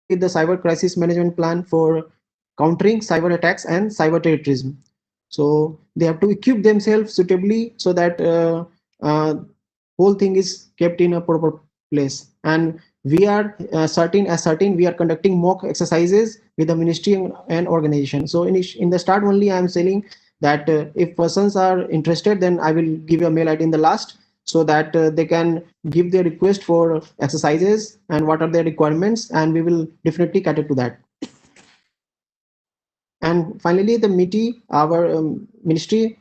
with the cyber crisis management plan for countering cyber attacks and cyber terrorism. So they have to equip themselves suitably so that uh, whole thing is kept in a proper place. And we are certain we are conducting mock exercises with the ministry and organization. So in the start only I am saying that if persons are interested, then I will give you a mail ID in the last, so that they can give their request for exercises and what are their requirements, and we will definitely cater to that. And finally, the MITI, our ministry,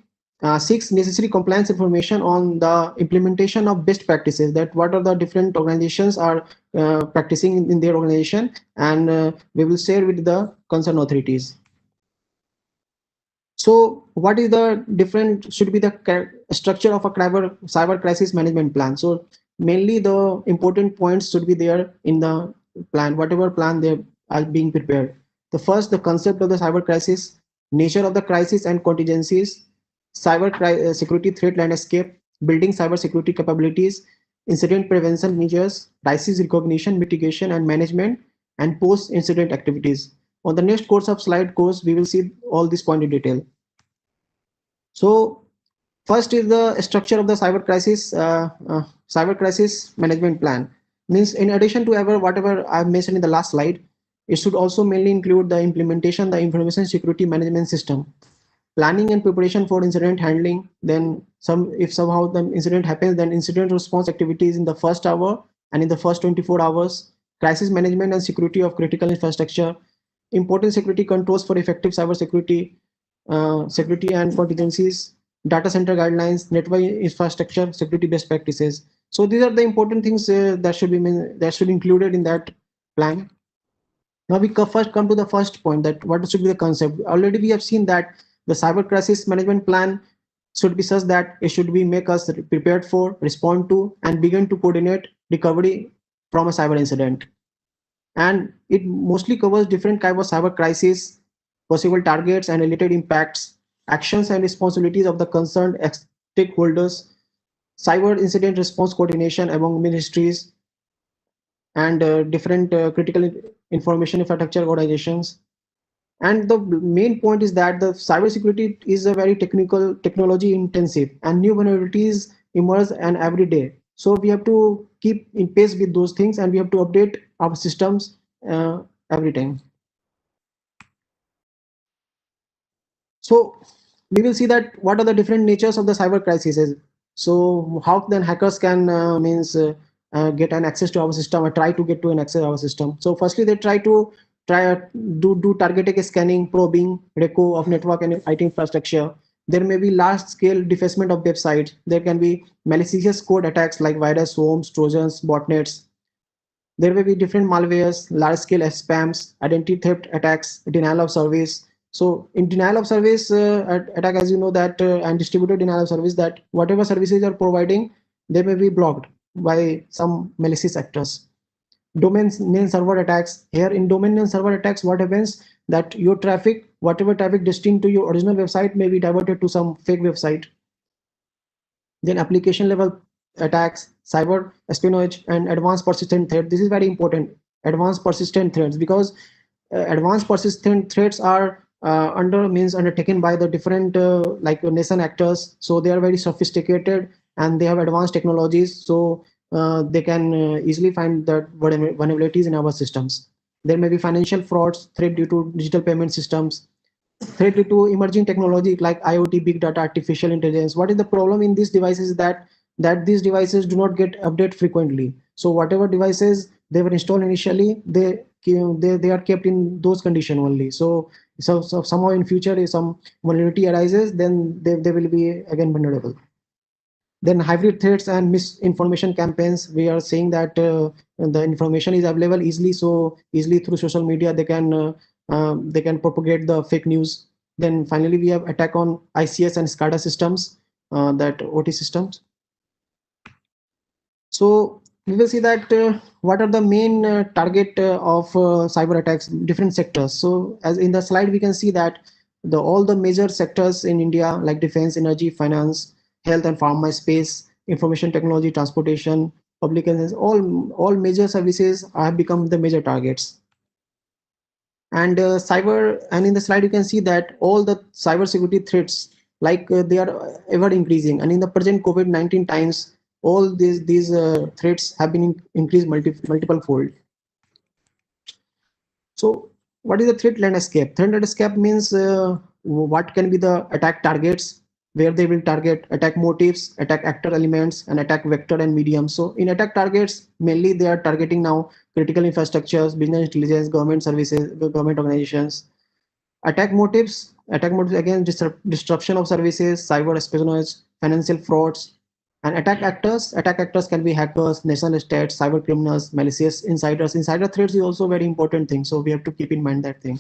seeks necessary compliance information on the implementation of best practices, that what are the different organizations are practicing in their organization, and we will share with the concerned authorities. So what is the different should be the structure of a cyber crisis management plan? So mainly the important points should be there in the plan, whatever plan they are being prepared. The first, the concept of the cyber crisis, nature of the crisis and contingencies, security threat landscape, building cyber security capabilities, incident prevention measures, crisis recognition, mitigation and management, and post-incident activities. On the next course, we will see all this point in detail. So first is the structure of the cyber crisis management plan. Means in addition to whatever I've mentioned in the last slide, it should also mainly include the implementation, the information security management system, planning and preparation for incident handling. Then if somehow the incident happens, then incident response activities in the first hour and in the first 24 hours, crisis management and security of critical infrastructure, important security controls for effective cyber security and contingencies, data center guidelines, network infrastructure, security best practices. So these are the important things that should be included in that plan. Now we first come to the first point, that what should be the concept. Already we have seen that the cyber crisis management plan should be such that it should be make us prepared for, respond to, and begin to coordinate recovery from a cyber incident. And it mostly covers different type of cyber crisis, possible targets and related impacts, actions and responsibilities of the concerned stakeholders, cyber incident response coordination among ministries and different critical information infrastructure organizations. And the main point is that the cybersecurity is a very technology intensive, and new vulnerabilities emerge and every day. So we have to keep in pace with those things, and we have to update our systems every time. So we will see that what are the different natures of the cyber crises. So how then hackers can means get an access to our system or try to get to an access to our system. So firstly, they try do targeted scanning, probing, reco of network and IT infrastructure. There may be large scale defacement of websites. There can be malicious code attacks like virus, worms, trojans, botnets. There may be different malwares, large scale spams, identity theft attacks, denial of service. So in denial of service attack, as you know that and distributed denial of service, that whatever services are providing, they may be blocked by some malicious actors. Domain name server attacks. Here in domain name server attacks, what happens that your traffic, whatever traffic destined to your original website, may be diverted to some fake website. Then application level attacks, cyber espionage, and advanced persistent threat. This is very important. Advanced persistent threats, because advanced persistent threats are undertaken by the different like nation actors. So they are very sophisticated and they have advanced technologies. So they can easily find the vulnerabilities in our systems. There may be financial frauds, threat due to digital payment systems, threat due to emerging technology like IoT, big data, artificial intelligence. What is the problem in these devices, that these devices do not get updated frequently. So whatever devices they were installed initially, they are kept in those condition only. So somehow in future if some vulnerability arises, then they will be again vulnerable. Then hybrid threats and misinformation campaigns. We are saying that the information is available easily, so easily through social media they can propagate the fake news. Then finally we have attack on ICS and SCADA systems, that OT systems. So we will see that what are the main target of cyber attacks, different sectors. So as in the slide we can see that all the major sectors in India, like defense, energy, finance, health and pharma, space, information technology, transportation, public health, all major services have become the major targets. And cyber, and in the slide you can see that all the cyber security threats, like they are ever increasing, and in the present COVID-19 times, all these threats have been increased multiple fold. So what is the threat landscape? Threat landscape means what can be the attack targets, where they will target, attack motives, attack actor elements, and attack vector and medium. So in attack targets, mainly they are targeting now critical infrastructures, business intelligence, government services, government organizations. Attack motives again, disruption of services, cyber espionage, financial frauds. And attack actors can be hackers, nation states, cyber criminals, malicious insiders. Insider threats is also a very important thing, so we have to keep in mind that thing.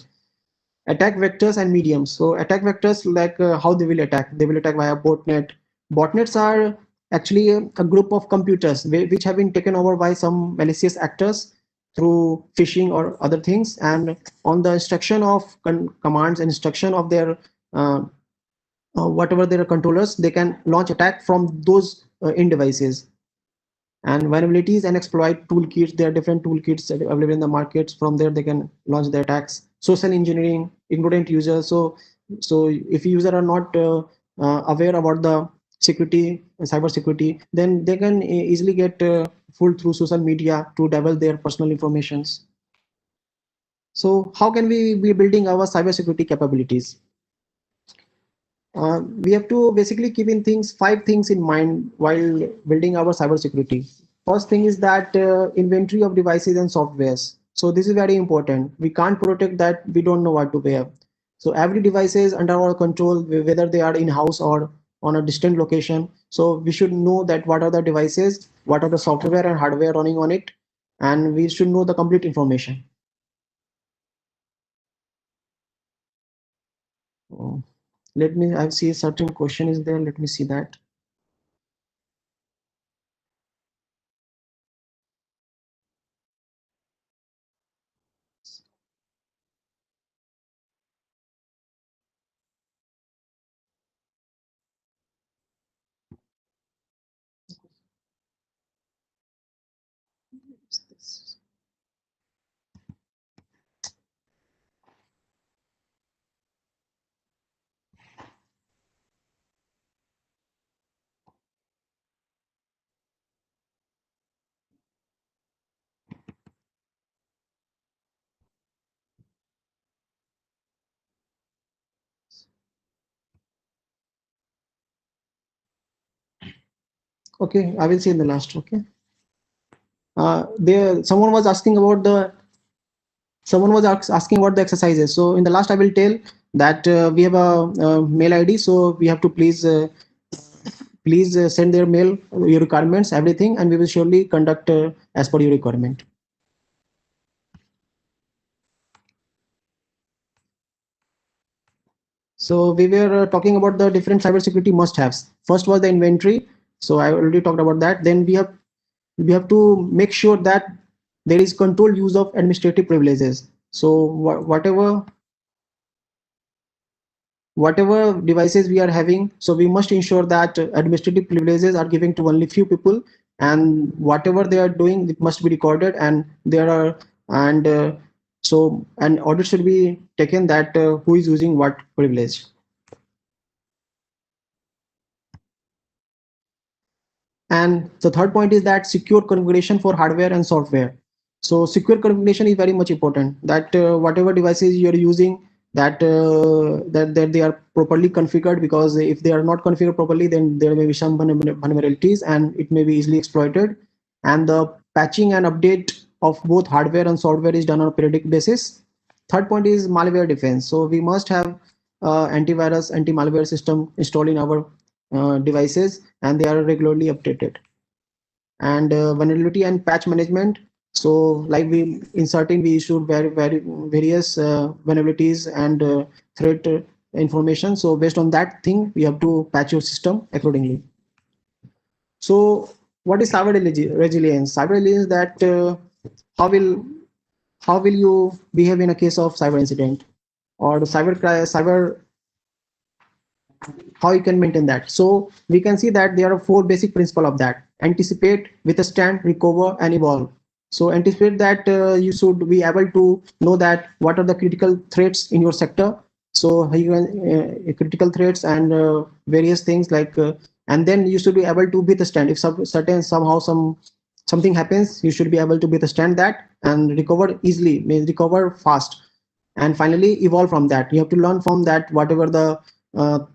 Attack vectors and mediums. So attack vectors, like how they will attack. They will attack via botnet. Botnets are actually a group of computers which have been taken over by some malicious actors through phishing or other things, and on the instruction of commands and instruction of their uh, whatever their controllers, they can launch attack from those in devices. And vulnerabilities and exploit toolkits, there are different toolkits available in the markets. From there they can launch the attacks. Social engineering, ignorant users. So if user are not aware about the security, cyber security, then they can easily get fooled through social media to divulge their personal informations. So how can we be building our cyber security capabilities? We have to basically keep in things, five things in mind while building our cybersecurity. First thing is that inventory of devices and softwares. So this is very important. We can't protect that we don't know what to wear. So every device is under our control, whether they are in house or on a distant location. So we should know that what are the devices, what are the software and hardware running on it, and we should know the complete information. Uh, Let me, I see a certain question is there. Let me see that. Okay, I will see in the last. Okay. There, someone was asking about the exercises. So in the last, I will tell that we have a mail ID. So we have to please send their mail, your requirements, everything, and we will surely conduct as per your requirement. So we were talking about the different cybersecurity must-haves. First was the inventory. So I already talked about that. Then we have to make sure that there is controlled use of administrative privileges. So whatever devices we are having, so we must ensure that administrative privileges are given to only few people, and whatever they are doing, it must be recorded, and there are, and so an order should be taken that who is using what privilege. And the third point is that secure configuration for hardware and software. So secure configuration is very much important, that whatever devices you're using, that they are properly configured, because if they are not configured properly, then there may be some vulnerabilities and it may be easily exploited. And the patching and update of both hardware and software is done on a periodic basis. Third point is malware defense. So we must have antivirus, anti-malware system installed in our devices, and they are regularly updated. And vulnerability and patch management. So like we inserting, we issued various vulnerabilities and threat information. So based on that thing, we have to patch your system accordingly. So what is resilience? Cyber resilience, that how will how will you behave in a case of cyber incident or the cyber, how you can maintain that. So we can see that there are four basic principles of that: anticipate, withstand, recover, and evolve. So anticipate that you should be able to know that what are the critical threats in your sector. So you can critical threats and various things like, and then you should be able to withstand if certain somehow something happens. You should be able to withstand that and recover easily, may recover fast, and finally evolve from that. You have to learn from that whatever the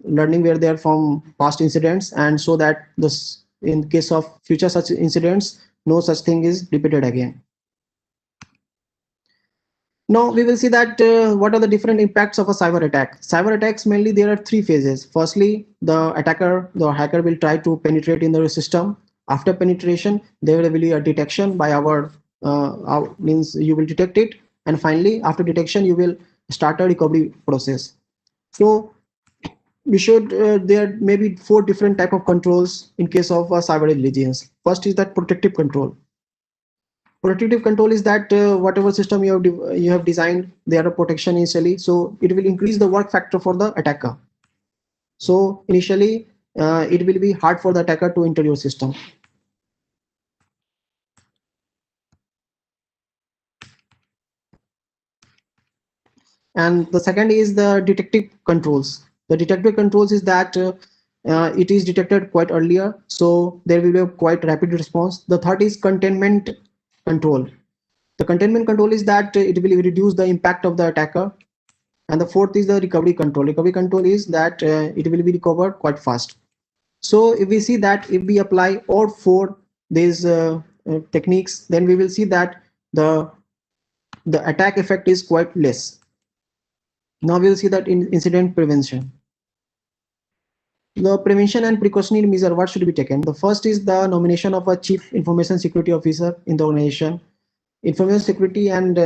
learning were there from past incidents, and so that this in case of future such incidents no such thing is repeated again. Now we will see that what are the different impacts of a cyber attack. Cyber attacks, mainly there are three phases. Firstly, the hacker will try to penetrate in the system. After penetration, there will be a detection by our means you will detect it, and finally after detection you will start a recovery process. So we should there may be four different type of controls in case of cyber intelligence. First is that protective control. Protective control is that whatever system you have designed, there are protection initially, so it will increase the work factor for the attacker. So initially, it will be hard for the attacker to enter your system. And the second is the detective controls. The detective controls is that it is detected quite earlier, so there will be a quite rapid response. The third is containment control. The containment control is that it will reduce the impact of the attacker. And the fourth is the recovery control. Recovery control is that it will be recovered quite fast. So if we see that if we apply all four these techniques, then we will see that the attack effect is quite less. Now we will see that in incident prevention. The prevention and precautionary measure, what should be taken? The first is the nomination of a chief information security officer in the organization. Information security, and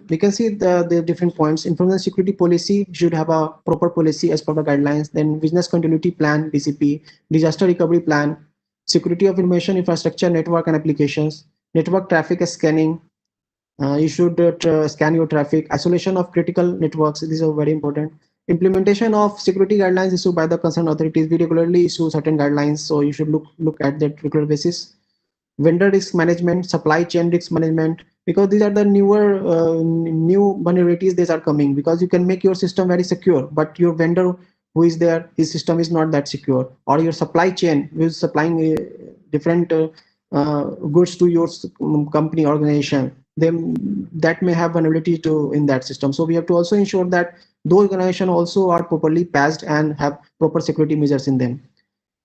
we can see the different points. Information security policy should have a proper policy as per the guidelines. Then business continuity plan, BCP, disaster recovery plan, security of information infrastructure, network and applications, network traffic scanning. You should scan your traffic. Isolation of critical networks, these are very important. Implementation of security guidelines issued by the concerned authorities. We regularly issue certain guidelines, so you should look at that regular basis. Vendor risk management, supply chain risk management, because these are the new vulnerabilities that are coming, because you can make your system very secure, but your vendor who is there, his system is not that secure, or your supply chain who is supplying different goods to your company organization, then that may have vulnerability to in that system. So we have to also ensure that those organizations also are properly patched and have proper security measures in them.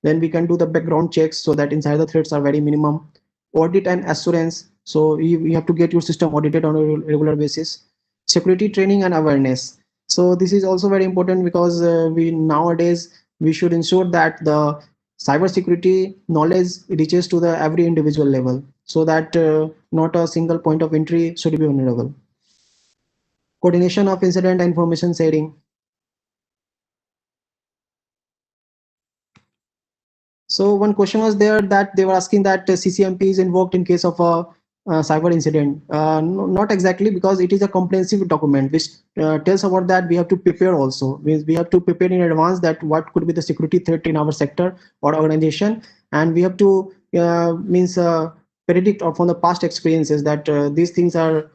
Then we can do the background checks so that insider threats are very minimum. Audit and assurance. So you have to get your system audited on a regular basis. Security training and awareness. So this is also very important, because we nowadays we should ensure that the cybersecurity knowledge reaches to the every individual level, so that not a single point of entry should be vulnerable. Coordination of incident and information sharing. So one question was there that they were asking that CCMP is invoked in case of a cyber incident. No, not exactly, because it is a comprehensive document which tells about that we have to prepare also. We have to prepare in advance that what could be the security threat in our sector or organization, and we have to means predict or from the past experiences that these things are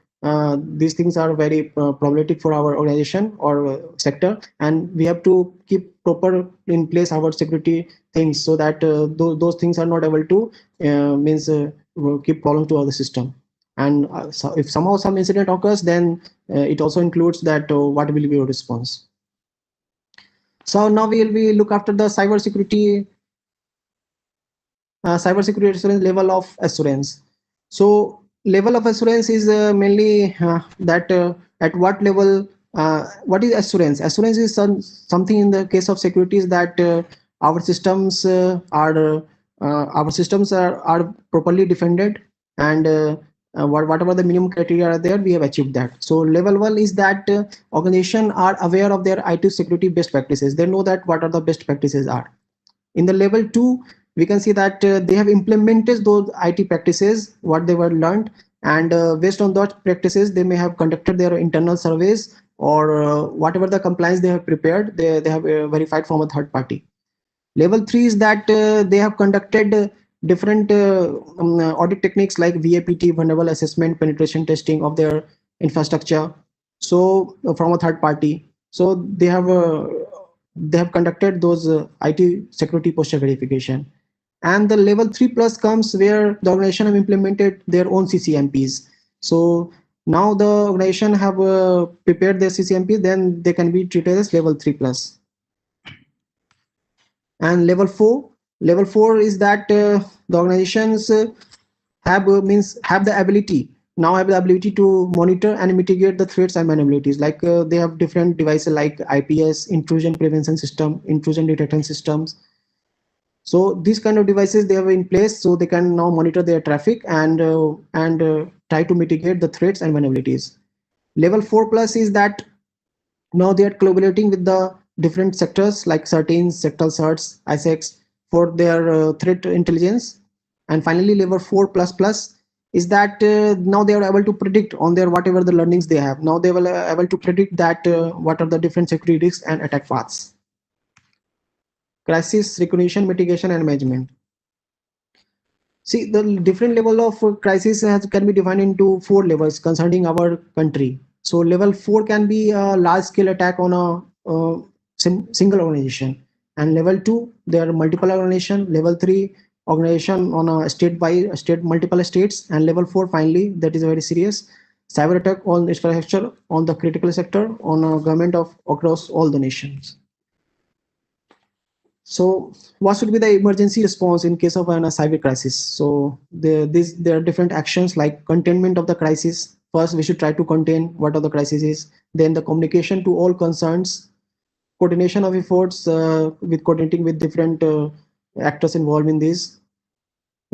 very problematic for our organization or sector, and we have to keep proper in place our security things, so that those things are not able to means keep problem to our system. And so if somehow some incident occurs, then it also includes that what will be your response. So now we will be look after the cybersecurity assurance level of assurance. So level of assurance is mainly that at what level, what is assurance? Assurance is something in the case of security is that our systems are properly defended, and whatever the minimum criteria are there, we have achieved that. So level one is that organization are aware of their IT security best practices. They know that what are the best practices are. In the level two, we can see that they have implemented those IT practices, what they were learned, and based on those practices, they may have conducted their internal surveys, or whatever the compliance they have prepared, they have verified from a third party. Level three is that they have conducted different audit techniques like VAPT, vulnerable assessment, penetration testing of their infrastructure. So from a third party, so they have conducted those IT security posture verification. And the level 3 plus comes where the organization have implemented their own CCMPs. So now the organization have prepared their CCMP, then they can be treated as level 3 plus. And level 4 is that the organizations have the ability now have the ability to monitor and mitigate the threats and vulnerabilities, like they have different devices like IPS, intrusion prevention system, intrusion detection systems. So these kind of devices they have in place, so they can now monitor their traffic and try to mitigate the threats and vulnerabilities. Level 4 plus is that now they are collaborating with the different sectors like certain sectoral certs, ISEX, for their threat intelligence. And finally, level 4 plus plus is that now they are able to predict on their whatever the learnings they have. Now they will able to predict that what are the different security risks and attack paths. Crisis recognition, mitigation, and management. See, the different level of crisis can be divided into 4 levels concerning our country. So level 4 can be a large scale attack on a single organization. And level 2, there are multiple organization. Level 3, organization on a state by state, multiple states. And level 4, finally, that is very serious. Cyber attack on infrastructure, on the critical sector, on a government of across all the nations. So what should be the emergency response in case of a cyber crisis? So there are different actions like containment of the crisis. First, we should try to contain what are the crises is. Then the communication to all concerns, coordination of efforts with coordinating with different actors involved in this.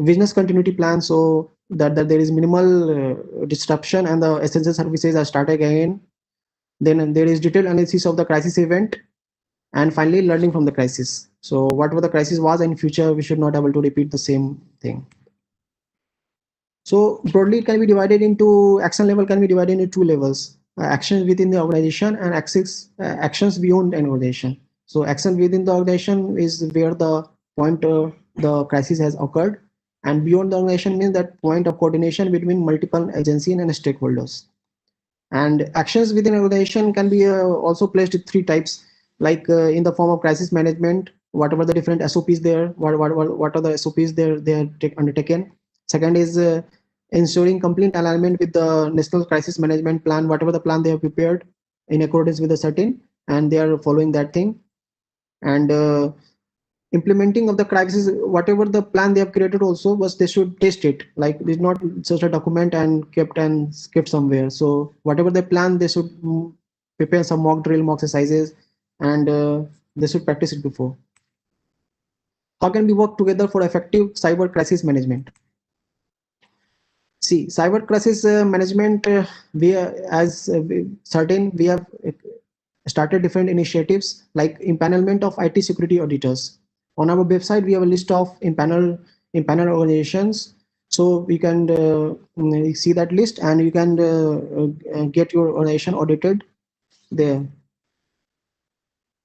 Business continuity plan, so that there is minimal disruption and the essential services are started again. Then there is detailed analysis of the crisis event, and finally learning from the crisis. So whatever the crisis was in future, we should not able to repeat the same thing. So broadly it can be divided into action level can be divided into 2 levels: actions within the organization and actions beyond an organization. So action within the organization is where the point the crisis has occurred, and beyond the organization means that point of coordination between multiple agencies and stakeholders. And actions within an organization can be also placed in 3 types, like in the form of crisis management, whatever the different SOPs there, what are the SOPs there they are undertaken. Second is ensuring complete alignment with the national crisis management plan, whatever the plan they have prepared in accordance with a certain, and they are following that thing. And implementing of the crisis, whatever the plan they have created also, was they should test it, like it's not just a document and kept somewhere. So whatever they plan, they should prepare some mock drill, mock exercises, and they should practice it before. How can we work together for effective cyber crisis management? See, cyber crisis management, we have started different initiatives like empanelment of IT security auditors. On our website, we have a list of impanel organizations. So you can see that list, and you can get your organization audited there.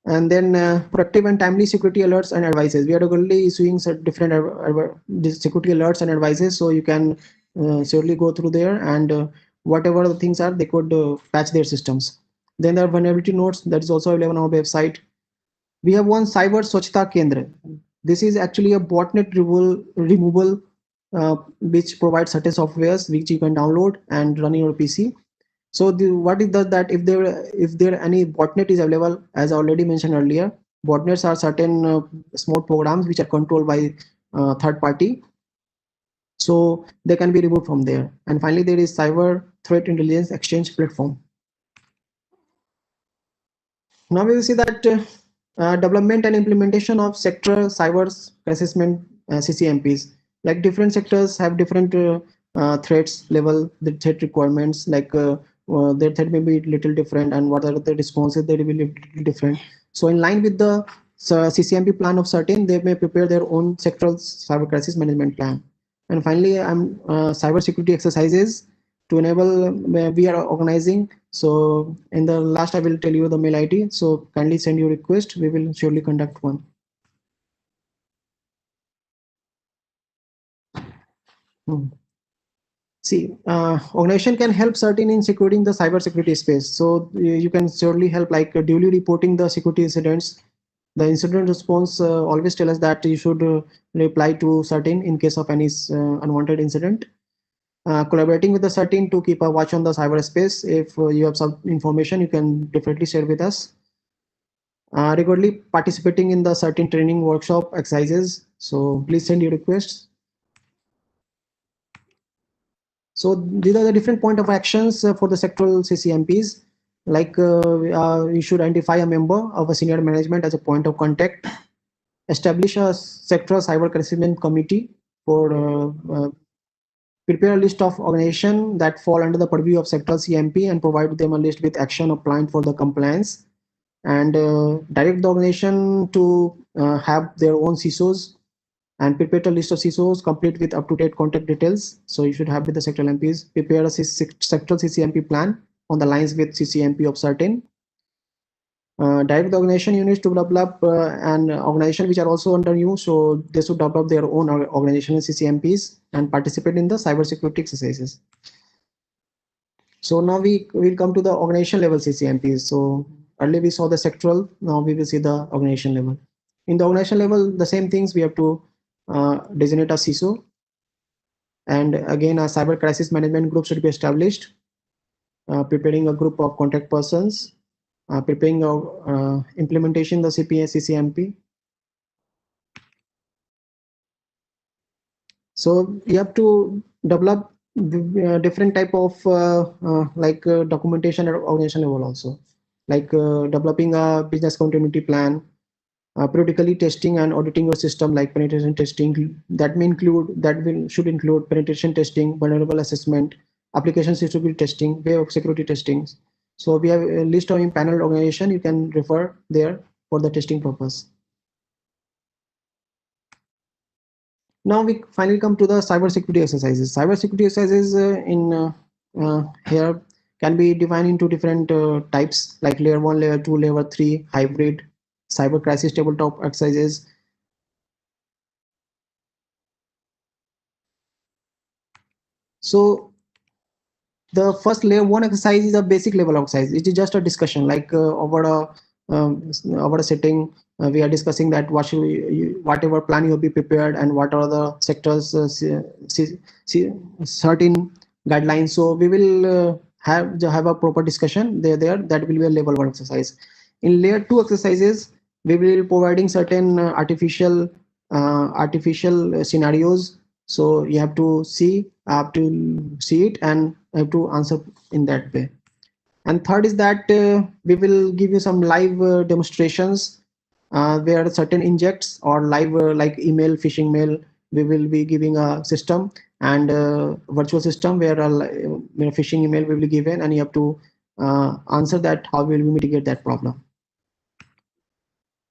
And then proactive and timely security alerts and advices. We are regularly issuing different security alerts and advices, so you can surely go through there, and whatever the things are, they could patch their systems. Then there are vulnerability notes that is also available on our website. We have one Cyber Swachhta Kendra. This is actually a botnet removal which provides certain softwares which you can download and run in your PC. So what it does that if there any botnet is available, as I already mentioned earlier, botnets are certain small programs which are controlled by third party, so they can be removed from there. And finally, there is Cyber Threat Intelligence Exchange platform. Now we will see that development and implementation of sector cyber assessment CCMPs. Like different sectors have different threats level, the threat requirements, like their threat may be little different, and what are the responses they will be little different. So in line with the CCMP plan of certain, they may prepare their own sectoral cyber crisis management plan. And finally, cyber security exercises to enable we are organizing. So in the last, I will tell you the mail ID. So kindly send your request. We will surely conduct one. Hmm. See, organization can help certain in securing the cyber security space. So you can surely help like duly reporting the security incidents. The incident response always tell us that you should reply to certain in case of any unwanted incident. Collaborating with the certain to keep a watch on the cyberspace. If you have some information, you can definitely share with us. Regularly participating in the certain training workshop exercises. So please send your requests. So these are the different point of actions for the sectoral CCMPs. Like you should identify a member of a senior management as a point of contact, establish a sectoral cyber crisis committee for prepare a list of organizations that fall under the purview of sectoral CMP and provide them a list with action applied for the compliance, and direct the organization to have their own CISOs and prepare a list of CISOs complete with up-to-date contact details. So you should have with the sectoral MPs, prepare a sectoral CCMP plan on the lines with CCMP of certain. Direct the organization units to develop an organization which are also under you. So they should develop their own organizational CCMPs and participate in the cybersecurity exercises. So now we will come to the organization level CCMPs. So earlier we saw the sectoral, now we will see the organization level. In the organization level, the same things we have to designate a CISO, and again a cyber crisis management group should be established, preparing a group of contact persons, preparing a implementation the CPA CCMP. So you have to develop different type of like documentation at organization level also, like developing a business continuity plan, periodically testing and auditing your system like penetration testing. That may include should include penetration testing, vulnerable assessment, application security testing, web security testings. So we have a list of panel organization. You can refer there for the testing purpose. Now we finally come to the cybersecurity exercises. Cybersecurity exercises in here can be divided into different types like layer 1, layer 2, layer 3, hybrid, cyber crisis tabletop exercises. So the first layer 1 exercise is a basic level exercise. It is just a discussion like over a setting. We are discussing that what should whatever plan you will be prepared and what are the sectors certain guidelines. So we will have a proper discussion there. That will be a level 1 exercise. In layer 2 exercises, we will be providing certain artificial scenarios. So you have to see it and have to answer in that way. And third is that we will give you some live demonstrations where certain injects or live like email, phishing mail. We will be giving a system and virtual system where a phishing email will be given, and you have to answer that. How will we mitigate that problem?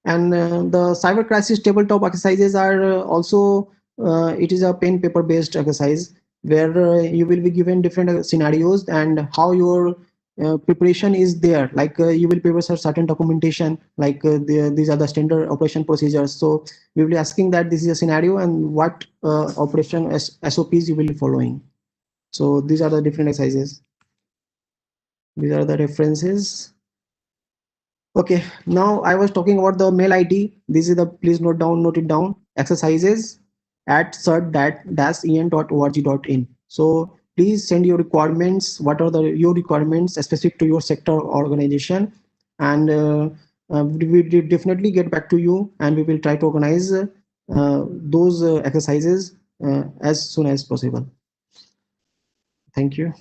And the cyber crisis tabletop exercises are also it is a pen paper based exercise where you will be given different scenarios and how your preparation is there, like you will prepare certain documentation like these are the standard operation procedures. So we will be asking that this is a scenario and what operation SOPs you will be following. So these are the different exercises. These are the references. Okay, now I was talking about the mail ID. This is the, please note it down. Exercises at cert-en.org.in. So please send your requirements. What are your requirements specific to your sector or organization? And we will definitely get back to you, and we will try to organize those exercises as soon as possible. Thank you.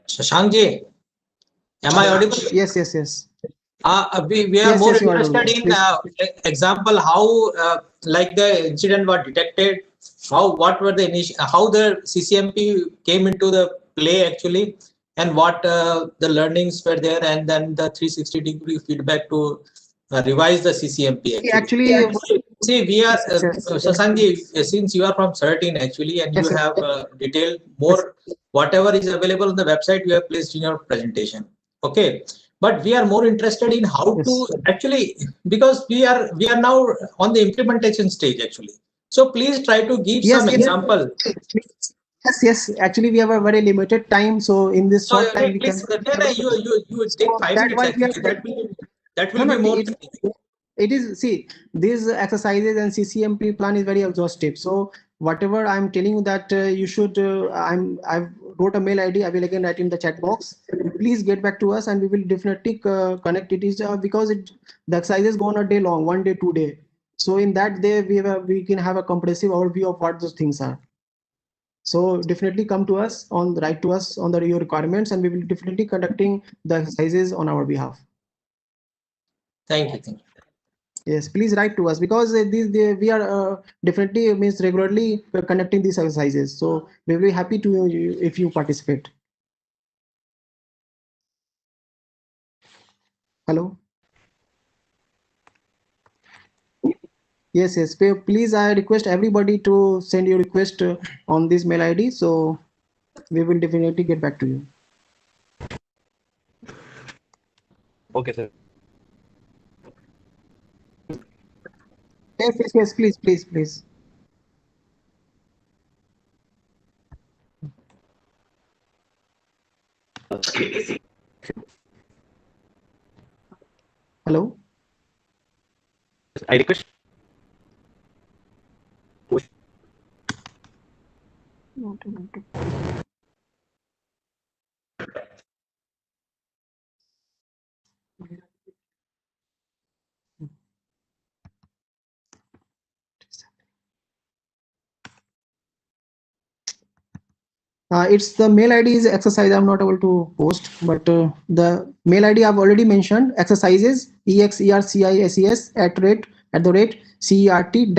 Shashank ji, am I audible? Yes, yes, yes. We are Yes, more yes, you are interested audible. in Please. example how like the incident was detected, how what were the initial, how the CCMP came into the play actually, and what the learnings were there, and then the 360-degree feedback to revise the CCMP See, actually. actually, See, we are yes, yes, yes, Shashankji, since you are from CERTIN actually, and you yes, have detailed yes, more whatever is available on the website, you have placed in your presentation. Okay, but we are more interested in how to yes, actually, because we are now on the implementation stage actually. So please try to give yes, some yes, example. yes, yes. Actually, we have a very limited time, so in this So short time, we please, can. you take So 5 minutes why we are. actually. That No, will no, be more. it is, see, these exercises and CCMP plan is very exhaustive. So whatever I'm telling you that you should, I've wrote a mail ID. I will again write in the chat box. Please get back to us, and we will definitely connect. It is because the exercises go on a day long, 1 day, 2 day. So in that day, we can have a comprehensive overview of what those things are. So definitely come to us write to us on your requirements, and we will definitely conducting the exercises on our behalf. Thank you. Thank you. Yes, please write to us because we are definitely means regularly conducting these exercises. So we will be happy to if you participate. Hello. Yes, yes. Please, I request everybody to send your request on this mail ID. So we will definitely get back to you. Okay, sir. Yes, yes, yes. Please, please, please. Hello. I request. It's the mail ID is exercise. I'm not able to post, but the mail ID I've already mentioned. Exercises exercises at the rate cert-in.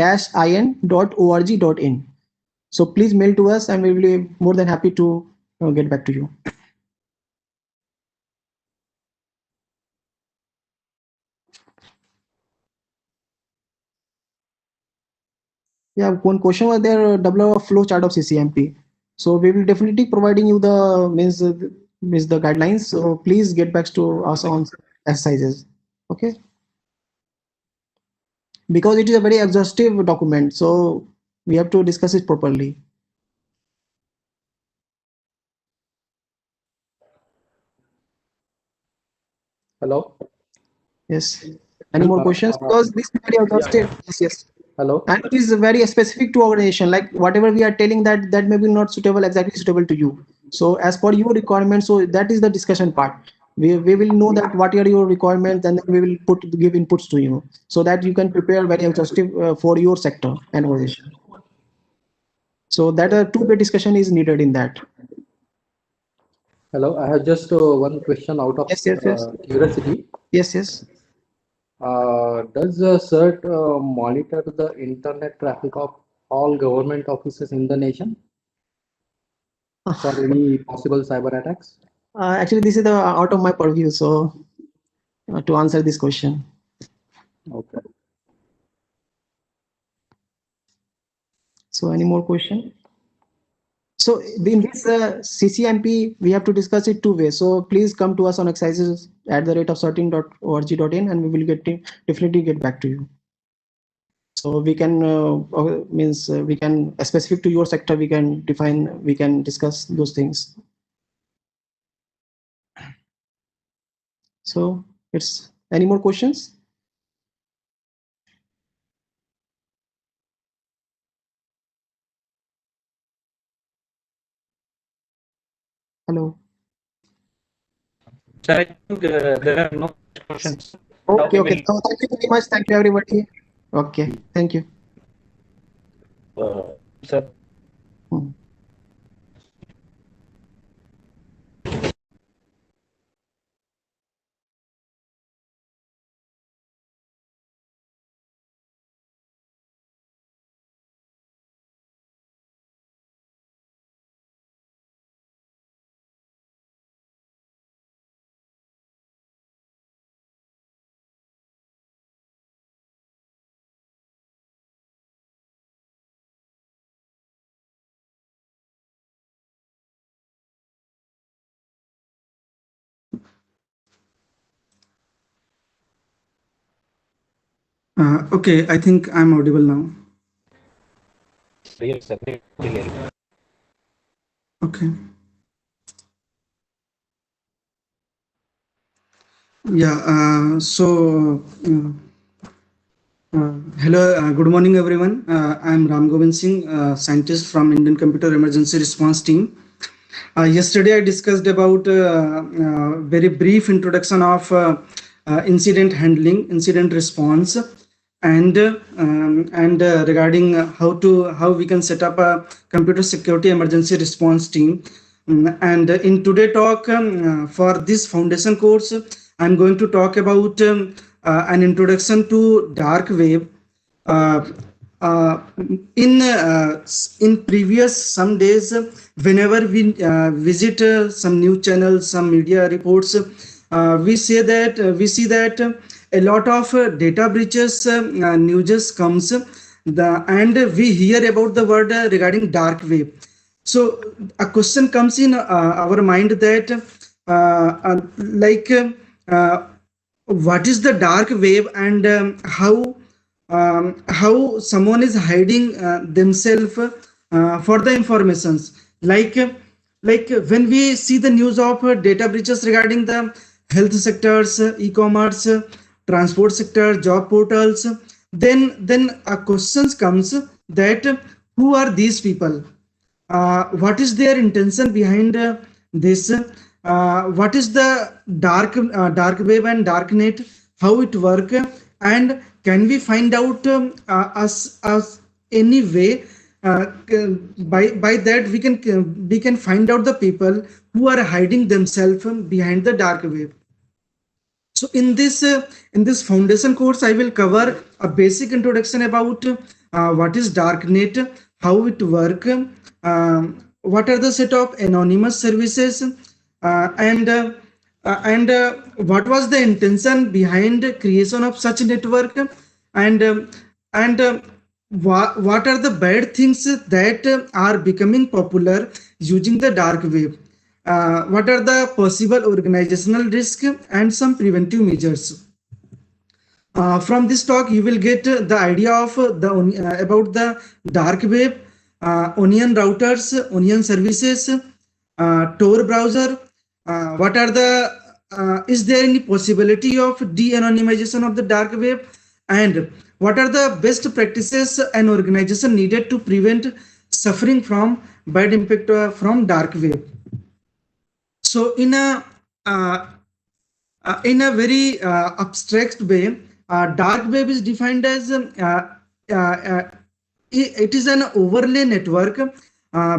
So please mail to us, and we will be more than happy to get back to you. Yeah, one question was there. Double flow chart of CCMP. So we will definitely providing you the means the guidelines. So please get back to us on exercises. Okay. Because it is a very exhaustive document, so we have to discuss it properly. Hello. Yes. Any more questions? Because this is very exhaustive. Yes, yes. Hello. And it is very specific to organization. Like whatever we are telling that may be not suitable, exactly suitable to you. So as per your requirements, so that is the discussion part. We will know that what are your requirements, and then we will give inputs to you so that you can prepare very exhaustive for your sector and organization. So that a two-way discussion is needed in that. Hello. I have just one question out of Yes, yes, yes. curiosity. Yes, yes. Does CERT monitor the internet traffic of all government offices in the nation for any possible cyber attacks? Actually, this is the out of my purview. So to answer this question. Okay. So any more question? So in this CCMP, we have to discuss it two ways. So please come to us on exercises at the rate of certain.org.in, and we will definitely get back to you. So we can means we can specific to your sector, we can define, we can discuss those things. So it's any more questions? Hello. Sir, I think there are no questions. Now Okay, we okay. So thank you very much. Thank you, everybody. Okay, thank you. sir. Hmm. Okay, I think I'm audible now. Yes, sir. Clearly. Okay. Yeah. Hello. Good morning, everyone. I'm Ram Govind Singh, scientist from Indian Computer Emergency Response Team. Yesterday, I discussed about very brief introduction of incident handling, incident response, and regarding how we can set up a computer security emergency response team. And in today talk for this foundation course, I'm going to talk about an introduction to dark web. Uh, uh, in previous some days, whenever we visit some news channels, some media reports, we see that a lot of data breaches news comes, and we hear about the word regarding dark web. So a question comes in our mind that like what is the dark web, and how someone is hiding themselves for the informations, like when we see the news of data breaches regarding the health sectors, e-commerce, transport sector, job portals, then a question comes that who are these people, what is their intention behind this, what is the dark web and dark net, how it work, and can we find out us any way, by that we can find out the people who are hiding themselves behind the dark web. So in this foundation course, I will cover a basic introduction about what is darknet, how it work, what are the set of anonymous services, and what was the intention behind creation of such network, and what are the bad things that are becoming popular using the dark web. What are the possible organizational risks and some preventive measures. From this talk, you will get the idea of about the dark web, onion routers, onion services, Tor browser. What are the is there any possibility of de-anonymization of the dark web, and what are the best practices an organization needed to prevent suffering from bad impact from dark web. So in a very abstract way, dark web is defined as it is an overlay network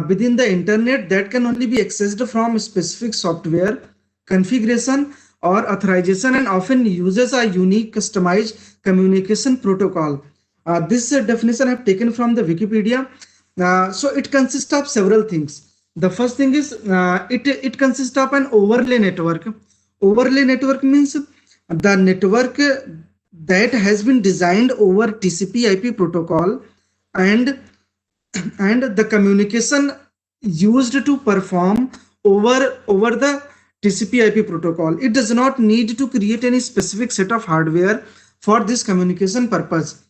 within the internet that can only be accessed from specific software configuration or authorization, and often uses a unique customized communication protocol. This definition I have taken from the Wikipedia. So it consists of several things. The first thing is it consists of an overlay network. Overlay network means the network that has been designed over TCP/IP protocol, and the communication used to perform over the TCP/IP protocol. It does not need to create any specific set of hardware for this communication purpose.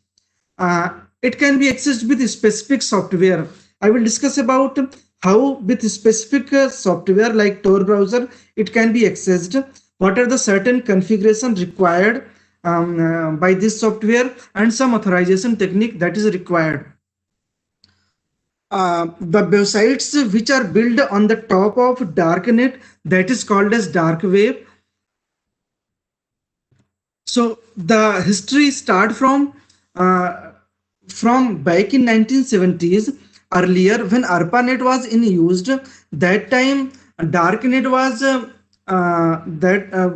It can be accessed with specific software. I will discuss about how with specific software like Tor browser it can be accessed, what are the certain configuration required by this software, and some authorization technique that is required. The websites which are built on the top of darknet, that is called as dark web. So the history start from back in 1970s. Earlier, when ARPANET was in used, that time darknet was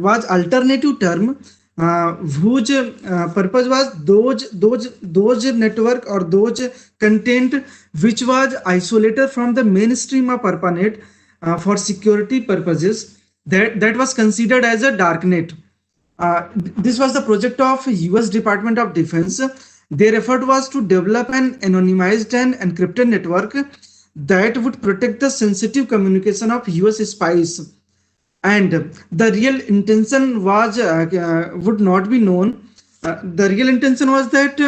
was alternative term whose purpose was those network or those content which was isolated from the mainstream of ARPANET for security purposes. That was considered as a darknet. This was the project of US Department of Defense. Their effort was to develop an anonymized and encrypted network that would protect the sensitive communication of US spies. And the real intention was would not be known, the real intention was that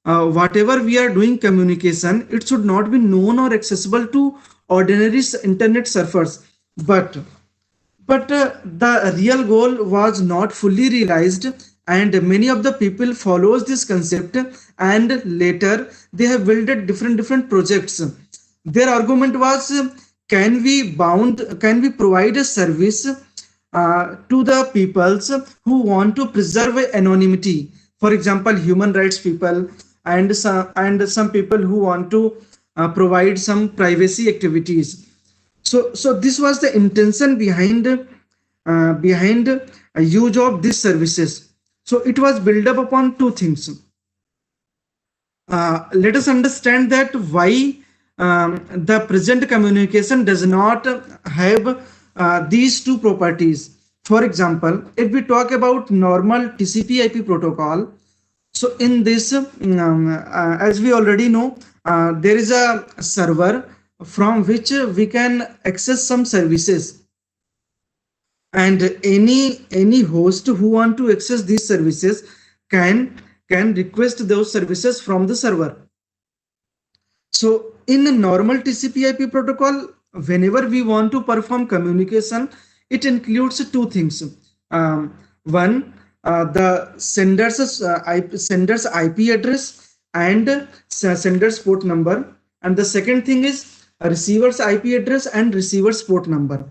whatever we are doing communication, it should not be known or accessible to ordinary internet surfers. But the real goal was not fully realized, and many of the people follows this concept, and later they have built different projects. Their argument was, can we provide a service to the peoples who want to preserve anonymity, for example human rights people, and some people who want to provide some privacy activities. So this was the intention behind a use of these services. So it was built up upon two things. Let us understand that why the present communication does not have these two properties. For example, if we talk about normal TCP/IP protocol, so in this, as we already know, there is a server from which we can access some services, and any host who want to access these services can request those services from the server. So in a normal TCP/IP protocol, whenever we want to perform communication, it includes two things. One, the sender's IP address and sender's port number, and the second thing is a receiver's IP address and receiver's port number.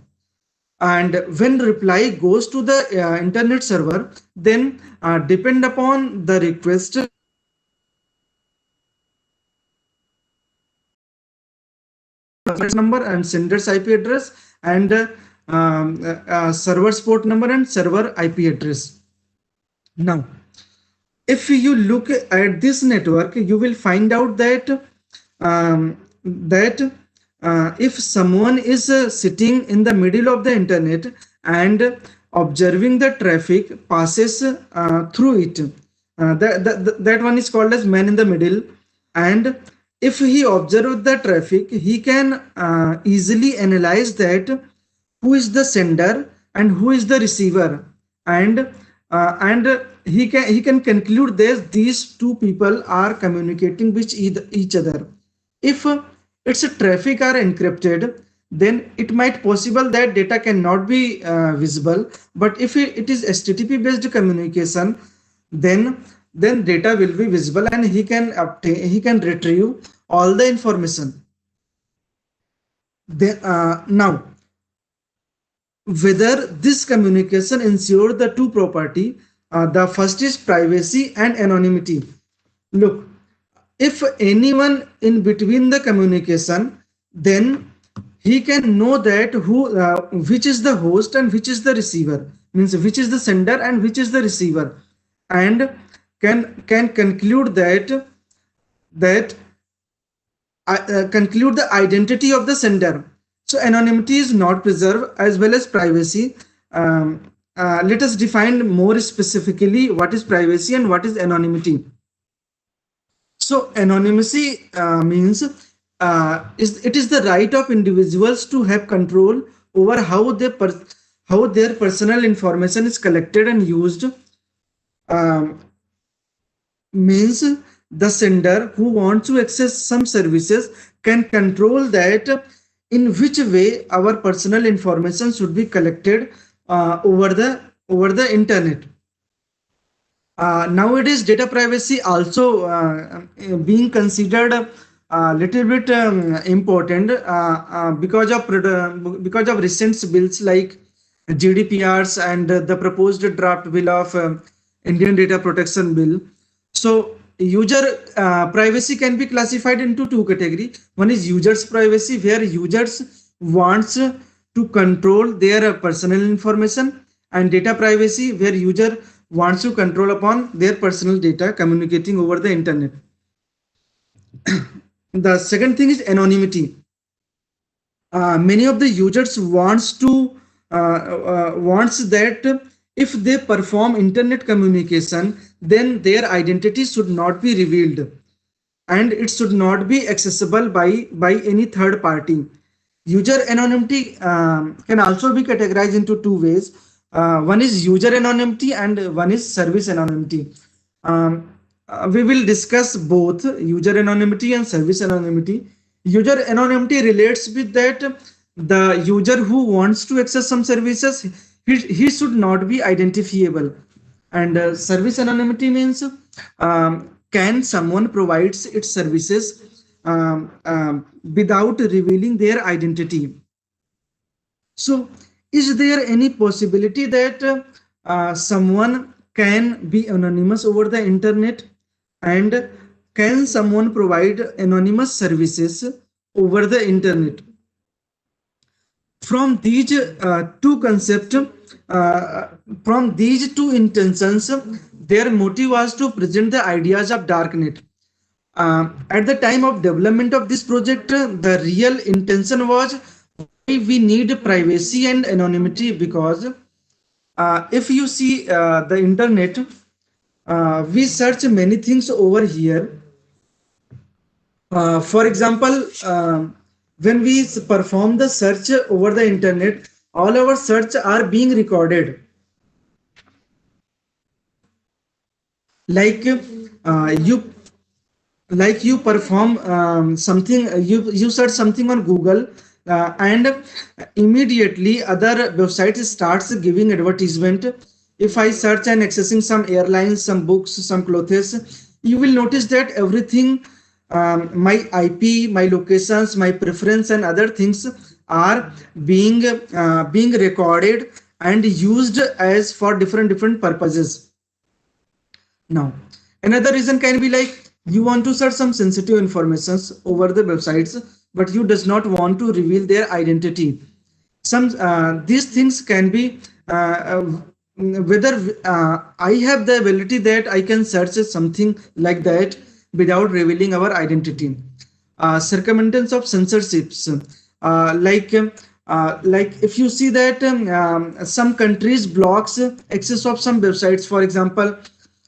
And when reply goes to the internet server, then depend upon the request number and sender's IP address, and server's port number and server IP address. Now, if you look at this network, you will find out that if someone is sitting in the middle of the internet and observing the traffic passes through it, that one is called as man in the middle. And if he observes the traffic, he can easily analyze that who is the sender and who is the receiver, and he can conclude that these two people are communicating with each other. If its traffic are encrypted, then it might possible that data cannot be visible. But if it is HTTP based communication, then data will be visible, and he can retrieve all the information. Now, whether this communication ensure the two property, the first is privacy and anonymity. Look, if anyone in between the communication, then he can know that which is the host and which is the receiver, means which is the sender and which is the receiver, and can conclude conclude the identity of the sender. So anonymity is not preserved, as well as privacy. Let us define more specifically what is privacy and what is anonymity. So anonymity means it is the right of individuals to have control over how their personal information is collected and used. Means the sender who wants to access some services can control that in which way our personal information should be collected over the internet. Nowadays, data privacy also being considered a little bit important because of recent bills like GDPRs and the proposed draft bill of Indian Data Protection Bill. So user privacy can be classified into two categories. One is users privacy, where users wants to control their personal information, and data privacy, where user wants to control upon their personal data communicating over the internet. The second thing is anonymity. Many of the users wants that if they perform internet communication, then their identity should not be revealed, and it should not be accessible by any third party. User anonymity can also be categorized into two ways. One is user anonymity and one is service anonymity. We will discuss both user anonymity and service anonymity. User anonymity relates with that the user who wants to access some services, he should not be identifiable. And service anonymity means can someone provides its services without revealing their identity. So, is there any possibility that someone can be anonymous over the internet, and can someone provide anonymous services over the internet? From these two concepts, from these two intentions, their motive was to present the ideas of darknet. At the time of development of this project, the real intention was we need privacy and anonymity, because if you see the internet, we search many things over here. For example, when we perform the search over the internet, all our search are being recorded. Like you perform something, you search something on Google, and immediately other websites starts giving advertisement. If I search and accessing some airlines, some books, some clothes, you will notice that everything, my IP, my locations, my preference, and other things are being recorded and used as for different purposes. Now, another reason can be like you want to search some sensitive informations over the websites, but you does not want to reveal their identity. Some these things can be whether I have the ability that I can search something like that without revealing our identity. Circumventance of censorships, like if you see that some countries blocks access of some websites. For example,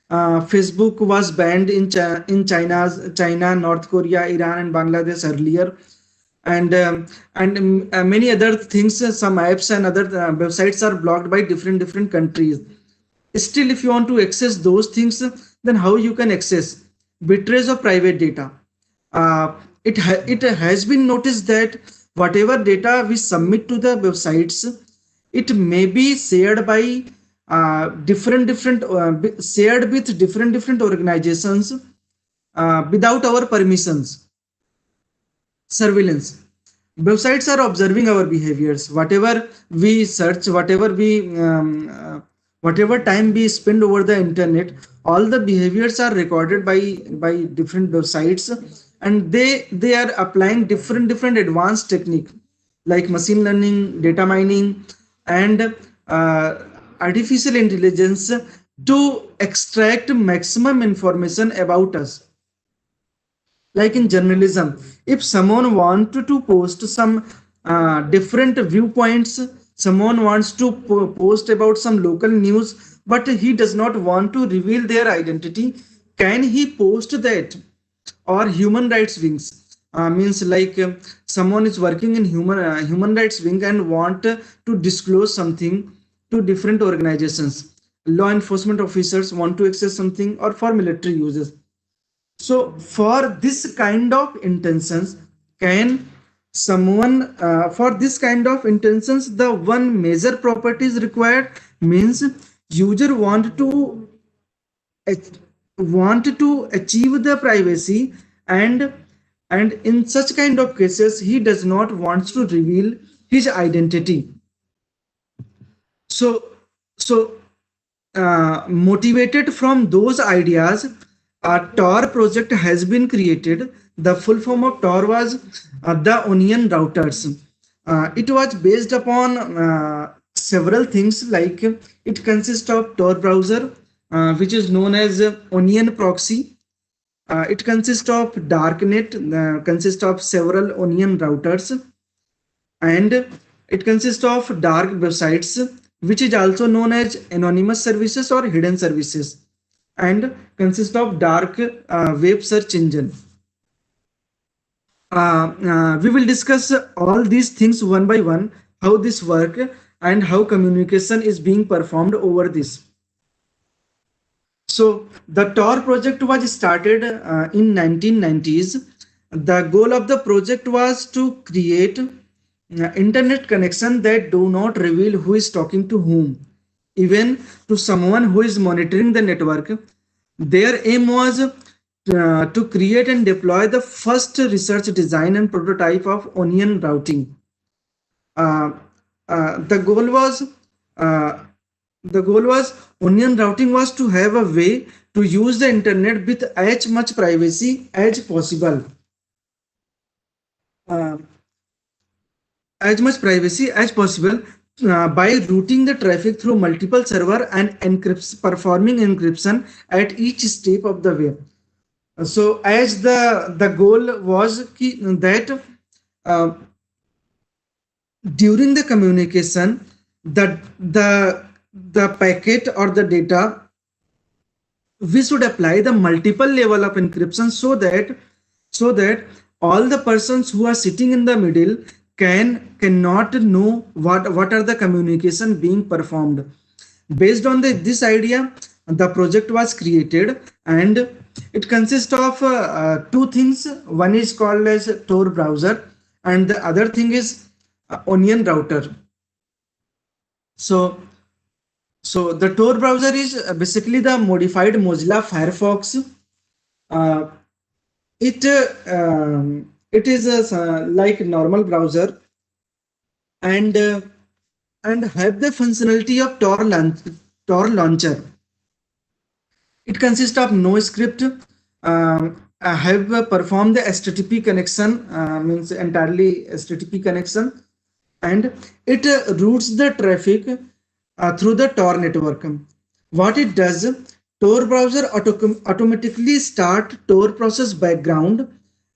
Facebook was banned in China, North Korea, Iran, and Bangladesh earlier, and many other things. Some apps and other websites are blocked by different countries. Still, if you want to access those things, then how you can access? Betrayals of private data. It has been noticed that whatever data we submit to the websites, it may be shared by shared with different organizations without our permissions. Surveillance. Websites are observing our behaviors. Whatever we search, whatever time we spend over the internet, all the behaviors are recorded by different websites, and they are applying different advanced technique like machine learning, data mining, and artificial intelligence to extract maximum information about us. Like in journalism, if someone wanted to post some different viewpoints, someone wants to post about some local news, but he does not want to reveal their identity, can he post that? Or human rights wings, means like someone is working in human rights wing and want to disclose something to different organizations. Law enforcement officers want to access something, or for military uses. So for this kind of intentions, can someone for this kind of intentions, the one major property is required, means user want to achieve the privacy, and in such kind of cases he does not want to reveal his identity. So motivated from those ideas, a Tor project has been created. The full form of Tor was the Onion routers. It was based upon several things, like it consists of Tor browser, which is known as Onion proxy. It consists of darknet, consists of several Onion routers, and it consists of dark websites, which is also known as anonymous services or hidden services, and consists of dark web search engine. We will discuss all these things one by one, how this work and how communication is being performed over this. So the Tor project was started in 1990s. The goal of the project was to create internet connection that do not reveal who is talking to whom, even to someone who is monitoring the network. Their aim was to create and deploy the first research design and prototype of onion routing. Uh, the goal was uh, onion routing was to have a way to use the internet with as much privacy as possible. Uh, as much privacy as possible by routing the traffic through multiple server and performing encryption at each step of the way. So as the goal was that uh, during the communication, the packet or the data, we should apply the multiple level of encryption so that all the persons who are sitting in the middle cannot know what are the communication being performed. Based on this idea, the project was created, and it consists of two things. One is called as Tor browser, and the other thing is Onion router. So the Tor browser is basically the modified Mozilla Firefox. Uh, it is like normal browser, and have the functionality of Tor launcher. It consists of no script. I have performed the HTTP connection, means entirely HTTP connection, and it routes the traffic through the Tor network. What it does, Tor browser automatically start Tor process background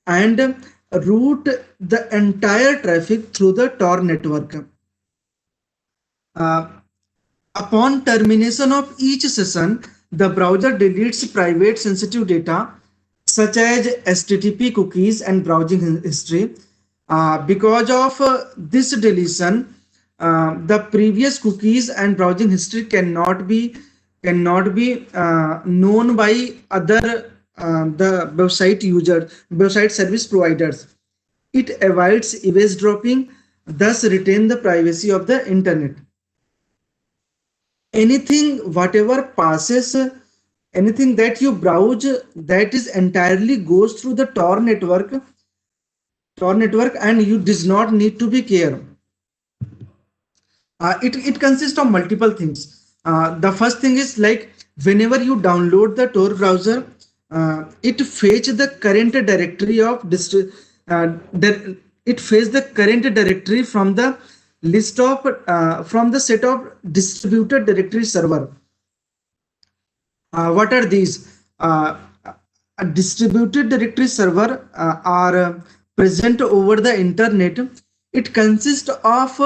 and route the entire traffic through the Tor network. Upon termination of each session, the browser deletes private sensitive data such as HTTP cookies and browsing history. Because of this deletion, the previous cookies and browsing history cannot be known by other the website service providers. It avoids eavesdropping, thus retain the privacy of the internet. Whatever passes, anything that you browse, that is entirely goes through the Tor network, and you does not need to be care. It consists of multiple things. The first thing is, like, whenever you download the Tor browser, it fetch the current directory of it fetch the current directory from the list of from the set of distributed directory server. What are these? A distributed directory server are present over the internet. It consists of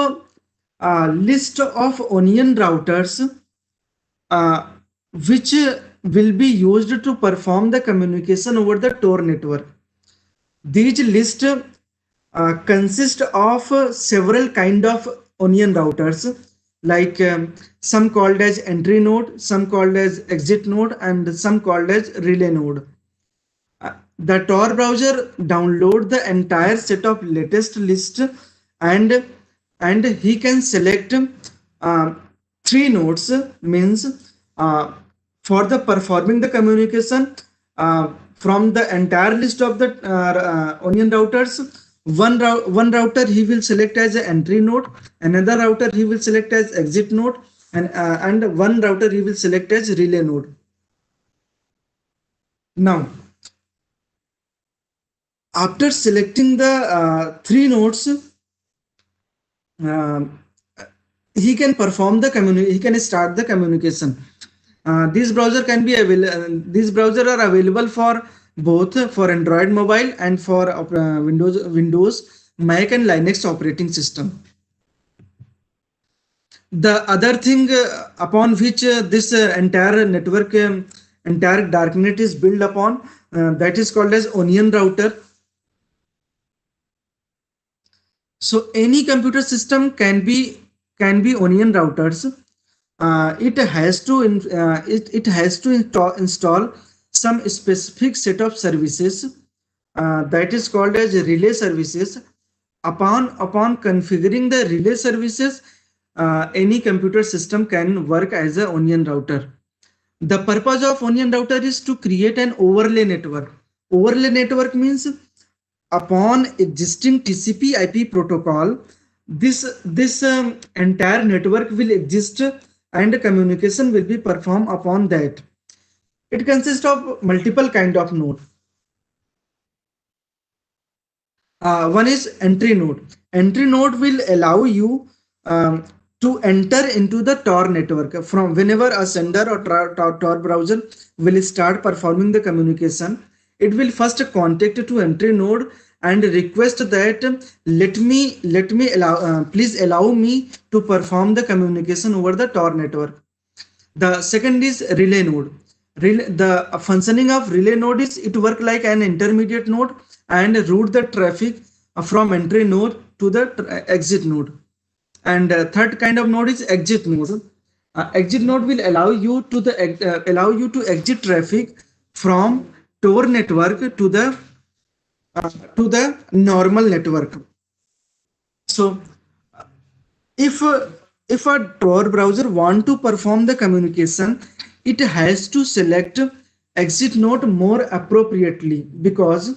a list of onion routers which will be used to perform the communication over the Tor network. These lists consist of several kind of onion routers, like some called as entry node, some called as exit node, and some called as relay node. The Tor browser download the entire set of latest list, and he can select three nodes, means for the performing the communication from the entire list of the onion routers. One router he will select as an entry node, another router he will select as exit node, and one router he will select as relay node. Now, after selecting the three nodes, he can perform the he can start the communication. These browser can be these browser are available for both for Android mobile and for Windows, Mac and Linux operating system. The other thing upon which this entire network, entire darknet is built upon, that is called as onion router. So any computer system can be onion routers. it has to install some specific set of services that is called as relay services. Upon configuring the relay services, any computer system can work as a onion router. The purpose of onion router is to create an overlay network. Overlay network means upon existing TCP IP protocol, this entire network will exist and communication will be performed upon that. It consists of multiple kind of node. One is entry node. Entry node will allow you to enter into the Tor network. From whenever a sender or Tor browser will start performing the communication, it will first contact to entry node and request that please allow me to perform the communication over the Tor network. The second is relay node. The functioning of relay node is it work like an intermediate node and route the traffic from entry node to the exit node. And third kind of node is exit node. Exit node will allow you to exit traffic from Tor network to the normal network. So if a Tor browser want to perform the communication, it has to select exit node more appropriately because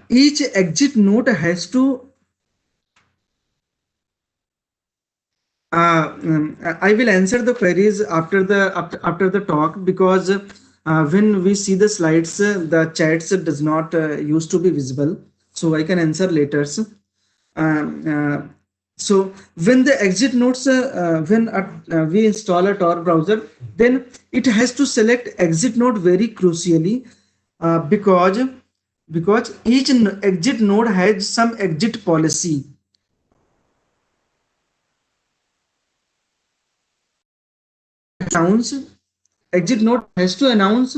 each exit node has to I will answer the queries after the talk, because when we see the slides, the chats does not used to be visible, so I can answer later. So when the exit nodes, when we install a Tor browser, then it has to select exit node very crucially, because each exit node has some exit policy. Exit node has to announce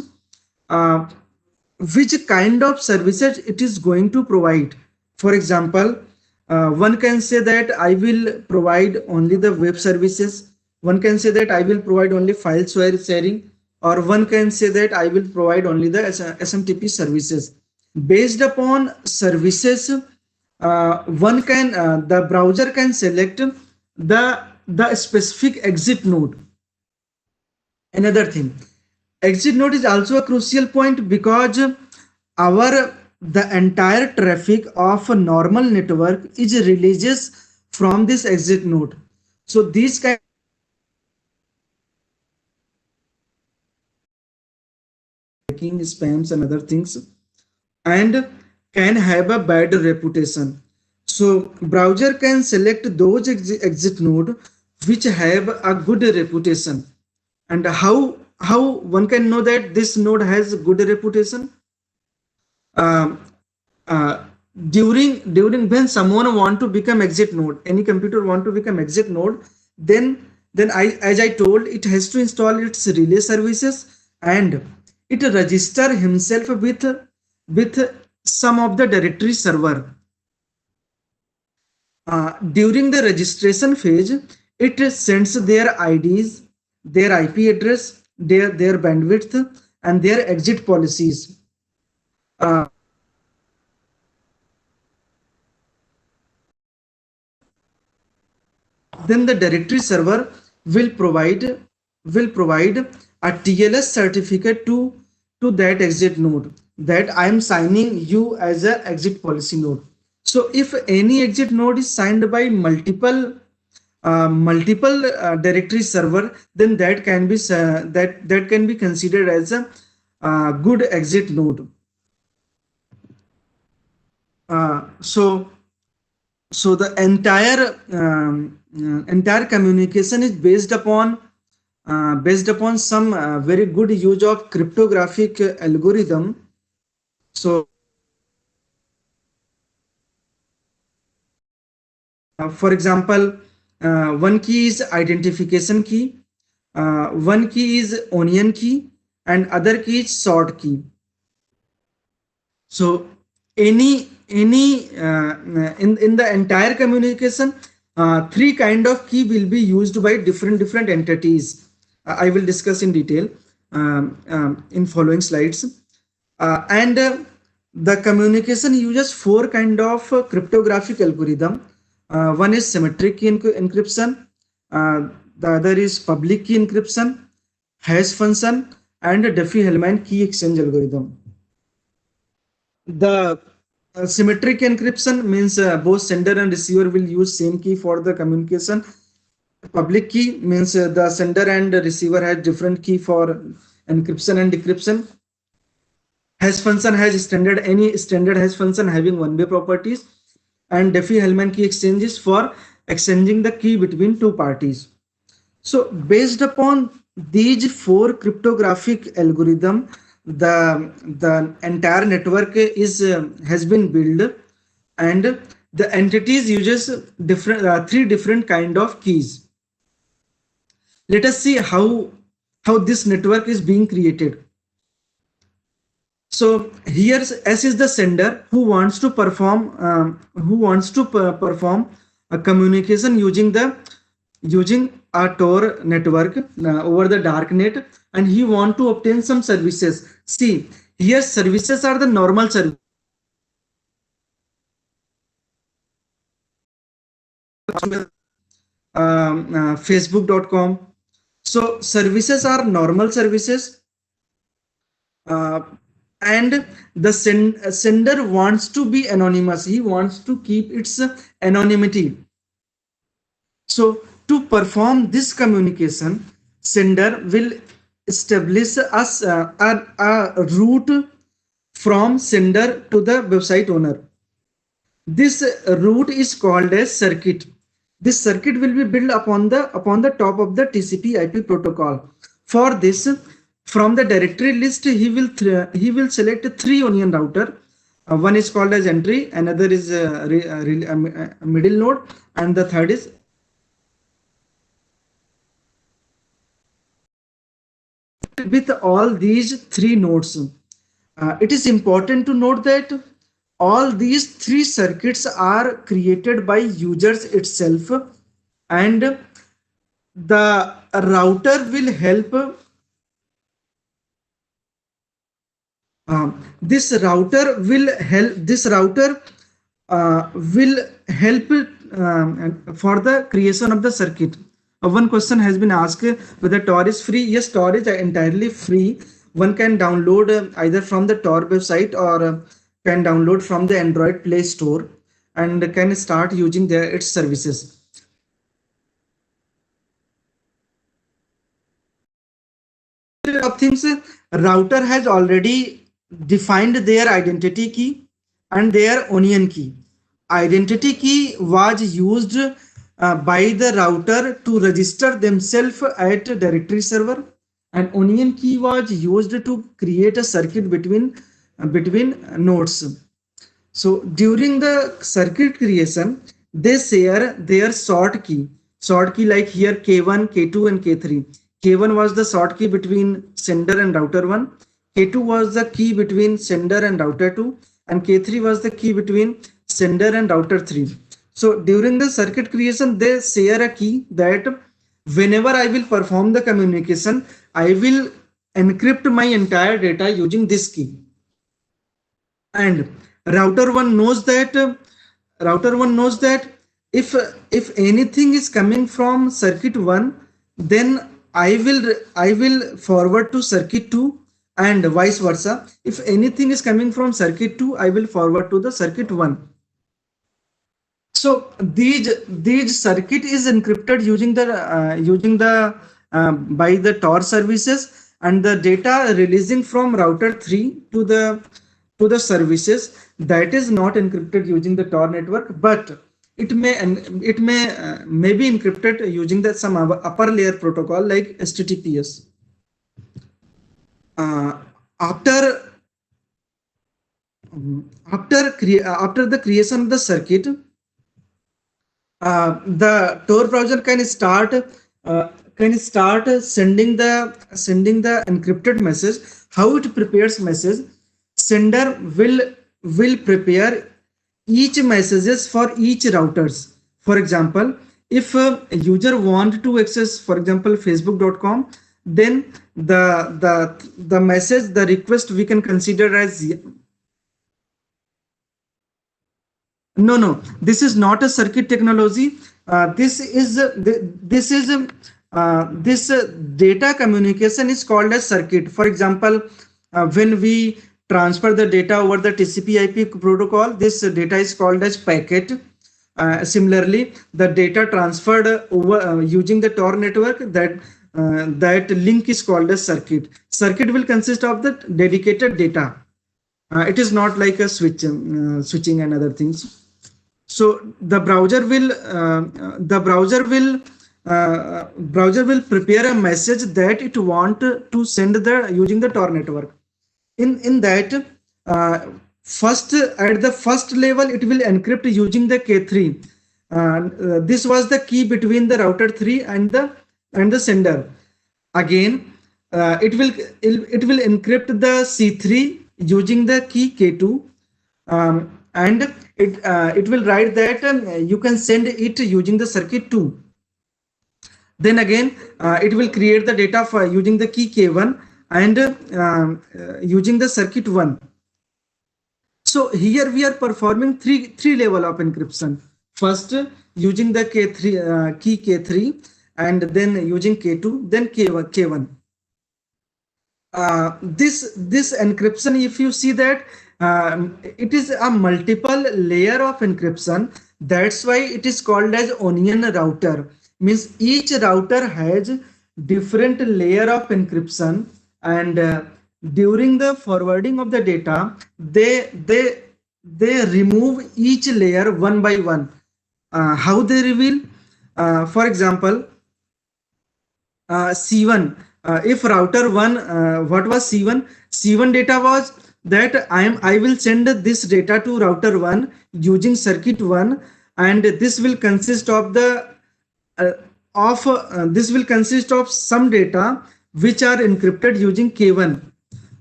which kind of services it is going to provide. For example, one can say that I will provide only the web services. One can say that I will provide only file sharing, or one can say that I will provide only the SMTP services. Based upon services, the browser can select the specific exit node. Another thing, exit node is also a crucial point because the entire traffic of a normal network is releases from this exit node. So these kind of spams and other things, and can have a bad reputation. So browser can select those exit node which have a good reputation. And how one can know that this node has good reputation? During when someone want to become exit node, any computer want to become exit node, then as I told, it has to install its relay services and it register himself with some of the directory server. During the registration phase, it sends their IDs, their IP address, their bandwidth, and their exit policies. Then the directory server will provide a TLS certificate to that exit node, that I am signing you as a exit policy node. So if any exit node is signed by multiple directory server, then that can be that can be considered as a good exit node. So the entire communication is based upon some very good use of cryptographic algorithm. So for example, one key is identification key, one key is onion key, and other key is sort key. So in the entire communication, three kind of key will be used by different entities. I will discuss in detail in following slides. And the communication uses four kind of cryptographic algorithm. One is symmetric key encryption, the other is public key encryption, hash function, and Diffie-Hellman key exchange algorithm. The symmetric encryption means both sender and receiver will use same key for the communication. Public key means the sender and receiver has different key for encryption and decryption. Hash function has any standard hash function having one-way properties, and Diffie-Hellman key exchanges for exchanging the key between two parties. So based upon these four cryptographic algorithm, the entire network is has been built, and the entities uses three different kind of keys. Let us see how this network is being created. So here S is the sender who wants to perform a communication using a Tor network over the darknet, and he want to obtain some services. See, here services are the normal service. Facebook.com. So services are normal services, and the sender wants to be anonymous. He wants to keep its anonymity. So to perform this communication, sender will establish a route from sender to the website owner. This route is called as circuit. This circuit will be built upon the top of the TCP/IP protocol. For this, from the directory list, he will select three onion router. One is called as entry, another is middle node, and the third is with all these three nodes. It is important to note that all these three circuits are created by users itself, and the router will help this router will help for the creation of the circuit. One question has been asked whether Tor is free. Yes, Tor is entirely free. One can download either from the Tor website or can download from the Android Play Store and can start using its services. Of things, router has already defined their identity key and their onion key. Identity key was used by the router to register themselves at directory server, and onion key was used to create a circuit between nodes. So during the circuit creation, they share their short key like here K1, K2, and K3. K1 was the short key between sender and router 1. K2 was the key between sender and router 2, and K3 was the key between sender and router 3. So during the circuit creation, they share a key that whenever I will perform the communication, I will encrypt my entire data using this key. And router 1 knows that if anything is coming from circuit 1, then I will forward to circuit 2, and vice versa. If anything is coming from circuit 2, I will forward to the circuit 1. So these circuit is encrypted using the by the Tor services, and the data releasing from router 3 to the services, that is not encrypted using the Tor network, but it may be encrypted using some upper layer protocol like HTTPS. After the creation of the circuit, the Tor browser can start sending the encrypted message. How it prepares message? Sender will prepare each messages for each routers. For example, if a user want to access, for example, facebook.com, then the message, the request we can consider as no, this is not a circuit technology. This data communication is called as circuit. For example, when we transfer the data over the TCP/IP protocol, this data is called as packet. Similarly, the data transferred over using the Tor network, that link is called as circuit. Circuit will consist of the dedicated data. It is not like a switching and other things. So the browser will prepare a message that it want to send using the Tor network. In that, first at the first level, it will encrypt using the K3. This was the key between the router 3 and the sender. Again, it will encrypt the C3 using the key K2, and it will write that you can send it using the circuit 2. Then again, it will create the data for using the key K1 and using the circuit 1. So here we are performing three level of encryption. First, using the K3 key K3, and then using K2, then K1. This encryption, if you see that, it is a multiple layer of encryption. That's why it is called as onion router. Means each router has different layer of encryption, and during the forwarding of the data, they remove each layer one by one. How they reveal? For example, C1. If router 1, what was C1? C1 data was that I will send this data to router 1 using circuit 1, and this will consist of this will consist of some data which are encrypted using K1.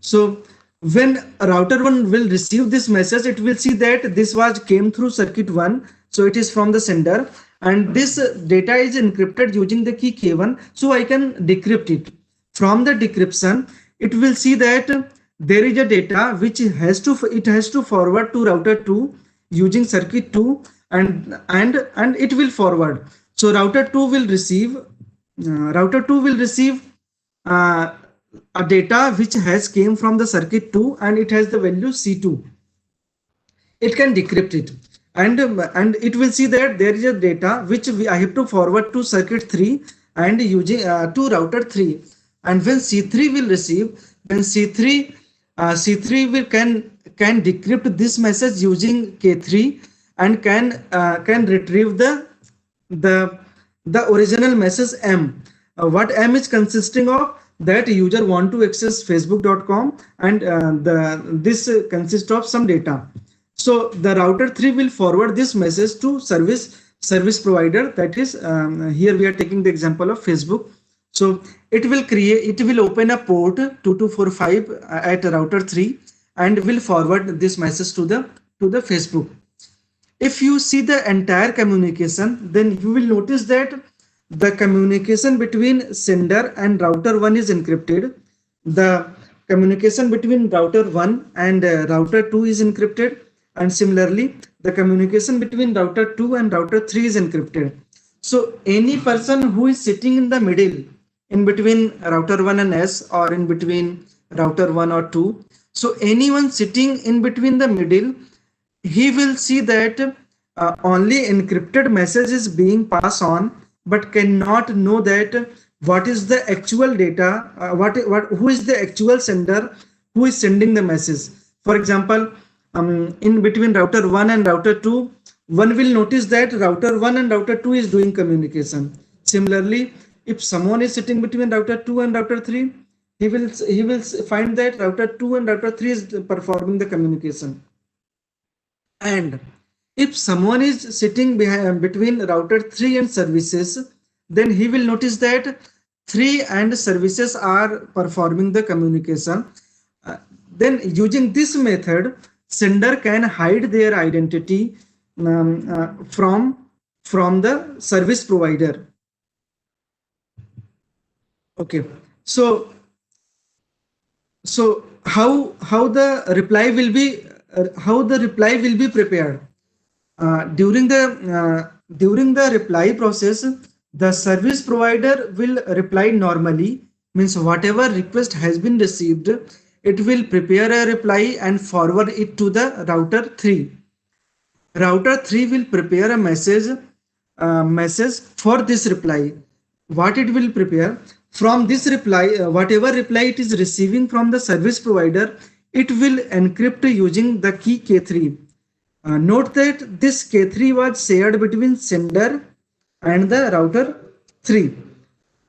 So when router 1 will receive this message, it will see that this came through circuit 1, so it is from the sender, and this data is encrypted using the key K1, so I can decrypt it. From the decryption, it will see that there is a data which it has to forward to router 2 using circuit 2, and it will forward. So router 2 will receive a data which has came from the circuit 2, and it has the value C2. It can decrypt it, and it will see that there is a data which I have to forward to circuit 3 and using to router 3. And when C3 will receive, then C3 will can decrypt this message using K3, and can retrieve the original message M. What M is consisting of? That user want to access facebook.com, and this consists of some data. So the router 3 will forward this message to service provider. That is, here we are taking the example of Facebook. So it will open a port 2245 at router 3, and will forward this message to the Facebook. If you see the entire communication, then you will notice that the communication between sender and router 1 is encrypted. The communication between router 1 and router 2 is encrypted, and similarly the communication between router 2 and router 3 is encrypted. So any person who is sitting in the middle, in between router 1 and S, or in between router 1 or 2, so anyone sitting in between the middle, he will see that only encrypted message is being passed on, but cannot know that what is the actual data, who is the actual sender who is sending the message. For example, in between router 1 and router 2, one will notice that router 1 and router 2 is doing communication. Similarly, if someone is sitting between router 2 and router 3, he will find that router 2 and router 3 is performing the communication. And if someone is sitting between router 3 and services, then he will notice that 3 and services are performing the communication. Then using this method, sender can hide their identity from from the service provider. Okay, so how the reply will be prepared during the reply process. The service provider will reply normally, means whatever request has been received, it will prepare a reply and forward it to the router 3. Router 3 will prepare a message for this reply. What it will prepare from this reply, whatever reply it is receiving from the service provider, it will encrypt using the key K3. Note that this K3 was shared between sender and the router 3,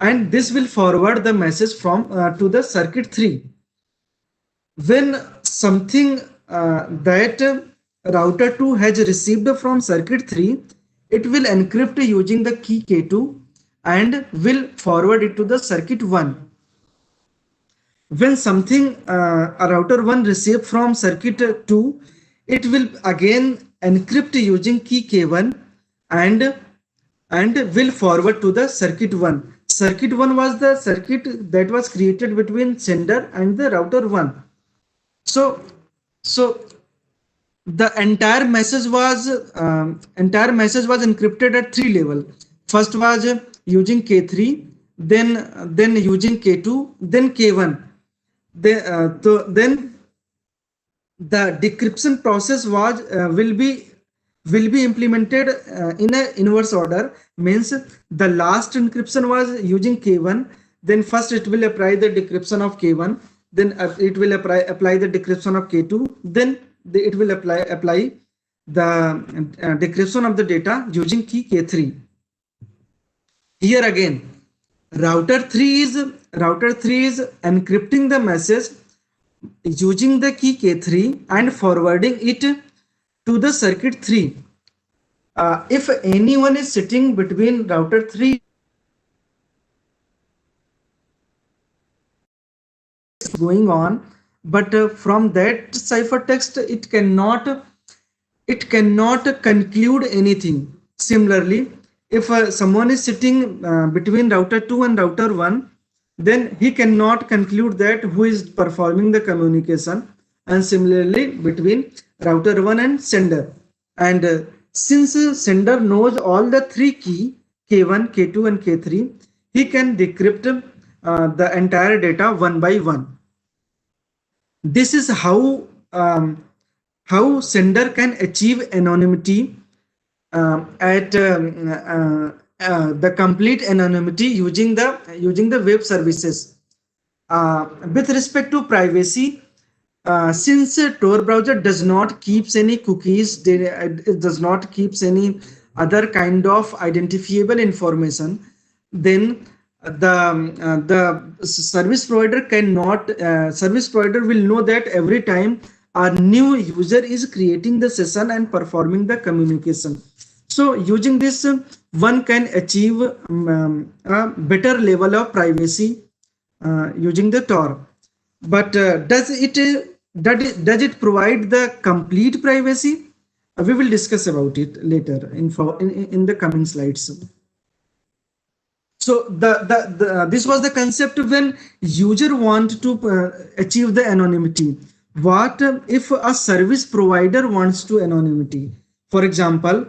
and this will forward the message from to the circuit 3. When something that router 2 has received from circuit 3, it will encrypt using the key K2 and will forward it to the circuit 1. When something a router 1 received from circuit 2, it will again encrypt using key K1 and will forward to the circuit 1. Circuit 1 was the circuit that was created between sender and the router 1. So the entire message was encrypted at 3 level. First was using K3, then using K2, then K1. Then the decryption process was will be implemented in a inverse order, means the last encryption was using K1, then first it will apply the decryption of K1, then it will apply the decryption of K2, then it will apply the decryption of the data using key K3. Here again, router 3 is encrypting the message using the key K3 and forwarding it to the circuit 3. If anyone is sitting between router 3 going on, but from that ciphertext it cannot conclude anything. Similarly, if someone is sitting between router 2 and router 1, then he cannot conclude that who is performing the communication, and similarly between router 1 and sender. And since sender knows all the 3 key K1, K2 and K3, he can decrypt the entire data one by one. This is how sender can achieve anonymity at the complete anonymity using the web services. With respect to privacy, since Tor browser does not keeps any cookies, it does not keeps any other kind of identifiable information, then the service provider will know that every time a new user is creating the session and performing the communication. So using this, one can achieve a better level of privacy using the Tor. But does it provide the complete privacy? We will discuss about it later in the coming slides. So this was the concept when user want to achieve the anonymity. What if a service provider wants to anonymity? For example,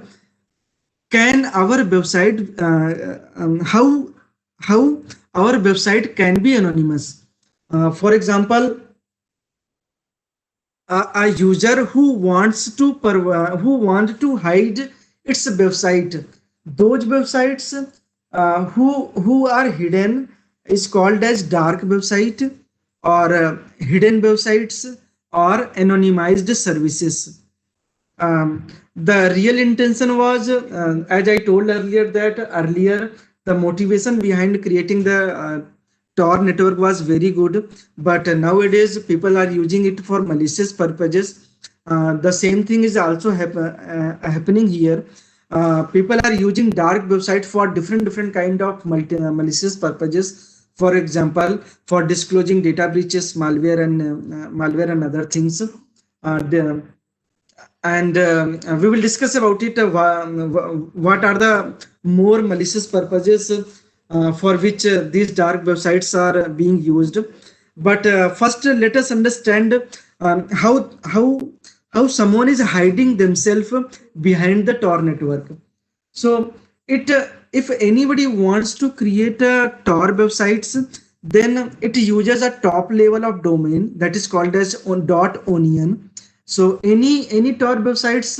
can our website how our website can be anonymous? For example, a user who wants to hide its website, those websites who are hidden is called as dark website, or hidden websites, or anonymized services. The real intention was, as I told earlier, the motivation behind creating the Tor network was very good, but nowadays people are using it for malicious purposes. The same thing is also happening here. People are using dark website for different kind of malicious purposes. For example, for disclosing data breaches, malware and other things. and we will discuss about it. What are the more malicious purposes for which these dark websites are being used. But first, let us understand how someone is hiding themselves behind the Tor network. So if anybody wants to create a Tor websites, then it uses a top level of domain that is called as .onion. So any Tor websites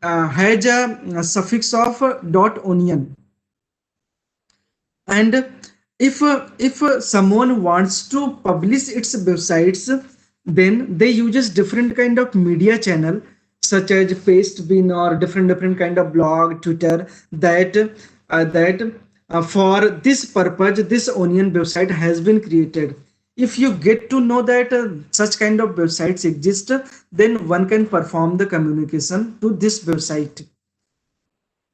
has a suffix of .onion, and if someone wants to publish its websites, then they uses different kind of media channel such as Pastebin or different kind of blog, Twitter, that for this purpose this onion website has been created. If you get to know that such kind of websites exist, then one can perform the communication to this website.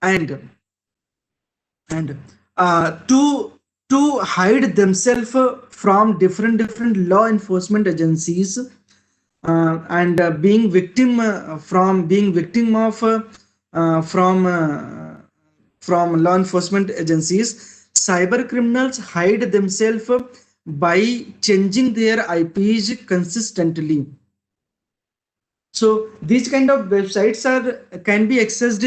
And to hide themselves from different law enforcement agencies, and being victim from law enforcement agencies, cyber criminals hide themselves by changing their IPs consistently. So these kind of websites can be accessed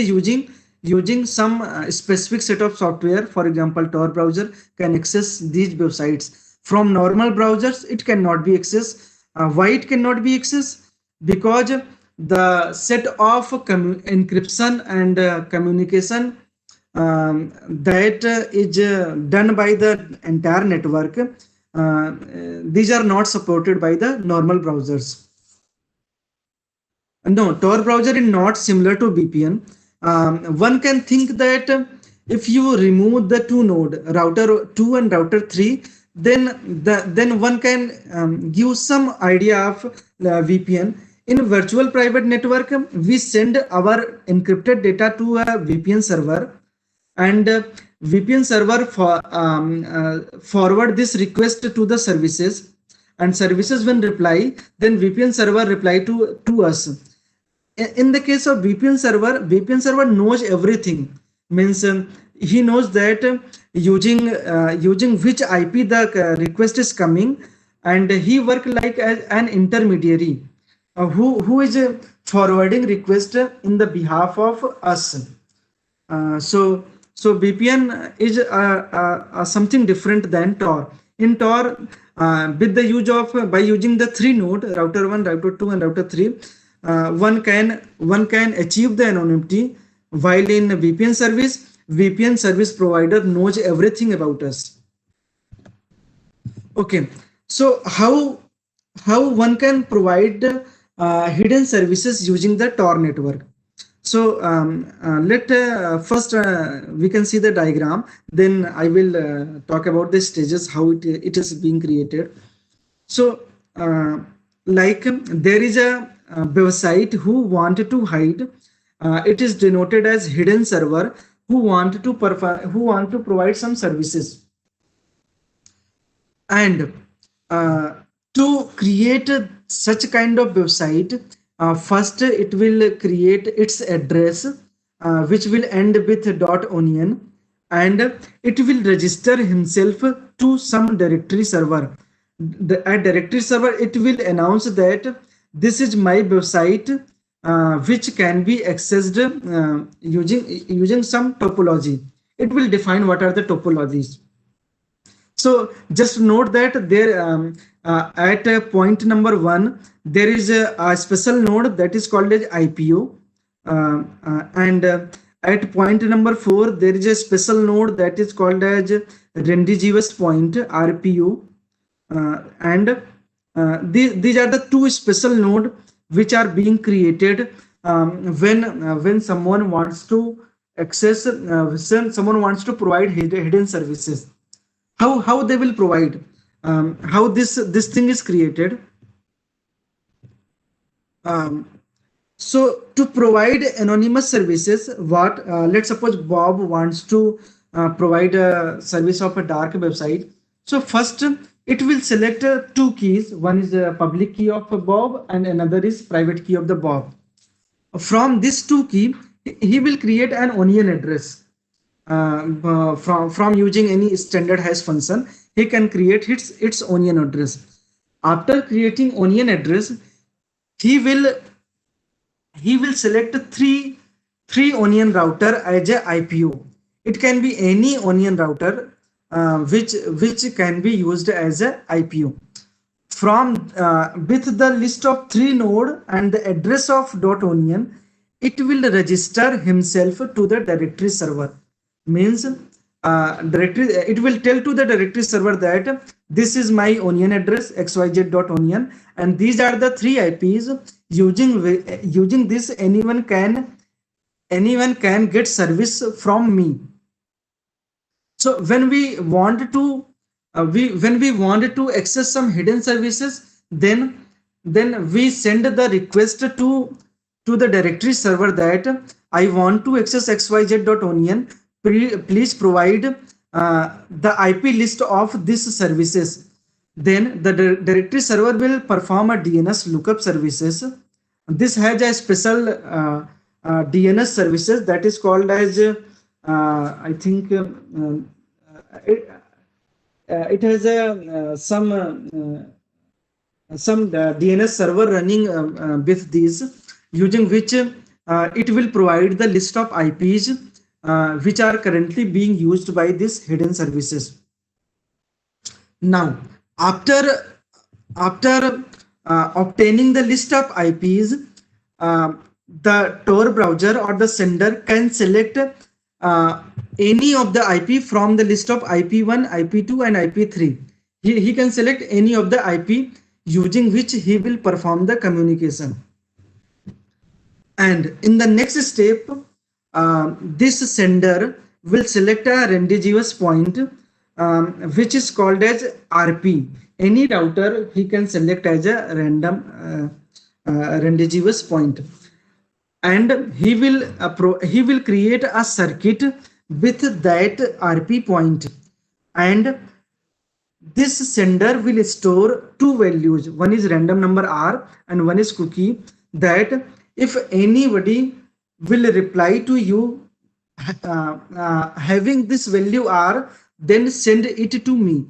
using some specific set of software. For example, Tor browser can access these websites. From normal browsers, it cannot be accessed. Why it cannot be accessed? Because the set of encryption and communication that is done by the entire network, these are not supported by the normal browsers. No, Tor browser is not similar to VPN. One can think that if you remove the two node, router 2 and router 3, then one can give some idea of VPN. In virtual private network, we send our encrypted data to a VPN server, and VPN server forward this request to the services, and services when reply, then VPN server reply to us. In the case of VPN server knows everything. Means he knows that using which IP the request is coming, and he work like as an intermediary who is forwarding request in the behalf of us. So VPN is something different than Tor. In Tor, with the use of by using the 3 node, router 1, router 2, and router 3. One can achieve the anonymity, while in VPN service provider knows everything about us. Okay, so how one can provide hidden services using the Tor network? So first we can see the diagram, then I will talk about the stages, how it is being created. So like there is a website who wanted to hide, it is denoted as hidden server, who want to provide some services. And to create such kind of website, first it will create its address, which will end with .onion, and it will register himself to some directory server. At directory server, it will announce that this is my website, which can be accessed using some topology. It will define what are the topologies. So just note that there at point number 1, there is a special node that is called as IPO, and at point number 4, there is a special node that is called as Rendigious point, RPO, and these are the 2 special nodes which are being created when someone wants to access, someone wants to provide hidden services. How they will provide, how this thing is created. So to provide anonymous services, what let's suppose Bob wants to provide a service of a dark website. So first it will select 2 keys. One is the public key of Bob and another is private key of the Bob. From this two key, he will create an onion address. From using any standard hash function, he can create its onion address. After creating onion address, he will select three onion router as a IPO. It can be any onion router which can be used as a IPO. From with the list of 3 node and the address of .onion, it will register himself to the directory server. Means directory, it will tell to the directory server that this is my onion address xyz.onion, and these are the 3 IPs. Using this, anyone can get service from me. So when we want to access some hidden services, then we send the request to the directory server that I want to access xyz.onion. Please provide the IP list of these services. Then the directory server will perform a DNS lookup services. This has a special DNS services that is called as I think it has a some DNS server running with these, using which it will provide the list of IPs which are currently being used by these hidden services. Now, after obtaining the list of IPs, the Tor browser or the sender can select any of the IP from the list of IP1, IP2 and IP3. He can select any of the IP using which he will perform the communication. And in the next step, this sender will select a rendezvous point which is called as RP. Any router he can select as a random rendezvous point, and he will create a circuit with that RP point, and this sender will store 2 values. One is random number R and one is cookie, that if anybody will reply to you having this value R, then send it to me.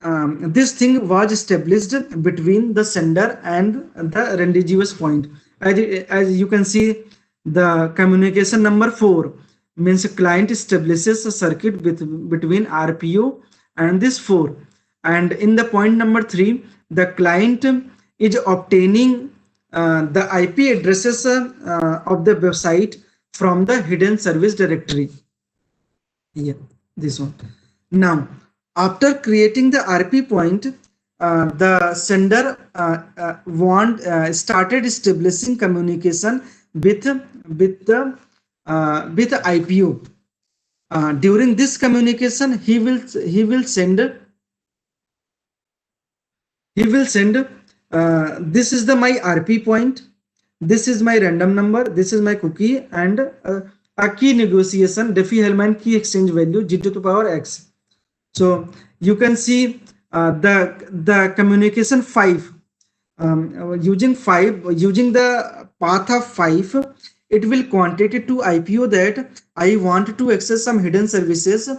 This thing was established between the sender and the rendezvous point. As you can see, the communication number 4 means client establishes a circuit between RPO and this 4. And in the point number 3, the client is obtaining the IP addresses of the website from the hidden service directory. Yeah, this one. Now, after creating the RP point, the sender started establishing communication with IPO. During this communication, he will send this is my RP point, this is my random number, this is my cookie, and a key negotiation Diffie-Hellman key exchange value g to the power x. So you can see the communication 5 using the path of 5, it will quantitate to IPO that I want to access some hidden services.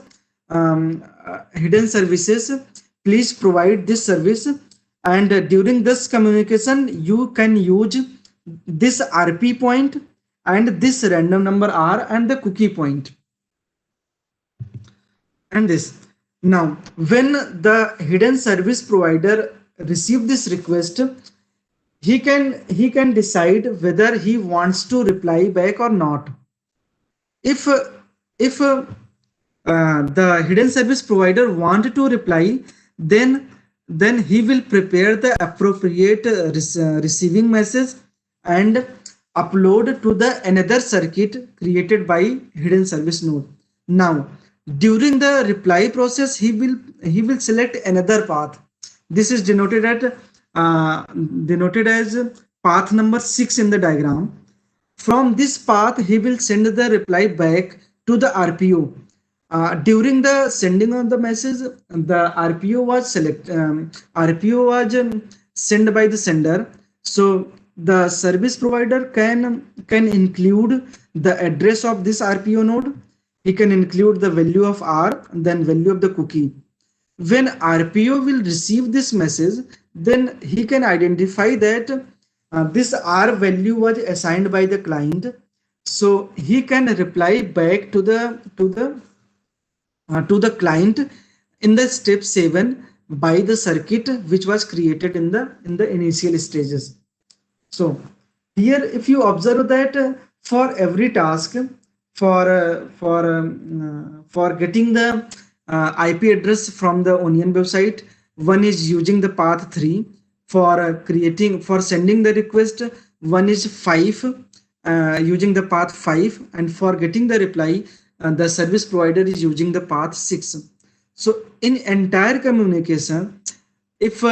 Please provide this service. And during this communication, you can use this RP point and this random number R and the cookie point. And this. Now, when the hidden service provider receive this request, he can decide whether he wants to reply back or not. If the hidden service provider want to reply, then he will prepare the appropriate receiving message and upload to the another circuit created by hidden service node. Now, during the reply process, he will select another path. This is denoted as path number 6 in the diagram. From this path, he will send the reply back to the RPO. During the sending of the message, the RPO was sent by the sender. So the service provider can include the address of this RPO node. He can include the value of R, then value of the cookie. When RPO will receive this message, then he can identify that this R value was assigned by the client. So he can reply back to the client in the step 7 by the circuit which was created in the initial stages. So here, if you observe that for every task, for getting the IP address from the Onion website, one is using the path 3. For sending the request, one is 5, using the path 5, and for getting the reply, the service provider is using the path 6. So in entire communication, if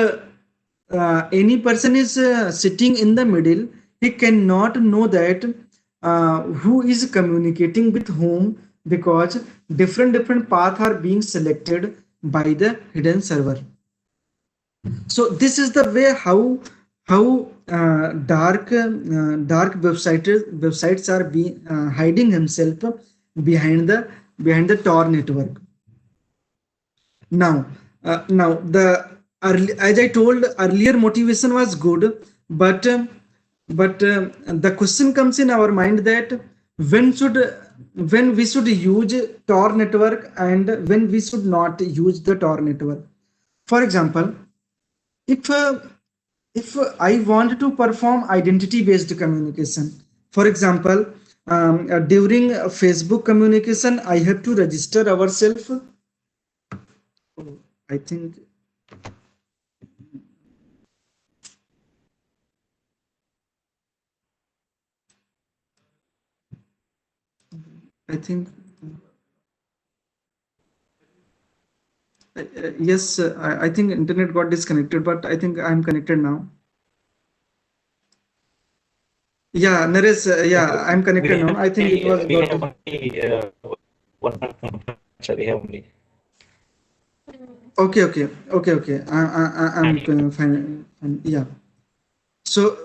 any person is sitting in the middle, he cannot know that who is communicating with whom, because different paths are being selected by the hidden server. So this is the way how dark websites are hiding himself behind the Tor network. Now as I told earlier, motivation was good, but the question comes in our mind that when we should use Tor network and when we should not use the Tor network. For example, if I want to perform identity-based communication, for example, during Facebook communication, I have to register ourselves. I think yes, I think internet got disconnected, but I think I'm connected now. Yeah, Naresh, yeah, I'm connected now. I think it was. We have only one answer. We have only. Okay. I'm fine. Yeah. So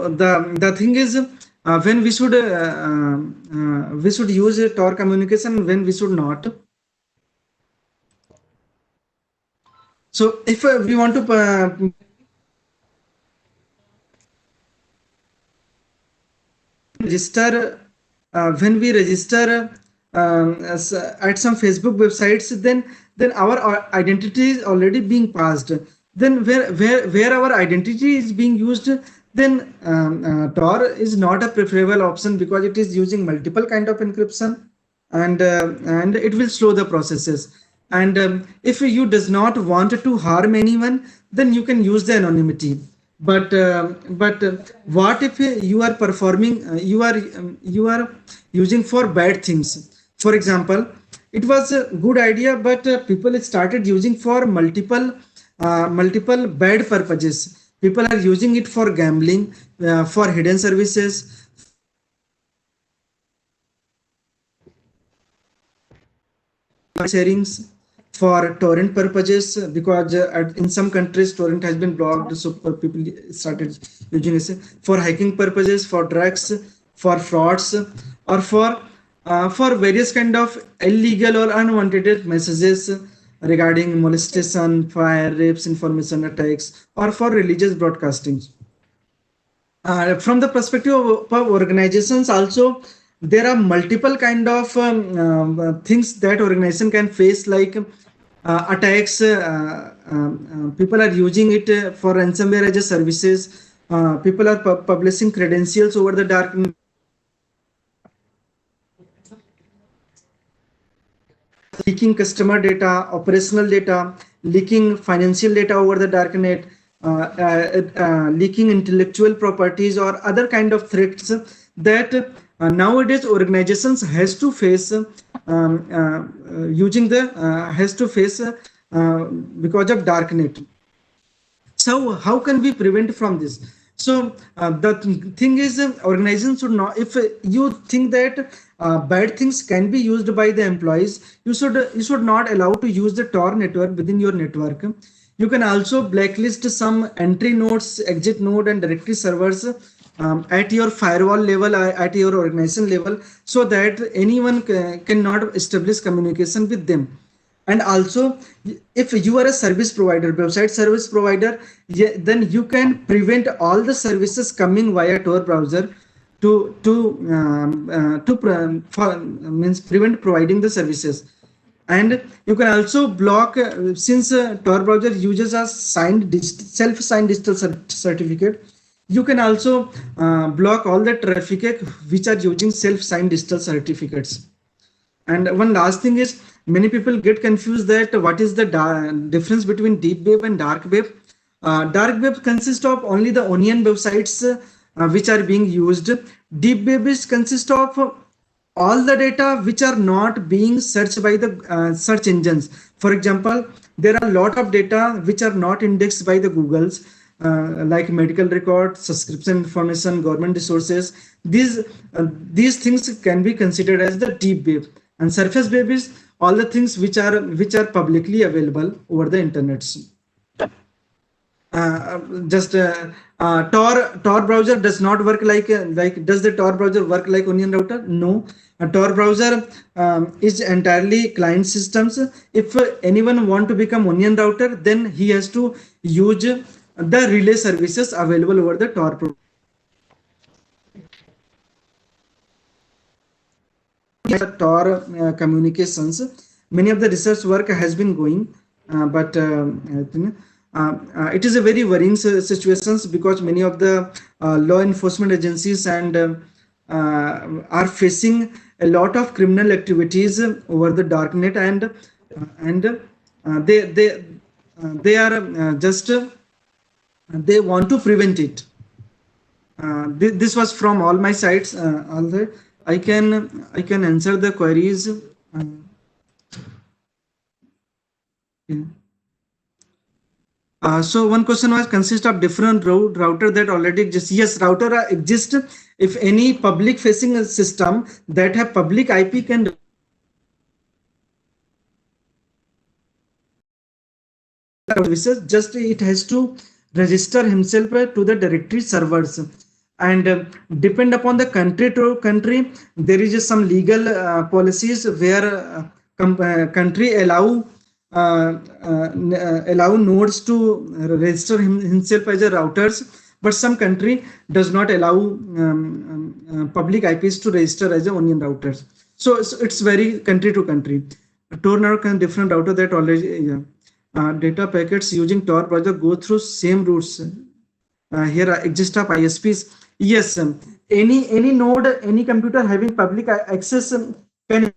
the thing is, when we should use a Tor communication, when we should not. So if we want to register, when we register at some Facebook websites, then our identity is already being passed. Then where our identity is being used, then Tor is not a preferable option because it is using multiple kind of encryption, and it will slow the processes. And if you does not want to harm anyone, then you can use the anonymity. But what if you are performing, you are using for bad things? For example, it was a good idea, but people started using for multiple bad purposes. People are using it for gambling, for hidden services, sharings, for torrent purposes, because in some countries torrent has been blocked, so people started using it for hacking purposes, for drugs, for frauds, or for various kind of illegal or unwanted messages regarding molestation, fire, rapes, information attacks, or for religious broadcasting. From the perspective of organizations also, there are multiple kind of things that organization can face, like attacks. People are using it for ransomware as a services. People are publishing credentials over the dark net, leaking customer data, operational data, leaking financial data over the darknet, leaking intellectual properties or other kind of threats that nowadays organizations has to face because of darknet. So how can we prevent from this? So the thing is, organizations should not, if you think that bad things can be used by the employees, you should not allow to use the Tor network within your network. You can also blacklist some entry nodes, exit node, and directory servers at your firewall level, at your organization level, so that anyone cannot establish communication with them. And also, if you are a service provider, website service provider, then you can prevent all the services coming via Tor browser means prevent providing the services. And you can also block, since Tor browser uses a self-signed digital certificate, you can also block all the traffic which are using self-signed digital certificates. And one last thing is, many people get confused that what is the difference between deep web and dark web. Dark web consists of only the onion websites which are being used. Deep web is consist of all the data which are not being searched by the search engines. For example, there are a lot of data which are not indexed by the Googles, like medical records, subscription information, government resources. These things can be considered as the deep web. And surface web is all the things which are publicly available over the internet. Tor browser does not work like does the Tor browser work like onion router? No. A Tor browser is entirely client systems. If anyone want to become onion router, then he has to use the relay services available over the Tor browser. Tor communications, many of the research work has been going, but it is a very worrying situation, because many of the law enforcement agencies and are facing a lot of criminal activities over the darknet, and they are just they want to prevent it. This was from all my sides. I can answer the queries. So one question was, consist of different router that already exists. Yes, router exist. If any public facing system that have public IP can services, just it has to register himself to the directory servers, and depend upon the country to country, there is some legal policies where country allow nodes to register himself as a routers, but some country does not allow public IPs to register as a onion routers. So it's very country to country. Tor network and different router that already data packets using Tor browser go through same routes. Here exist of ISPs. Yes, any node, any computer having public access can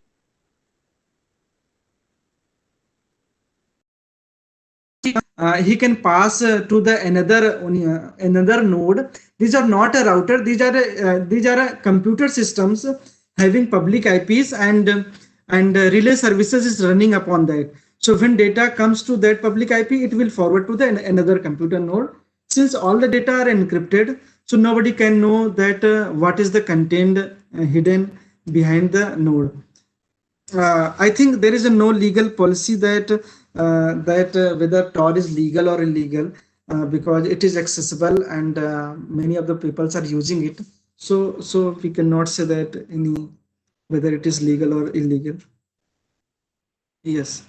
he can pass to the another node. These are not a router. These are computer systems having public IPs, and relay services is running upon that. So when data comes to that public IP, it will forward to the another computer node. Since all the data are encrypted, so nobody can know that what is the content hidden behind the node. I think there is no legal policy that whether Tor is legal or illegal, because it is accessible and many of the peoples are using it. So we cannot say that whether it is legal or illegal. Yes.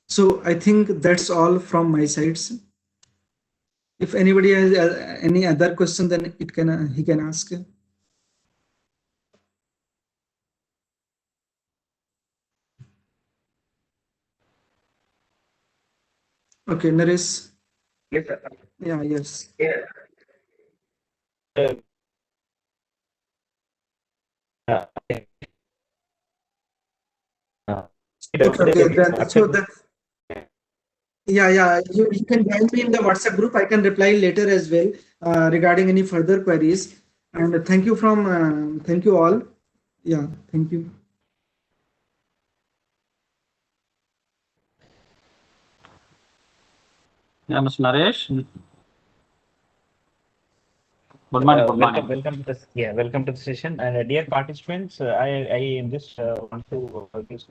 So I think that's all from my sides. If anybody has any other question, then he can ask. Okay, Naresh. Yes, sir. Yeah, yes. Yeah, you can join me in the WhatsApp group. I can reply later as well regarding any further queries. And thank you thank you all. Yeah, thank you. Yeah, Mr. Naresh. Good morning. Good morning. Welcome to the session. And dear participants, I just want to give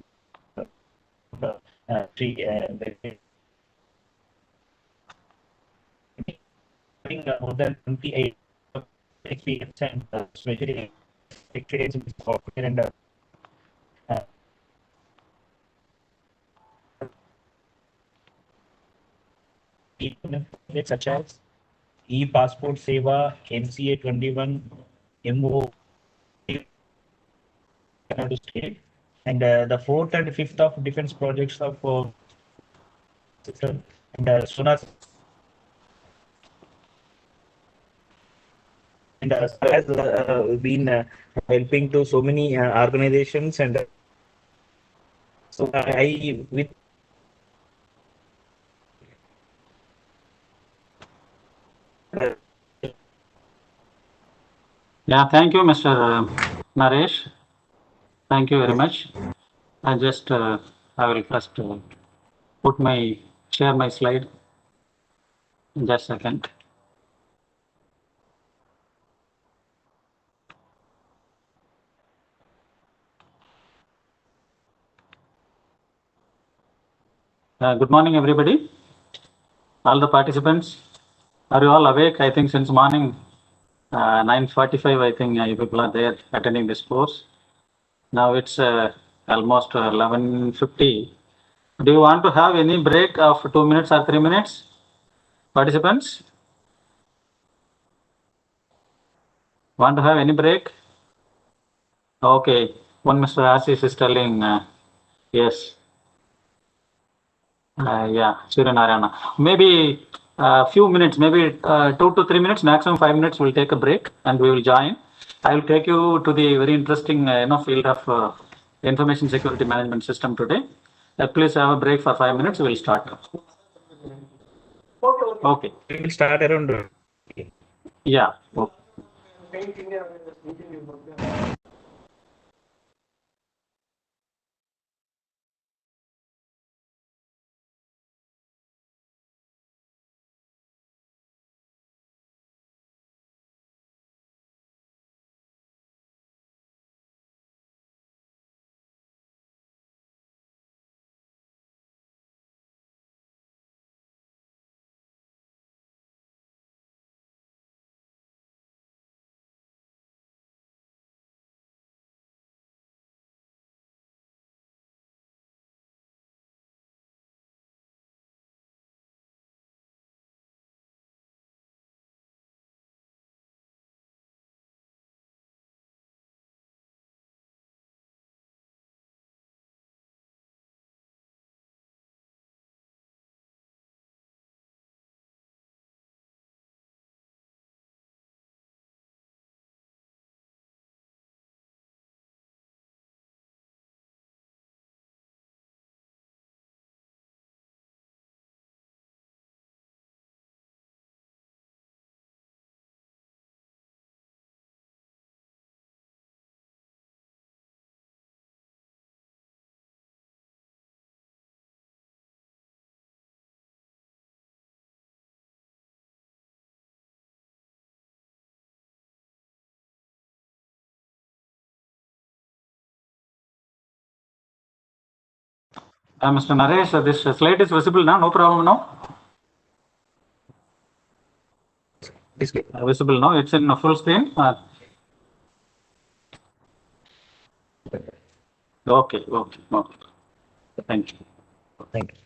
having more than 28 experience and especially experience in software and such as e-passport Seva, MCA 21, MO state, and the fourth and fifth of defense projects of system and sonar and has been helping to so many organizations and so I with Yeah, thank you, Mr. Naresh. Thank you very much. I just, I will first put my, share my slide. Just a second. Good morning, everybody. All the participants. Are you all awake? I think since morning 9:45, I think you people are there attending this course. Now it's almost 11:50. Do you want to have any break of 2 minutes or 3 minutes? Participants? Want to have any break? Okay. One Mr. Assis is telling yes. Yeah, Surya Narayana. Maybe a few minutes, maybe 2 to 3 minutes, maximum 5 minutes, we'll take a break and we will join. I will take you to the very interesting field of information security management system today. Please have a break for 5 minutes, we'll start. Okay. we will start around Yeah. Okay. Mr. Naresh, this slide is visible now, no problem now? Visible now, it's in full screen. Okay, okay, okay. Thank you. Thank you.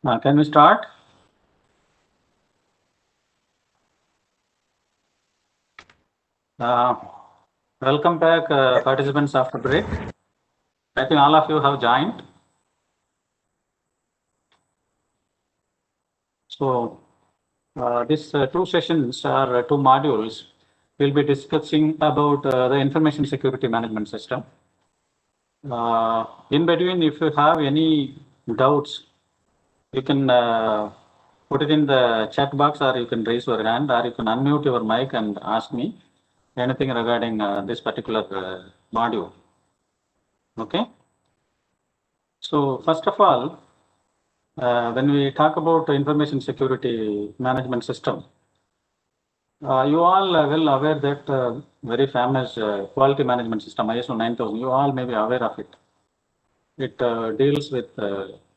Can we start? Welcome back, participants after break. I think all of you have joined. So these two sessions are two modules. We'll be discussing about the information security management system. In between, if you have any doubts, you can put it in the chat box, or you can raise your hand, or you can unmute your mic and ask me anything regarding this particular module. Okay. So first of all, when we talk about information security management system, you all are well aware that very famous quality management system, ISO 9000, you all may be aware of it. It deals with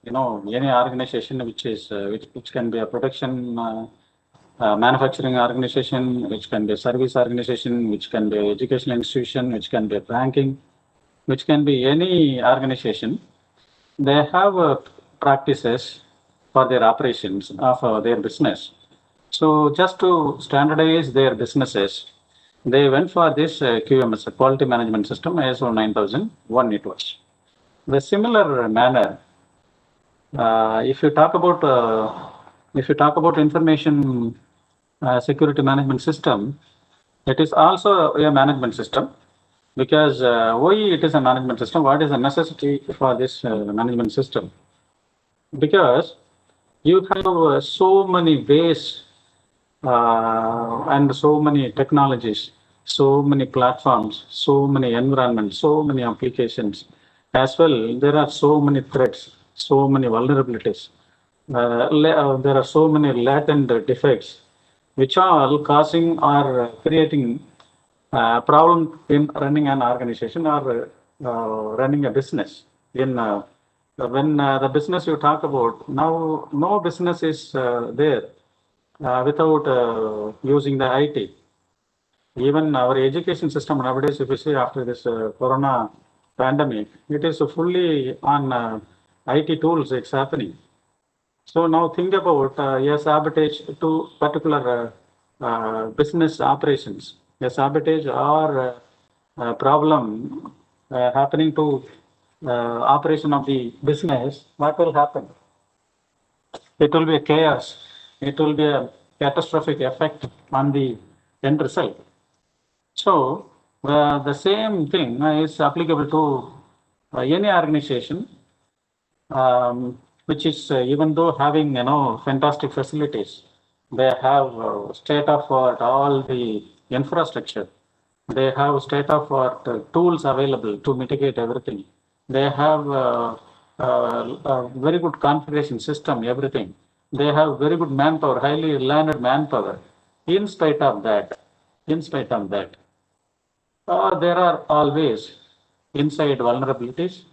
any organization which is which can be a production manufacturing organization, which can be a service organization, which can be an educational institution, which can be a banking, which can be any organization. They have practices for their operations of their business. So just to standardize their businesses, they went for this QMS, Quality Management System, ISO 9001 it was. The similar manner, if you talk about information security management system, it is also a management system. Because why it is a management system? What is the necessity for this management system? Because you have so many ways and so many technologies, so many platforms, so many environments, so many applications. As well, there are so many threats, so many vulnerabilities. There are so many latent defects, which are causing or creating problem in running an organization or running a business. In when the business you talk about, now no business is there without using the IT. Even our education system nowadays, if you see after this corona pandemic, it is fully on IT tools, it's happening. So now think about a sabotage to particular business operations, a sabotage or problem happening to operation of the business. What will happen? It will be a chaos. It will be a catastrophic effect on the end result. So the same thing is applicable to any organization, which is even though having fantastic facilities, they have state-of-art all the infrastructure. They have state-of-art tools available to mitigate everything. They have a very good configuration system, everything. They have very good manpower, highly learned manpower. In spite of that, there are always inside vulnerabilities,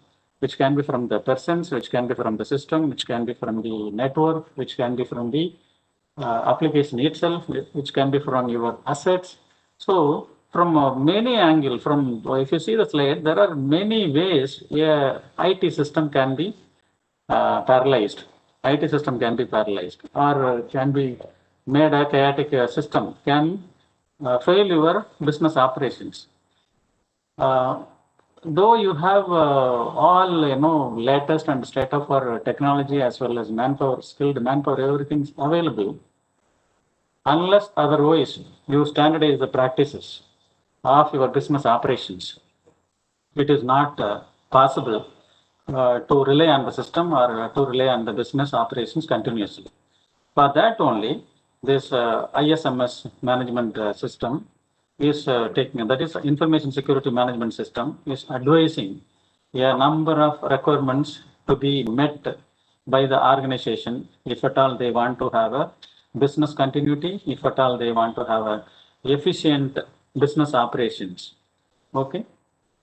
which can be from the persons, which can be from the system, which can be from the network, which can be from the application itself, which can be from your assets. So from many angles, if you see the slide, there are many ways a IT system can be paralyzed. IT system can be paralyzed or can be made a chaotic system, can fail your business operations. Though you have all latest and state-of-art technology as well as manpower, skilled manpower, everything's available. Unless otherwise you standardize the practices of your business operations, it is not possible to rely on the system or to rely on the business operations continuously. For that only, this ISMS management system is taking, that is information security management system, is advising a number of requirements to be met by the organization if at all they want to have a business continuity, if at all they want to have a efficient business operations. Okay,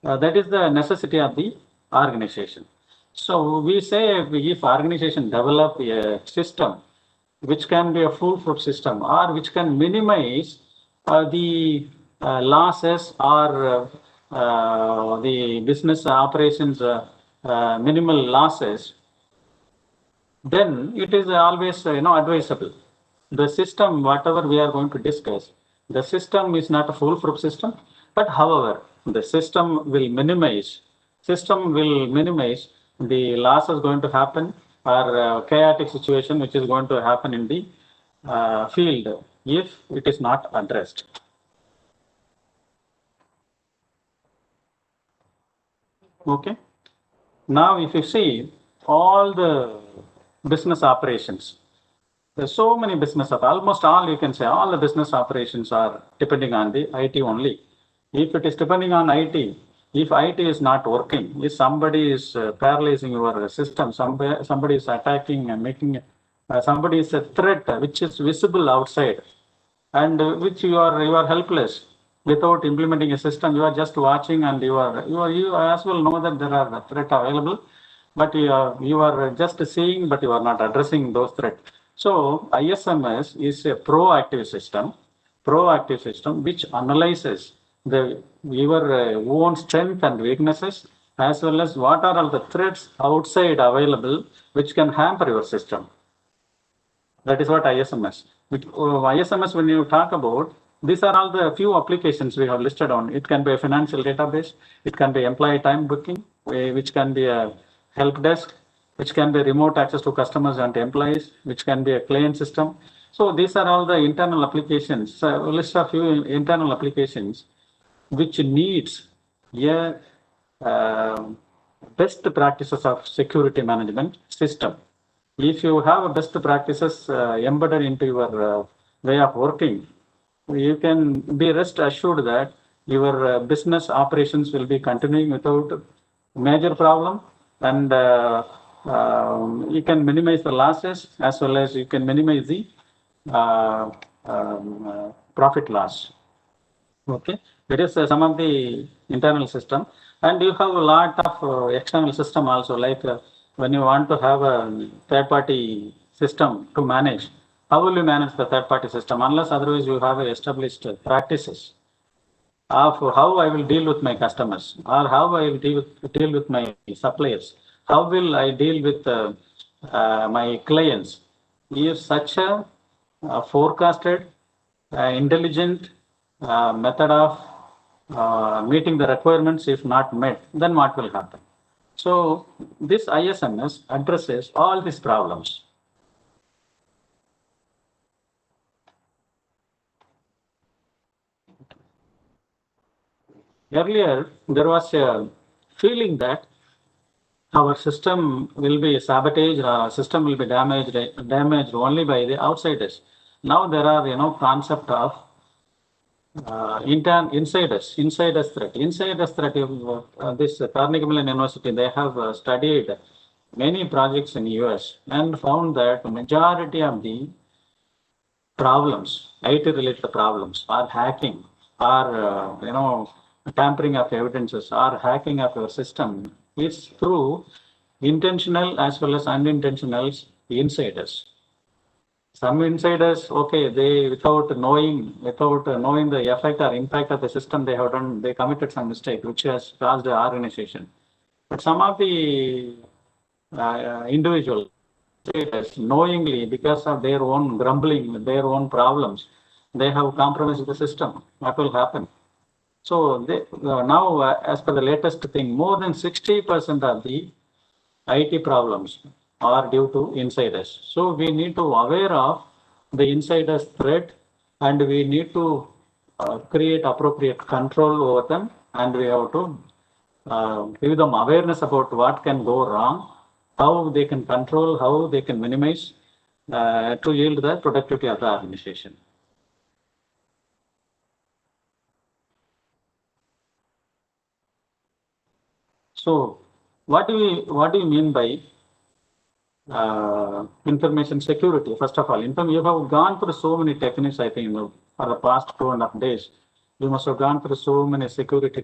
that is the necessity of the organization. So we say if organization develop a system which can be a foolproof system or which can minimize the losses or the business operations minimal losses, then it is always advisable. The system, whatever we are going to discuss, the system is not a foolproof system, but however, the system will minimize the losses going to happen or chaotic situation which is going to happen in the field if it is not addressed. Okay. Now, if you see all the business operations, there's so many almost all, you can say all the business operations are depending on the IT only. If it is depending on IT, if IT is not working, if somebody is paralyzing your system, somebody is attacking and making, somebody is a threat which is visible outside and which you are helpless without implementing a system, you are just watching and you as well know that there are threats available, but you are just seeing, but you are not addressing those threats. So ISMS is a proactive system which analyzes your own strength and weaknesses, as well as what are all the threats outside available which can hamper your system. That is what ISMS. ISMS, when you talk about, these are all the few applications we have listed on. It can be a financial database, it can be employee time booking, which can be a help desk, which can be remote access to customers and employees, which can be a client system. So these are all the internal applications, a list of few internal applications which needs a best practices of security management system. If you have best practices embedded into your way of working, you can be rest assured that your business operations will be continuing without major problem, and you can minimize the losses as well as you can minimize the profit loss. Okay, it is some of the internal system, and you have a lot of external system also, like when you want to have a third-party system to manage. How will you manage the third-party system unless otherwise you have established practices of how I will deal with my customers, or how I will deal with my suppliers, how will I deal with my clients? If such a forecasted, intelligent method of meeting the requirements, if not met, then what will happen? So this ISMS addresses all these problems. Earlier, there was a feeling that our system will be sabotaged, our system will be damaged only by the outsiders. Now there are, concept of insiders threat. Insiders threat, this Carnegie Mellon University, they have studied many projects in US and found that majority of the problems, IT-related problems, are hacking, are tampering of evidences, or hacking of your system is through intentional as well as unintentional insiders. Some insiders, okay, they without knowing the effect or impact of the system they committed some mistake which has caused the organization. But some of the individuals, knowingly, because of their own grumbling, their own problems, they have compromised the system. What will happen? So now, as per the latest thing, more than 60% of the IT problems are due to insiders. So we need to aware of the insiders threat, and we need to create appropriate control over them, and we have to give them awareness about what can go wrong, how they can control, how they can minimize to yield the productivity of the organization. So what do you mean by information security? First of all, you have gone through so many techniques, I think, for the past 2.5 days. You must have gone through so many security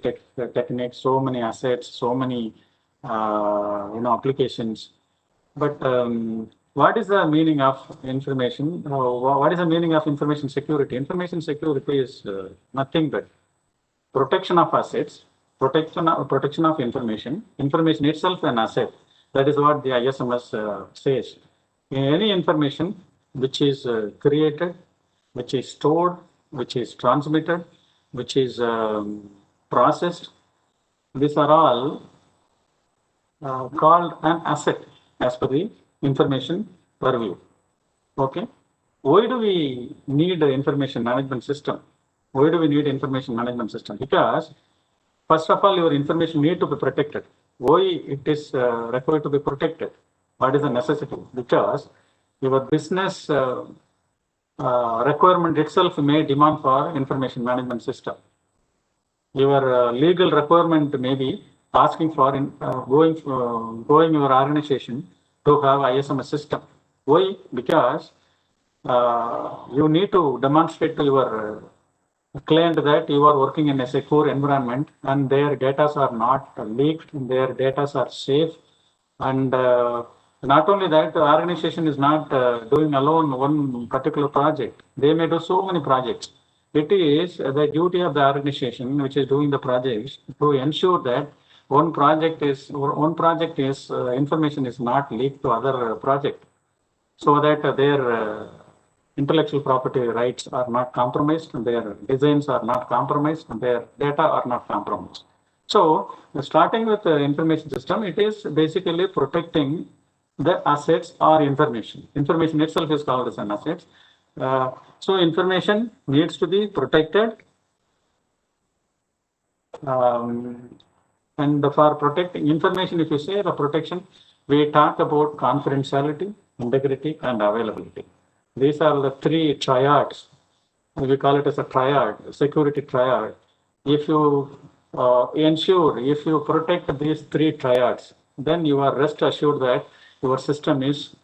techniques, so many assets, so many applications. But what is the meaning of information? What is the meaning of information security? Information security is nothing but protection of assets, protection of information. Information itself an asset. That is what the ISMS says. any information which is created, which is stored, which is transmitted, which is processed, these are all called an asset as per the information purview. Okay. Why do we need an information management system? Why do we need information management system? Because first of all, your information need to be protected. Why it is required to be protected? What is the necessity? Because your business requirement itself may demand for information management system. Your legal requirement may be asking for going your organization to have ISMS system. Why? Because you need to demonstrate to your client that you are working in a secure environment and their data are not leaked, their data are safe, and not only that, the organization is not doing alone one particular project. They may do so many projects. It is the duty of the organization which is doing the projects to ensure that one project is information is not leaked to other project, so that their intellectual property rights are not compromised, and their designs are not compromised, and their data are not compromised. So starting with the information system, it is basically protecting the assets or information. Information itself is called as an asset. So information needs to be protected. And for protecting information, if you say the protection, we talk about confidentiality, integrity, and availability. These are the three triads. We call it as a triad, security triad. If you if you protect these three triads, then you are rest assured that your system is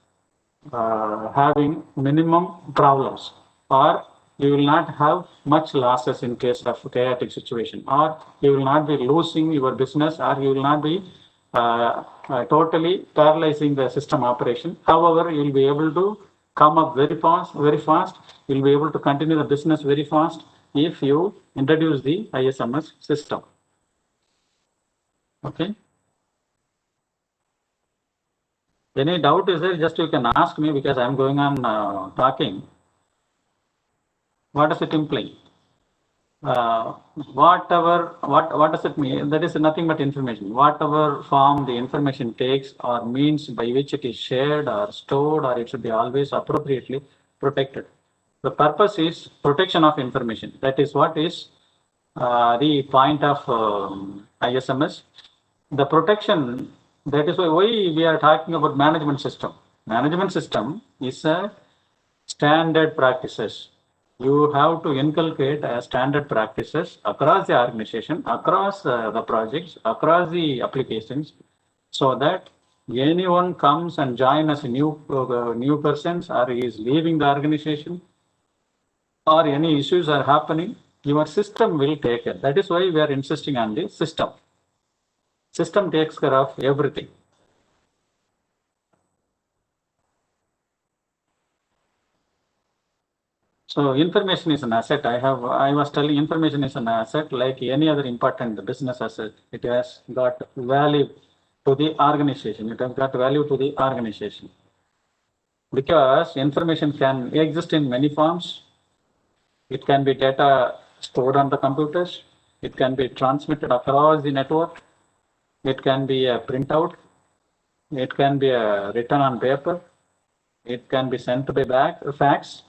having minimum problems, or you will not have much losses in case of chaotic situation, or you will not be losing your business, or you will not be totally paralyzing the system operation. However, you will be able to come up very fast. You will be able to continue the business very fast if you introduce the ISMS system. Okay. Any doubt is there? Just you can ask me, because I am going on talking. What does it imply? What does it mean? That is nothing but information. Whatever form the information takes or means by which it is shared or stored, or it should be always appropriately protected. The purpose is protection of information. That is what is the point of ISMS. The protection, that is why we are talking about management system. Management system is a standard practices. You have to inculcate standard practices across the organization, across the projects, across the applications, so that anyone comes and join as a new persons, or is leaving the organization, or any issues are happening, your system will take care. That is why we are insisting on the system. System takes care of everything. So information is an asset. I was telling information is an asset like any other important business asset. It has got value to the organization. It has got value to the organization. Because information can exist in many forms. It can be data stored on the computers. It can be transmitted across the network. It can be a printout. It can be written on paper. It can be sent by fax.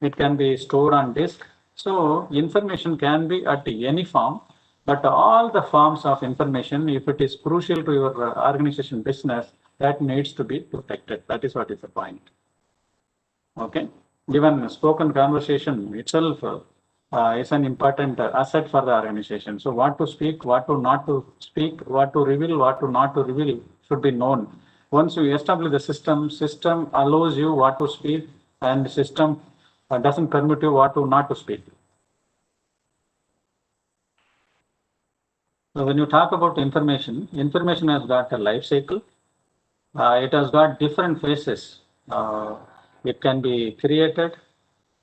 It can be stored on disk. So information can be at any form, but all the forms of information, if it is crucial to your organization business, that needs to be protected. That is what is the point. Okay. Given spoken conversation itself is an important asset for the organization. So what to speak, what to not to speak, what to reveal, what to not to reveal should be known. Once you establish the system allows you what to speak, and the system doesn't permit you what to not to speak. So when you talk about information has got a life cycle. It has got different phases. It can be created,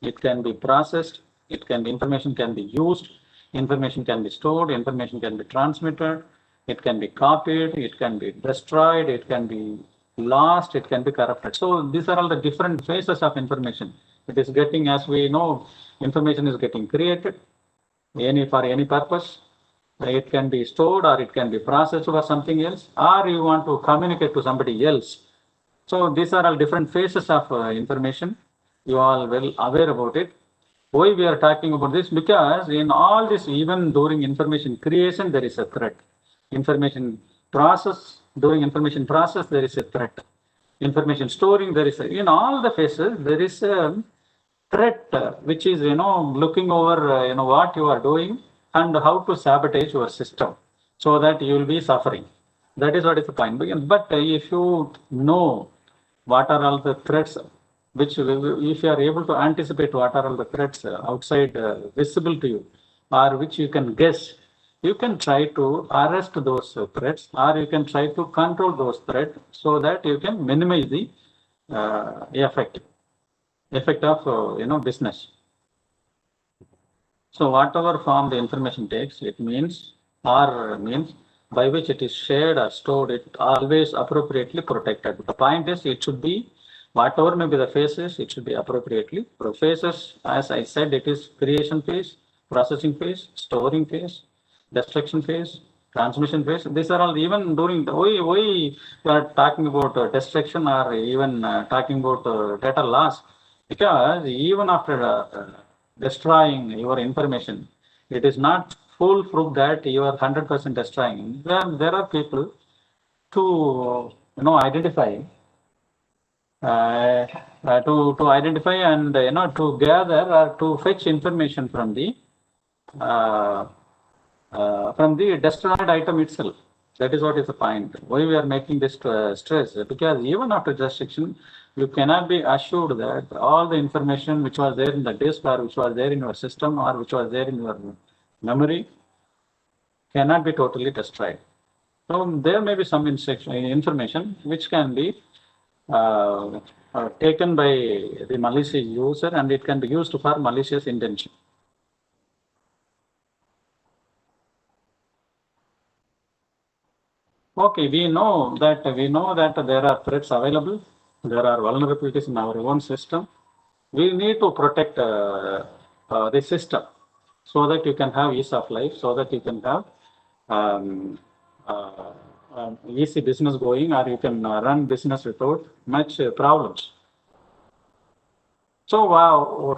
it can be processed, information can be used, information can be stored, information can be transmitted, it can be copied, it can be destroyed, it can be lost, it can be corrupted. So these are all the different phases of information. It is getting, as we know, information is getting created for any purpose. It can be stored or it can be processed for something else, or you want to communicate to somebody else. So these are all different phases of information. You are well aware about it. Why we are talking about this? Because in all this, even during information creation, there is a threat. Information process, during information process, there is a threat. Information storing, there is in all the phases, there is a threat, which is, looking over, what you are doing and how to sabotage your system so that you will be suffering. That is what is the point. But if you know what are all the threats, which if you are able to anticipate what are all the threats outside visible to you, or which you can guess, you can try to arrest those threats, or you can try to control those threats so that you can minimize the effect of business. So whatever form the information takes, it means by which it is shared or stored, it always appropriately protected. The point is, it should be, whatever may be the phases, it should be appropriately. Phases, as I said, it is creation phase, processing phase, storing phase, destruction phase, transmission phase. These are all, even during the why we are talking about destruction, or even talking about data loss, because even after destroying your information, it is not foolproof that you are 100% destroying. There are people to identify, to identify and to gather or to fetch information from the destroyed item itself. That is what is the point. Why we are making this stress? Because even after destruction, you cannot be assured that all the information which was there in the disk, or which was there in your system, or which was there in your memory, cannot be totally destroyed. So there may be some information which can be taken by the malicious user, and it can be used for malicious intention. Okay, we know that there are threats available. There are vulnerabilities in our own system. We need to protect the system so that you can have ease of life, so that you can have easy business going, or you can run business without much problems. So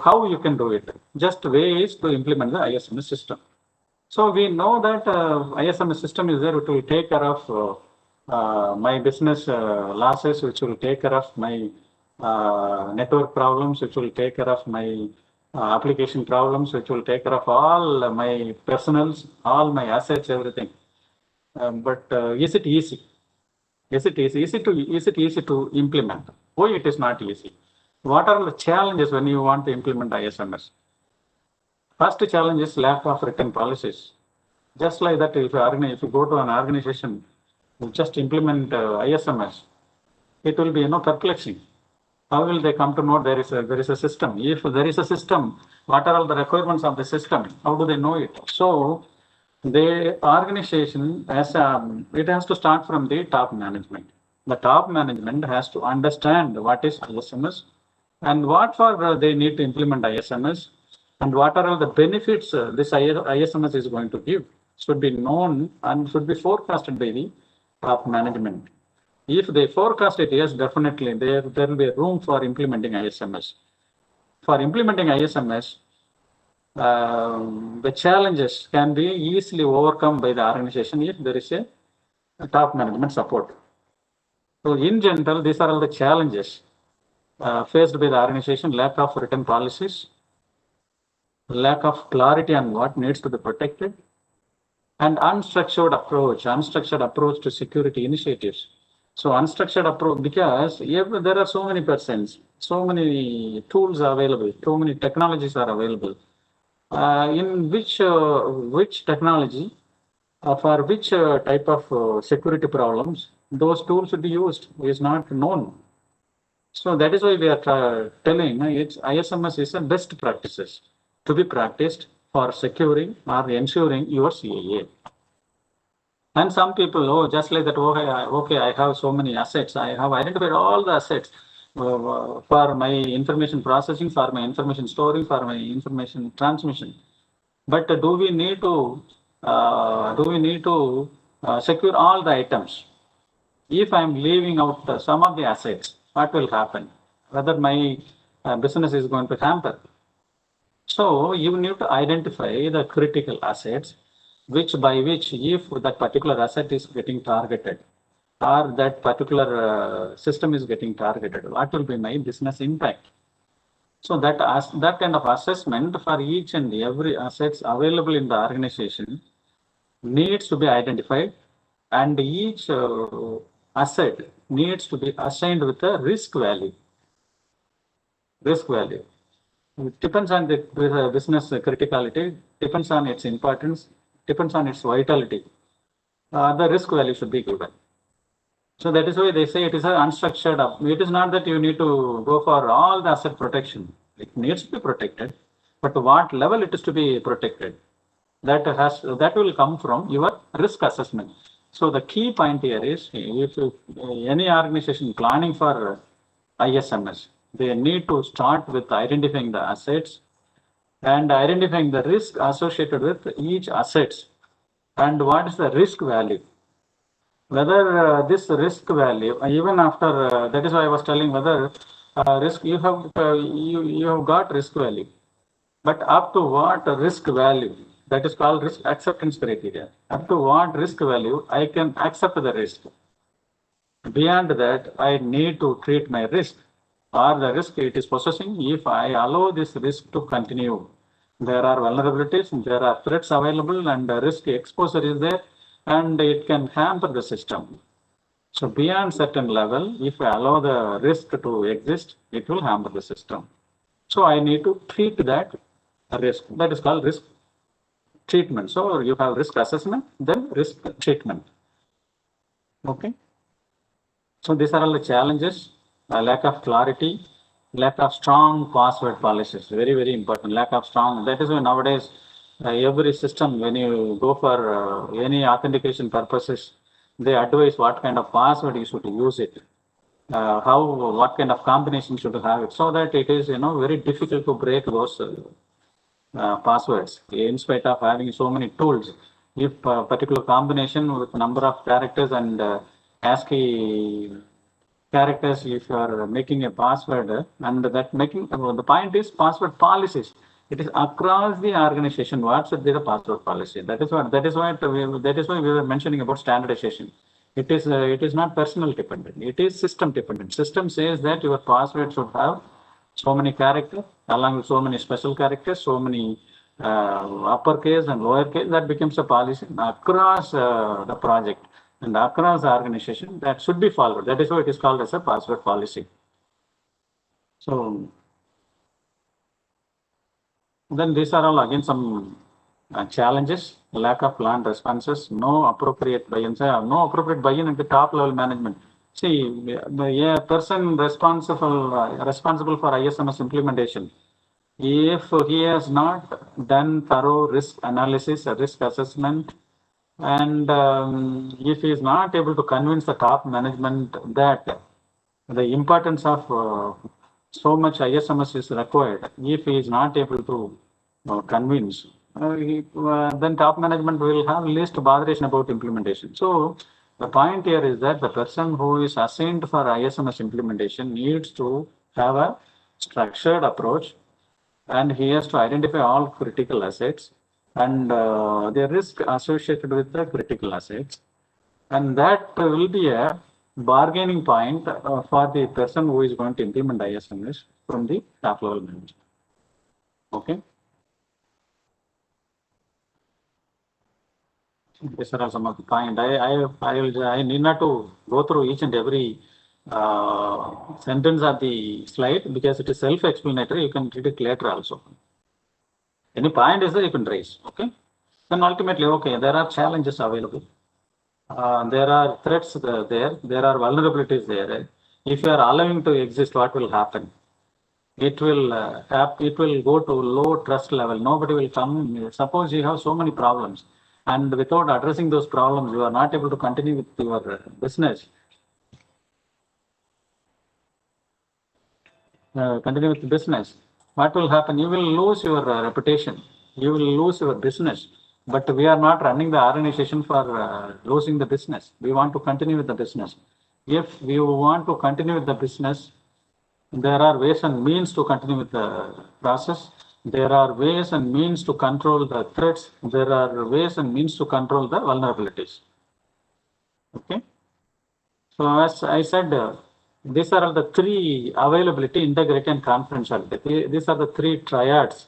how you can do it? Just way is to implement the ISMS system. So we know that ISMS system is there to take care of my business losses, which will take care of my network problems, which will take care of my application problems, which will take care of all my personals, all my assets, everything. But is it easy? Is it easy? Is it easy to implement? Why it is not easy? What are the challenges when you want to implement ISMS? First challenge is lack of written policies. Just like that, if you go to an organization, you just implement ISMS, it will be perplexing. How will they come to know there is a system? If there is a system, what are all the requirements of the system? How do they know it? So the organization it has to start from the top management. The top management has to understand what is ISMS and what for they need to implement ISMS, and what are all the benefits this ISMS is going to give, should be known and should be forecasted by the top management. If they forecast it, yes, definitely there will be room for implementing ISMS. For implementing ISMS, the challenges can be easily overcome by the organization if there is a top management support. So in general, these are all the challenges faced by the organization: lack of written policies, lack of clarity on what needs to be protected, and unstructured approach to security initiatives. So unstructured approach, because there are so many persons, so many tools are available, so many technologies are available. In which technology, for which type of security problems those tools should be used is not known. So that is why we are telling ISMS is a best practices to be practiced for securing or ensuring your CAA. And some people, oh, just like that, okay, I have so many assets. I have identified all the assets for my information processing, for my information storing, for my information transmission. But do we need to secure all the items? If I'm leaving out some of the assets, what will happen? Whether my business is going to hamper. So you need to identify the critical assets, which if that particular asset is getting targeted or that particular system is getting targeted, what will be my business impact? So that kind of assessment for each and every assets available in the organization needs to be identified, and each asset needs to be assigned with a risk value. Risk value. It depends on the business criticality, depends on its importance, depends on its vitality. The risk value should be given. So that is why they say it is an unstructured up. It is not that you need to go for all the asset protection. It needs to be protected, but to what level it is to be protected, that will come from your risk assessment. So the key point here is, if any organization planning for ISMS, they need to start with identifying the assets and identifying the risk associated with each assets and what is the risk value. Whether this risk value, even after that is why I was telling whether risk you have got risk value, but up to what risk value, that is called risk acceptance criteria. Up to what risk value I can accept the risk. Beyond that, I need to treat my risk or the risk it is possessing. If I allow this risk to continue, there are vulnerabilities, there are threats available, and the risk exposure is there, and it can hamper the system. So beyond certain level, if I allow the risk to exist, it will hamper the system. So I need to treat that risk. That is called risk treatment. So you have risk assessment, then risk treatment. Okay. So these are all the challenges: lack of clarity, lack of strong password policies. Very, very important. Lack of strong. That is why nowadays every system, when you go for any authentication purposes, they advise what kind of password you should use it. What kind of combination should you have it, so that it is very difficult to break those passwords in spite of having so many tools. If a particular combination with number of characters and ASCII characters, if you are making a password, and that making the point is password policies. It is across the organization what should be the password policy. That is why we were mentioning about standardization. It is not personal dependent. It is system dependent. System says that your password should have so many characters along with so many special characters, so many uppercase and lowercase. That becomes a policy across the project and across the organization that should be followed. That is why it is called as a password policy. So then these are all again some challenges: lack of planned responses, no appropriate buy-in, at the top level management. See, a person responsible for ISMS implementation, if he has not done thorough risk analysis, risk assessment, and if he is not able to convince the top management that the importance of so much ISMS is required, if he is not able to convince, then top management will have least botheration about implementation. So the point here is that the person who is assigned for ISMS implementation needs to have a structured approach, and he has to identify all critical assets and the risk associated with the critical assets, and that will be a bargaining point for the person who is going to implement ISMS from the top level management. Okay. These are some of the points. I need not to go through each and every sentence of the slide because it is self-explanatory. You can read it later also. Any point is there, you can raise. Okay. Then ultimately, okay, there are challenges available. There are threats there. There are vulnerabilities there. If you are allowing to exist, what will happen? It will go to low trust level. Nobody will come. Suppose you have so many problems. and without addressing those problems, you are not able to continue with your business. What will happen? You will lose your reputation. You will lose your business. But we are not running the organization for losing the business. We want to continue with the business. If we want to continue with the business, there are ways and means to continue with the process. There are ways and means to control the threats. There are ways and means to control the vulnerabilities. Okay. So as I said, these are the three: availability, integrity, and confidentiality. These are the three triads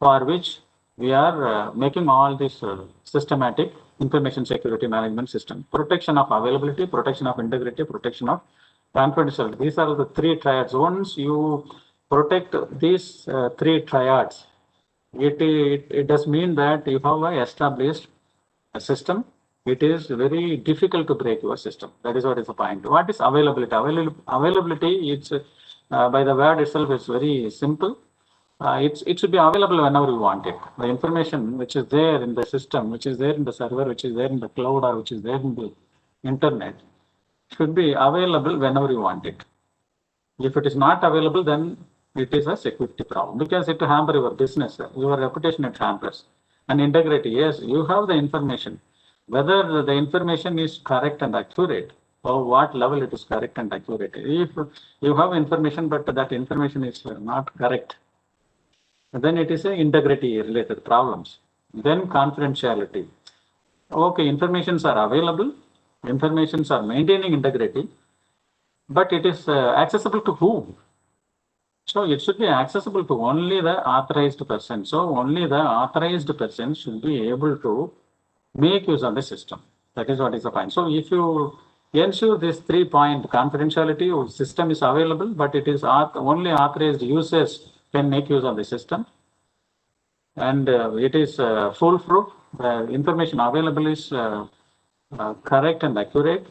for which we are making all this systematic information security management system. Protection of availability, protection of integrity, protection of confidentiality. These are the three triads. Once you protect these three triads, it does mean that you have established a system. It is very difficult to break your system. That is what is the point. What is availability? Availability, it's by the word itself, is very simple. It should be available whenever you want it. The information which is there in the system, which is there in the server, which is there in the cloud, or which is there in the internet, should be available whenever you want it. If it is not available, then it is a security problem, because it will hamper your business, your reputation. It hampers. And integrity, yes, you have the information. Whether the information is correct and accurate, or what level it is correct and accurate. If you have information, but that information is not correct, then it is a integrity related problems. Then confidentiality. Okay, informations are available, informations are maintaining integrity, but it is accessible to whom? So it should be accessible to only the authorized person. So only the authorized person should be able to make use of the system. That is what is the point. So if you ensure this 3-point confidentiality, system is available, but it is only authorized users can make use of the system, and it is foolproof. The information available is correct and accurate,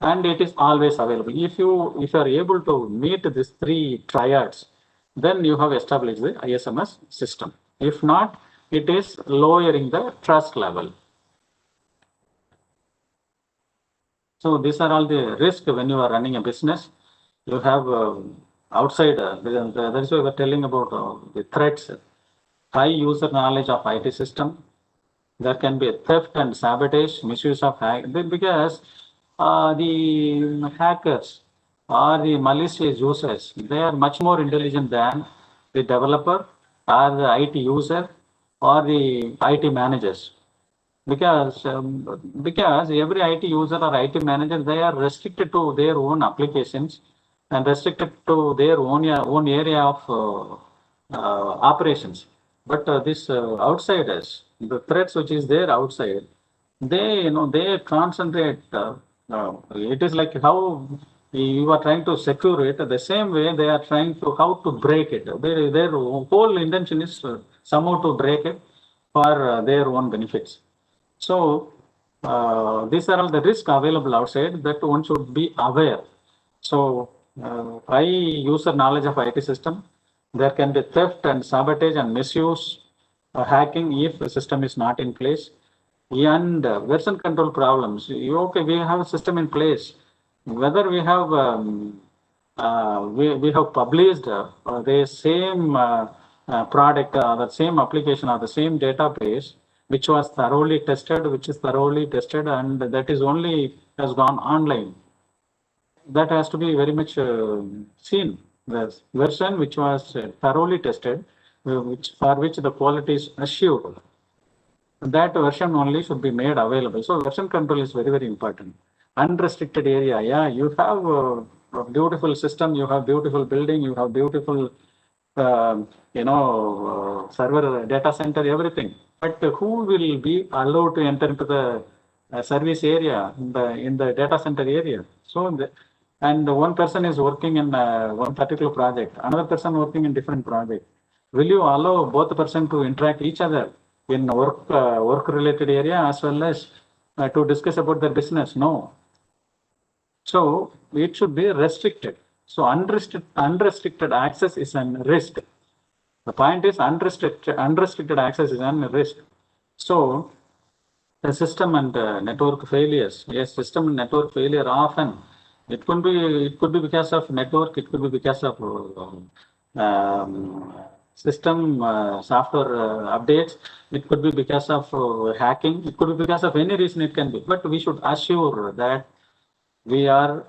and it is always available. If you are able to meet these three triads, then you have established the ISMS system. If not, it is lowering the trust level. So these are all the risks when you are running a business. You have outside, that is why we are telling about the threats. High user knowledge of IT system. There can be theft and sabotage, misuse of because the hackers or the malicious users, they are much more intelligent than the developer or the IT user or the IT managers. Because every IT user or IT manager, they are restricted to their own applications and restricted to their own area of operations. But these outsiders, the threats which is there outside, they concentrate. It is like how you are trying to secure it. The same way they are trying to how to break it. Their whole intention is somehow to break it for their own benefits. So these are all the risks available outside that one should be aware. So high user knowledge of IT system. There can be theft and sabotage and misuse, hacking if the system is not in place, and version control problems. Okay, we have a system in place. Whether we have we have published the same product, the same application, or the same database, which was thoroughly tested, and that is only has gone online. That has to be very much seen. The version which was thoroughly tested, for which the quality is assured, that version only should be made available. So version control is very, very important. Unrestricted area, yeah, you have a beautiful system, you have beautiful building, you have beautiful server, data center, everything. But who will be allowed to enter into the service area in the data center area? So and one person is working in one particular project, another person working in different project. Will you allow both the person to interact each other in work related area as well as to discuss about their business? No. So it should be restricted. So unrestricted access is a risk. The point is unrestricted access is a risk. So the system and network failures. Yes, system and network failure often. It could be because of network. It could be because of system software updates. It could be because of hacking. It could be because of any reason. It can be. But we should assure that we are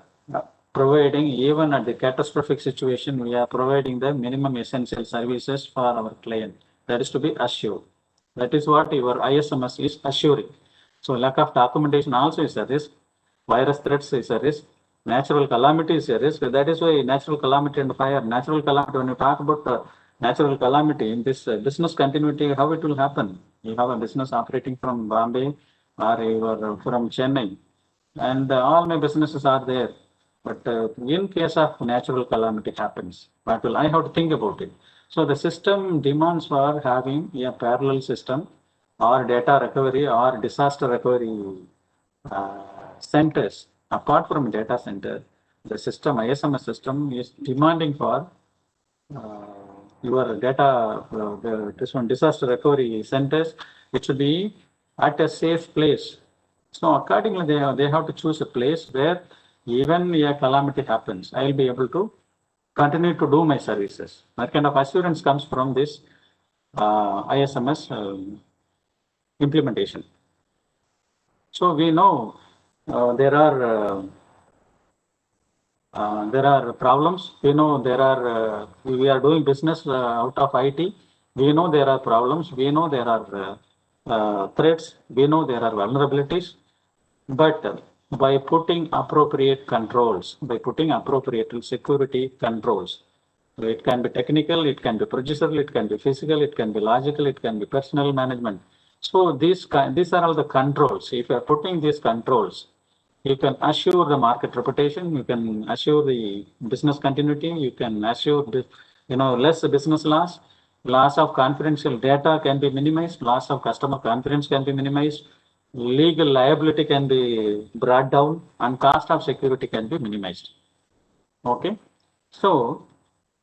providing, even at the catastrophic situation, we are providing the minimum essential services for our client. That is to be assured. That is what your ISMS is assuring. So lack of documentation also is a risk. Virus threats is a risk. Natural calamity is a risk. That is why natural calamity and fire. Natural calamity, when you talk about natural calamity in this business continuity, how it will happen? You have a business operating from Bombay or you are from Chennai, and all my businesses are there. But in case of natural calamity happens, what will I have to think about it? So the system demands for having a parallel system or data recovery or disaster recovery centers. Apart from data center, the system, ISMS system, is demanding for your data, this one disaster recovery centers. It should be at a safe place. So accordingly, they have to choose a place where even a calamity happens, I will be able to continue to do my services. That kind of assurance comes from this ISMS implementation. So we know there are problems. We know there are we are doing business out of IT. We know there are problems. We know there are threats. We know there are vulnerabilities. But by putting appropriate controls, by putting appropriate security controls, it can be technical, it can be procedural, it can be physical, it can be logical, it can be personal management. So these are all the controls. If you are putting these controls, you can assure the market reputation, you can assure the business continuity, you can assure less business loss of confidential data can be minimized, loss of customer confidence can be minimized, legal liability can be brought down, and cost of security can be minimized. Okay, so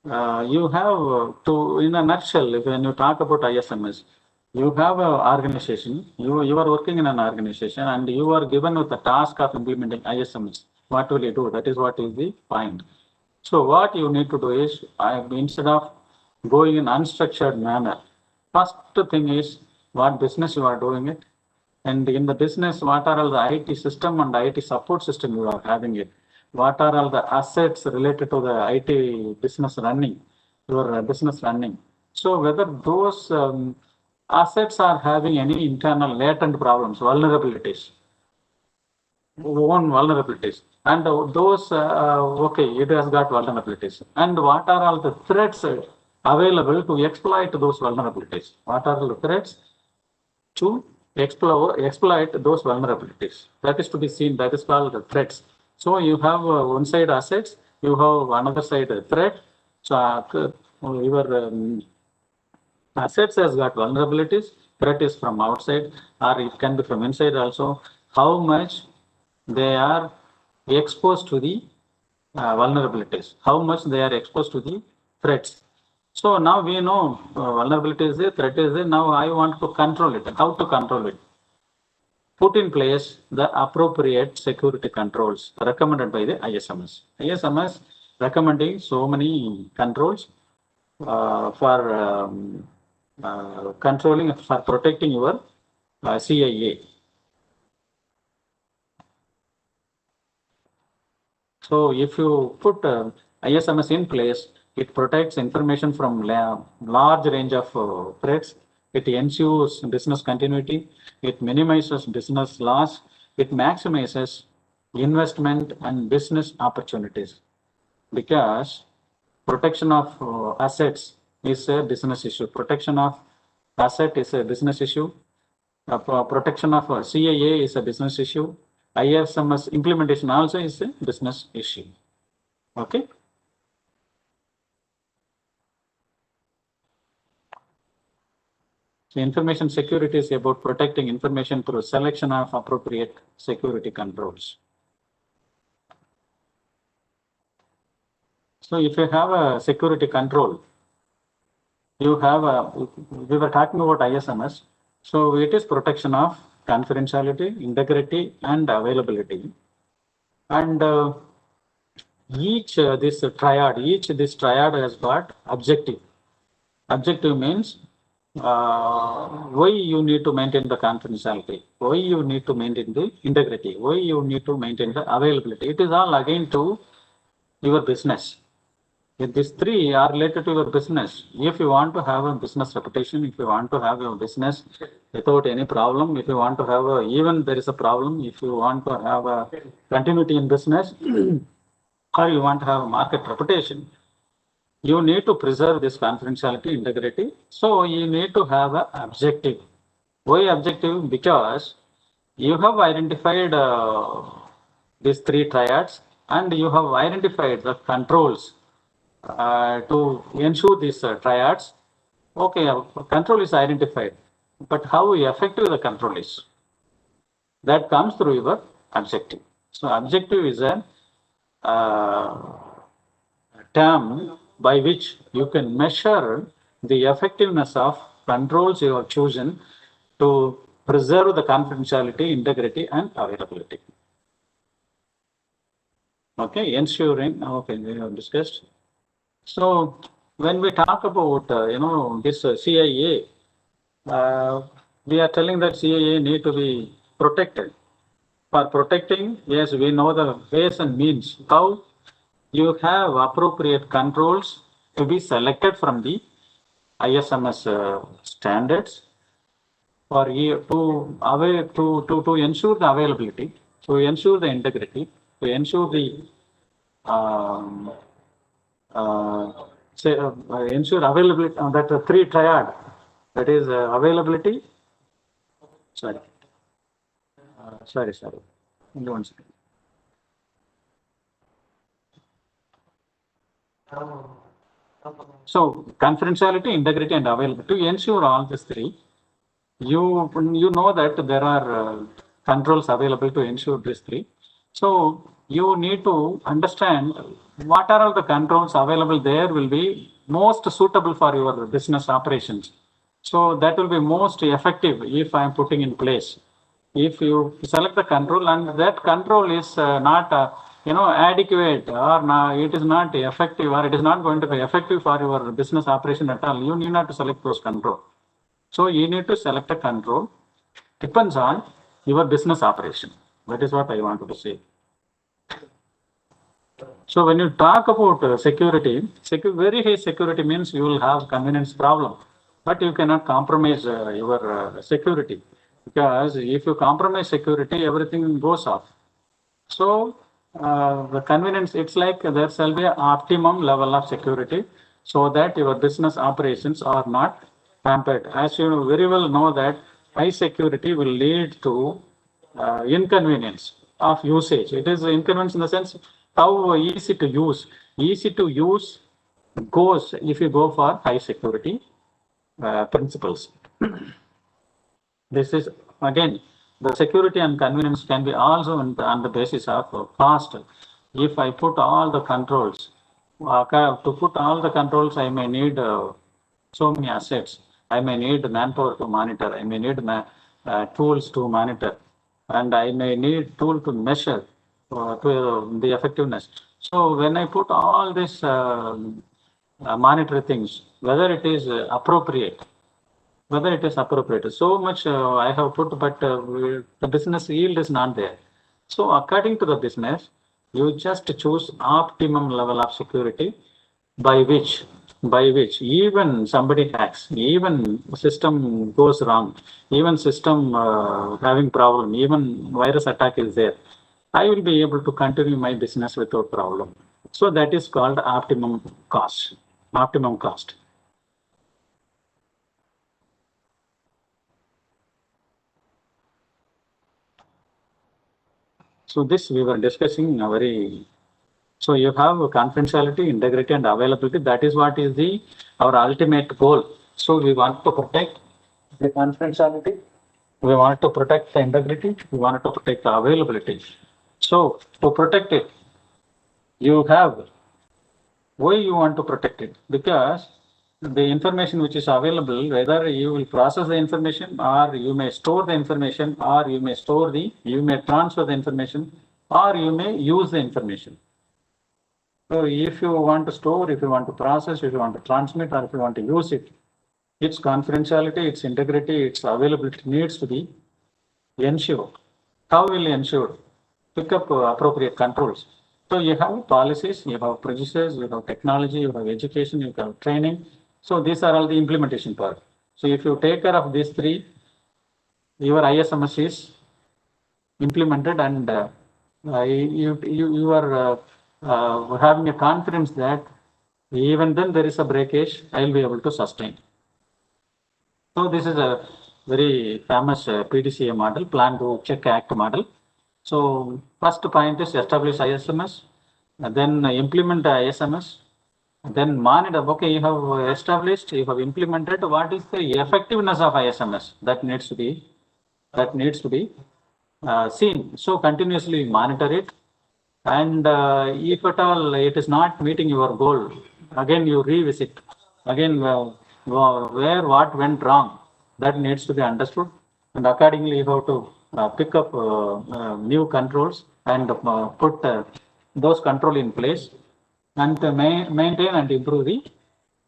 you have to, in a nutshell, when you talk about ISMS, you have an organization, you are working in an organization, and you are given with the task of implementing ISMS. What will you do? That is what is the point. So what you need to do is, instead of going in unstructured manner, first thing is what business you are doing it, and in the business, what are all the IT system and IT support system you are having it? What are all the assets related to the IT business running, your business running? So whether those assets are having any internal latent problems, vulnerabilities, and those, okay, it has got vulnerabilities. And what are all the threats available to exploit those vulnerabilities? What are the threats to exploit those vulnerabilities? That is to be seen. That is called the threats. So you have one side assets, you have another side threat. So your assets has got vulnerabilities. Threat is from outside, or it can be from inside also. How much they are exposed to the vulnerabilities? How much they are exposed to the threats? So now we know vulnerability is there, threat is there. Now I want to control it. How to control it? Put in place the appropriate security controls recommended by the ISMS. ISMS recommending so many controls for controlling, for protecting your CIA. So if you put ISMS in place, it protects information from large range of threats. It ensures business continuity. It minimizes business loss. It maximizes investment and business opportunities, because protection of assets is a business issue. Protection of asset is a business issue. Protection of CIA is a business issue. ISMS implementation also is a business issue. Okay. So information security is about protecting information through selection of appropriate security controls. So if you have a security control, you have we were talking about ISMS. So it is protection of confidentiality, integrity, and availability. And each this triad has got objective. Objective means why you need to maintain the confidentiality, why you need to maintain the integrity, why you need to maintain the availability. It is all again to your business. If these three are related to your business, if you want to have a business reputation, if you want to have a business without any problem, if you want to have even there is a problem, if you want to have a continuity in business, or you want to have a market reputation, you need to preserve this confidentiality, integrity. So you need to have an objective. Why objective? Because you have identified these three triads and you have identified the controls to ensure these triads. Okay, control is identified, but how effective the control is, that comes through your objective. So objective is a term by which you can measure the effectiveness of controls you have chosen to preserve the confidentiality, integrity, and availability. Okay, ensuring, okay, we have discussed. So when we talk about, this CIA, we are telling that CIA need to be protected. For protecting, yes, we know the ways and means. How? You have appropriate controls to be selected from the ISMS standards for you to ensure the availability, to ensure the integrity, to ensure the ensure availability. That three triad, that is availability. Sorry. Only 1 second. So confidentiality, integrity, and availability. To ensure all these three, you know that there are controls available to ensure these three. So you need to understand what are all the controls available there will be most suitable for your business operations. So that will be most effective if I am putting in place. If you select the control and that control is not adequate, or it is not effective, or it is not going to be effective for your business operation at all, you need not to select those control. So you need to select a control, depends on your business operation. That is what I wanted to say. So when you talk about security, very high security means you will have convenience problem, but you cannot compromise your security, because if you compromise security, everything goes off. So the convenience, it's like there shall be an optimum level of security so that your business operations are not hampered. As you very well know that high security will lead to inconvenience of usage. It is inconvenience in the sense how easy to use. Easy to use goes if you go for high security principles. This is again, the security and convenience can be also on the basis of cost. If I put all the controls, to put all the controls, I may need so many assets. I may need manpower to monitor. I may need tools to monitor, and I may need tool to measure to the effectiveness. So when I put all this monetary things, whether it is appropriate, so much I have put, but the business yield is not there. So according to the business, you just choose optimum level of security by which even somebody hacks, even system goes wrong, even system having problem, even virus attack is there, I will be able to continue my business without problem. So that is called optimum cost. So this we were discussing so you have confidentiality, integrity, and availability. That is what is our ultimate goal. So we want to protect the confidentiality, we want to protect the integrity, we want to protect the availability. So to protect it, why you want to protect it? Because the information which is available, whether you will process the information or you may store the information or you may transfer the information or you may use the information. So if you want to store, if you want to process, if you want to transmit, or if you want to use it, its confidentiality, its integrity, its availability needs to be ensured. How will you ensure? Pick up appropriate controls. So you have policies, you have procedures, you have technology, you have education, you have training. So these are all the implementation part. So if you take care of these three, your ISMS is implemented, and you are having a confidence that even then there is a breakage, I will be able to sustain. So this is a very famous PDCA model, Plan, Do, Check, Act model. So first point is establish ISMS, then implement the ISMS, then monitor. Okay, you have established, you have implemented. What is the effectiveness of ISMS? That needs to be seen. So continuously monitor it, and if at all it is not meeting your goal, again you revisit. Again, where what went wrong, that needs to be understood, and accordingly you have to pick up new controls and put those control in place, and maintain and improve the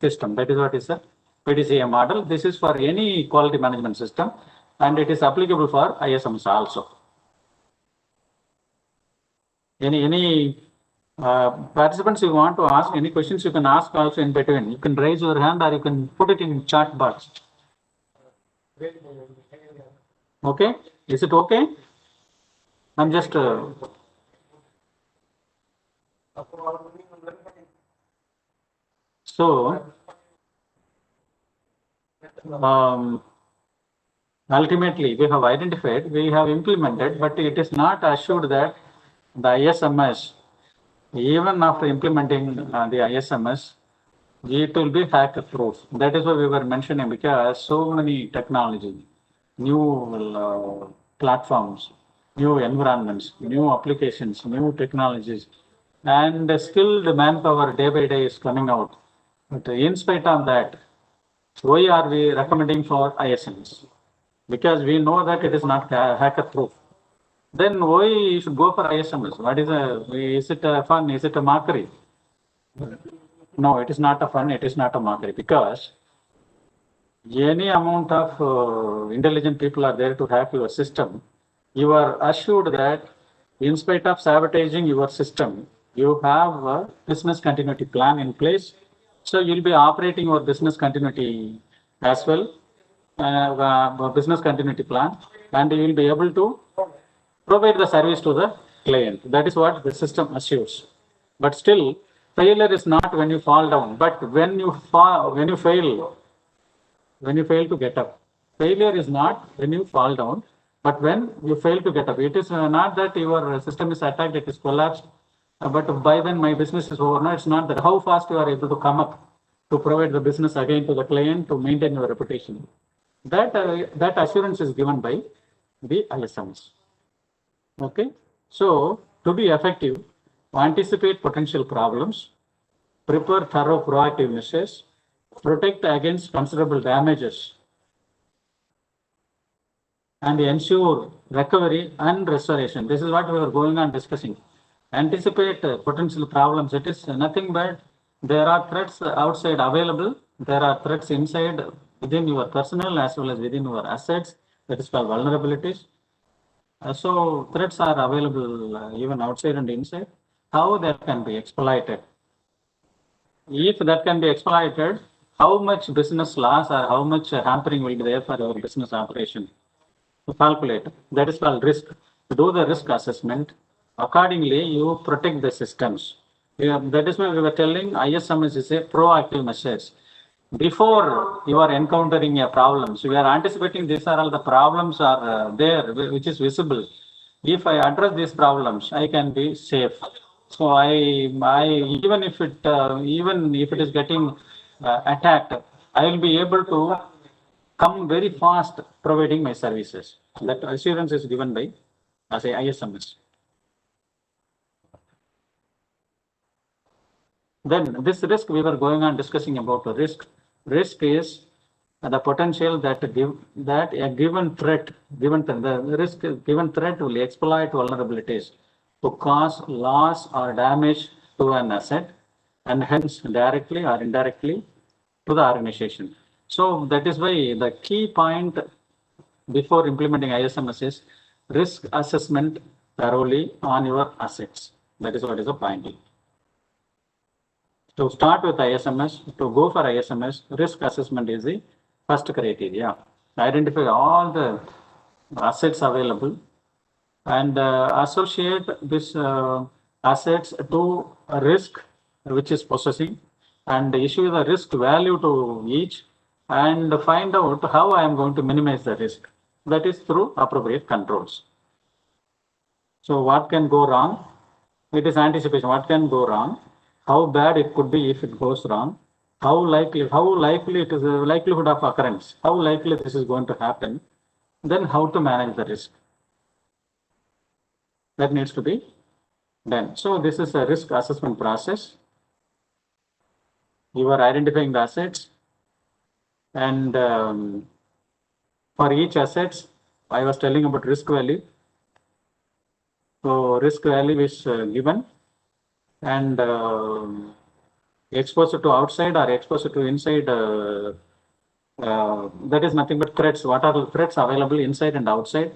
system. That is what is a PDCA model. This is for any quality management system, and it is applicable for ISMS also. Any participants, you want to ask any questions, you can ask also in between. You can raise your hand or you can put it in chat box. Okay, is it okay? I'm just ultimately we have identified, we have implemented, but it is not assured that the ISMS, even after implementing the ISMS, it will be hacker proof. That is why we were mentioning, because so many technology, new platforms, new environments, new applications, new technologies, and skilled manpower day by day is coming out. But in spite of that, why are we recommending for ISMS? Because we know that it is not hacker proof. Then why you should go for ISMS? What is it a fun? Is it a mockery? No, it is not a fun, it is not a mockery, because any amount of intelligent people are there to hack your system. You are assured that in spite of sabotaging your system, you have a business continuity plan in place. So you'll be operating your business continuity as well, business continuity plan, and you will be able to provide the service to the client. That is what the system assures. But still, failure is not when you fall down, but when you fail to get up. Failure is not when you fall down, but when you fail to get up. It is not that your system is attacked, it is collapsed, but by then my business is over. No, it's not that. How fast you are able to come up to provide the business again to the client, to maintain your reputation. That assurance is given by the ISMS. Okay, so to be effective, anticipate potential problems, prepare thorough proactive measures, protect against considerable damages, and ensure recovery and restoration. This is what we are going on discussing. Anticipate potential problems. It is nothing but there are threats outside available. There are threats inside within your personnel as well as within your assets. That is called vulnerabilities. So threats are available even outside and inside. How that can be exploited? If that can be exploited, how much business loss or how much hampering will be there for your business operation? To calculate. That is called risk. To do the risk assessment. Accordingly, you protect the systems. That is why we were telling ISMS is a proactive measures. Before you are encountering a problem, so we are anticipating these are all the problems are there, which is visible. If I address these problems, I can be safe. So I even if it is getting attacked, I will be able to come very fast providing my services. That assurance is given by as a ISMS. Then this risk, we were going on discussing about the risk. Risk is the potential that a given threat, given threat will exploit vulnerabilities to cause loss or damage to an asset, and hence directly or indirectly to the organization. So that is why the key point before implementing ISMS is risk assessment thoroughly on your assets. That is what is the point. To start with ISMS, to go for ISMS, risk assessment is the first criteria. Identify all the assets available and associate these assets to a risk which is possessing, and issue the risk value to each, and find out how I am going to minimize the risk. That is through appropriate controls. So what can go wrong? It is anticipation. What can go wrong? How bad it could be if it goes wrong? How likely it is, the likelihood of occurrence? How likely this is going to happen? Then how to manage the risk? That needs to be done. So this is a risk assessment process. You are identifying the assets, and for each assets, I was telling about risk value. So risk value is given, and exposure to outside or exposure to inside, that is nothing but threats. What are the threats available inside and outside?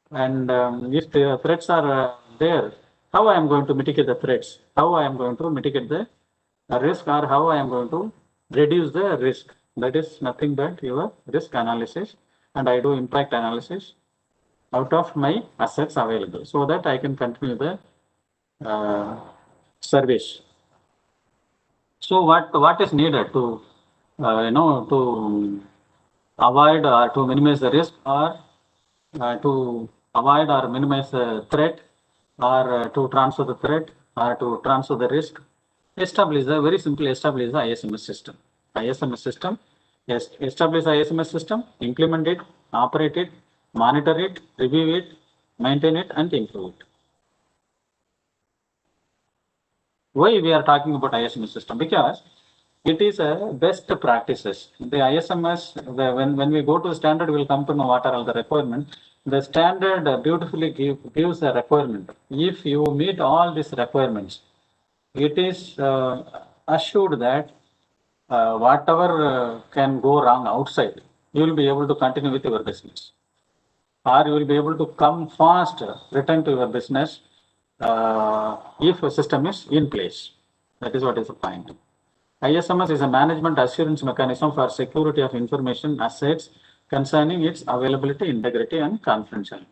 And if the threats are there, how I am going to mitigate the threats? How I am going to mitigate the risk, or how I am going to reduce the risk? That is nothing but your risk analysis, and I do impact analysis out of my assets available, so that I can continue the service. So what is needed to to avoid or to minimize the risk, or to avoid or minimize the threat, or to transfer the threat, or to transfer the risk? Establish the very simple establish the ISMS system. ISMS system, yes, establish the ISMS system, implement it, operate it, monitor it, review it, maintain it, and improve it. Why we are talking about ISMS system? Because it is a best practices. The ISMS, when we go to the standard, we will come to know what are all the requirements. The standard beautifully gives a requirement. If you meet all these requirements, it is assured that whatever can go wrong outside, you will be able to continue with your business, or you will be able to come fast, return to your business if a system is in place. That is what is the point. ISMS is a management assurance mechanism for security of information assets concerning its availability, integrity, and confidentiality.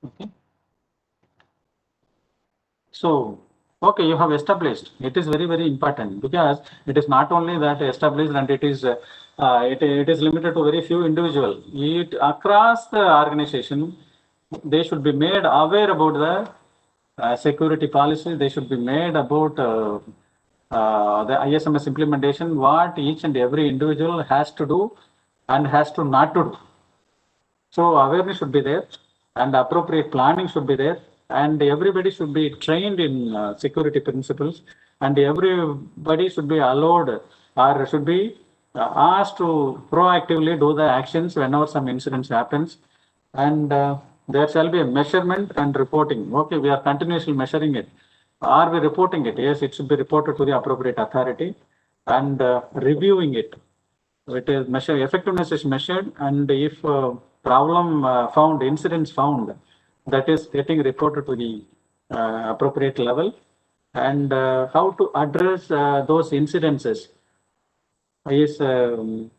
Okay. So, okay, you have established. It is very, very important, because it is not only that established, and it is it is limited to very few individuals. It across the organization, they should be made aware about the security policy. They should be made about the ISMS implementation, what each and every individual has to do and has to not to do. So awareness should be there, and appropriate planning should be there, and everybody should be trained in security principles, and everybody should be allowed or should be asked to proactively do the actions whenever some incidents happens, and there shall be a measurement and reporting. Okay, we are continuously measuring it. Are we reporting it? Yes, it should be reported to the appropriate authority, and reviewing it. It is measured, effectiveness is measured, and if problem found, incidents found, that is getting reported to the appropriate level, and how to address those incidences is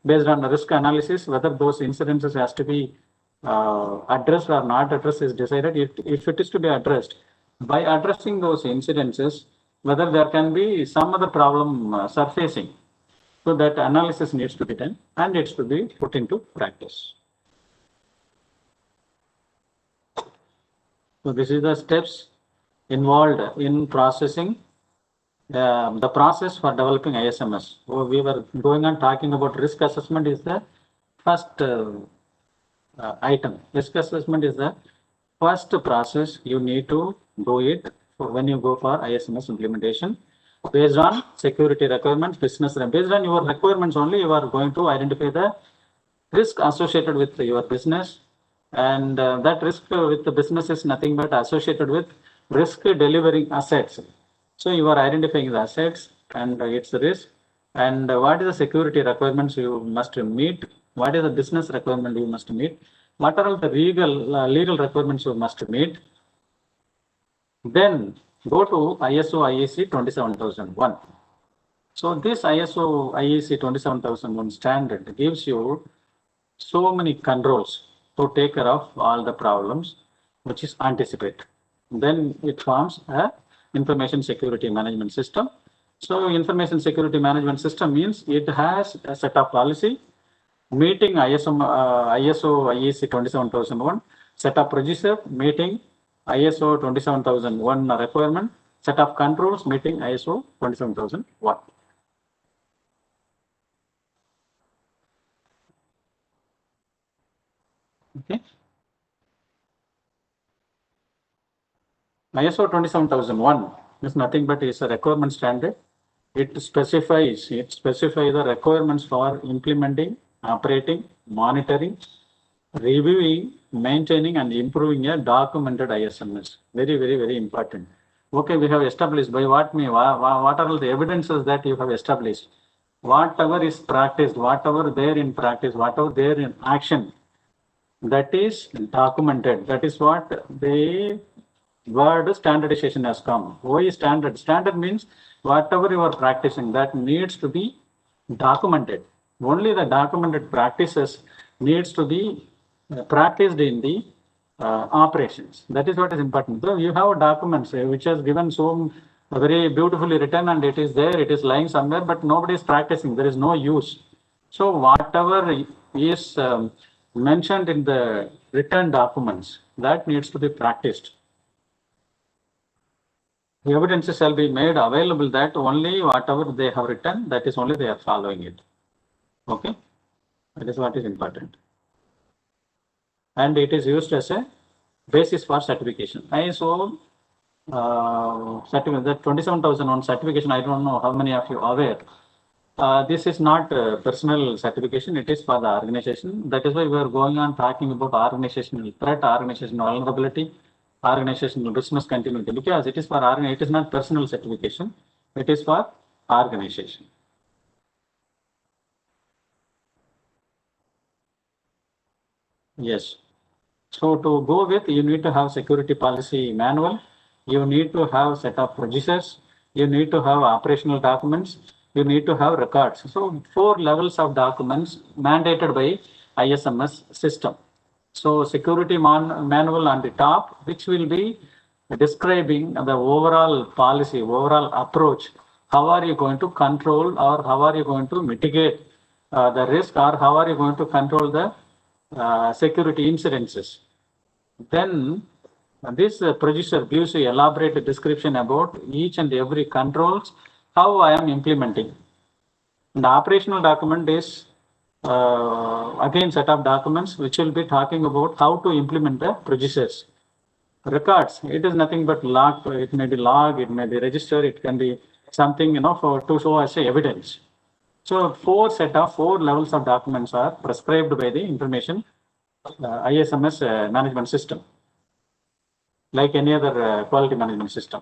based on the risk analysis. Whether those incidences has to be addressed or not addressed is decided. If it is to be addressed, by addressing those incidences, whether there can be some other problem surfacing. So that analysis needs to be done, and it's to be put into practice. So this is the steps involved in processing the process for developing ISMS. So we were going on talking about risk assessment is the first item. Risk assessment is the first process you need to do it when you go for ISMS implementation. Based on security requirements, business, based on your requirements only, you are going to identify the risk associated with your business, and that risk with the business is nothing but associated with risk delivering assets. So you are identifying the assets and its risk, and what is the security requirements you must meet, what is the business requirement you must meet, what are the legal requirements you must meet. Then go to ISO IEC 27001. So this ISO IEC 27001 standard gives you so many controls to take care of all the problems which is anticipate. Then it forms a information security management system. So information security management system means it has a set of policy meeting ISO IEC 27001, set of procedure meeting ISO 27001 requirement, set of controls meeting ISO 27001. Okay. ISO 27001 is nothing but is a requirement standard. It specifies the requirements for implementing, operating, monitoring, reviewing, maintaining, and improving a documented ISMS. Very, very, very important. Okay, we have established by what are all the evidences that you have established? Whatever is practiced, whatever there in practice, whatever there in action, that is documented. That is what the word standardization has come. Why standard? Standard means whatever you are practicing, that needs to be documented. Only the documented practices needs to be practiced in the operations. That is what is important. So you have documents which has given so very beautifully written, and it is there, it is lying somewhere, but nobody is practicing. There is no use. So whatever is mentioned in the written documents, that needs to be practiced. The evidences shall be made available that only whatever they have written, that is only they are following it. Okay, that is what is important. And it is used as a basis for certification. ISO certificate, that 27001 certification, I don't know how many of you are aware. This is not personal certification, it is for the organization. That is why we are going on talking about organizational threat, organizational vulnerability, organizational business continuity, because it is for organization, it is not personal certification, it is for organization. Yes. So to go with, you need to have security policy manual, you need to have set of procedures, you need to have operational documents, you need to have records. So 4 levels of documents mandated by ISMS system. So security manual on the top, which will be describing the overall policy, overall approach. How are you going to control, or how are you going to mitigate the risk, or how are you going to control the security incidences? Then this procedure gives you elaborate description about each and every controls, how I am implementing. And the operational document is again set of documents which will be talking about how to implement the procedures. Records, it is nothing but log, it may be log, it may be register, it can be something, for to show as a evidence. So 4 levels of documents are prescribed by the information ISMS management system, like any other quality management system.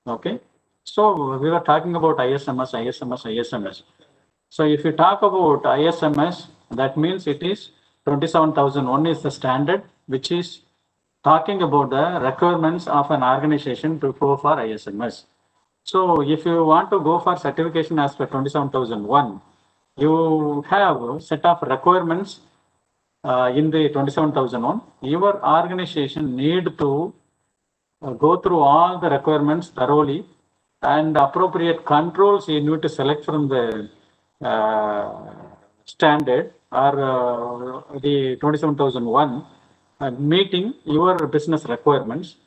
Okay, so we were talking about ISMS. So if you talk about ISMS, that means it is 27001 is the standard which is talking about the requirements of an organization to go for ISMS. So if you want to go for certification as per 27001, you have a set of requirements in the 27001. Your organization need to go through all the requirements thoroughly, and appropriate controls you need to select from the standard or the 27001 meeting your business requirements.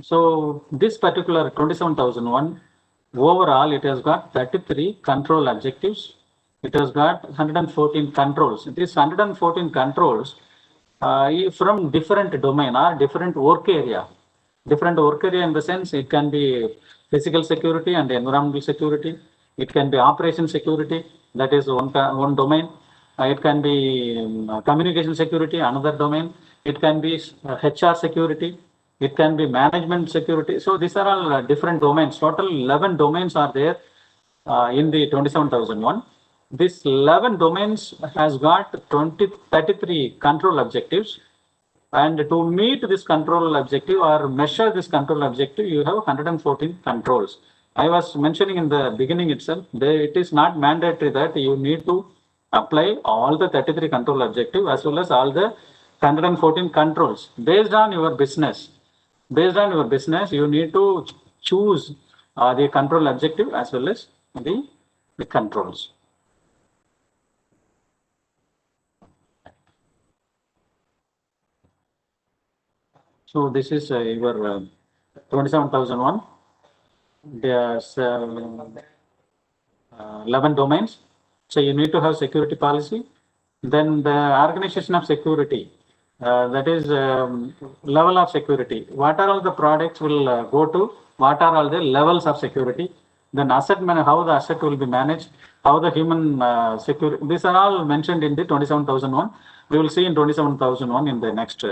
So this particular 27001, overall it has got 33 control objectives It has got 114 controls. These 114 controls from different domain or different work area. Different work area in the sense it can be physical security and environmental security. It can be operation security, that is one domain. It can be communication security, another domain. It can be HR security. It can be management security. So these are all different domains. Total 11 domains are there in the 27001. This 11 domains has got 33 control objectives. And to meet this control objective or measure this control objective, you have 114 controls. I was mentioning in the beginning itself, it is not mandatory that you need to apply all the 33 control objective as well as all the 114 controls. Based on your business, you need to choose the control objective as well as the controls. So this is your 27001. There's 11 domains. So you need to have security policy. Then the organization of security, that is level of security. What are all the products will go to? What are all the levels of security? Then asset how the asset will be managed, how the human security. These are all mentioned in the 27001. We will see in 27001 in the next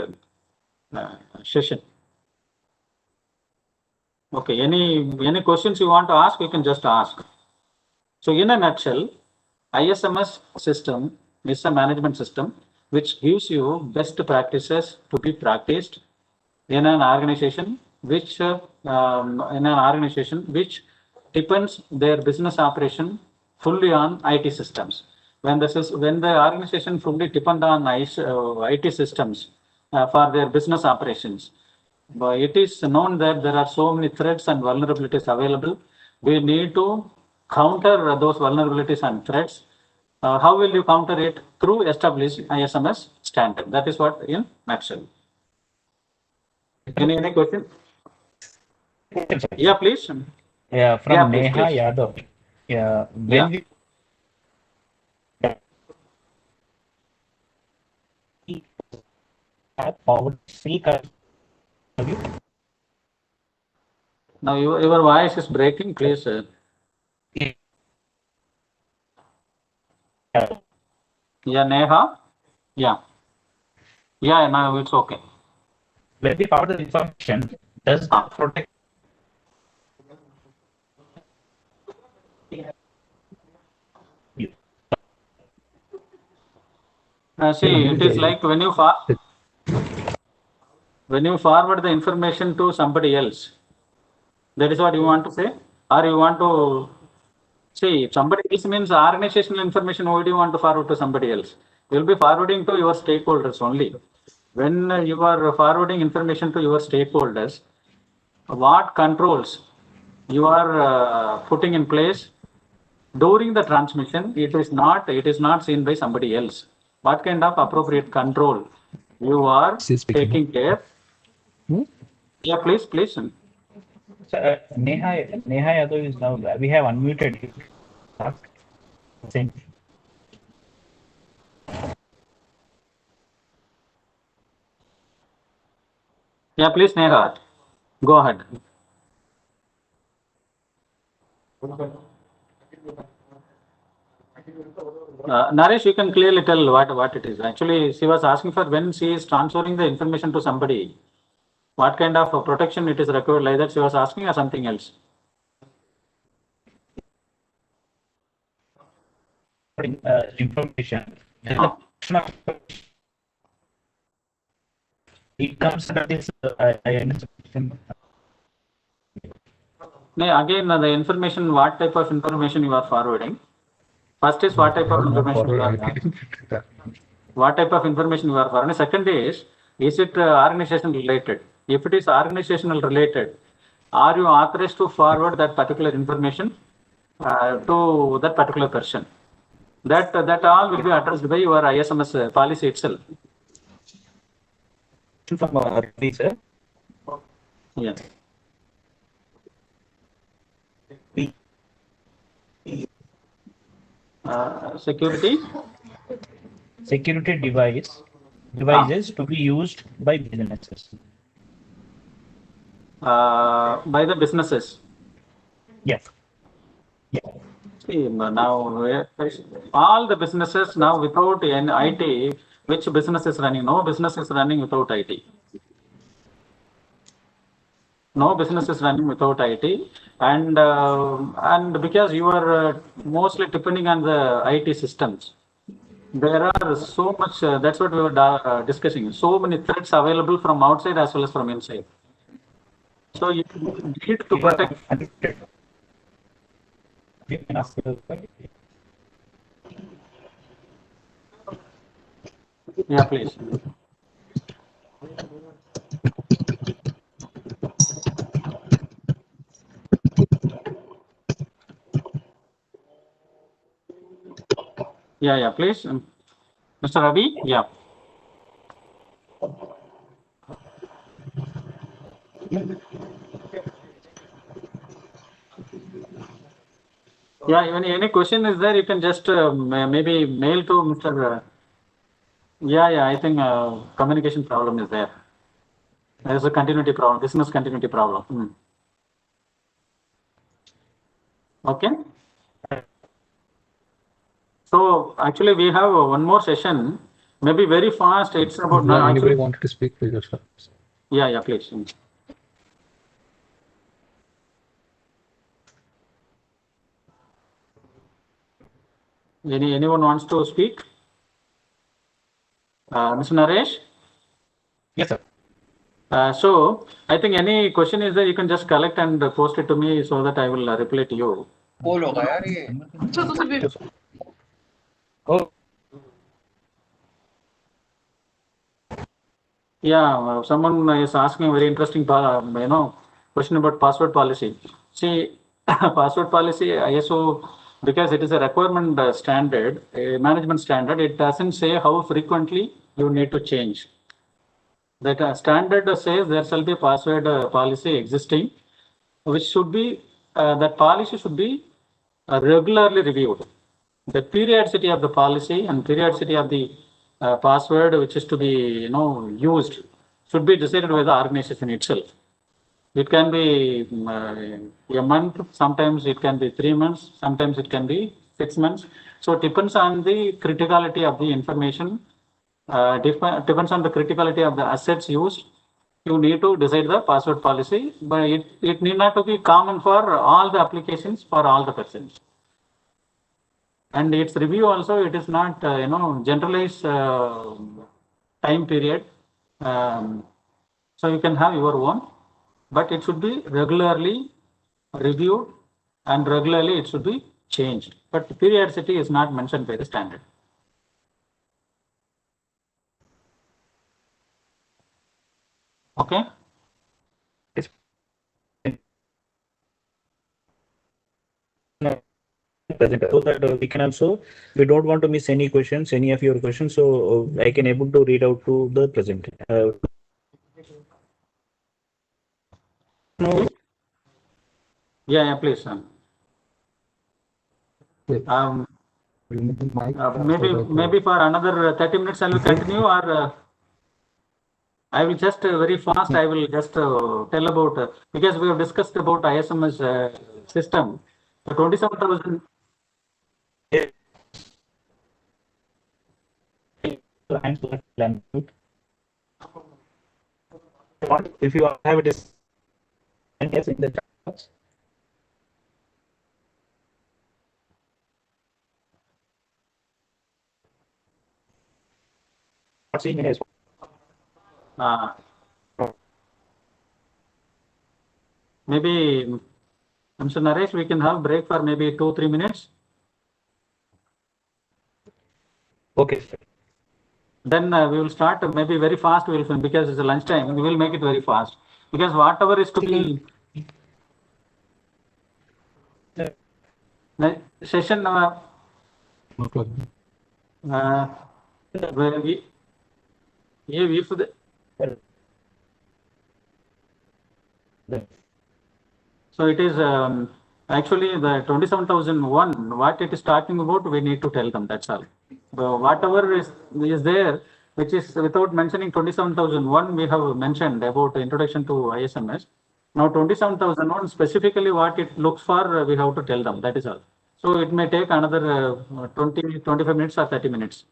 session. Okay, any questions you want to ask, you can just ask. So in a nutshell, ISMS system is a management system which gives you best practices to be practiced in an organization which depends their business operation fully on IT systems. When the organization fully depend on IT systems for their business operations, it is known that there are so many threats and vulnerabilities available. We need to counter those vulnerabilities and threats. How will you counter it? Through established ISMS standard. That is what in nutshell. Any question? Yeah, please. Yeah, from Yeah, Neha please. Yadav. Yeah, Yeah. Forward seek. Now your voice is breaking, please. Yeah, Neha. Yeah. Yeah, now it's okay. When we forward the information, does not protect. See, it is like when you forward the information to somebody else. That is what you want to say, or you want to see somebody else means organizational information. Why do you want to forward to somebody else? You will be forwarding to your stakeholders only. When you are forwarding information to your stakeholders, what controls you are putting in place during the transmission? It is not seen by somebody else. What kind of appropriate control you are taking care? Yeah, please. So, Neha Yadav is now. We have unmuted you. Yeah, please, Neha. Go ahead. Naresh, you can clearly tell what it is. Actually, she was asking for when she is transferring the information to somebody, what kind of protection it is required, like that she was asking, or something else? Information. It comes under this. I understand. Again, the information, what type of information you are forwarding? First is what type of information you are what type of information you are forwarding. Second is it organization related? If it is organizational related, are you authorized to forward that particular information to that particular person? That all will be addressed by your ISMS policy itself. From sir. Yeah. Security. Security devices to be used by businesses. By the businesses. Yes. See, now all the businesses now without an IT, which business is running? No business is running without IT. No business is running without IT, and because you are mostly depending on the IT systems, there are so much. That's what we were discussing. So many threats available from outside as well as from inside. So you need to protect. Yeah, please. Yeah, please. Mr. Ravi, yeah. Yeah, any question is there, you can just maybe mail to Mr. Yeah, I think communication problem is there. There's a continuity problem, business continuity problem. Okay. So actually we have one more session, maybe very fast. It's about now. Anybody wanted to speak, please. Yeah, please. Anyone wants to speak? Mr. Naresh? Yes, sir. So I think any question is there, you can just collect and post it to me so that I will reply to you. Oh, Yeah, someone is asking a very interesting, question about password policy. See, password policy, ISO, because it is a requirement standard, a management standard, it doesn't say how frequently you need to change. That standard says there shall be a password policy existing, which should be, that policy should be regularly reviewed. The periodicity of the policy and periodicity of the password which is to be used should be decided by the organization itself. It can be a month, sometimes it can be 3 months, sometimes it can be 6 months. So it depends on the criticality of the information, depends on the criticality of the assets used. You need to decide the password policy, but it need not to be common for all the applications for all the persons. And its review also, it is not generalized time period. So you can have your own, but it should be regularly reviewed and regularly it should be changed. But the periodicity is not mentioned by the standard. Okay. Present, so that we can also, we don't want to miss any questions, any of your questions, so I can able to read out to the present. No. Yeah, please. Maybe for another 30 minutes I will continue, or I will just very fast. I will just tell about because we have discussed about ISMS system. The 27,000. If you have it, is in the chat. Not seeing it as Maybe Mr. Naresh, we can have break for maybe 2-3 minutes. Okay. Then we will start maybe very fast. We will film because it's a lunchtime. We will make it very fast because whatever is to be session. If so it is Actually, the 27,001, what it is talking about, we need to tell them, that's all. Whatever is there, which is without mentioning 27,001, we have mentioned about introduction to ISMS. Now 27,001, specifically what it looks for, we have to tell them, that is all. So it may take another 20, 25 minutes or 30 minutes.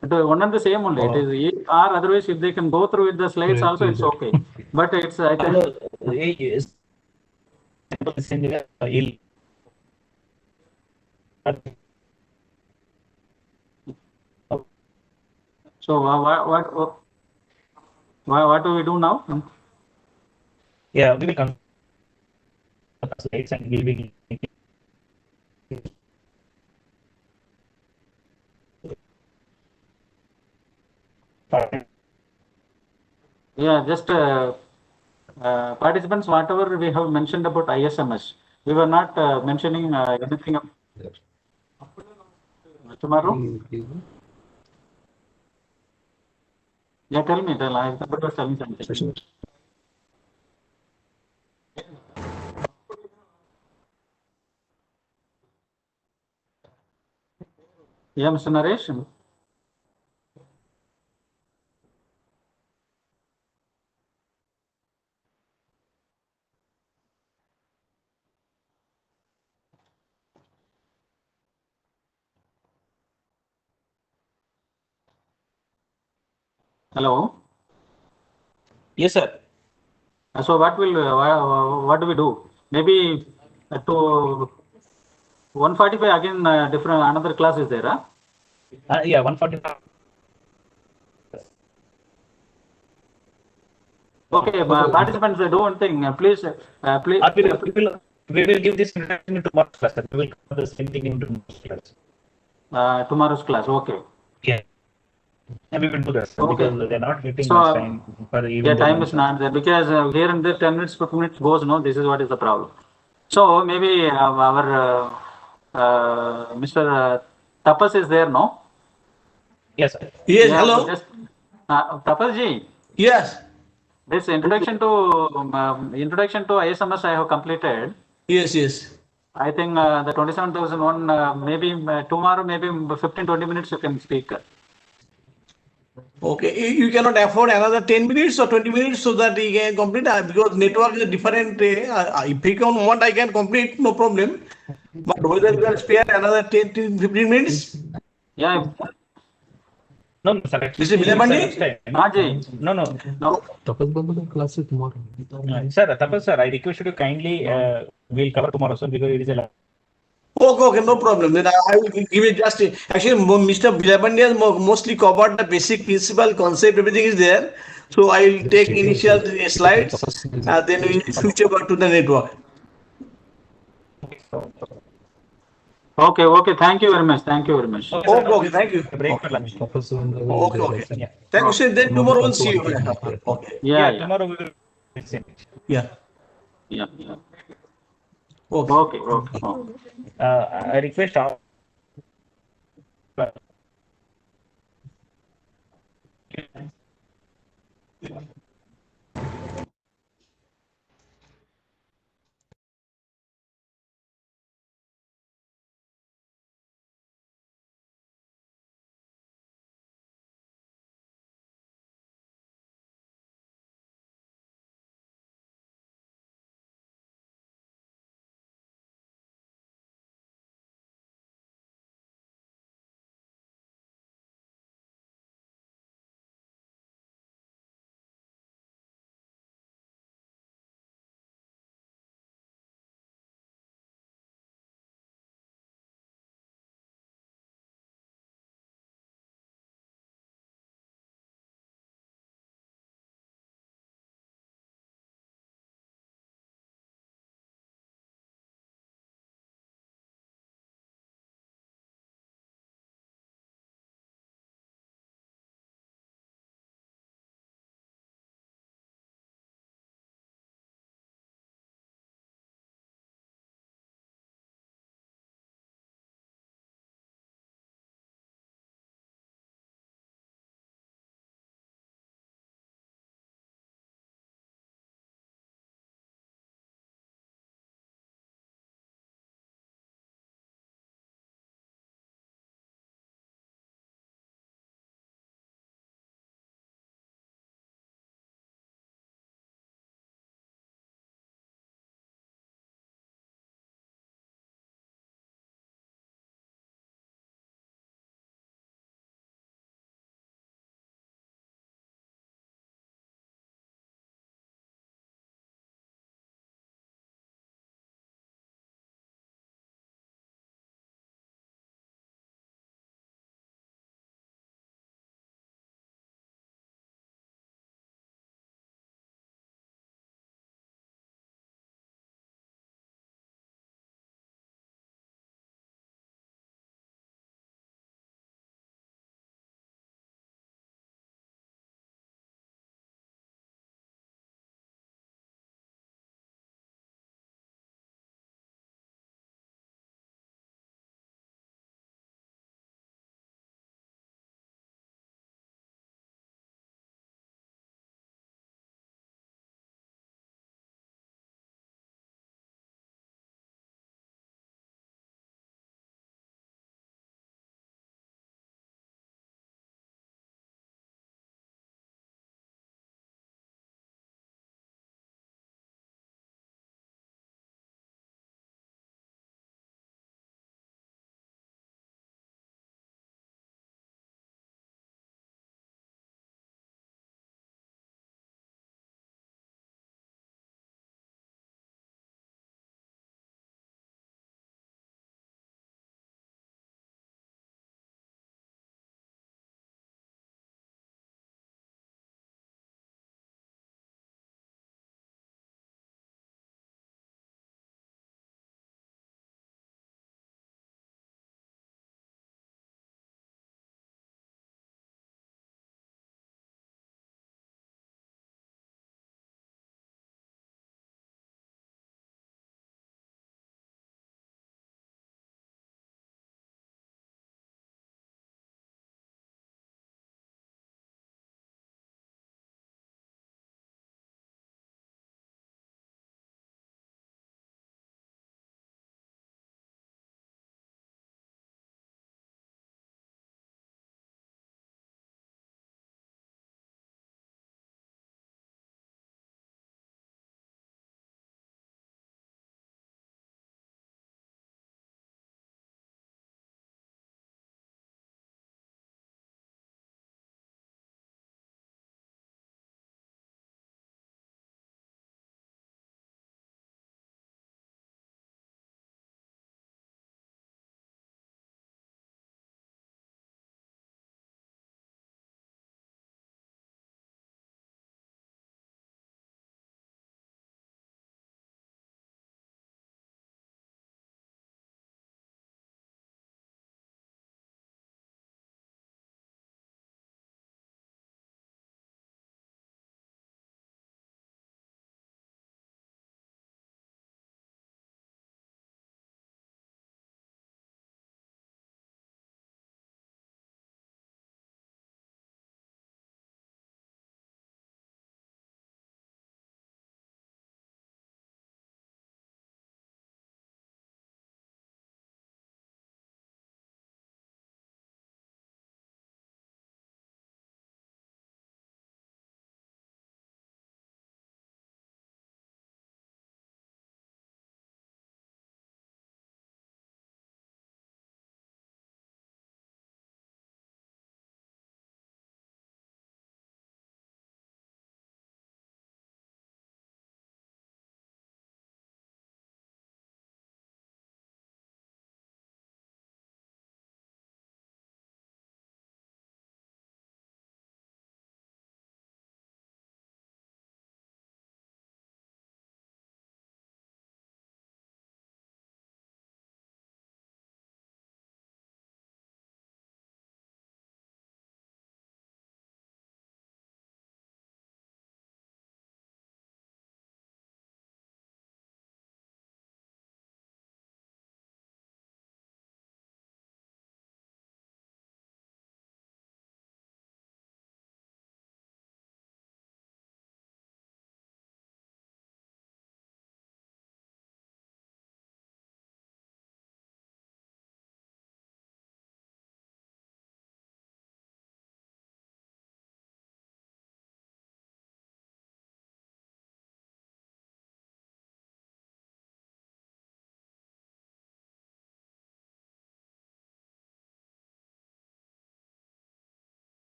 One and the same only. It is, or otherwise, if they can go through with the slides also, it's okay. But it's, I think, so what do we do now? Yeah, we will come to the slides and we'll be Yeah, just participants, whatever we have mentioned about ISMS, we were not mentioning anything tomorrow. Yeah, tell me, somebody was telling something. Yeah, Mr. Naresh. Hello. Yes, sir. So what do we do? Maybe to 145 again, different another class is there, huh? Yeah, 145. Okay, participants, do one thing, please, please. We will give this introduction in tomorrow's class. We will cover the same thing in tomorrow's class. Tomorrow's class, okay. Yeah. And we will do that, sir, Okay. because they're not getting So, much time for even Yeah, their time lunch is not there because here and there 10 minutes, 15 minutes goes, no, this is what is the problem. So maybe our Mr. Tapas is there, no? Yes, sir. Yes, Yeah, hello. just Tapas ji, Yes, this introduction to ISMS I have completed. yes. I think the 27,001, maybe tomorrow, maybe 15-20 minutes you can speak. Okay, you cannot afford another 10 minutes or 20 minutes so that you can complete because network is different. If you can want, I can complete, no problem. But whether you can spare another 10 to 15 minutes? Yeah. No, sir. This is Bilebandi? No. Tapas Babu class is tomorrow. Sir, Tapas, sir, I request you to kindly, we'll cover tomorrow, sir, because it is a. Okay, no problem. Then I will give it just actually Mr. Bilebandi has mostly covered the basic principle concept, everything is there. So I will take initial slides, then we will switch over to the network. Okay. Thank you very much. Thank you very much. Okay, thank you. Break for lunch. Okay. Yeah. Thank you. So then tomorrow we'll see you. Okay. Yeah. Tomorrow we will. Yeah. Yeah. Okay. Okay. I request all.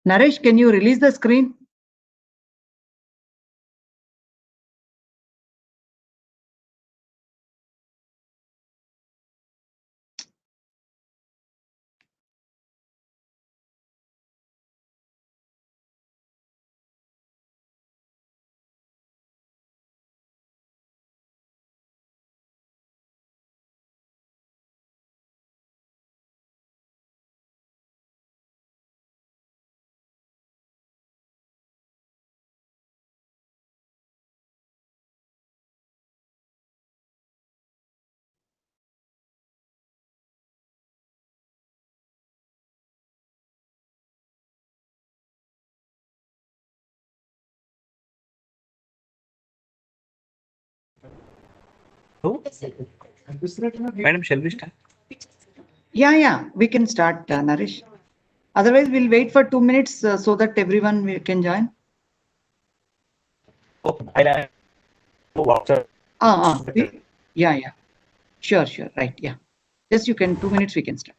Naresh, can you release the screen? Madam, shall we start? Yeah, we can start, Naresh. Otherwise, we'll wait for 2 minutes so that everyone can join. Oh, I'll WhatsApp. Yeah. Sure. Right. Yeah. Just you can 2 minutes, we can start.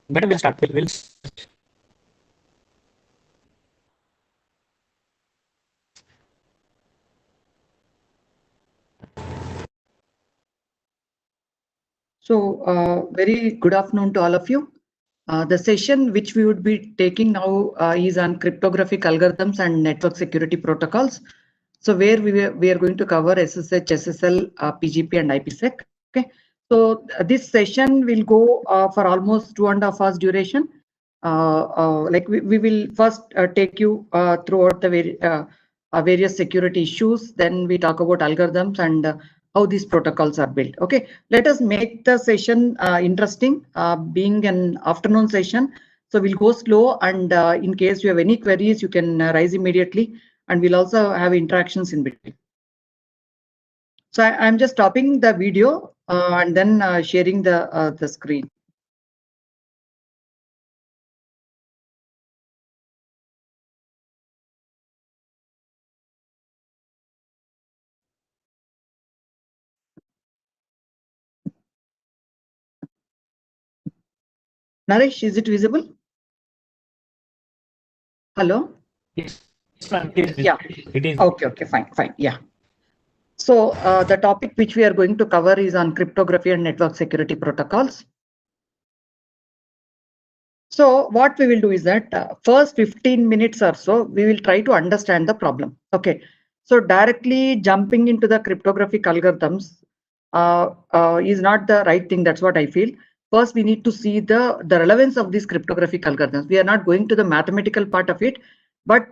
Madam, we'll start. We'll So, very good afternoon to all of you. The session which we would be taking now is on cryptographic algorithms and network security protocols. So, where we are going to cover SSH, SSL, PGP, and IPsec. Okay. So, this session will go for almost 2.5 hours duration. Like we will first take you throughout the various security issues. Then we talk about algorithms and how these protocols are built. Okay, let us make the session interesting, being an afternoon session. So we'll go slow, and in case you have any queries, you can raise immediately, and we'll also have interactions in between. So I'm just stopping the video and then sharing the screen. Naresh, is it visible? Hello? Yes, ma'am, it is. Yeah. It is. Okay, fine. Yeah. So the topic which we are going to cover is on cryptography and network security protocols. So what we will do is that first 15 minutes or so, we will try to understand the problem. Okay. So directly jumping into the cryptographic algorithms is not the right thing. That's what I feel. First, we need to see the relevance of these cryptographic algorithms. We are not going to the mathematical part of it, but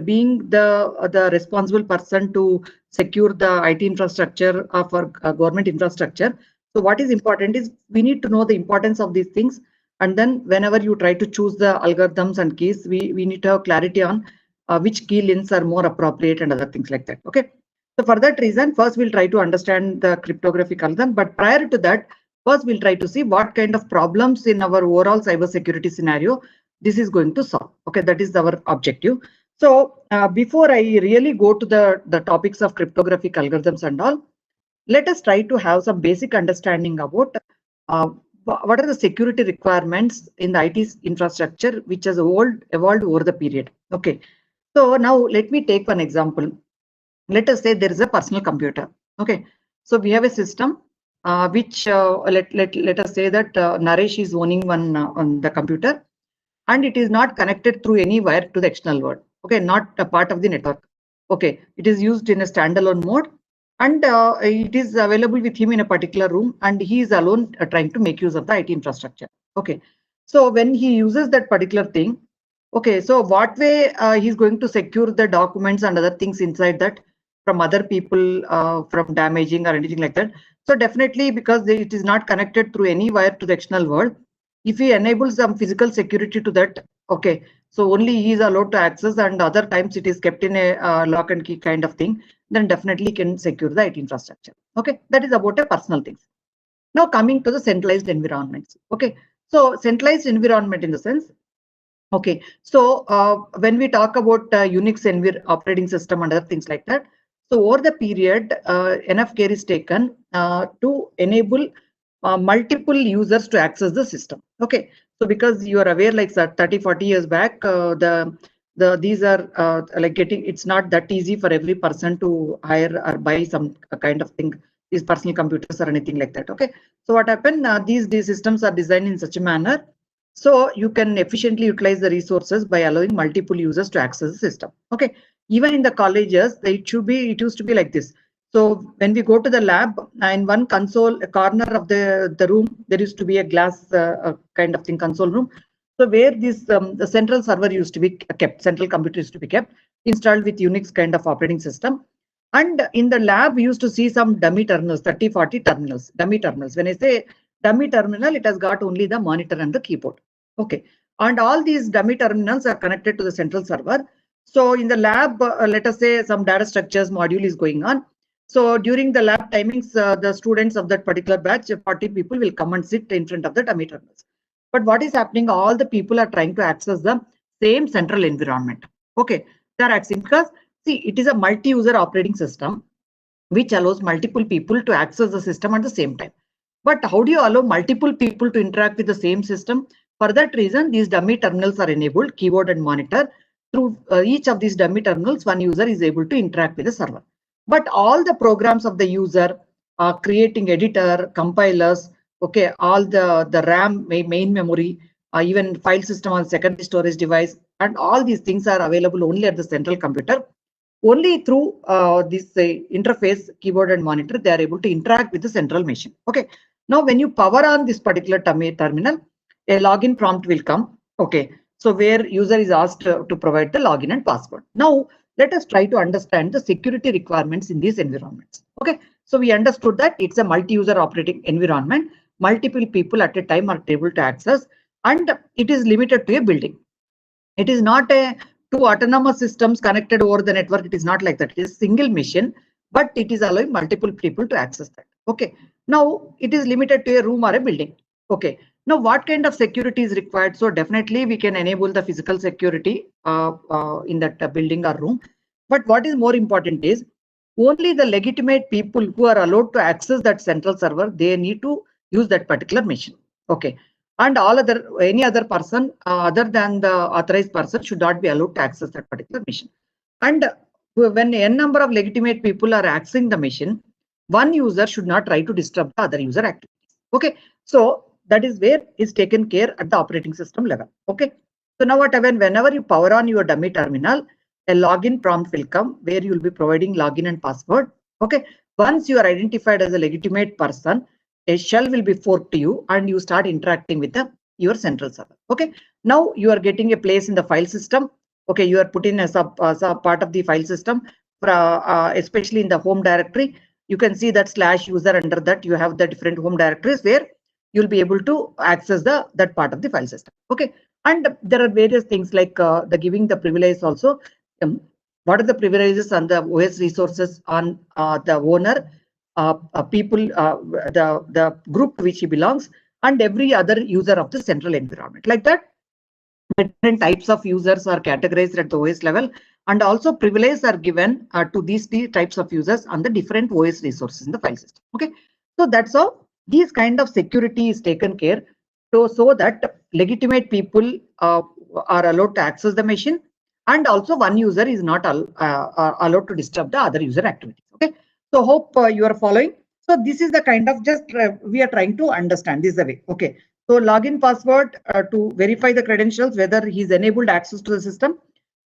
being the responsible person to secure the IT infrastructure for government infrastructure. So what is important is we need to know the importance of these things. And then whenever you try to choose the algorithms and keys, we need to have clarity on which key links are more appropriate and other things like that. Okay. So for that reason, first we'll try to understand the cryptographic algorithm. But prior to that, first we'll try to see what kind of problems in our overall cybersecurity scenario this is going to solve. Okay, that is our objective. So before I really go to the topics of cryptographic algorithms and all, let us try to have some basic understanding about what are the security requirements in the IT infrastructure which has evolved over the period. Okay, so now let me take one example. Let us say there is a personal computer. Okay, so we have a system which let us say that Naresh is owning one on the computer, and it is not connected through any wire to the external world. Okay, not a part of the network. Okay, it is used in a standalone mode, and it is available with him in a particular room, and he is alone trying to make use of the IT infrastructure. Okay, so when he uses that particular thing, okay, so what way he's going to secure the documents and other things inside that from other people from damaging or anything like that. So definitely, because it is not connected through any wire to the external world, if he enables some physical security to that, okay, so only he is allowed to access, and other times it is kept in a lock and key kind of thing, then definitely can secure the IT infrastructure. Okay, that is about a personal things. Now coming to the centralized environments. Okay, so centralized environment in the sense, okay, so when we talk about Unix operating system and other things like that, so over the period, enough care is taken to enable multiple users to access the system. Okay, so because you are aware, like 30-40 years back, these are like it's not that easy for every person to hire or buy some kind of thing, these personal computers or anything like that. Okay, so what happened? These systems are designed in such a manner so you can efficiently utilize the resources by allowing multiple users to access the system. Okay, even in the colleges, it used to be like this. So when we go to the lab, in one console, a corner of the room, there used to be a glass kind of thing, console room. So where this the central server used to be kept, central computer used to be kept, installed with Unix kind of operating system. And in the lab, we used to see some dummy terminals, 30-40 terminals, dummy terminals. When I say dummy terminal, it has got only the monitor and the keyboard. Okay, and all these dummy terminals are connected to the central server. So in the lab, let us say some data structures module is going on. So during the lab timings, the students of that particular batch, 40 people will come and sit in front of the dummy terminals. But what is happening? All the people are trying to access the same central environment. Okay, they are accessing because see, it is a multi-user operating system which allows multiple people to access the system at the same time. But how do you allow multiple people to interact with the same system? For that reason, these dummy terminals are enabled, keyboard and monitor. Through each of these dummy terminals, one user is able to interact with the server. But all the programs of the user, creating editor, compilers, okay, all the RAM, main memory, even file system on secondary storage device, and all these things are available only at the central computer. Only through this interface, keyboard and monitor, they are able to interact with the central machine. Okay. Now, when you power on this particular terminal, a login prompt will come. Okay. So where user is asked to provide the login and password. Now, let us try to understand the security requirements in these environments. Okay. So we understood that it's a multi-user operating environment. Multiple people at a time are able to access, and it is limited to a building. It is not a two autonomous systems connected over the network. It is not like that. It is single mission, but it is allowing multiple people to access that. Okay. Now it is limited to a room or a building. Okay. Now what kind of security is required? So definitely we can enable the physical security in that building or room. But what is more important is only the legitimate people who are allowed to access that central server, they need to use that particular machine. Okay. and any other person other than the authorized person should not be allowed to access that particular machine. And when n number of legitimate people are accessing the machine, one user should not try to disrupt the other user activities. Okay, so that is where is taken care at the operating system level. Okay, so now what happens, whenever you power on your dummy terminal, a login prompt will come where you will be providing login and password. Okay, once you are identified as a legitimate person, a shell will be forked to you and you start interacting with your central server. Okay, now you are getting a place in the file system. Okay, you are put in as a part of the file system, especially in the home directory. You can see that /user, under that you have the different home directories where you'll be able to access that part of the file system. Okay, and there are various things like the giving the privilege also. What are the privileges on the OS resources on the owner, people, the group to which he belongs, and every other user of the central environment. Like that, different types of users are categorized at the OS level, and also privileges are given to these types of users on the different OS resources in the file system. Okay, so that's how these kind of security is taken care so that legitimate people are allowed to access the machine, and also one user is not allowed to disturb the other user activities. Okay, so hope you are following. So this is the kind of just we are trying to understand this way. Okay, so login password to verify the credentials whether he's enabled access to the system.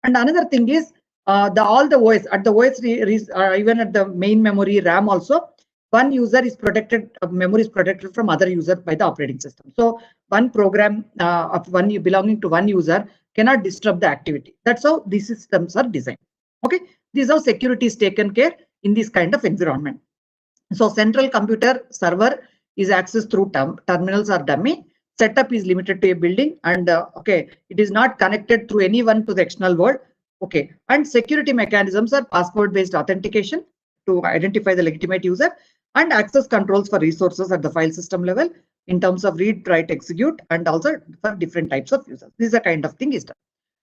And another thing is all the OS at the OS even at the main memory RAM also, one user is protected, memory is protected from other user by the operating system. So one program of one belonging to one user cannot disrupt the activity. That's how these systems are designed. Okay, this is how security is taken care in this kind of environment. So central computer server is accessed through terminals or dummy. Setup is limited to a building, and okay, it is not connected through anyone to the external world. Okay, and security mechanisms are password-based authentication to identify the legitimate user, and access controls for resources at the file system level in terms of read, write, execute, and also for different types of users. This is a kind of thing is done.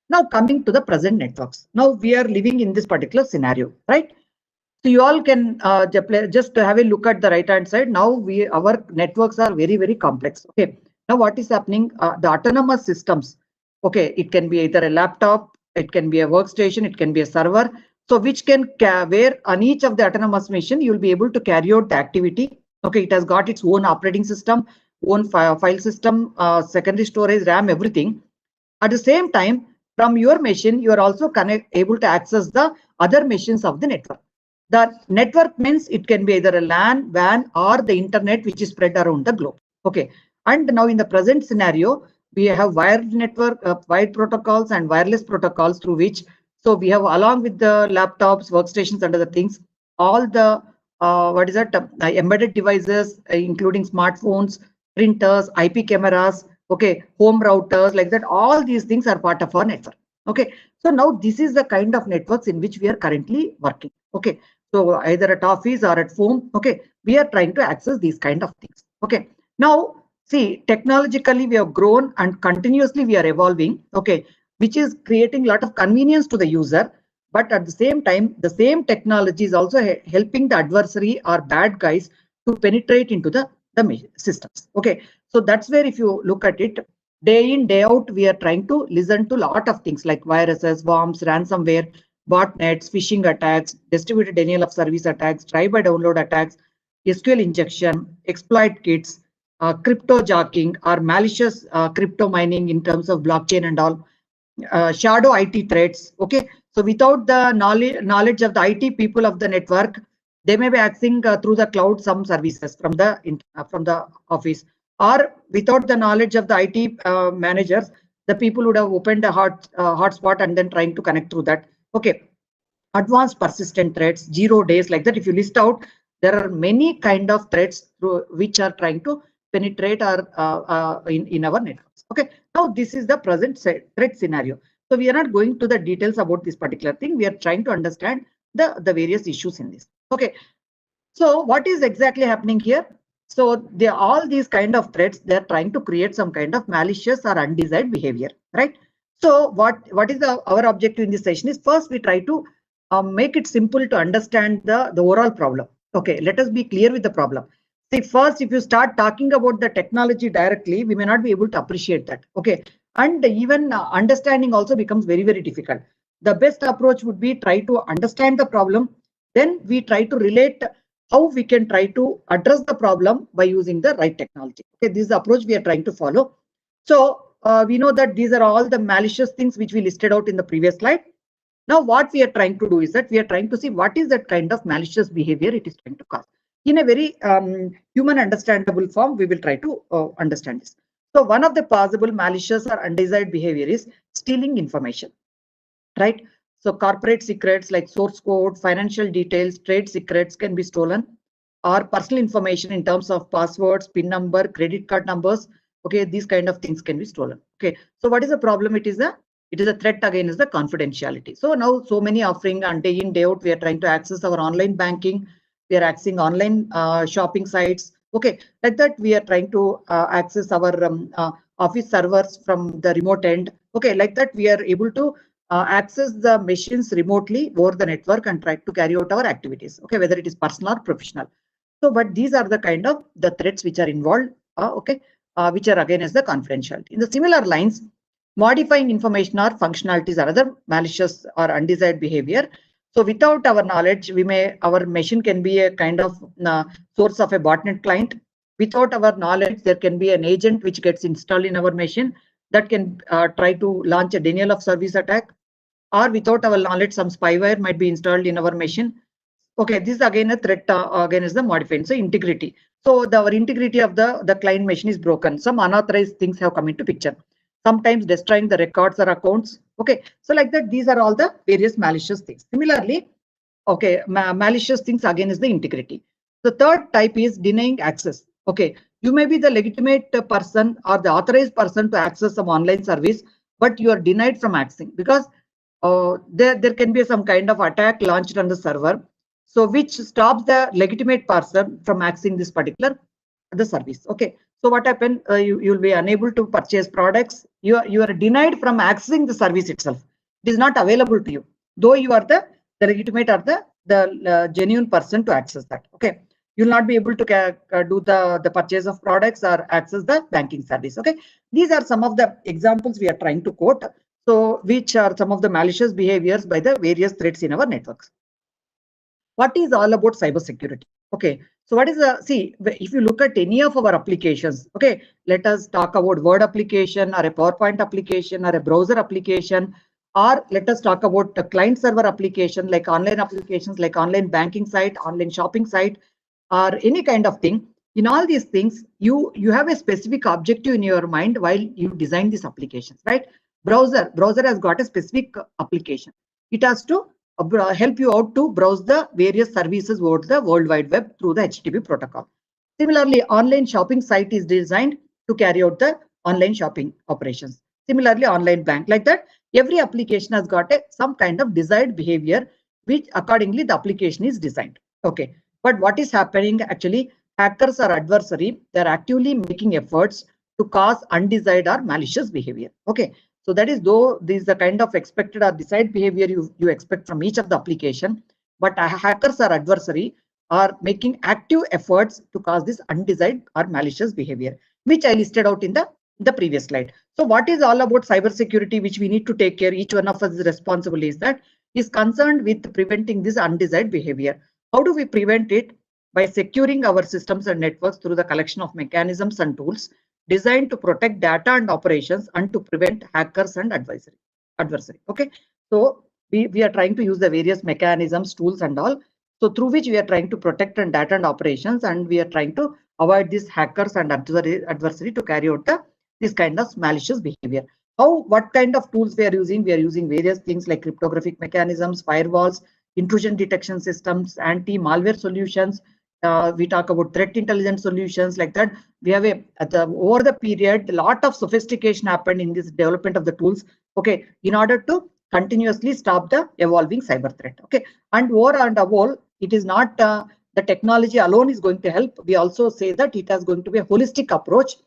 Now coming to the present networks. Now we are living in this particular scenario, right? So you all can just have a look at the right hand side. Now our networks are very, very complex. Okay. Now what is happening? The autonomous systems. Okay, it can be either a laptop, it can be a workstation, it can be a server. So which can where on each of the autonomous machine you will be able to carry out the activity. Okay, it has got its own operating system, own file system, secondary storage, RAM, everything. At the same time, from your machine, you are also able to access the other machines of the network. The network means it can be either a LAN, WAN, or the internet which is spread around the globe. Okay, and now in the present scenario, we have wired network, wired protocols and wireless protocols through which, so we have along with the laptops, workstations, and other things, all the embedded devices, including smartphones, printers, IP cameras, okay, home routers, like that. All these things are part of our network. Okay, so now this is the kind of networks in which we are currently working. Okay, so either at office or at home, okay, we are trying to access these kind of things. Okay, now see, technologically we have grown and continuously we are evolving. Okay, which is creating a lot of convenience to the user, but at the same time, the same technology is also helping the adversary or bad guys to penetrate into the systems. Okay, so that's where if you look at it, day in, day out, we are trying to listen to a lot of things like viruses, worms, ransomware, botnets, phishing attacks, distributed denial of service attacks, try-by download attacks, SQL injection, exploit kits, crypto jacking or malicious crypto mining in terms of blockchain and all, shadow IT threats. Okay, so without the knowledge of the IT people of the network, they may be accessing through the cloud some services from the office, or without the knowledge of the IT managers, the people would have opened a hotspot and then trying to connect through that. Okay, advanced persistent threats, 0 days, like that. If you list out, there are many kind of threats through which are trying to penetrate our in our networks. Okay, now this is the present threat scenario. So we are not going to the details about this particular thing. We are trying to understand the various issues in this. Okay, so what is exactly happening here? So all these kind of threats, they are trying to create some kind of malicious or undesired behavior, right? So what is our objective in this session is, first we try to make it simple to understand the overall problem. Okay, let us be clear with the problem. See, first, if you start talking about the technology directly, we may not be able to appreciate that. Okay. And even understanding also becomes very, very difficult. The best approach would be try to understand the problem. Then we try to relate how we can try to address the problem by using the right technology. Okay. This is the approach we are trying to follow. So we know that these are all the malicious things which we listed out in the previous slide. Now, what we are trying to do is that we are trying to see what is that kind of malicious behavior it is trying to cause. In a very human understandable form, we will try to understand this. So one of the possible malicious or undesired behavior is stealing information, right? So corporate secrets like source code, financial details, trade secrets can be stolen, or personal information in terms of passwords, PIN number, credit card numbers. Okay, these kind of things can be stolen. Okay, so what is the problem? It is a threat against the confidentiality. So now so many offering, and day in, day out, we are trying to access our online banking. We are accessing online shopping sites. Okay, like that we are trying to access our office servers from the remote end. Okay, like that we are able to access the machines remotely over the network and try to carry out our activities. Okay, whether it is personal or professional. So, but these are the kind of the threats which are involved. Which are against the confidentiality. In the similar lines, modifying information or functionalities are other malicious or undesired behavior. So without our knowledge, our machine can be a kind of source of a botnet client. Without our knowledge, there can be an agent which gets installed in our machine that can try to launch a denial of service attack. Or without our knowledge, some spyware might be installed in our machine. Okay, this is again a threat against the modified. So integrity. So our integrity of the client machine is broken. Some unauthorized things have come into picture. Sometimes destroying the records or accounts. Okay, so like that, these are all the various malicious things. Similarly, okay, malicious things against the integrity. The third type is denying access. Okay, you may be the legitimate person or the authorized person to access some online service, but you are denied from accessing because there can be some kind of attack launched on the server. So which stops the legitimate person from accessing this particular the service. Okay, so what happened? You will be unable to purchase products. You are denied from accessing the service itself. It is not available to you, though you are the legitimate or the genuine person to access that. Okay, you will not be able to do the purchase of products or access the banking service. Okay, these are some of the examples we are trying to quote. So which are some of the malicious behaviors by the various threats in our networks. What is all about cybersecurity? Okay, so what is if you look at any of our applications, okay, let us talk about Word application or a PowerPoint application or a browser application, or let us talk about a client server application like online applications like online banking site, online shopping site, or any kind of thing. In all these things, you have a specific objective in your mind while you design these applications, right? Browser has got a specific application. It has to help you out to browse the various services over the World Wide Web through the HTTP protocol. Similarly, online shopping site is designed to carry out the online shopping operations. Similarly, online bank, like that, every application has got some kind of desired behavior, which accordingly the application is designed. Okay, but what is happening actually? Hackers or adversary, they're actively making efforts to cause undesired or malicious behavior. Okay, so that is, though this is the kind of expected or desired behavior you expect from each of the application, but hackers or adversary are making active efforts to cause this undesired or malicious behavior, which I listed out in the previous slide. So what is all about cybersecurity, which we need to take care, each one of us is responsible, is concerned with preventing this undesired behavior. How do we prevent it? By securing our systems and networks through the collection of mechanisms and tools designed to protect data and operations and to prevent hackers and adversary. Okay, so we are trying to use the various mechanisms, tools and all, so through which we are trying to protect and data and operations, and we are trying to avoid these hackers and adversary to carry out this kind of malicious behavior. What kind of tools we are using? We are using various things like cryptographic mechanisms, firewalls, intrusion detection systems, anti-malware solutions. We talk about threat intelligence solutions, like that. We have over the period, a lot of sophistication happened in this development of the tools. Okay, in order to continuously stop the evolving cyber threat. Okay, and over and above, it is not the technology alone is going to help. We also say that it is going to be a holistic approach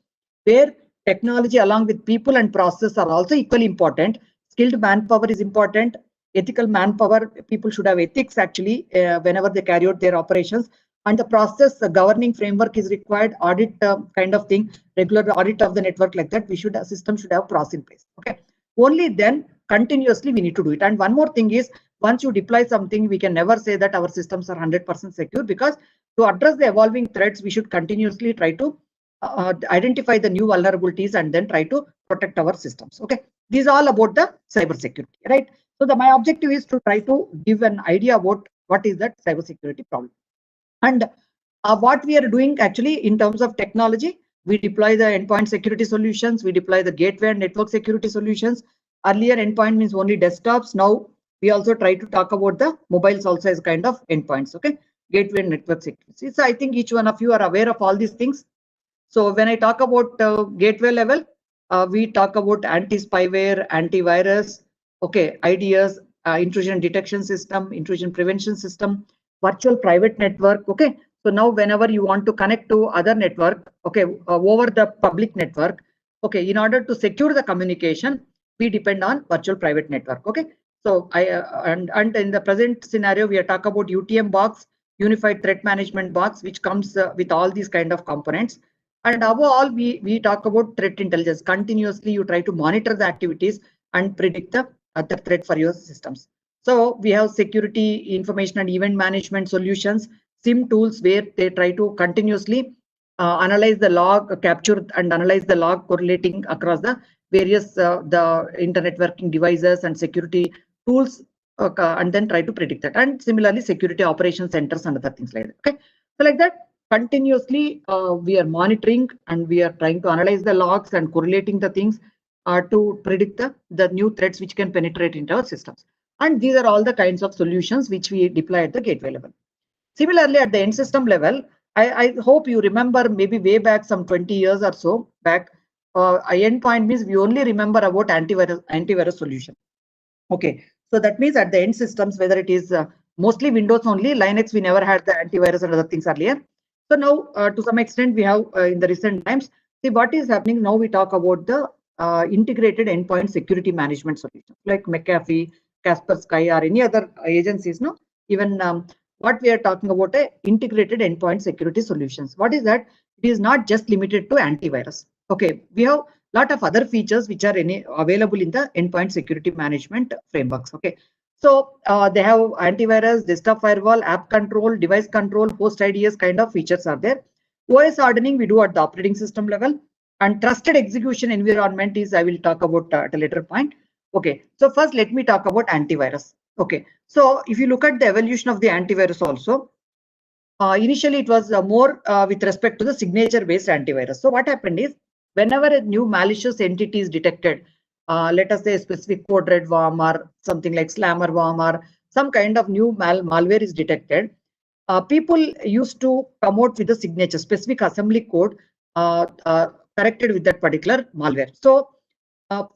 where technology along with people and process are also equally important. Skilled manpower is important. Ethical manpower, people should have ethics actually whenever they carry out their operations. and the process governing framework is required, audit kind of thing, regular audit of the network like that. System should have process in place. Okay, only then continuously we need to do it. And one more thing is, once you deploy something, we can never say that our systems are 100% secure, because to address the evolving threats, we should continuously try to identify the new vulnerabilities and then try to protect our systems. Okay, these are all about the cyber security, right? So my objective is to try to give an idea about what is that cyber security problem. And what we are doing actually in terms of technology, we deploy the endpoint security solutions, we deploy the gateway and network security solutions. Earlier endpoint means only desktops. Now we also try to talk about the mobiles also as kind of endpoints. Okay, gateway and network security. So I think each one of you are aware of all these things. So when I talk about gateway level, we talk about anti-spyware, antivirus, okay, IDS, intrusion detection system, intrusion prevention system, virtual private network. Okay, so now whenever you want to connect to other network, okay, over the public network, okay, in order to secure the communication, we depend on virtual private network. Okay, so and in the present scenario, we are talking about UTM box, unified threat management box, which comes with all these kind of components. And above all, we talk about threat intelligence. Continuously, you try to monitor the activities and predict the threat for your systems. So we have security, information and event management solutions, SIM tools, where they try to continuously analyze the log, capture and analyze the log correlating across the various the internet working devices and security tools, and then try to predict that. And similarly, security operation centers and other things like that. Okay, so like that, continuously we are monitoring and we are trying to analyze the logs and correlating the things to predict the new threats which can penetrate into our systems. And these are all the kinds of solutions which we deploy at the gateway level. Similarly, at the end system level, I hope you remember, maybe way back some 20 years or so back, endpoint means we only remember about antivirus solution. Okay, so that means at the end systems, whether it is mostly Windows only, Linux, we never had the antivirus and other things earlier. So now to some extent we have in the recent times, see what is happening now. We talk about the integrated endpoint security management solution like McAfee, Kaspersky or any other agencies. No, even what we are talking about integrated endpoint security solutions. What is that? It is not just limited to antivirus. Okay, we have lot of other features which are available in the endpoint security management frameworks. Okay, so they have antivirus, desktop firewall, app control, device control, host IDS kind of features are there. OS hardening we do at the operating system level, and trusted execution environment is I will talk about at a later point. Okay, so first let me talk about antivirus. Okay, so if you look at the evolution of the antivirus also, initially it was more with respect to the signature based antivirus. So what happened is, whenever a new malicious entity is detected, let us say a specific code red worm or something like slammer worm or some kind of new malware is detected, people used to come out with a signature, specific assembly code corrected with that particular malware. So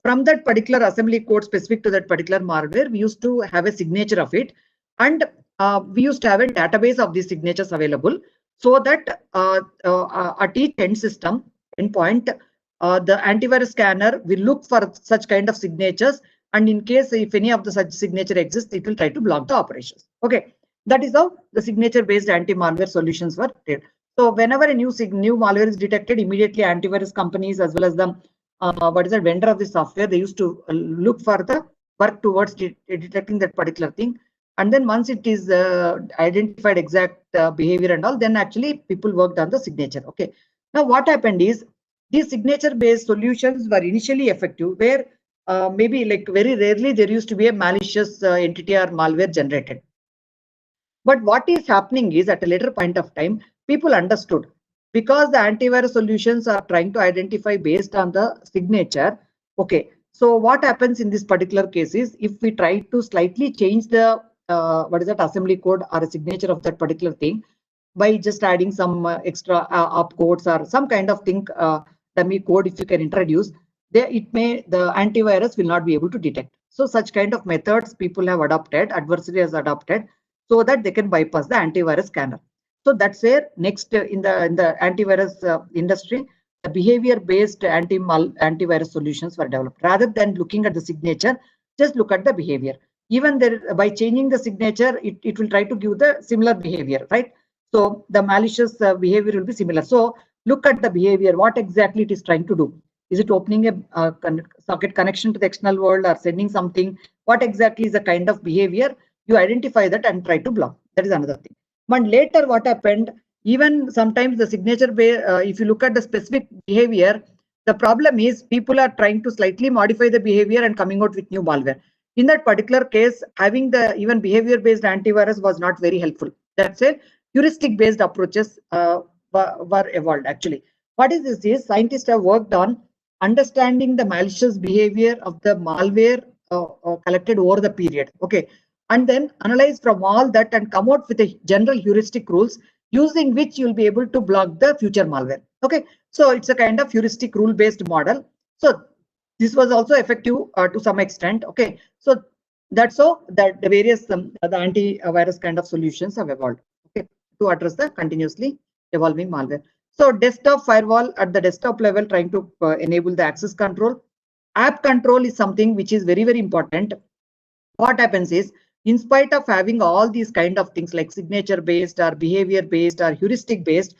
from that particular assembly code specific to that particular malware, we used to have a signature of it, and we used to have a database of these signatures available, so that at each end system endpoint, the antivirus scanner will look for such kind of signatures, and in case if any of the such signature exists, it will try to block the operations. Okay, that is how the signature based anti-malware solutions were there. So whenever a new malware is detected, immediately antivirus companies as well as the vendor of the software, they used to look for the work towards detecting that particular thing. And then once it is identified exact behavior and all, then actually people worked on the signature. Okay, now what happened is, these signature based solutions were initially effective, where maybe like very rarely there used to be a malicious entity or malware generated. But what is happening is, at a later point of time, people understood, because the antivirus solutions are trying to identify based on the signature. Okay, so what happens in this particular case is, if we try to slightly change the assembly code or a signature of that particular thing by just adding some extra opcodes or some kind of thing, dummy code, if you can introduce, the antivirus will not be able to detect. So such kind of methods people have adopted, adversary has adopted, so that they can bypass the antivirus scanner. So that's where next in the antivirus industry, the behavior-based antivirus solutions were developed. Rather than looking at the signature, just look at the behavior. Even there, by changing the signature, it will try to give the similar behavior, right? So the malicious behavior will be similar. So look at the behavior, what exactly it is trying to do. Is it opening a socket connection to the external world or sending something? What exactly is the kind of behavior? You identify that and try to block. That is another thing. But later what happened, even sometimes the signature, if you look at the specific behavior, the problem is people are trying to slightly modify the behavior and coming out with new malware. In that particular case, having the even behavior-based antivirus was not very helpful. That's it. Heuristic-based approaches were evolved actually. What is this is scientists have worked on understanding the malicious behavior of the malware collected over the period. Okay, and then analyze from all that and come out with a general heuristic rules using which you'll be able to block the future malware. Okay, so it's a kind of heuristic rule based model. So this was also effective to some extent. Okay, so that's so that the various the antivirus kind of solutions have evolved, okay, to address the continuously evolving malware. So desktop firewall at the desktop level, trying to enable the access control. App control is something which is very, very important. What happens is, in spite of having all these kind of things like signature based or behavior based or heuristic based,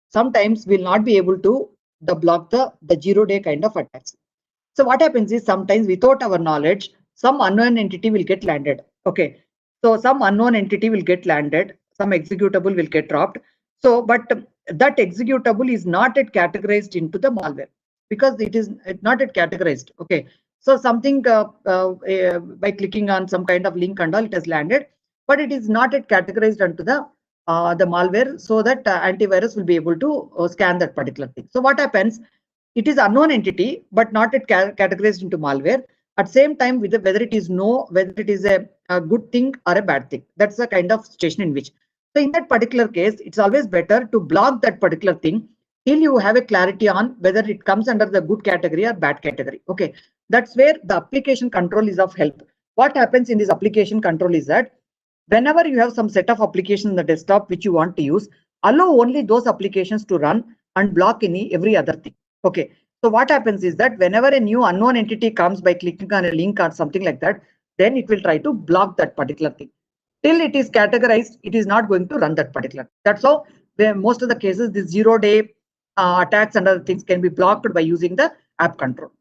sometimes we'll not be able to block the 0-day kind of attacks. So what happens is sometimes without our knowledge, some unknown entity will get landed. Okay, so some unknown entity will get landed, some executable will get dropped. So, but that executable is not yet categorized into the malware because it is not yet categorized. Okay, so something by clicking on some kind of link and all, it has landed, but it is not yet categorized onto the malware, so that antivirus will be able to scan that particular thing. So what happens? It is unknown entity, but not yet categorized into malware. At same time, with whether it is whether it is a good thing or a bad thing. That's the kind of situation in which. So in that particular case, it's always better to block that particular thing till you have a clarity on whether it comes under the good category or bad category. Okay, that's where the application control is of help. What happens in this application control is that whenever you have some set of applications in the desktop which you want to use, allow only those applications to run and block every other thing. Okay, so what happens is that whenever a new unknown entity comes by clicking on a link or something like that, then it will try to block that particular thing. Till it is categorized, it is not going to run that particular. That's how most of the cases, the 0-day attacks and other things can be blocked by using the app control.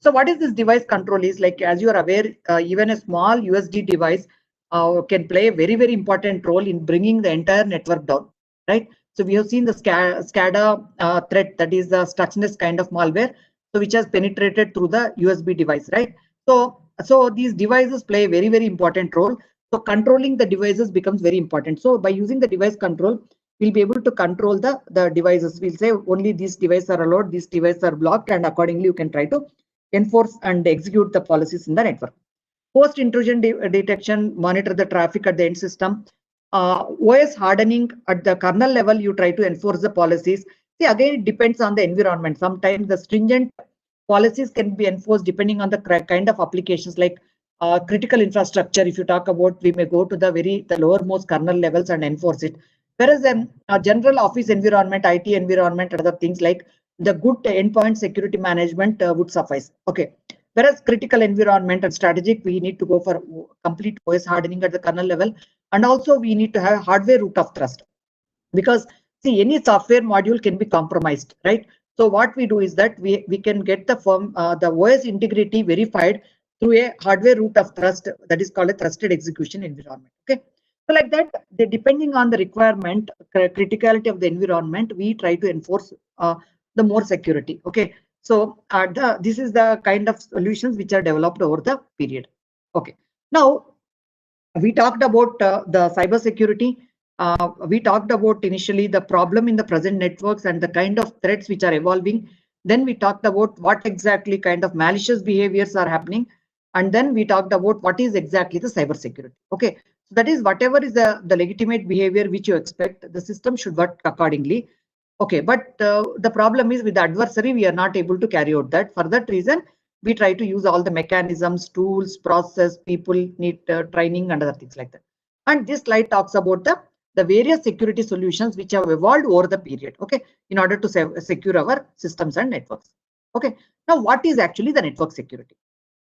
So what is this device control is like, as you are aware, even a small USD device can play a very, very important role in bringing the entire network down, right? So we have seen the SCADA threat, that is the Stuxnet kind of malware, so which has penetrated through the USB device, right? So these devices play a very, very important role. So controlling the devices becomes very important. So by using the device control, we'll be able to control the devices. We'll say only these devices are allowed, these devices are blocked, and accordingly you can try to enforce and execute the policies in the network. Post intrusion detection, monitor the traffic at the end system. OS hardening at the kernel level, you try to enforce the policies. See, again, it depends on the environment. Sometimes the stringent policies can be enforced depending on the kind of applications, like critical infrastructure. If you talk about, we may go to the lowermost kernel levels and enforce it. Whereas a general office environment, IT environment, other things like the good endpoint security management would suffice. Okay. Whereas critical environment and strategic, we need to go for complete OS hardening at the kernel level. And also we need to have hardware root of trust, because see, any software module can be compromised, right? So what we do is that we can get the OS integrity verified through a hardware root of trust, that is called a trusted execution environment. Okay, so like that, depending on the requirement, criticality of the environment, we try to enforce the more security. Okay, so this is the kind of solutions which are developed over the period. Okay, now we talked about the cyber security. We talked about initially the problem in the present networks and the kind of threats which are evolving. Then we talked about what exactly kind of malicious behaviors are happening. And then we talked about what is exactly the cyber security. Okay, so that is whatever is the legitimate behavior which you expect, the system should work accordingly. Okay, but the problem is with the adversary, we are not able to carry out that. For that reason, we try to use all the mechanisms, tools, process, people need training and other things like that. And this slide talks about the various security solutions which have evolved over the period, okay, in order to secure our systems and networks. Okay, now what is actually the network security?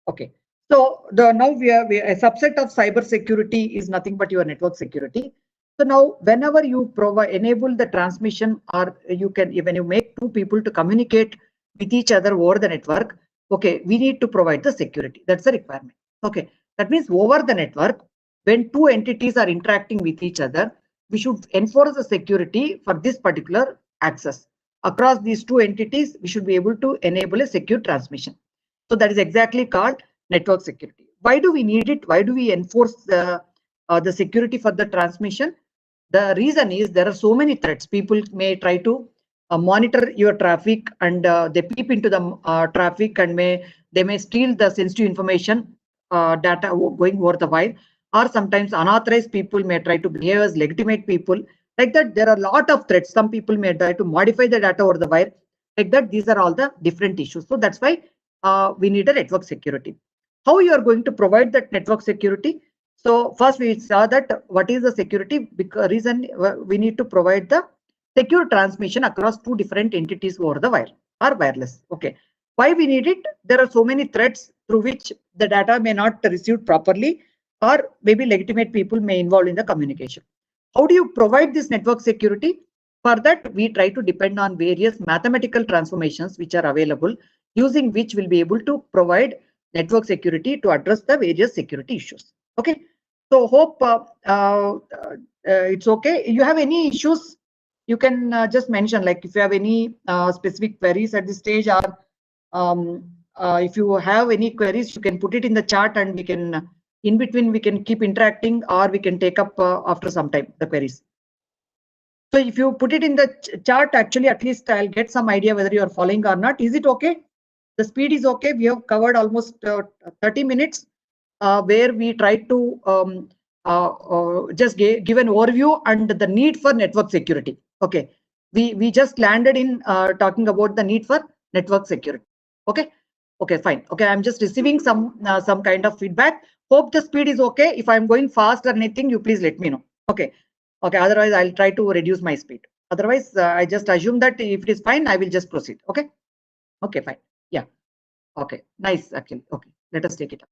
Okay, so now we are a subset of cyber security is nothing but your network security. So now whenever you enable the transmission, or you can, when you make two people to communicate with each other over the network, okay, we need to provide the security. That's the requirement. Okay, that means over the network, when two entities are interacting with each other, we should enforce the security for this particular access. Across these two entities, we should be able to enable a secure transmission. So that is exactly called network security. Why do we need it? Why do we enforce the security for the transmission? The reason is there are so many threats. People may try to monitor your traffic, and they peep into the traffic, and they may steal the sensitive information, data going over the wire, or sometimes unauthorized people may try to behave as legitimate people. Like that, there are a lot of threats. Some people may try to modify the data over the wire. Like that, these are all the different issues. So that's why we need a network security. How you are going to provide that network security? So first we saw that what is the security, because reason we need to provide the secure transmission across two different entities over the wire or wireless. Okay, why we need it? There are so many threats through which the data may not received properly, or maybe legitimate people may involve in the communication. How do you provide this network security? For that, we try to depend on various mathematical transformations which are available, using which we'll be able to provide network security to address the various security issues. Okay, so hope it's okay. You have any issues, you can just mention, like if you have any specific queries at this stage, or if you have any queries, you can put it in the chat, and we can, in between, we can keep interacting, or we can take up after some time the queries. So if you put it in the chart, actually, at least I'll get some idea whether you are following or not. Is it okay? The speed is okay. We have covered almost 30 minutes where we tried to just give an overview and the need for network security. Okay, we just landed in talking about the need for network security. Okay, okay, fine. Okay, I'm just receiving some kind of feedback. Hope the speed is okay. If I'm going fast or anything, you please let me know. Okay, okay. Otherwise, I'll try to reduce my speed. Otherwise, I just assume that if it is fine, I will just proceed. Okay, okay, fine. Yeah. Okay, nice. Actually, okay. Let us take it up.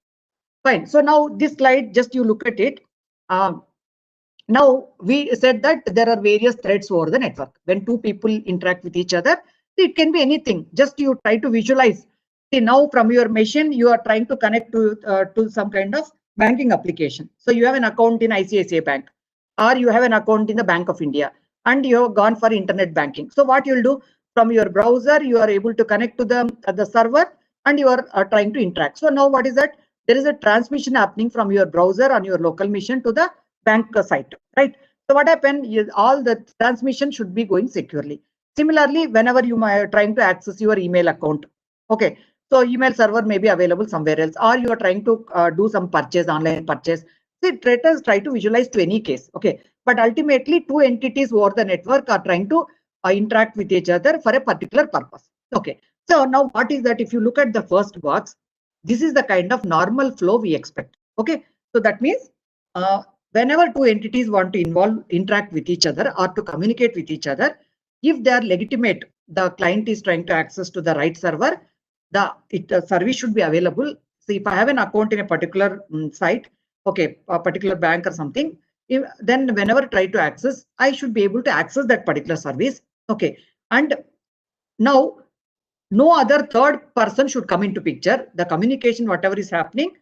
Fine. So now this slide, just you look at it. Now we said that there are various threads over the network. When two people interact with each other, it can be anything. Just you try to visualize. See, now from your machine, you are trying to connect to some kind of banking application. So you have an account in ICICI Bank, or you have an account in the Bank of India, and you have gone for internet banking. So what you'll do, from your browser, you are able to connect to the server, and you are trying to interact. So now what is that? There is a transmission happening from your browser on your local machine to the bank site, right? So what happened is all the transmission should be going securely. Similarly, whenever you are trying to access your email account, okay, so email server may be available somewhere else, or you are trying to do some purchase, online purchase. See, traders try to visualize to any case, okay, but ultimately two entities over the network are trying to interact with each other for a particular purpose. Okay, so now what is that? If you look at the first box, this is the kind of normal flow we expect. Okay, so that means whenever two entities want to interact with each other or to communicate with each other, if they are legitimate, the client is trying to access to the right server, the service should be available. So if I have an account in a particular site, okay, a particular bank or something, then whenever I try to access, I should be able to access that particular service. Okay, and now no other third person should come into picture. The communication, whatever is happening,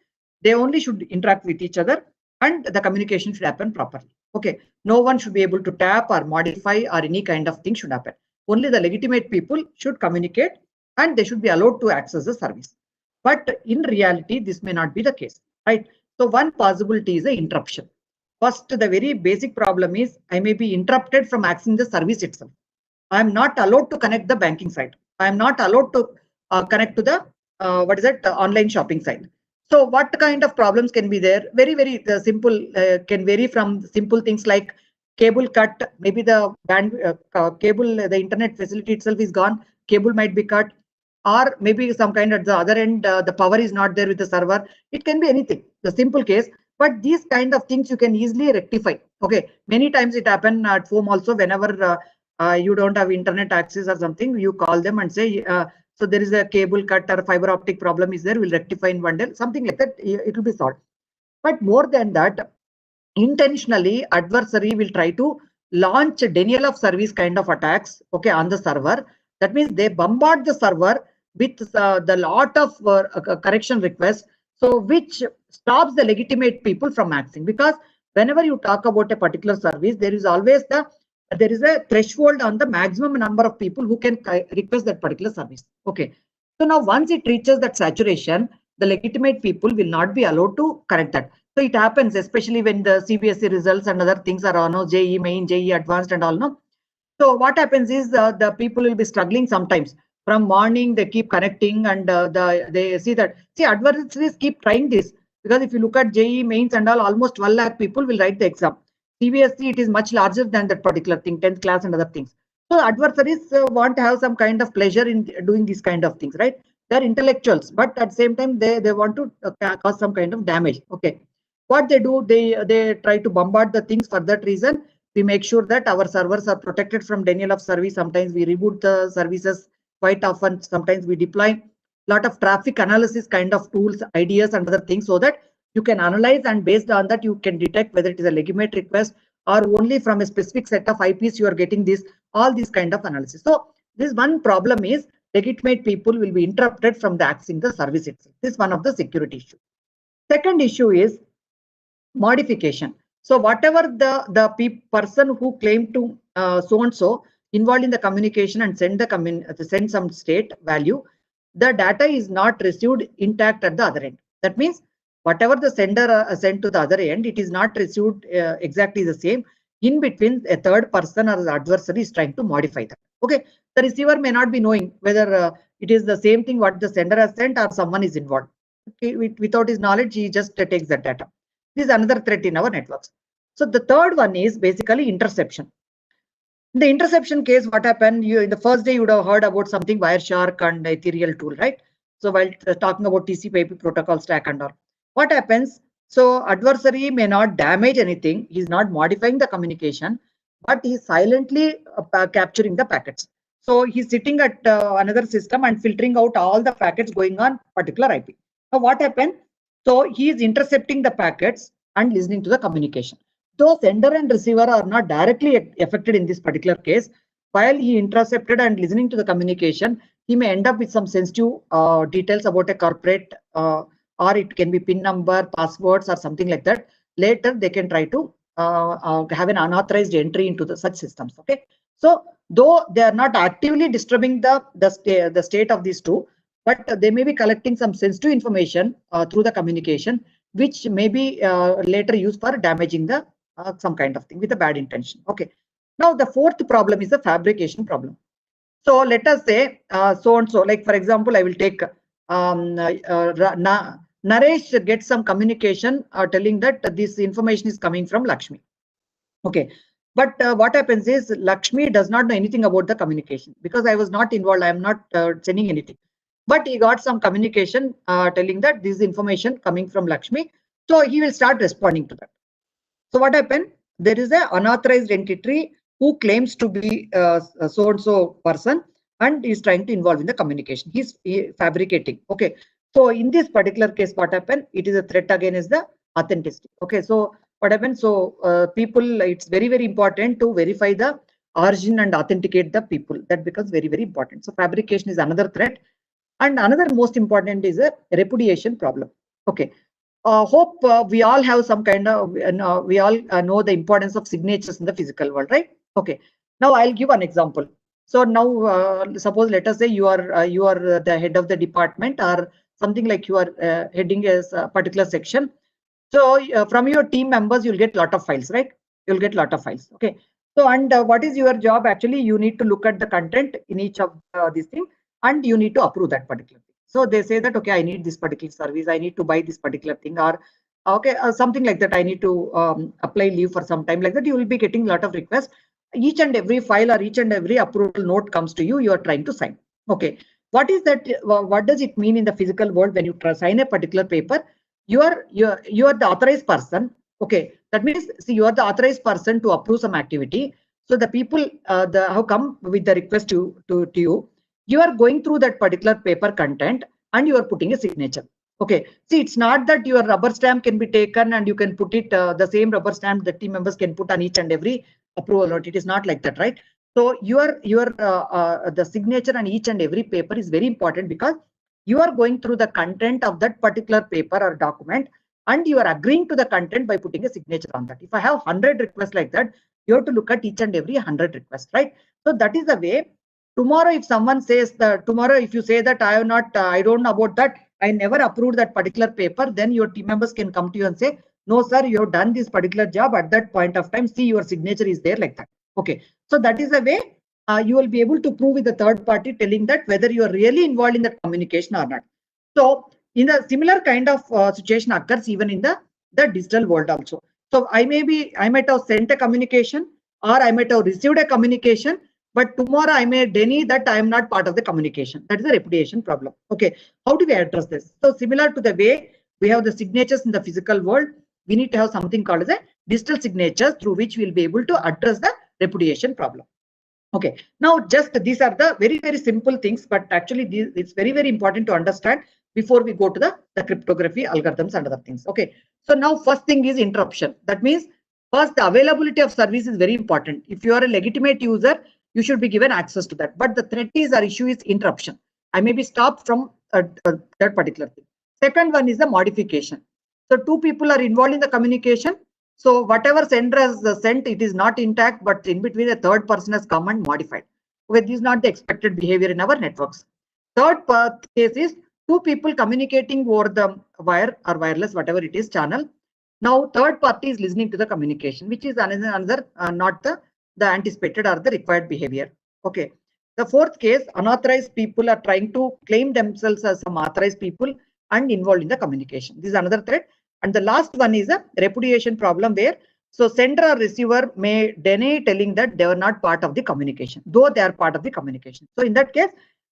they only should interact with each other, and the communication should happen properly. Okay, no one should be able to tap or modify or any kind of thing should happen. Only the legitimate people should communicate, and they should be allowed to access the service. But in reality, this may not be the case, right? So one possibility is an interruption. First, the very basic problem is I may be interrupted from accessing the service itself. I am not allowed to connect the banking site. I am not allowed to connect to the online shopping site. So what kind of problems can be there? Very, very simple, can vary from simple things like cable cut, maybe the cable, the internet facility itself is gone, cable might be cut, or maybe some kind at the other end, the power is not there with the server. It can be anything, the simple case, but these kind of things you can easily rectify. Okay, many times it happen at home also. Whenever you don't have internet access or something, you call them and say, so there is a cable cut or fiber optic problem is there, we'll rectify in one day, something like that, it will be solved. But more than that, intentionally adversary will try to launch denial of service kind of attacks, okay, on the server. That means they bombard the server with the lot of correction requests, so which stops the legitimate people from accessing. Because whenever you talk about a particular service, there is always there is a threshold on the maximum number of people who can request that particular service. Okay, so now once it reaches that saturation, the legitimate people will not be allowed to correct that. So it happens, especially when the CBSE results and other things are on, JEE main, JEE advanced and all, no. So what happens is the people will be struggling sometimes. From morning they keep connecting, and they see that, adversaries keep trying this, because if you look at JEE mains and all, almost 12 lakh people will write the exam. CBSE, it is much larger than that particular thing, 10th class and other things. So adversaries want to have some kind of pleasure in doing these kind of things, right? They're intellectuals, but at the same time they want to cause some kind of damage. Okay, what they do, they try to bombard the things. For that reason, we make sure that our servers are protected from denial of service. Sometimes we reboot the services quite often. Sometimes we deploy a lot of traffic analysis kind of tools, ideas and other things, so that you can analyze, and based on that you can detect whether it is a legitimate request or only from a specific set of IPs you are getting this, all these kind of analysis. So this one problem is legitimate people will be interrupted from the accessing the service itself. This is one of the security issues. Second issue is modification. So whatever the person who claimed to so and so involved in the communication and send some state value, the data is not received intact at the other end. That means whatever the sender sent to the other end, it is not received exactly the same. In between, a third person or the adversary is trying to modify that. Okay, the receiver may not be knowing whether it is the same thing what the sender has sent or someone is involved. Okay, without his knowledge, he just takes that data. This is another threat in our networks. So the third one is basically interception. In the interception case, what happened? You in the first day you would have heard about something Wireshark and Ethereal tool, right? So while talking about TCP/IP protocol stack and all, what happens? So adversary may not damage anything. He's not modifying the communication, but he's silently capturing the packets. So he's sitting at another system and filtering out all the packets going on particular IP. Now what happened? So he is intercepting the packets and listening to the communication. Though sender and receiver are not directly affected in this particular case, while he intercepted and listening to the communication, he may end up with some sensitive details about a corporate, or it can be PIN number, passwords, or something like that. Later, they can try to have an unauthorized entry into such systems. Okay, so though they are not actively disturbing the state of these two, but they may be collecting some sensitive information through the communication, which may be later used for damaging the some kind of thing with a bad intention. Okay. Now the fourth problem is the fabrication problem. So let us say so and so. Like for example, I will take Naresh gets some communication telling that this information is coming from Lakshmi. Okay. But what happens is Lakshmi does not know anything about the communication, because I was not involved. I am not sending anything. But he got some communication telling that this information coming from Lakshmi. So he will start responding to that. So what happened? There is an unauthorized entity who claims to be so and so person and is trying to involve in the communication. He's fabricating. Okay. So in this particular case, what happened? It is a threat against the authenticity. Okay. So what happened? So people, it's very, very important to verify the origin and authenticate the people. That becomes very, very important. So fabrication is another threat. And another most important is a repudiation problem. Okay. Hope we all have some kind of, we all know the importance of signatures in the physical world, right? Okay. Now I'll give an example. So now suppose let us say you are the head of the department, or something like you are heading a particular section. So from your team members, you'll get a lot of files, right? You'll get a lot of files. Okay. So and what is your job? Actually, you need to look at the content in each of these things, and you need to approve that particular thing. So they say that, okay, I need this particular service, I need to buy this particular thing, or okay, something like that. I need to apply leave for some time, like that. You will be getting a lot of requests. Each and every file or each and every approval note comes to you, you are trying to sign. Okay. What is that? What does it mean in the physical world when you sign a particular paper? You are the authorized person. Okay. That means, see, you are the authorized person to approve some activity. So the people who come with the request to you, you are going through that particular paper content and you are putting a signature. Okay, see, it's not that your rubber stamp can be taken and you can put it, the same rubber stamp the team members can put on each and every approval note. It is not like that, right? So the signature on each and every paper is very important, because you are going through the content of that particular paper or document, and you are agreeing to the content by putting a signature on that. If I have 100 requests like that, you have to look at each and every 100 requests, right? So that is the way. Tomorrow, if someone says that, tomorrow, if you say that I have not, I don't know about that, I never approved that particular paper, then your team members can come to you and say, no, sir, you have done this particular job at that point of time. See, your signature is there, like that. Okay. So that is the way you will be able to prove with the third party, telling that whether you are really involved in that communication or not. So in a similar kind of situation occurs even in the digital world also. So I might have sent a communication, or I might have received a communication, but tomorrow I may deny that I am not part of the communication. That is a repudiation problem. Okay, how do we address this? So similar to the way we have the signatures in the physical world, we need to have something called as a digital signatures, through which we will be able to address the repudiation problem. Okay, now just these are the very, very simple things, but actually it's very, very important to understand before we go to the cryptography algorithms and other things. Okay, so now first thing is interruption. That means first, the availability of service is very important. If you are a legitimate user, you should be given access to that. But the threat is, or issue is interruption. I may be stopped from that particular thing. Second one is the modification. So two people are involved in the communication. So whatever sender has sent, it is not intact, but in between a third person has come and modified. Okay, this is not the expected behavior in our networks. Third case is two people communicating over the wire or wireless, whatever it is, channel. Now third party is listening to the communication, which is another not the anticipated or the required behavior. Okay. The fourth case, unauthorized people are trying to claim themselves as some authorized people and involved in the communication. This is another threat. And the last one is a repudiation problem, where so sender or receiver may deny, telling that they were not part of the communication, though they are part of the communication. So in that case,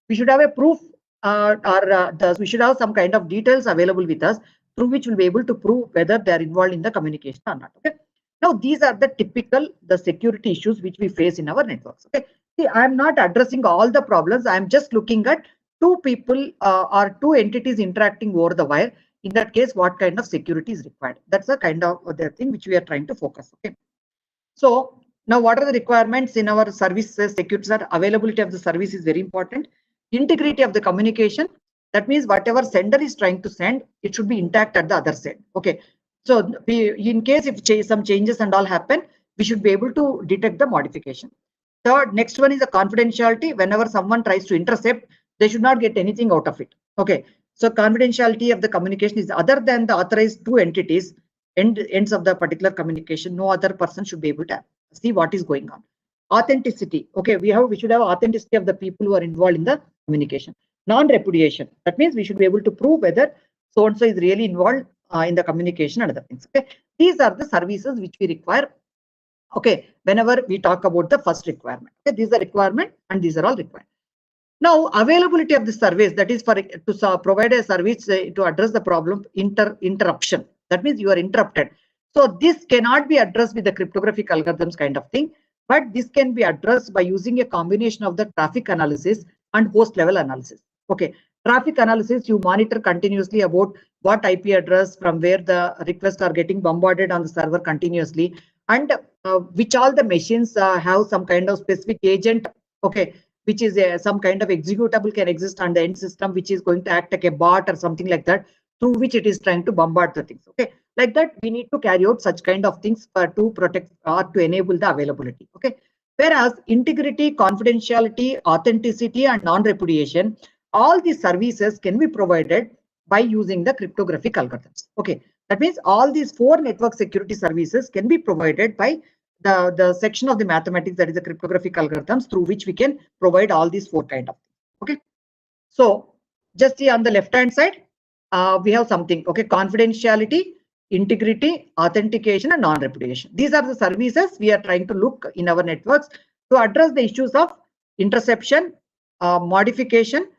we should have a proof we should have some kind of details available with us, through which we'll be able to prove whether they are involved in the communication or not. Okay. Now these are the typical security issues which we face in our networks. Okay. See, I am not addressing all the problems. I am just looking at two people or two entities interacting over the wire. In that case, what kind of security is required? That's the kind of the thing which we are trying to focus. Okay. So now, what are the requirements in our services? Security, availability of the service is very important. Integrity of the communication. That means whatever sender is trying to send, it should be intact at the other side. Okay. So in case if some changes and all happen, we should be able to detect the modification. Third, next one is the confidentiality. Whenever someone tries to intercept, they should not get anything out of it. Okay. So confidentiality of the communication is other than the authorized two entities, ends of the particular communication. No other person should be able to see what is going on. Authenticity. Okay, we should have authenticity of the people who are involved in the communication. Non-repudiation. That means we should be able to prove whether so and so is really involved in the communication and other things. Okay, these are the services which we require. Okay, whenever we talk about the first requirement. Okay, these are requirement and these are all required. Now, availability of the service, that is for to provide a service to address the problem interruption. That means you are interrupted. So this cannot be addressed with the cryptographic algorithms kind of thing, but this can be addressed by using a combination of the traffic analysis and host level analysis. Okay, traffic analysis, you monitor continuously about what IP address, from where the requests are getting bombarded on the server continuously, and which all the machines have some kind of specific agent. Okay, which is some kind of executable can exist on the end system, which is going to act like a bot or something like that, through which it is trying to bombard the things. Okay, like that, we need to carry out such kind of things to protect or to enable the availability. Okay, whereas integrity, confidentiality, authenticity, and non-repudiation, all these services can be provided by using the cryptographic algorithms. Okay, that means all these four network security services can be provided by the section of the mathematics, that is the cryptographic algorithms, through which we can provide all these four kind of things. Okay, so just see on the left hand side, we have something. Okay, confidentiality, integrity, authentication, and non-repudiation. These are the services we are trying to look in our networks to address the issues of interception, modification,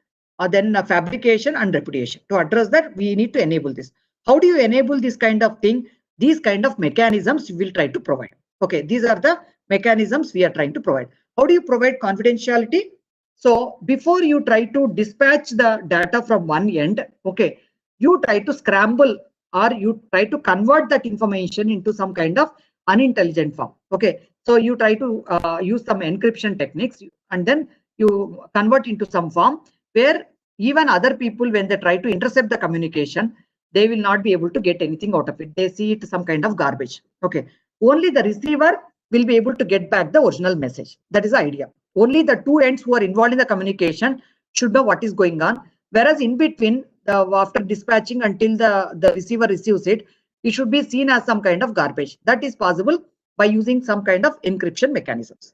then fabrication and repudiation. To address that, we need to enable this. How do you enable this kind of thing? These kind of mechanisms we will try to provide. Okay, these are the mechanisms we are trying to provide. How do you provide confidentiality? So before you try to dispatch the data from one end, okay, you try to scramble or you try to convert that information into some kind of unintelligent form. Okay, so you try to use some encryption techniques and then you convert into some form where even other people, when they try to intercept the communication, they will not be able to get anything out of it. They see it some kind of garbage. Okay, only the receiver will be able to get back the original message. That is the idea. Only the two ends who are involved in the communication should know what is going on. Whereas in between, after dispatching until the receiver receives it, it should be seen as some kind of garbage. That is possible by using some kind of encryption mechanisms.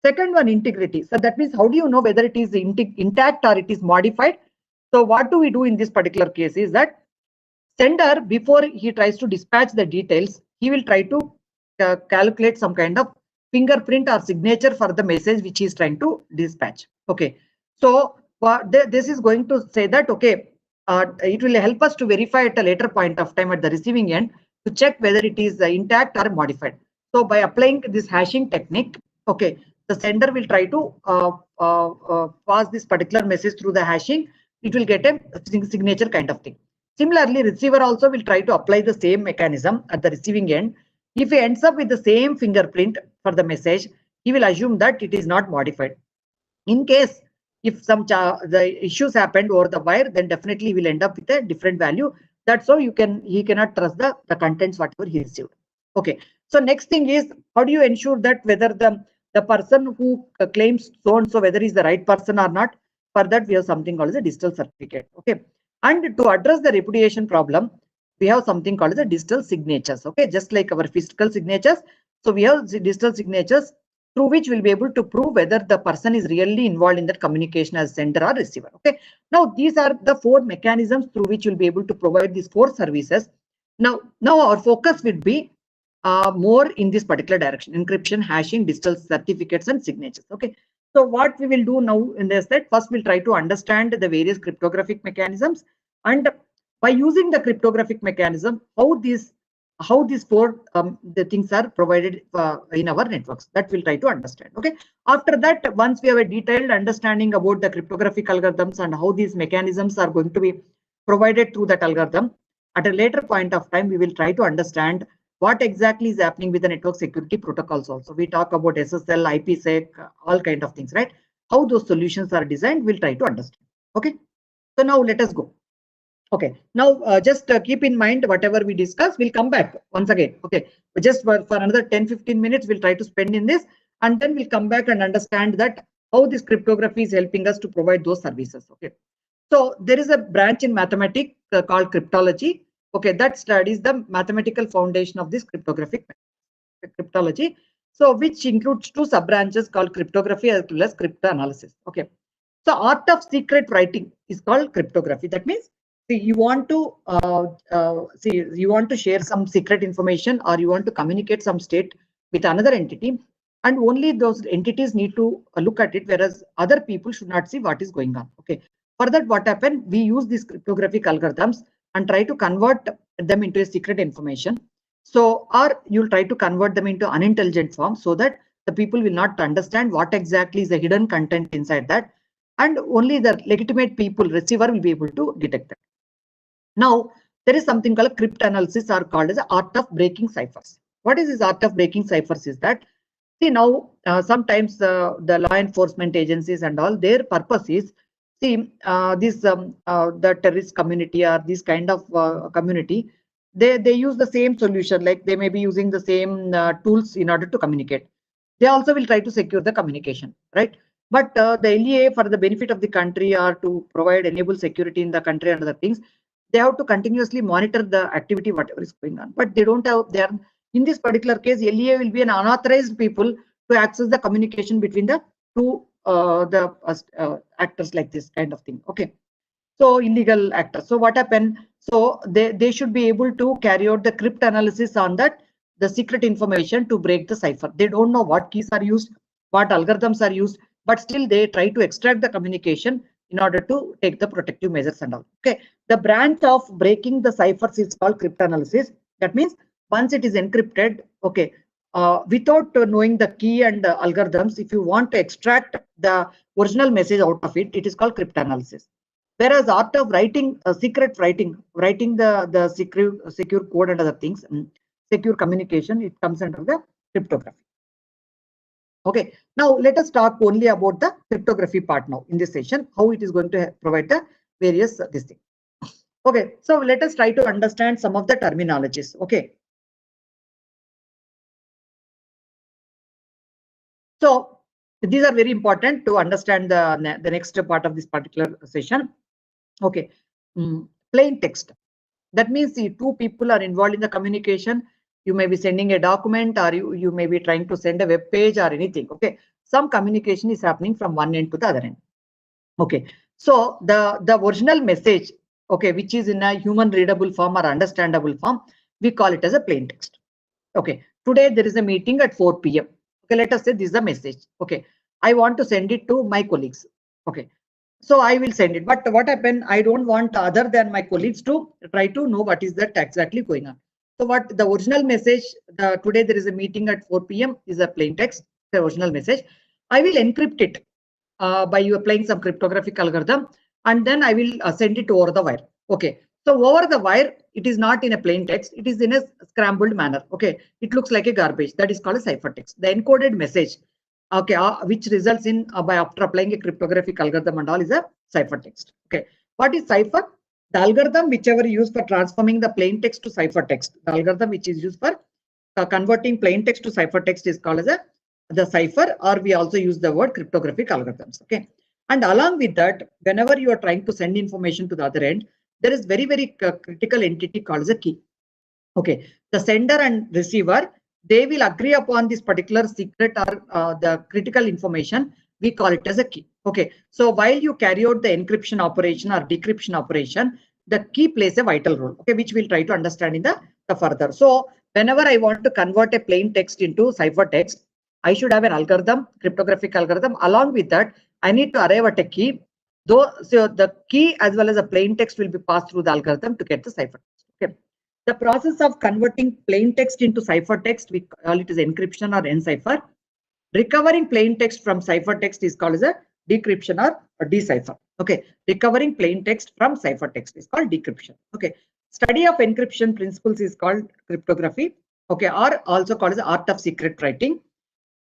Second one, integrity. So that means how do you know whether it is intact or it is modified? So what do we do in this particular case is that sender, before he tries to dispatch the details, he will try to calculate some kind of fingerprint or signature for the message which he is trying to dispatch. Okay, so this is going to say that, okay, it will help us to verify at a later point of time at the receiving end to check whether it is intact or modified. So by applying this hashing technique, okay, the sender will try to pass this particular message through the hashing. It will get a signature kind of thing. Similarly, receiver also will try to apply the same mechanism at the receiving end. If he ends up with the same fingerprint for the message, he will assume that it is not modified. In case if the issues happened over the wire, then definitely he will end up with a different value. That's how he cannot trust the contents whatever he received. Okay. So next thing is, how do you ensure that whether the person who claims so and so whether he's the right person or not? For that we have something called as a digital certificate. Okay. And to address the repudiation problem, we have something called as a digital signatures. Okay, just like our physical signatures. So we have the digital signatures through which we'll be able to prove whether the person is really involved in that communication as sender or receiver. Okay, now these are the four mechanisms through which you'll be able to provide these four services. Now our focus will be more in this particular direction: encryption, hashing, digital certificates, and signatures. Okay. So what we will do now in this, that first we'll try to understand the various cryptographic mechanisms, and by using the cryptographic mechanism, how these four the things are provided in our networks. That we'll try to understand. Okay. After that, once we have a detailed understanding about the cryptographic algorithms and how these mechanisms are going to be provided through that algorithm, at a later point of time, we will try to understand what exactly is happening with the network security protocols also. We talk about SSL, IPsec, all kind of things, right? How those solutions are designed, we'll try to understand. Okay. So now let us go. Okay. Now just keep in mind whatever we discuss, we'll come back once again. Okay. Just for another 10-15 minutes, we'll try to spend in this, and then we'll come back and understand that how this cryptography is helping us to provide those services. Okay. So there is a branch in mathematics called cryptology. Okay, that studies the mathematical foundation of this cryptographic cryptology. So which includes two sub branches called cryptography as well as cryptanalysis. Okay. So art of secret writing is called cryptography. That means you want to share some secret information, or you want to communicate some state with another entity, and only those entities need to look at it, whereas other people should not see what is going on. Okay. For that, what happened? We use these cryptographic algorithms and try to convert them into a secret information. So, or you'll try to convert them into unintelligent form so that the people will not understand what exactly is the hidden content inside that, and only the legitimate people, receiver, will be able to detect that. Now, there is something called cryptanalysis, or called as the art of breaking ciphers. What is this art of breaking ciphers? Is that, see, now sometimes the law enforcement agencies and all, their purpose is, see, the terrorist community or this kind of community, they use the same solution, like they may be using the same tools in order to communicate. They also will try to secure the communication, right? But the LEA, for the benefit of the country or to enable security in the country and other things, they have to continuously monitor the activity, whatever is going on. But they don't have, they are, in this particular case, LEA will be an unauthorized people to access the communication between the two actors, like this kind of thing. Okay. So illegal actors. So what happened? So they should be able to carry out the cryptanalysis on that, the secret information, to break the cipher. They don't know what keys are used, what algorithms are used, but still they try to extract the communication in order to take the protective measures and all. Okay. The branch of breaking the ciphers is called cryptanalysis. That means once it is encrypted, okay, without knowing the key and algorithms, if you want to extract the original message out of it, it is called cryptanalysis. Whereas art of writing, secret writing the secure code and other things, secure communication, it comes under the cryptography. Okay, now let us talk only about the cryptography part now in this session, how it is going to provide the various this thing. Okay, so let us try to understand some of the terminologies. Okay, so these are very important to understand the next part of this particular session. Okay, plain text. That means the two people are involved in the communication. You may be sending a document, or you may be trying to send a web page or anything. Okay, some communication is happening from one end to the other end. Okay, so the original message, okay, which is in a human readable form or understandable form, we call it as a plain text. Okay, today there is a meeting at 4 p.m. Okay, let us say this is the message. Okay, I want to send it to my colleagues. Okay, so I will send it, but what happened, I don't want other than my colleagues to try to know what is that exactly going on. So what the original message, today there is a meeting at 4 p.m. is a plain text, the original message. I will encrypt it by you applying some cryptographic algorithm, and then I will send it over the wire. Okay, so over the wire, it is not in a plain text, it is in a scrambled manner. Okay, it looks like a garbage, that is called a ciphertext. The encoded message, okay, which results in by after applying a cryptographic algorithm and all, is a ciphertext. Okay, what is cipher? The algorithm whichever used for transforming the plain text to ciphertext, the algorithm which is used for converting plain text to ciphertext is called as the cipher, or we also use the word cryptographic algorithms. Okay, and along with that, whenever you are trying to send information to the other end, there is very critical entity called as a key. Okay, the sender and receiver, they will agree upon this particular secret or the critical information. We call it as a key. Okay, so while you carry out the encryption operation or decryption operation, the key plays a vital role. Okay, which we'll try to understand in the further. So whenever I want to convert a plain text into ciphertext, I should have an algorithm, cryptographic algorithm. Along with that, I need to arrive at a key. Though, so the key as well as a plain text will be passed through the algorithm to get the ciphertext. Okay. The process of converting plain text into ciphertext, we call it as encryption or encipher. Recovering plain text from ciphertext is called as a decryption or decipher. Okay, recovering plain text from ciphertext is called decryption. Okay, study of encryption principles is called cryptography. Okay, or also called as the art of secret writing.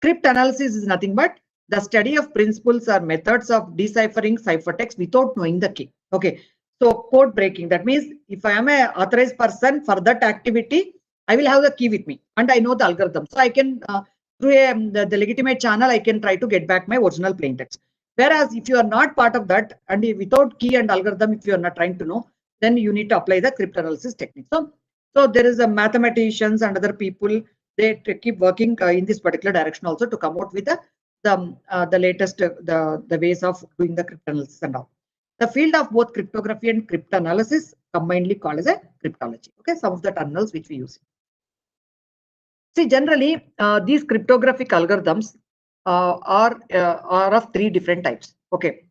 Cryptanalysis is nothing but the study of principles or methods of deciphering ciphertext without knowing the key. Okay, so code breaking, that means if I am an authorized person for that activity, I will have the key with me and I know the algorithm. So I can, through the legitimate channel, I can try to get back my original plain text. Whereas if you are not part of that and without key and algorithm, if you are not trying to know, then you need to apply the cryptanalysis technique. So there is a mathematicians and other people, they keep working in this particular direction also to come out with the latest the ways of doing the cryptanalysis and all. The field of both cryptography and cryptanalysis combinedly called as a cryptology. Okay, some of the terminals which we use. See, generally these cryptographic algorithms are of three different types. Okay,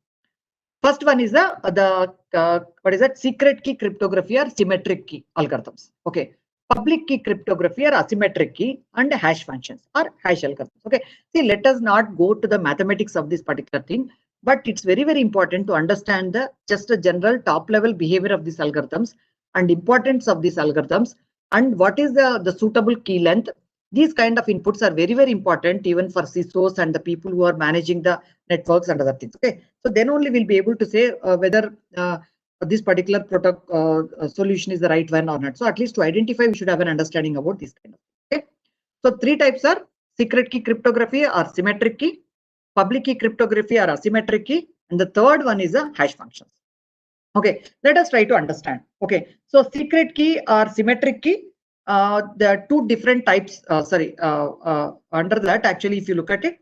first one is what is that? Secret key cryptography or symmetric key algorithms. Okay, public key cryptography or asymmetric key, and hash functions or hash algorithms. Okay, see, let us not go to the mathematics of this particular thing, but it's very important to understand just a general top level behavior of these algorithms and importance of these algorithms and what is the suitable key length. These kind of inputs are very important even for CISOs and the people who are managing the networks and other things. Okay, so then only we'll be able to say whether this particular solution is the right one or not. So at least to identify, we should have an understanding about this kind of thing. Okay, so three types are secret key cryptography or symmetric key, public key cryptography or asymmetric key, and the third one is a hash functions. Okay, let us try to understand. Okay, so secret key or symmetric key, there are two different types. Under that, actually, if you look at it,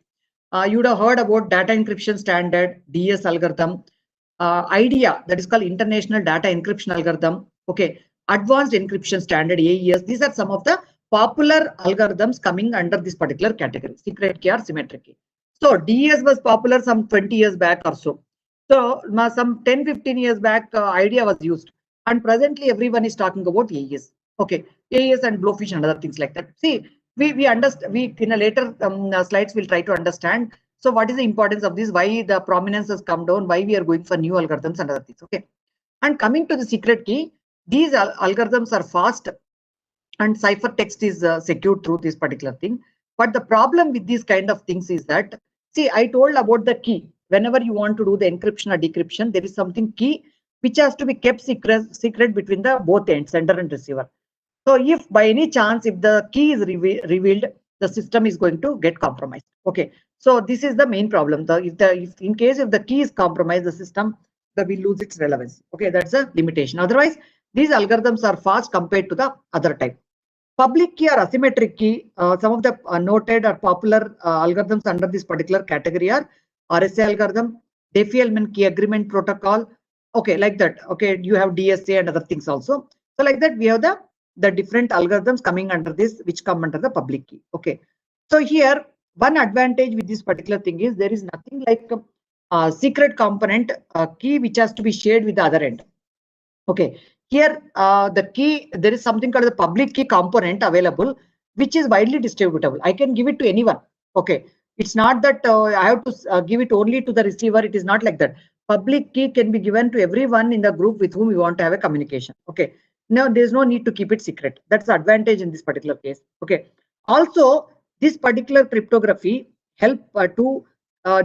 you would have heard about data encryption standard, DS algorithm, IDEA, that is called International Data Encryption Algorithm. Okay, advanced encryption standard, AES. These are some of the popular algorithms coming under this particular category, secret key or symmetric key. So DES was popular some 20 years back or so. So some 10-15 years back, IDEA was used, and presently everyone is talking about AES. Okay, AES and Blowfish and other things like that. See, we understand. We in a later slides we'll try to understand. So what is the importance of this? Why the prominence has come down? Why we are going for new algorithms and other things? Okay. And coming to the secret key, these algorithms are fast and ciphertext is secured through this particular thing. But the problem with these kind of things is that, see, I told about the key. Whenever you want to do the encryption or decryption, there is something key which has to be kept secret between the both ends, sender and receiver. So if by any chance, if the key is revealed, the system is going to get compromised. Okay. So this is the main problem. If in case if the key is compromised, the system will lose its relevance. Okay, that's a limitation. Otherwise, these algorithms are fast compared to the other type. Public key or asymmetric key, some of the noted or popular algorithms under this particular category are RSA algorithm, Diffie-Hellman key agreement protocol. Okay, like that. Okay, you have DSA and other things also. So like that, we have the different algorithms coming under this, which come under the public key. Okay, so here one advantage with this particular thing is there is nothing like a secret component key which has to be shared with the other end. Okay, here the key, there is something called the public key component available, which is widely distributable. I can give it to anyone. Okay, it's not that I have to give it only to the receiver. It is not like that. Public key can be given to everyone in the group with whom we want to have a communication. Okay, now there's no need to keep it secret. That's the advantage in this particular case. Okay, also this particular cryptography help to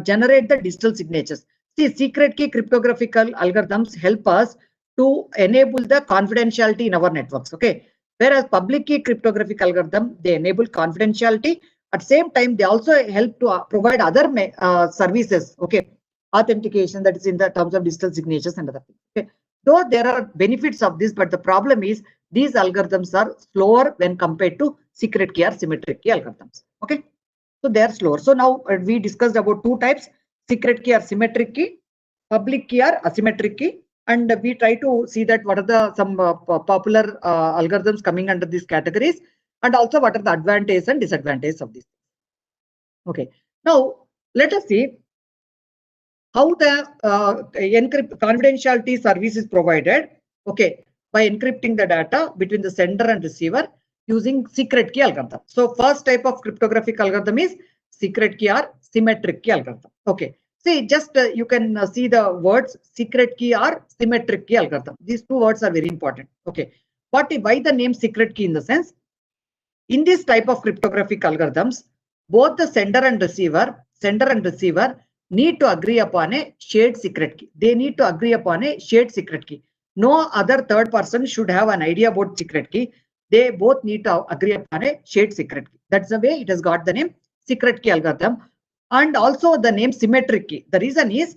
generate the digital signatures. See, secret key cryptographic algorithms help us to enable the confidentiality in our networks. Okay, whereas public key cryptographic algorithm, they enable confidentiality. At the same time, they also help to provide other services. Okay, authentication, that is in the terms of digital signatures and other things. Okay, though there are benefits of this, but the problem is these algorithms are slower when compared to secret key or symmetric key algorithms. Okay, so they are slower. So now we discussed about two types: secret key or symmetric key, public key or asymmetric key. And we try to see that what are the some popular algorithms coming under these categories, and also what are the advantages and disadvantages of this. Okay, now let us see how the confidentiality service is provided. Okay, by encrypting the data between the sender and receiver using secret key algorithm. So first type of cryptographic algorithm is secret key or symmetric key algorithm. Okay. See, just you can see the words secret key or symmetric key algorithm. These two words are very important. Okay, but why the name secret key? In the sense, in this type of cryptographic algorithms, both the sender and receiver need to agree upon a shared secret key. They need to agree upon a shared secret key. No other third person should have an idea about secret key. They both need to agree upon a shared secret key. That's the way it has got the name secret key algorithm. And also the name symmetric key. The reason is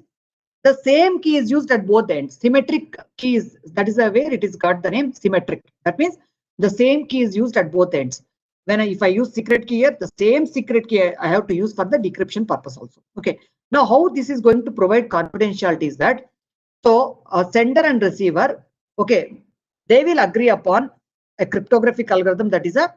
the same key is used at both ends. Symmetric keys, that is where it is got the name symmetric. That means the same key is used at both ends. If I use secret key here, the same secret key I have to use for the decryption purpose also. Okay. Now how this is going to provide confidentiality is that, so sender and receiver, okay, they will agree upon a cryptographic algorithm that is a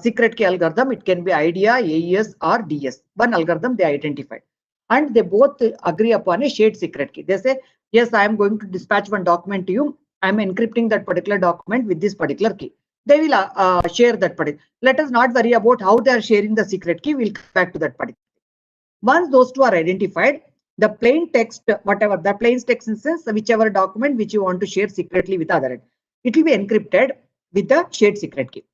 secret key algorithm. It can be IDEA, AES or DS. One algorithm they identified, and they both agree upon a shared secret key. They say, yes, I am going to dispatch one document to you. I am encrypting that particular document with this particular key. They will share that particular. Let us not worry about how they are sharing the secret key. We'll come back to that particular. Once those two are identified, the plain text, whatever the plain text instance, whichever document which you want to share secretly with the other end, it will be encrypted with the shared secret key,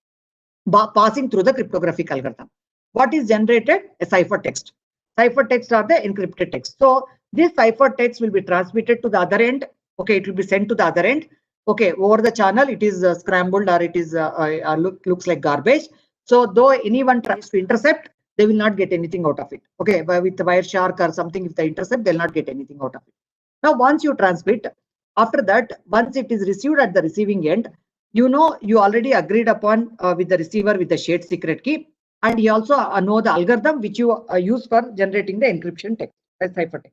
passing through the cryptographic algorithm. What is generated? A ciphertext. Ciphertext are the encrypted text. So this ciphertext will be transmitted to the other end. Okay, it will be sent to the other end. Okay, over the channel, it is scrambled or it is looks like garbage. So though anyone tries to intercept, they will not get anything out of it. Okay, with the Wireshark or something, if they intercept, they'll not get anything out of it. Now, once you transmit, after that, once it is received at the receiving end, you know you already agreed upon with the receiver with the shared secret key, and he also know the algorithm which you use for generating the encryption text, ciphertext.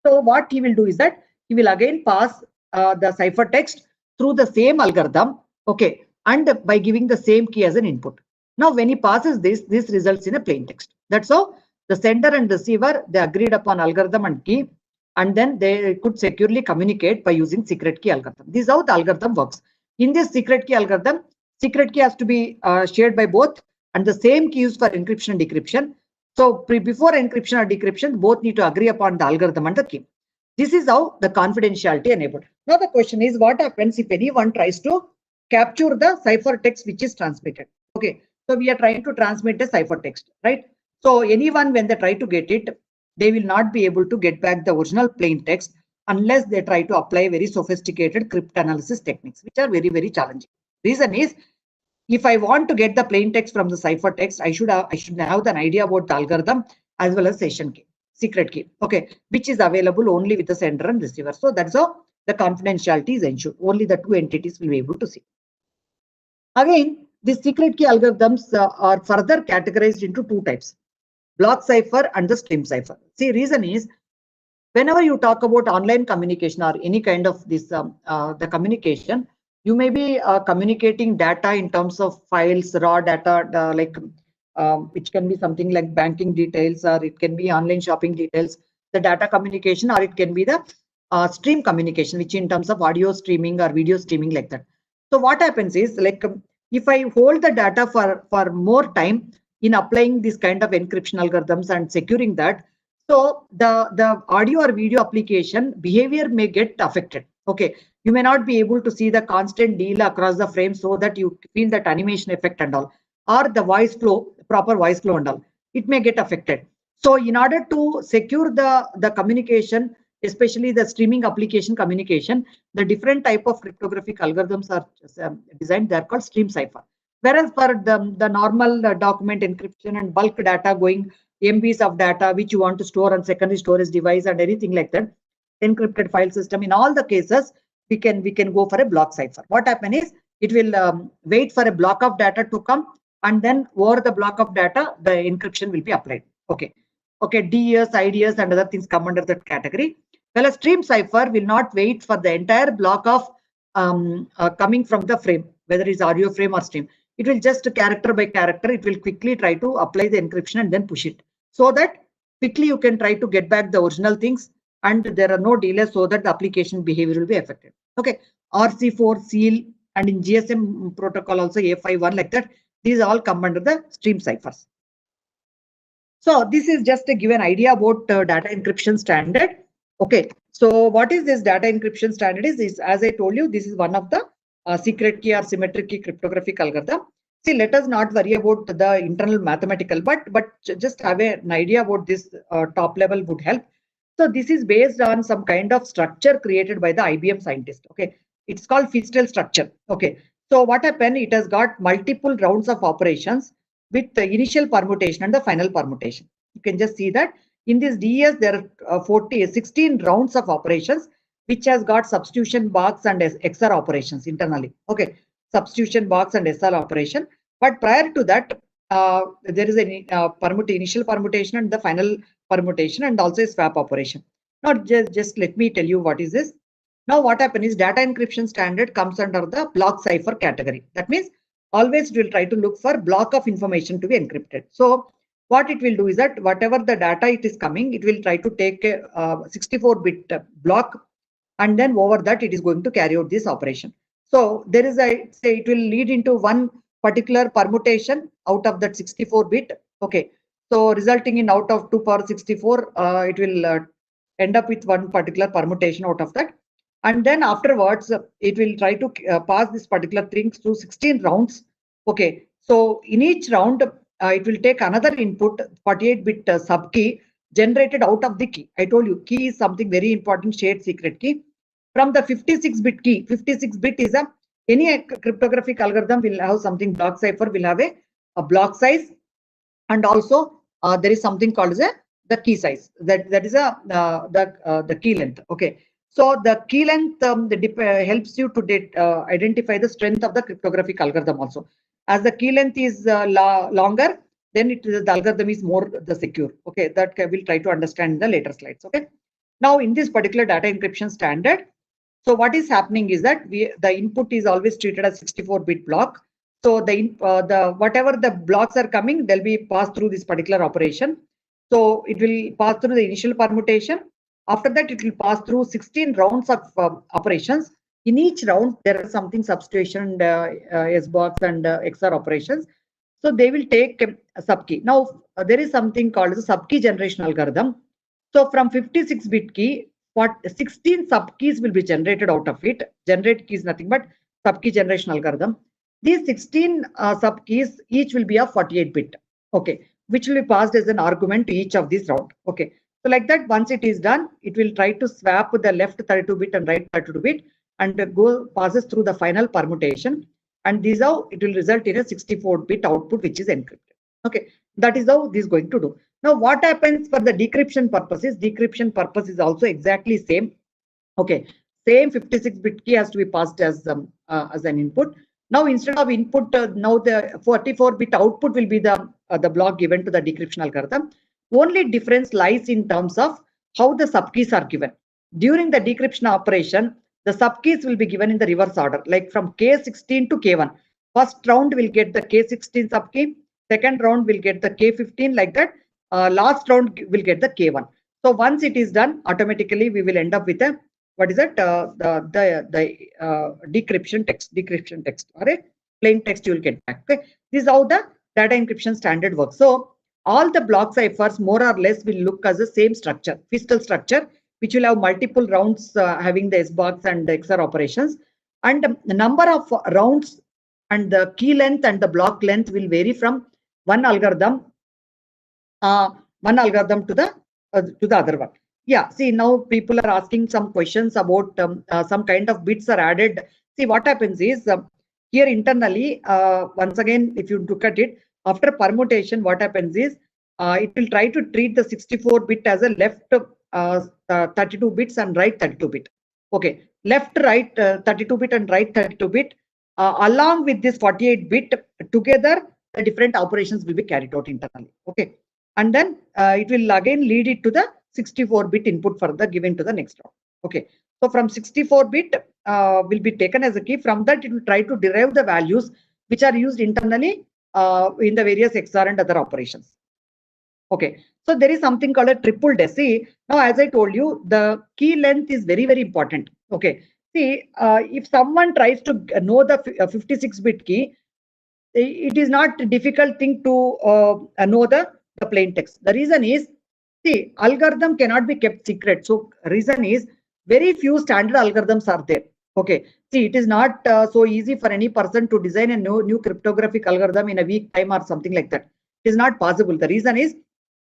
So what he will do is that he will again pass the ciphertext through the same algorithm, okay, and by giving the same key as an input. Now, when he passes this results in a plain text. That's how the sender and receiver, they agreed upon algorithm and key, and then they could securely communicate by using secret key algorithm. This is how the algorithm works. In this secret key algorithm, secret key has to be shared by both, and the same key used for encryption and decryption. So before encryption or decryption, both need to agree upon the algorithm and the key. This is how the confidentiality enabled. Now the question is, what happens if anyone tries to capture the ciphertext which is transmitted? Okay, so we are trying to transmit a ciphertext, right? So anyone, when they try to get it, they will not be able to get back the original plain text unless they try to apply very sophisticated cryptanalysis techniques, which are very, very challenging. Reason is, if I want to get the plain text from the ciphertext, I should have an idea about the algorithm as well as session key, secret key, okay, which is available only with the sender and receiver. So that's how the confidentiality is ensured. Only the two entities will be able to see. Again, the secret key algorithms are further categorized into two types: block cipher and the stream cipher. See, reason is, whenever you talk about online communication or any kind of this the communication, you may be communicating data in terms of files, raw data, which can be something like banking details, or it can be online shopping details, the data communication, or it can be the stream communication, which in terms of audio streaming or video streaming, like that. So what happens is, like, if I hold the data for more time in applying this kind of encryption algorithms and securing that, so the audio or video application behavior may get affected. Okay, you may not be able to see the constant deal across the frame so that you feel that animation effect and all, or the voice flow, proper voice flow and all. It may get affected. So in order to secure the communication, especially the streaming application communication, the different type of cryptographic algorithms are designed. They're called stream cipher. Whereas for the normal document encryption and bulk data going MBs of data which you want to store on secondary storage device and anything like that, encrypted file system, in all the cases we can go for a block cipher. What happens is, it will wait for a block of data to come, and then over the block of data the encryption will be applied. Okay, DES, IDS and other things come under that category. Well, a stream cipher will not wait for the entire block of coming from the frame, whether it's audio frame or stream. It will just character by character, it will quickly try to apply the encryption and then push it, so that quickly you can try to get back the original things and there are no delays, so that the application behavior will be affected. Okay, RC4, seal, and in GSM protocol also A51, like that, these all come under the stream ciphers. So this is just to give an idea about data encryption standard. Okay, so what is this data encryption standard is as I told you, this is one of the secret key or symmetric key cryptographic algorithm. See, let us not worry about the internal mathematical, but just have an idea about this top level would help. So this is based on some kind of structure created by the IBM scientist. Okay, it's called Feastel structure. Okay, so what happened? It has got multiple rounds of operations with the initial permutation and the final permutation. You can just see that in this DES there are 16 rounds of operations, which has got substitution box and XOR operations internally. Okay, substitution box and SR operation. But prior to that, there is an initial permutation and the final permutation, and also a swap operation. Now just let me tell you what is this. Now what happens is, data encryption standard comes under the block cipher category. That means always it will try to look for block of information to be encrypted. So what it will do is that whatever the data it is coming, it will try to take a 64-bit block, and then over that it is going to carry out this operation. So there is a, say, it will lead into one particular permutation out of that 64-bit. Okay, so resulting in out of 2 power 64, it will end up with one particular permutation out of that. And then afterwards, it will try to pass this particular thing through 16 rounds. Okay, so in each round, it will take another input, 48-bit sub key generated out of the key. I told you, key is something very important, shared secret key. From the 56-bit key, 56-bit is any cryptographic algorithm will have something, block cipher will have a block size, and also there is something called as the key size. That is the key length. Okay. So the key length helps you to identify the strength of the cryptographic algorithm also. As the key length is longer, then the algorithm is more secure. Okay, that we'll try to understand in the later slides. Okay. Now in this particular data encryption standard, so what is happening is that the input is always treated as 64-bit block. So the whatever the blocks are coming, they'll be passed through this particular operation. So it will pass through the initial permutation. After that, it will pass through 16 rounds of operations. In each round, there are something substitution, S box and XOR operations. So they will take sub-key. Now, there is something called as a sub-key generation algorithm. So from 56-bit key, 16 sub-keys will be generated out of it. Generate key is nothing but sub-key generation algorithm. These 16 sub-keys, each will be of 48-bit, okay, which will be passed as an argument to each of these round, okay. So like that, once it is done, it will try to swap the left 32-bit and right 32-bit and passes through the final permutation. And this is how it will result in a 64-bit output, which is encrypted. Okay, that is how this is going to do. Now, what happens for the decryption purposes? Decryption purpose is also exactly same. Okay, same 56-bit key has to be passed as an input. Now, instead of input, now the 44-bit output will be the block given to the decryption algorithm. Only difference lies in terms of how the subkeys are given. During the decryption operation, the subkeys will be given in the reverse order, like from K16 to K1. First round will get the K16 subkey, second round will get the K15, like that. Last round will get the K1. So once it is done, automatically we will end up with a, what is it? The decryption text, or a plain text you will get back. Okay, this is how the data encryption standard works. So all the block ciphers more or less will look as the same structure, fiscal structure, which will have multiple rounds having the SBox and the XOR operations, and the number of rounds and the key length and the block length will vary from one algorithm to the other one. Yeah, see, now people are asking some questions about some kind of bits are added. See, what happens is here internally, once again, if you look at it, after permutation, what happens is it will try to treat the 64-bit as a left 32 bits and right 32 bit. Okay, left, right 32 bit and right 32 bit along with this 48 bit together, the different operations will be carried out internally. Okay, and then it will again lead it to the 64-bit input further given to the next round. Okay, so from 64-bit will be taken as a key. From that, it will try to derive the values which are used internally in the various XOR and other operations. Okay, so there is something called a triple DES. See, now as I told you, the key length is very, very important. Okay, see, if someone tries to know the 56-bit key, it is not a difficult thing to know the plain text. The reason is, see, algorithm cannot be kept secret. So reason is, very few standard algorithms are there. Okay, see, it is not so easy for any person to design a new cryptographic algorithm in a week time or something like that. It is not possible. The reason is,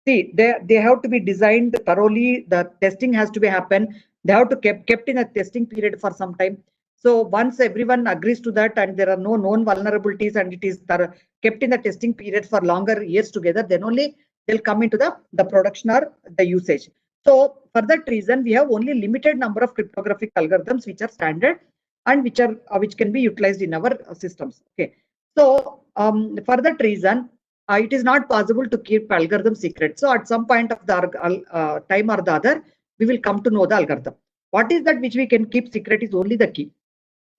see, they have to be designed thoroughly. The testing has to be happen. They have to kept in a testing period for some time. So once everyone agrees to that and there are no known vulnerabilities and it is kept in the testing period for longer years together, then only they'll come into the production or the usage. So for that reason, we have only limited number of cryptographic algorithms which are standard and which can be utilized in our systems. Okay, so for that reason, it is not possible to keep algorithm secret. So at some point of the time or the other, we will come to know the algorithm. What is that which we can keep secret is only the key.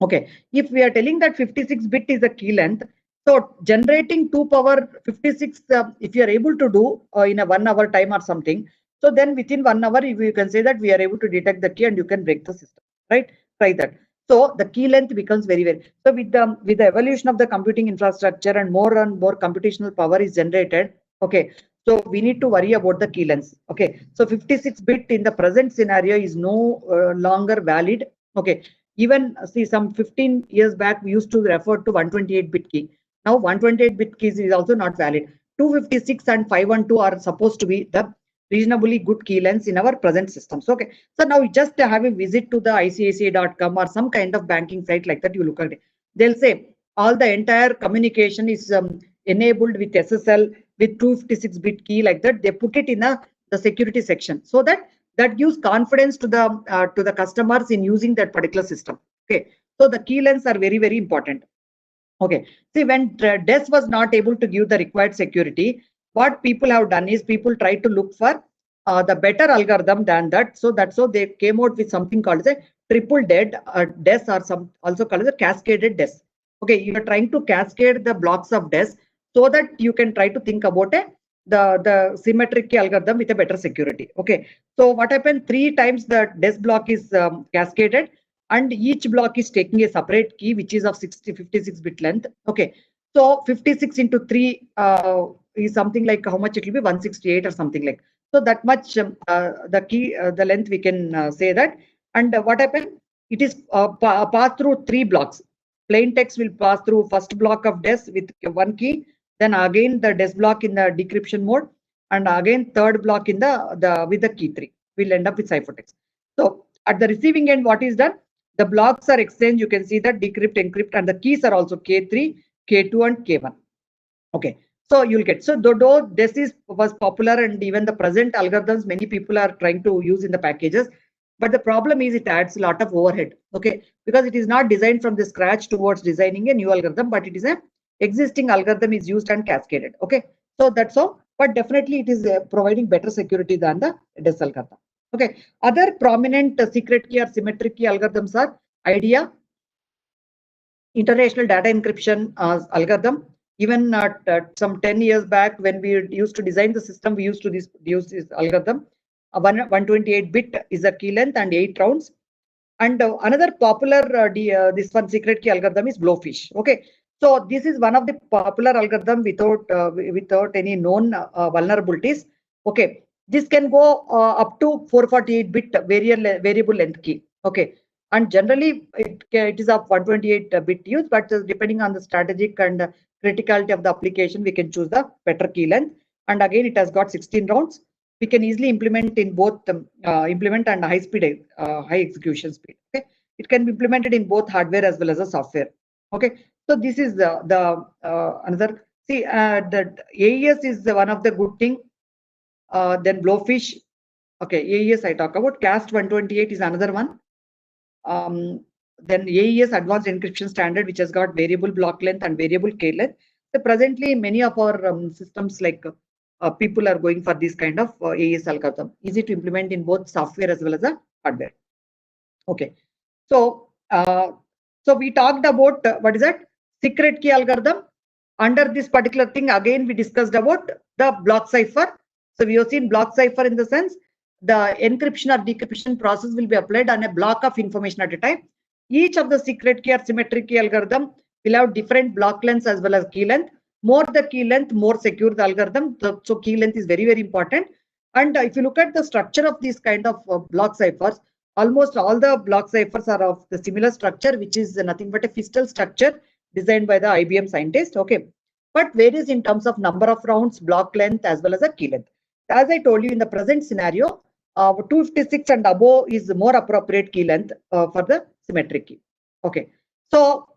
Okay, if we are telling that 56-bit is the key length, so generating 2 power 56, if you are able to do in a 1 hour time or something, so then within 1 hour, you can say that we are able to detect the key and you can break the system, right? Try that. So the key length becomes very, very. So with the evolution of the computing infrastructure and more computational power is generated. Okay, so we need to worry about the key length. Okay, so 56-bit in the present scenario is no longer valid. Okay, even see some 15 years back we used to refer to 128-bit key. Now 128-bit keys is also not valid. 256 and 512 are supposed to be the reasonably good key lengths in our present systems. Okay, so now you just have a visit to the ICICI.com or some kind of banking site like that. You look at it, they'll say all the entire communication is enabled with SSL with 256-bit key, like that. They put it in the security section so that gives confidence to the customers in using that particular system. Okay, so the key lengths are very, very important. Okay, see, when DES was not able to give the required security, what people have done is people try to look for the better algorithm than that. So that's how they came out with something called a triple DES, or some also called as a cascaded DES. Okay, you are trying to cascade the blocks of DES so that you can try to think about the symmetric key algorithm with a better security. Okay, so what happened? 3 times the DES block is cascaded, and each block is taking a separate key which is of 56-bit length. Okay, so 56 into 3 is something like how much it will be, 168 or something like. So that much the key, the length we can say that. And what happened? It is passed through 3 blocks. Plain text will pass through first block of DES with 1 key, then again the DES block in the decryption mode, and again third block in the with the key 3. We'll end up with ciphertext. So at the receiving end, what is done? The blocks are exchanged. You can see that decrypt, encrypt, and the keys are also K3, K2, and K1. Okay, so you'll get, so though this was popular and even the present algorithms many people are trying to use in the packages, but the problem is it adds a lot of overhead. Okay, because it is not designed from the scratch towards designing a new algorithm, but it is a existing algorithm is used and cascaded. Okay, so that's all, but definitely it is providing better security than the DES algorithm. Okay, other prominent secret key or symmetric key algorithms are IDEA, International Data Encryption algorithm. Even some 10 years back, when we used to design the system, we used to use this algorithm. 128-bit is the key length and 8 rounds. And another popular this one secret key algorithm is Blowfish. Okay, so this is one of the popular algorithm without any known vulnerabilities. Okay, this can go up to 448-bit variable length key. Okay, and generally it is of 128-bit use, but depending on the strategic and criticality of the application, we can choose the better key length. And again, it has got 16 rounds. We can easily implement in both implement and high speed, high execution speed. Okay, it can be implemented in both hardware as well as the software. Okay, so this is the another. See, the AES is one of the good thing. Then Blowfish. Okay, AES I talk about. CAST 128 is another one. Then AES Advanced Encryption Standard, which has got variable block length and variable key length. So presently, many of our systems like people are going for this kind of AES algorithm, easy to implement in both software as well as the hardware. Okay, so so we talked about what is that secret key algorithm. Under this particular thing, again we discussed about the block cipher. So we have seen block cipher in the sense the encryption or decryption process will be applied on a block of information at a time. Each of the secret key or symmetric key algorithm will have different block lengths as well as key length. More the key length, more secure the algorithm. So key length is very, very important. And if you look at the structure of these kind of block ciphers, almost all the block ciphers are of the similar structure, which is nothing but a Feistel structure designed by the IBM scientist. Okay, but varies in terms of number of rounds, block length, as well as a key length. As I told you, in the present scenario, 256 and above is more appropriate key length for the symmetric key. Okay, so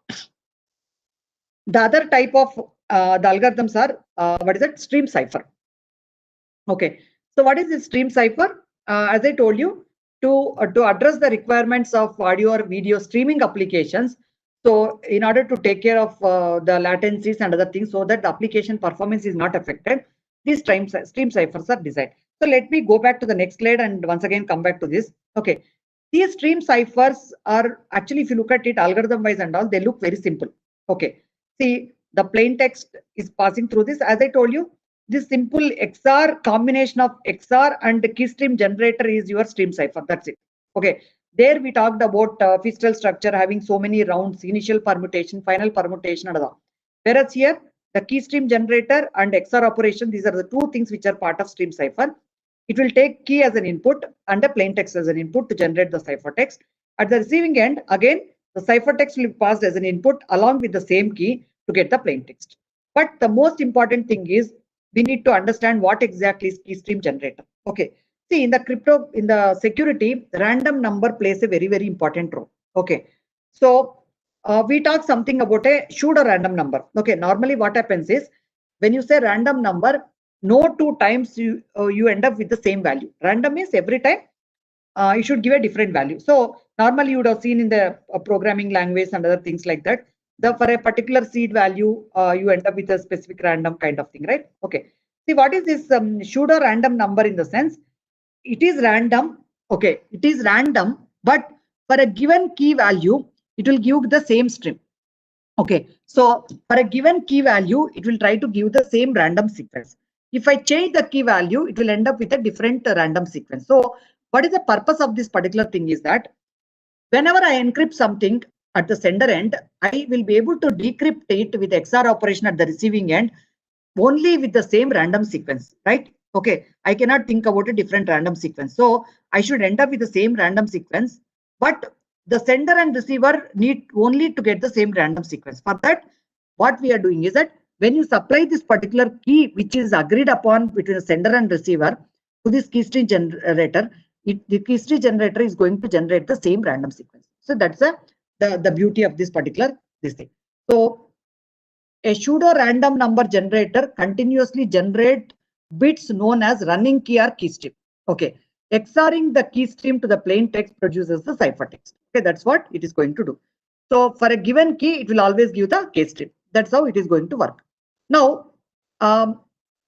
the other type of the algorithms are what is it? Stream cipher. Okay, so what is this stream cipher? As I told you, to address the requirements of audio or video streaming applications. So in order to take care of the latencies and other things, so that the application performance is not affected, these stream ciphers are designed. So let me go back to the next slide and once again come back to this. Okay, these stream ciphers are actually, if you look at it algorithm wise and all, they look very simple. Okay, see, the plain text is passing through this. As I told you, this simple XR combination of XR and the key stream generator is your stream cipher. That's it. Okay, there we talked about Feistel structure having so many rounds, initial permutation, final permutation, and all. Whereas here, the key stream generator and XR operation, these are the two things which are part of stream cipher. It will take key as an input and the plain text as an input to generate the ciphertext. At the receiving end, again, the ciphertext will be passed as an input along with the same key to get the plain text. But the most important thing is we need to understand what exactly is key stream generator. Okay, see, in the security, random number plays a very, very important role. Okay, so we talk something about a pseudo random number. Okay, normally what happens is when you say random number, no 2 times you end up with the same value. Random is every time you should give a different value. So normally you would have seen in the programming language and other things like that, for a particular seed value, you end up with a specific random kind of thing, right? Okay. See, what is this pseudo random number in the sense? It is random. Okay, it is random, but for a given key value, it will give the same string. Okay, so for a given key value, it will try to give the same random sequence. If I change the key value, it will end up with a different random sequence. So what is the purpose of this particular thing is that whenever I encrypt something at the sender end, I will be able to decrypt it with XR operation at the receiving end only with the same random sequence, right? Okay, I cannot think about a different random sequence. So I should end up with the same random sequence, but the sender and receiver need only to get the same random sequence. For that, what we are doing is that when you supply this particular key, which is agreed upon between the sender and receiver to this key string generator, the key string generator is going to generate the same random sequence. So that's the beauty of this particular this thing. So a pseudo random number generator continuously generate bits known as running key or key stream. Okay, XORing the key stream to the plain text produces the ciphertext. Okay, that's what it is going to do. So for a given key, it will always give the key stream. That's how it is going to work. Now,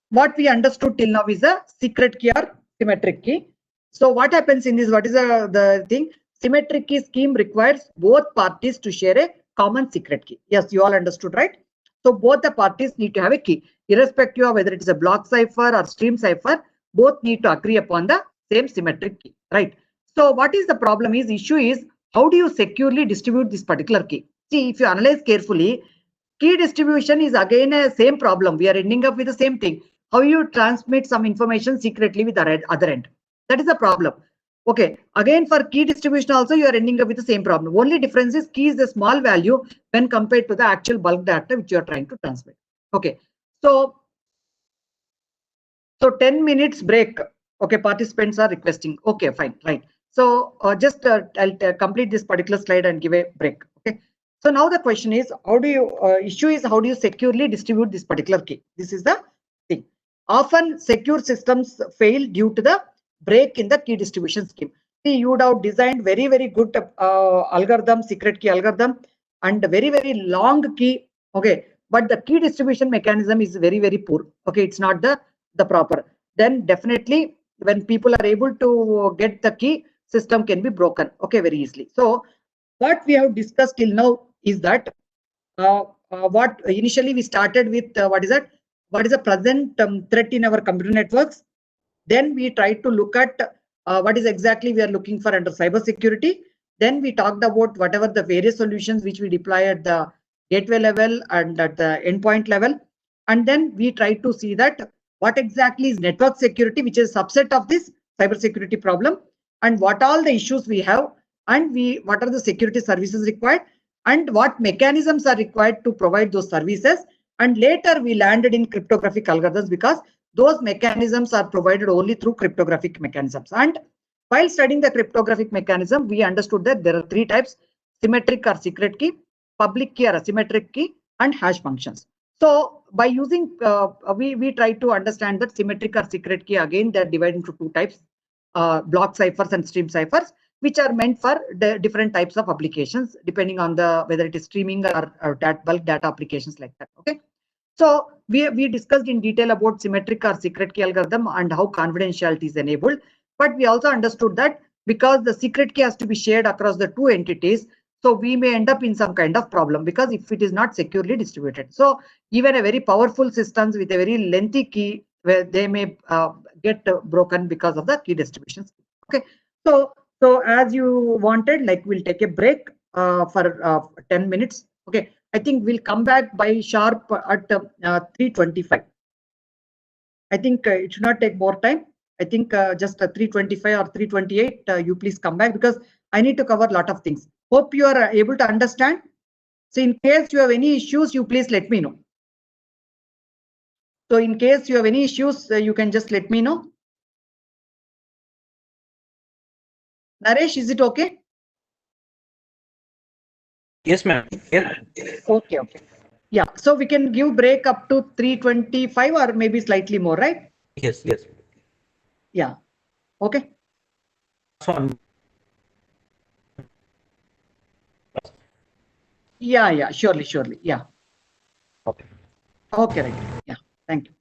what we understood till now is a secret key or symmetric key. So what happens in this? What is the thing? Symmetric key scheme requires both parties to share a common secret key. Yes, you all understood, right? So both the parties need to have a key, irrespective of whether it is a block cipher or stream cipher. Both need to agree upon the same symmetric key, right? So what is the problem? Is issue is how do you securely distribute this particular key? See, if you analyze carefully, key distribution is again a same problem. We are ending up with the same thing. How you transmit some information secretly with the other end? That is the problem. Okay, again for key distribution also you are ending up with the same problem. Only difference is key is a small value when compared to the actual bulk data which you are trying to transmit. Okay, so 10 minutes break. Okay, participants are requesting. Okay, fine, right. So just I'll complete this particular slide and give a break. Okay. So now the question is, how do you issue is how do you securely distribute this particular key? This is the thing. Often secure systems fail due to the break in the key distribution scheme. See, you would have designed very good algorithm, secret key algorithm, and very long key. Okay, but the key distribution mechanism is very poor. Okay, it's not the proper. Then definitely when people are able to get the key, system can be broken. Okay, very easily. So what we have discussed till now is that what initially we started with what is the present threat in our computer networks. Then we tried to look at what is exactly we are looking for under cyber security. Then we talked about whatever the various solutions which we deploy at the gateway level and at the endpoint level. And then we tried to see that what exactly is network security, which is a subset of this cyber security problem, and what all the issues we have, and what are the security services required, and what mechanisms are required to provide those services. And later we landed in cryptographic algorithms because those mechanisms are provided only through cryptographic mechanisms. And while studying the cryptographic mechanism, we understood that there are three types: symmetric or secret key, public key or asymmetric key, and hash functions. So by using, we try to understand that symmetric or secret key, again, they're divided into two types, block ciphers and stream ciphers, which are meant for the different types of applications, depending on whether it is streaming or bulk data applications like that. Okay. So we discussed in detail about symmetric or secret key algorithm and how confidentiality is enabled. But we also understood that because the secret key has to be shared across the two entities, so we may end up in some kind of problem because if it is not securely distributed. So even a very powerful systems with a very lengthy key, where they may get broken because of the key distribution. Okay. So as you wanted, like we'll take a break for 10 minutes. Okay. I think we'll come back by sharp at 3:25. I think it should not take more time. I think just 3:25 or 3:28, you please come back because I need to cover a lot of things. Hope you are able to understand. So in case you have any issues, you please let me know. So in case you have any issues, you can just let me know. Naresh, is it okay? Yes, ma'am. Yes. Okay. Yeah, so we can give break up to 3:25 or maybe slightly more, right? Yes. Yeah. Okay. Yeah, surely. Yeah. Okay. Okay, right. Yeah. Thank you.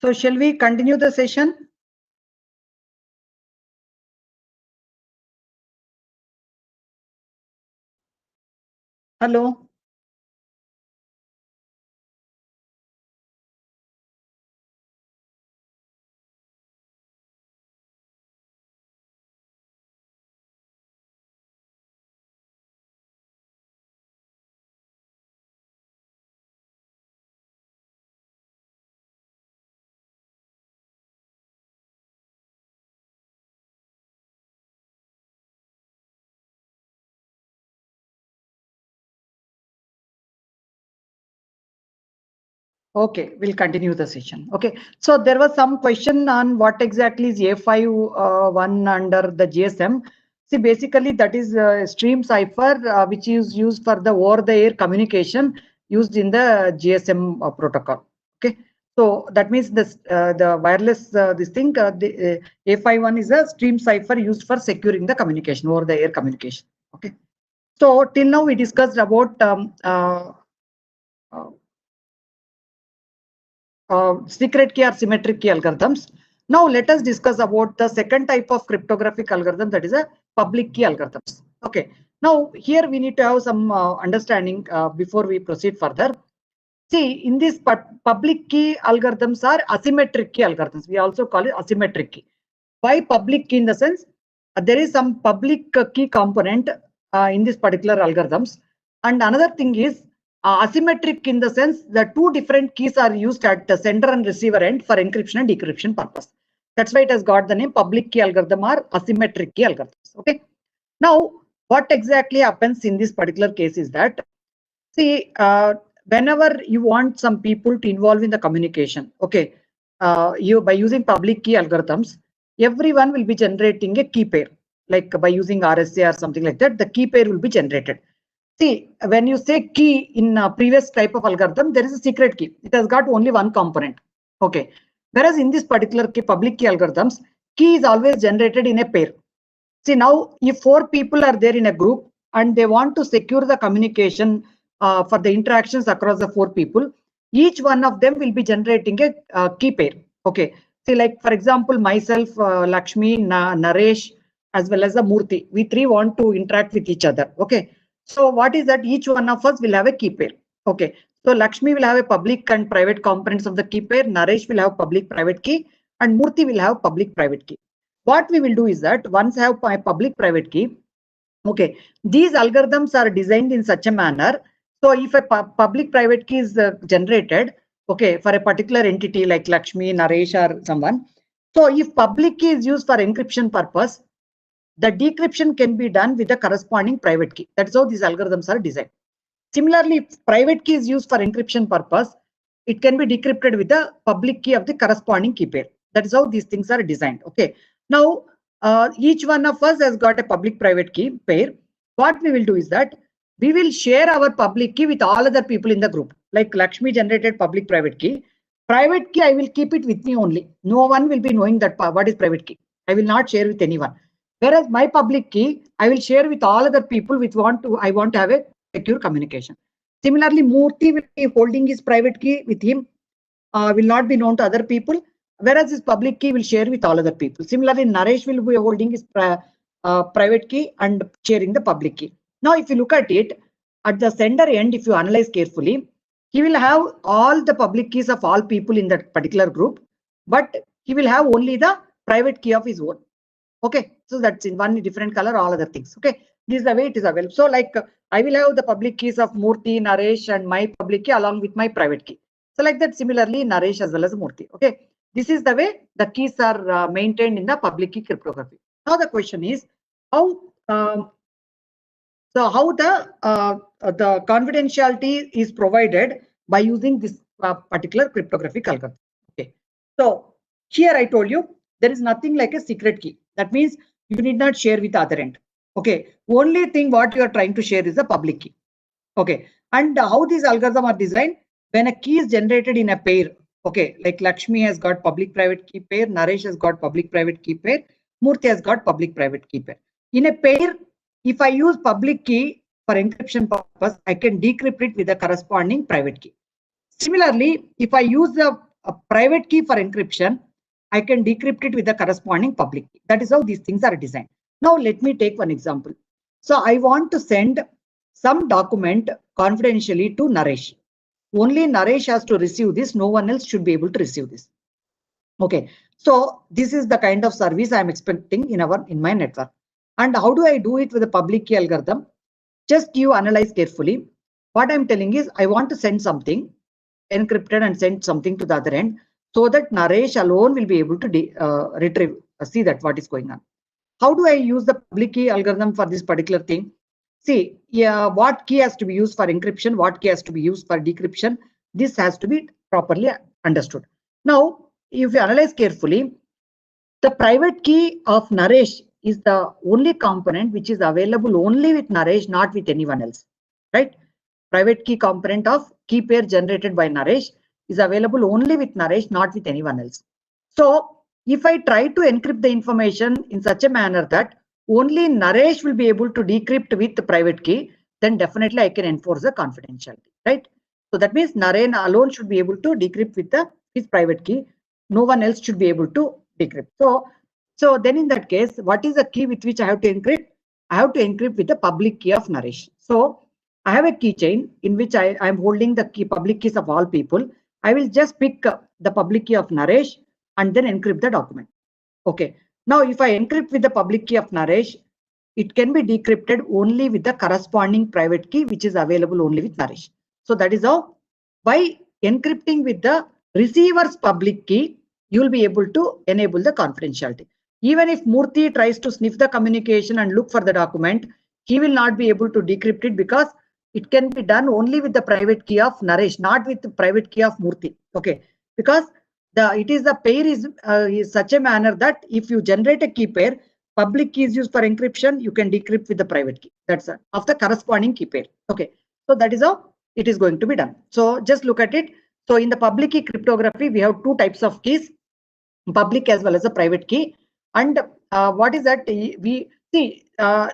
So shall we continue the session? Hello. Okay, we'll continue the session. Okay, so there was some question on what exactly is A51 under the GSM. See, basically that is stream cipher, which is used for the over-the-air communication used in the GSM protocol. Okay, so that means this the wireless this thing the A51 is a stream cipher used for securing the communication over-the-air communication. Okay, so till now we discussed about secret key or symmetric key algorithms. Now let us discuss about the second type of cryptographic algorithm, that is a public key algorithms. Okay. Now here we need to have some understanding before we proceed further. See, in this public key algorithms are asymmetric key algorithms. We also call it asymmetric key. Why public key? In the sense there is some public key component in this particular algorithms, and another thing is asymmetric in the sense the two different keys are used at the sender and receiver end for encryption and decryption purpose. That's why it has got the name public key algorithm or asymmetric key algorithms. Okay. Now, what exactly happens in this particular case is that, see, whenever you want some people to involve in the communication, okay, you by using public key algorithms, everyone will be generating a key pair, like by using RSA or something like that, the key pair will be generated. See, when you say key in a previous type of algorithm, there is a secret key. It has got only one component. Okay. Whereas in this particular key, public key algorithms, key is always generated in a pair. See, now if four people are there in a group and they want to secure the communication for the interactions across the four people, each one of them will be generating a key pair. Okay. See, like for example, myself, Lakshmi, Naresh, as well as the Murthy, we three want to interact with each other. Okay. So what is that? Each one of us will have a key pair. Okay. So Lakshmi will have a public and private components of the key pair. Naresh will have public private key, and Murthy will have public private key. What we will do is that once I have my public private key, okay, these algorithms are designed in such a manner. So if a public private key is generated, okay, for a particular entity like Lakshmi, Naresh or someone. So if public key is used for encryption purpose, the decryption can be done with the corresponding private key. That's how these algorithms are designed. Similarly, if private key is used for encryption purpose, it can be decrypted with the public key of the corresponding key pair. That is how these things are designed. Okay. Now, each one of us has got a public private key pair. What we will do is that we will share our public key with all other people in the group. Like Lakshmi generated public private key. Private key, I will keep it with me only. No one will be knowing that what is private key. I will not share with anyone. Whereas my public key, I will share with all other people which I want to have a secure communication. Similarly, Murthy will be holding his private key with him, will not be known to other people, whereas his public key will share with all other people. Similarly, Naresh will be holding his private key and sharing the public key. Now, if you look at it, at the sender end, if you analyze carefully, he will have all the public keys of all people in that particular group, but he will have only the private key of his own. Okay, so that's in one different color, all other things. Okay, this is the way it is available. So like I will have the public keys of Murthy, Naresh and my public key along with my private key. So like that, similarly Naresh as well as Murthy. Okay, this is the way the keys are maintained in the public key cryptography. Now the question is how the confidentiality is provided by using this particular cryptographic algorithm. Okay, so here I told you there is nothing like a secret key. That means you need not share with the other end. Okay, only thing what you are trying to share is the public key. Okay, and how these algorithms are designed, when a key is generated in a pair, okay, like Lakshmi has got public private key pair, Naresh has got public private key pair, Murthy has got public private key pair. In a pair, if I use public key for encryption purpose, I can decrypt it with the corresponding private key. Similarly, if I use the private key for encryption, I can decrypt it with the corresponding public key. That is how these things are designed. Now, let me take one example. So I want to send some document confidentially to Naresh. Only Naresh has to receive this. No one else should be able to receive this. Okay. So this is the kind of service I am expecting in my network. And how do I do it with a public key algorithm? Just you analyze carefully. What I'm telling is I want to send something encrypted and send something to the other end, so that Naresh alone will be able to retrieve, see that what is going on. How do I use the public key algorithm for this particular thing? See, what key has to be used for encryption, what key has to be used for decryption. This has to be properly understood. Now, if you analyze carefully, the private key of Naresh is the only component which is available only with Naresh, not with anyone else, right? Private key component of key pair generated by Naresh is available only with Naresh, not with anyone else. So if I try to encrypt the information in such a manner that only Naresh will be able to decrypt with the private key, then definitely I can enforce the confidentiality, right? So that means Naren alone should be able to decrypt with his private key. No one else should be able to decrypt. So then in that case, what is the key with which I have to encrypt? I have to encrypt with the public key of Naresh. So I have a keychain in which I am holding the public keys of all people. I will just pick the public key of Naresh and then encrypt the document. Okay. Now, if I encrypt with the public key of Naresh, it can be decrypted only with the corresponding private key, which is available only with Naresh. So that is how, by encrypting with the receiver's public key, you will be able to enable the confidentiality. Even if Murthy tries to sniff the communication and look for the document, he will not be able to decrypt it because it can be done only with the private key of Naresh, not with the private key of Murthy. Okay, because the pair is such a manner that if you generate a key pair, public key is used for encryption, you can decrypt with the private key. That's of the corresponding key pair. Okay, so that is how it is going to be done. So just look at it. So in the public key cryptography, we have two types of keys, public as well as a private key. And what is that? We see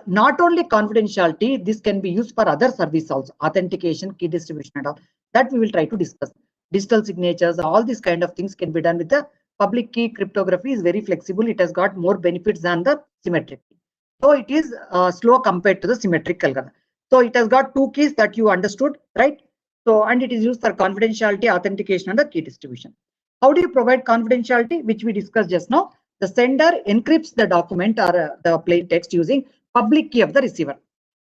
not only confidentiality, this can be used for other service also, authentication, key distribution and all that we will try to discuss. Digital signatures, all these kind of things can be done with the public key cryptography. Is very flexible. It has got more benefits than the symmetric key. So it is slow compared to the symmetric algorithm. So it has got two keys that you understood, right? So, and it is used for confidentiality, authentication and the key distribution. How do you provide confidentiality, which we discussed just now? The sender encrypts the document or the plain text using public key of the receiver.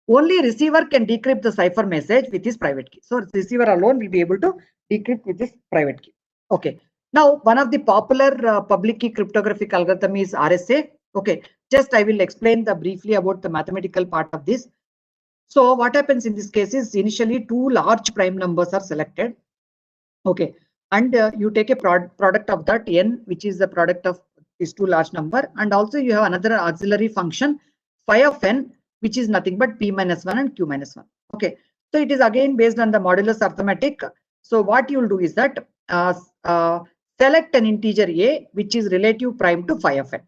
only receiver can decrypt the cipher message with his private key. So receiver alone will be able to decrypt with his private key. Okay. Now, one of the popular public key cryptographic algorithm is RSA. Okay. Just I will explain briefly about the mathematical part of this. So what happens in this case is initially two large prime numbers are selected. Okay. And you take a product of that n, which is the product of these two large number. And also you have another auxiliary function phi of n, which is nothing but p minus 1 and q minus 1. Okay. So it is again based on the modulus arithmetic. So what you will do is that select an integer a, which is relative prime to phi of n.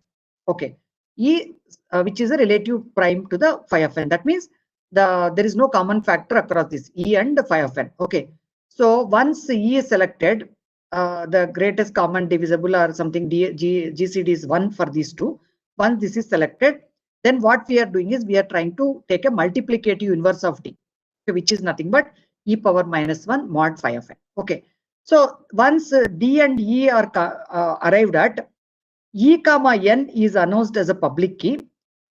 Okay. E, which is a relative prime to the phi of n. That means there is no common factor across this e and phi of n. Okay. So once e is selected, the greatest common divisible or something GCD is 1 for these two. Once this is selected, then what we are doing is we are trying to take a multiplicative inverse of d, which is nothing but e power minus 1 mod phi of n. Okay. So once d and e are arrived at, e comma n is announced as a public key.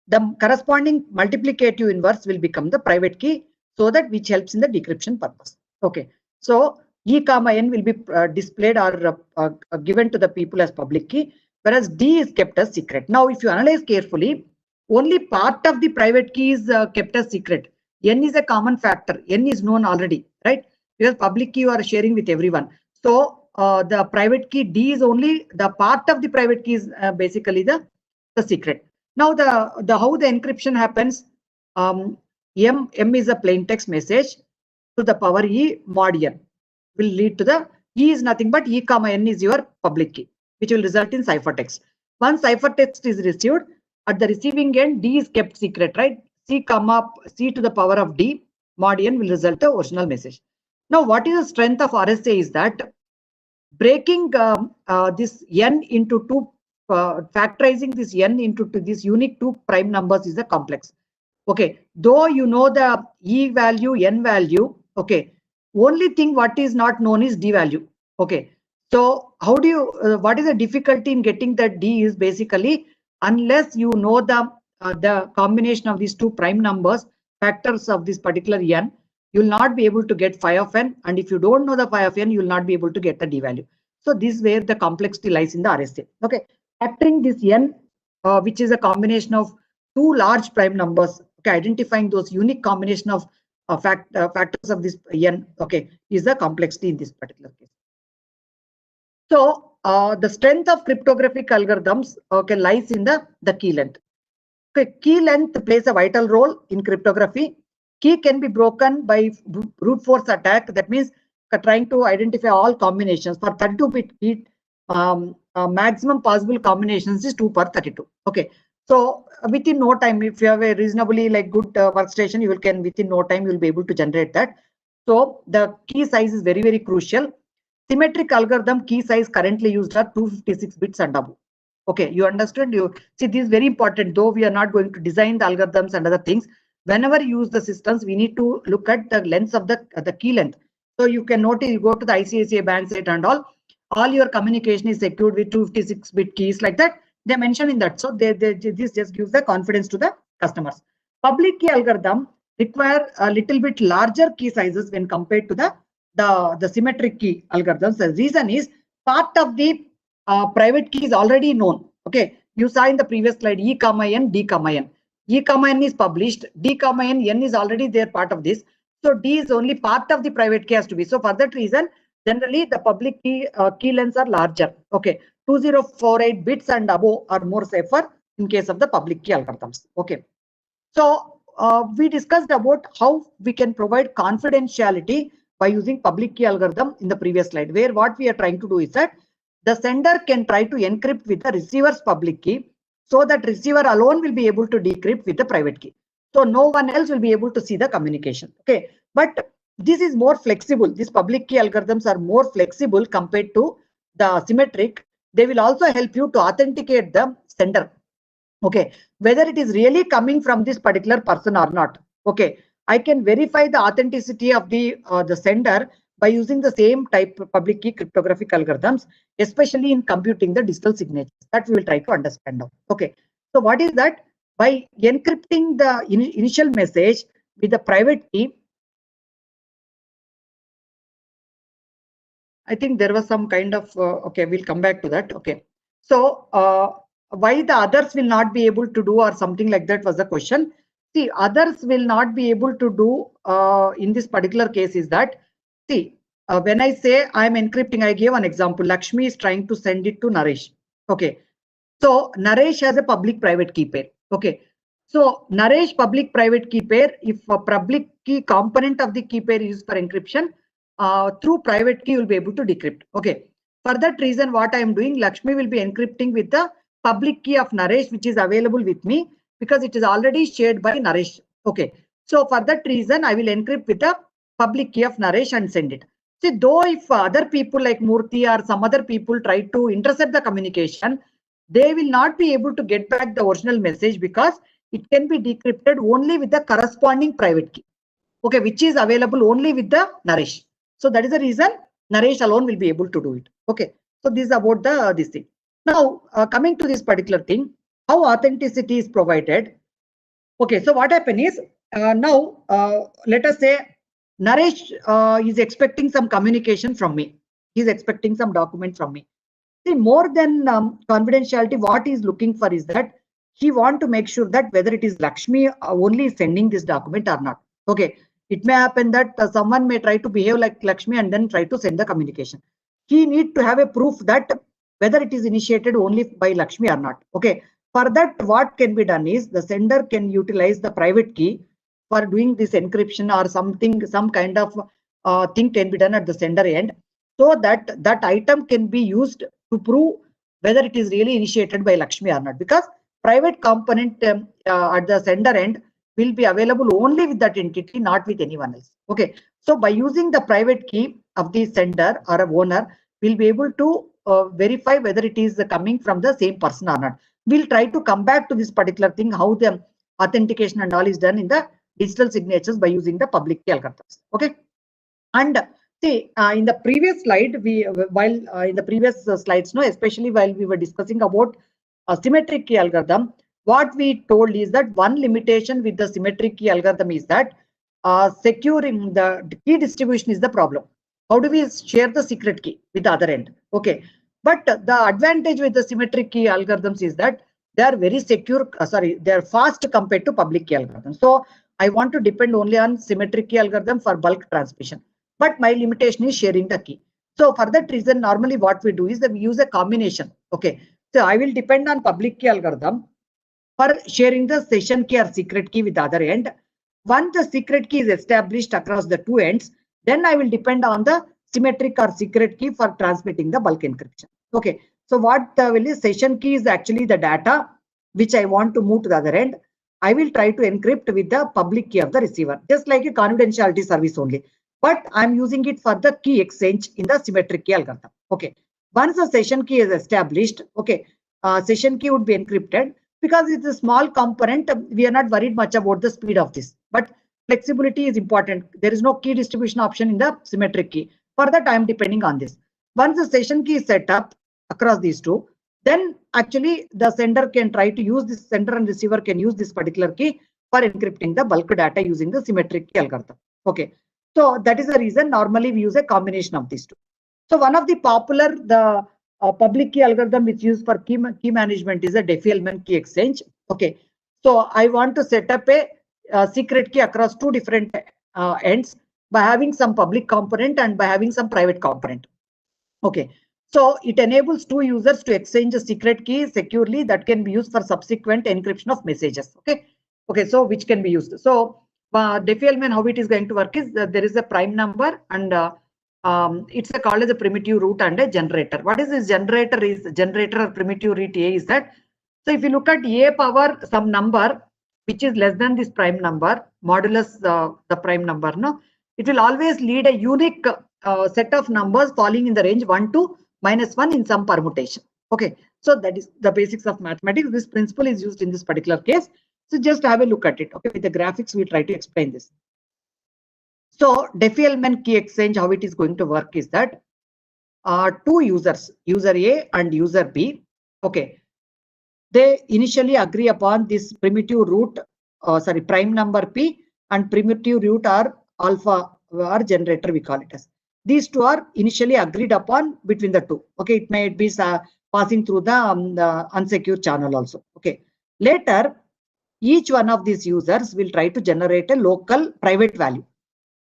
The corresponding multiplicative inverse will become the private key, so that which helps in the decryption purpose. Okay. So e comma n will be displayed or given to the people as public key, whereas d is kept as secret. Now, if you analyze carefully, only part of the private key is kept as secret. N is a common factor. N is known already, right? Because public key you are sharing with everyone. So the private key d is only the part of the private key is basically the secret. Now the how the encryption happens, m is a plain text message to the power e mod n will lead to the e is nothing but e comma n is your public key, which will result in ciphertext. Once ciphertext is received, at the receiving end d is kept secret, right? C to the power of d mod n will result the original message. Now what is the strength of RSA is that breaking this n into two, factorizing this n into these unique two prime numbers is a complex. Okay, though you know the e value, n value, okay, only thing what is not known is d value. Okay, so how do you what is the difficulty in getting that d is basically unless you know the combination of these two prime numbers, factors of this particular n, you will not be able to get phi of n, and if you don't know the phi of n, you will not be able to get the d value. So this is where the complexity lies in the RSA. Okay, factoring this n, which is a combination of two large prime numbers, okay, identifying those unique combination of factors of this n, okay, is the complexity in this particular case. So the strength of cryptographic algorithms, okay, lies in the key length. Okay, key length plays a vital role in cryptography. Key can be broken by brute force attack. That means trying to identify all combinations. For 32-bit key, maximum possible combinations is 2 per 32. Okay, so within no time, if you have a reasonably good workstation, you can within no time you will be able to generate that. So the key size is very, very crucial. Symmetric algorithm key size currently used are 256 bits and above. Okay, you understand? You see, this is very important. Though we are not going to design the algorithms and other things, whenever you use the systems, we need to look at the length of the key length. So you can notice, you go to the ICICI bank site and all your communication is secured with 256-bit keys like that. They mention in that. So this just gives the confidence to the customers. Public key algorithm require a little bit larger key sizes when compared to the symmetric key algorithms. The reason is part of the private key is already known. Okay, you saw in the previous slide e comma n, d comma n. E comma n is published, d comma n is already there part of this. So d is only part of the private key has to be. So for that reason, generally the public key lengths are larger. Okay, 2048 bits and above are more safer in case of the public key algorithms. Okay, so we discussed about how we can provide confidentiality by using public key algorithm in the previous slide, where what we are trying to do is that the sender can try to encrypt with the receiver's public key, so that receiver alone will be able to decrypt with the private key. So no one else will be able to see the communication. Okay, but this is more flexible. These public key algorithms are more flexible compared to the symmetric. They will also help you to authenticate the sender. Okay, whether it is really coming from this particular person or not. Okay, I can verify the authenticity of the sender by using the same type of public key cryptographic algorithms, especially in computing the digital signatures. That we will try to understand now. Okay, so what is that? By encrypting the initial message, with the private key, I think there was some kind of, okay, we'll come back to that. Okay. So why the others will not be able to do or something like that was the question. See, others will not be able to do in this particular case is that, see, when I say I'm encrypting, I gave an example. Lakshmi is trying to send it to Naresh. Okay. So Naresh has a public private key pair. Okay. So Naresh public private key pair, if a public key component of the key pair is used for encryption, through private key, you'll be able to decrypt. Okay. For that reason, what I am doing, Lakshmi will be encrypting with the public key of Naresh, which is available with me because it is already shared by Naresh. Okay. So for that reason, I will encrypt with the public key of Naresh and send it. See, though if other people like Murthy or some other people try to intercept the communication, they will not be able to get back the original message because it can be decrypted only with the corresponding private key. Okay, which is available only with the Naresh. So that is the reason Naresh alone will be able to do it. Okay, so this is about the this thing. Now coming to this particular thing, how authenticity is provided. Okay, so what happened is now let us say Naresh is expecting some communication from me. He is expecting some document from me. See, more than confidentiality, what he is looking for is that he want to make sure that whether it is Lakshmi only sending this document or not. Okay, it may happen that someone may try to behave like Lakshmi and then try to send the communication. He need to have a proof that whether it is initiated only by Lakshmi or not. Okay, for that what can be done is the sender can utilize the private key for doing this encryption or something, some kind of thing can be done at the sender end, so that that item can be used to prove whether it is really initiated by Lakshmi or not, because private component at the sender end will be available only with that entity, not with anyone else. Okay, so by using the private key of the sender or a owner, we'll be able to verify whether it is coming from the same person or not. We'll try to come back to this particular thing, how the authentication and all is done in the digital signatures by using the public key algorithms. Okay, and see, in the previous slide, in the previous slides, especially while we were discussing about a symmetric key algorithm, what we told is that one limitation with the symmetric key algorithm is that securing the key distribution is the problem. How do we share the secret key with the other end? Okay, but the advantage with the symmetric key algorithms is that they are very secure. They are fast compared to public key algorithms. So I want to depend only on symmetric key algorithm for bulk transmission. But my limitation is sharing the key. So for that reason, normally what we do is that we use a combination. Okay, so I will depend on public key algorithm for sharing the session key or secret key with the other end. Once the secret key is established across the two ends, then I will depend on the symmetric or secret key for transmitting the bulk encryption. Okay, so what will is session key is actually the data which I want to move to the other end. I will try to encrypt with the public key of the receiver, just like a confidentiality service only. But I'm using it for the key exchange in the symmetric key algorithm. Okay, once the session key is established, okay, session key would be encrypted. Because it's a small component, we are not worried much about the speed of this. But flexibility is important. There is no key distribution option in the symmetric key. For that, I am depending on this. Once the session key is set up across these two, then actually the sender can try to use this, sender and receiver can use this particular key for encrypting the bulk data using the symmetric key algorithm. Okay, so that is the reason normally we use a combination of these two. So one of the popular, the public key algorithm which is used for key management is a Diffie-Hellman key exchange. Okay, so I want to set up a secret key across two different ends by having some public component and by having some private component. Okay, so it enables two users to exchange a secret key securely that can be used for subsequent encryption of messages. Okay, so which can be used. So Diffie-Hellman, how it is going to work is there is a prime number and it's called as a primitive root and a generator. What is this generator? Is generator or primitive root A is that? So if you look at A power some number which is less than this prime number modulus the prime number, no, it will always lead a unique set of numbers falling in the range 1 to -1 in some permutation. Okay, so that is the basics of mathematics. This principle is used in this particular case. So just have a look at it. Okay, with the graphics we'll try to explain this. So Diffie-Hellman key exchange, how it is going to work is that two users, user A and user B, okay, they initially agree upon this primitive root, prime number P and primitive root or alpha or generator, we call it as. These two are initially agreed upon between the two. Okay, it may be passing through the unsecure channel also. Okay, later each one of these users will try to generate a local private value.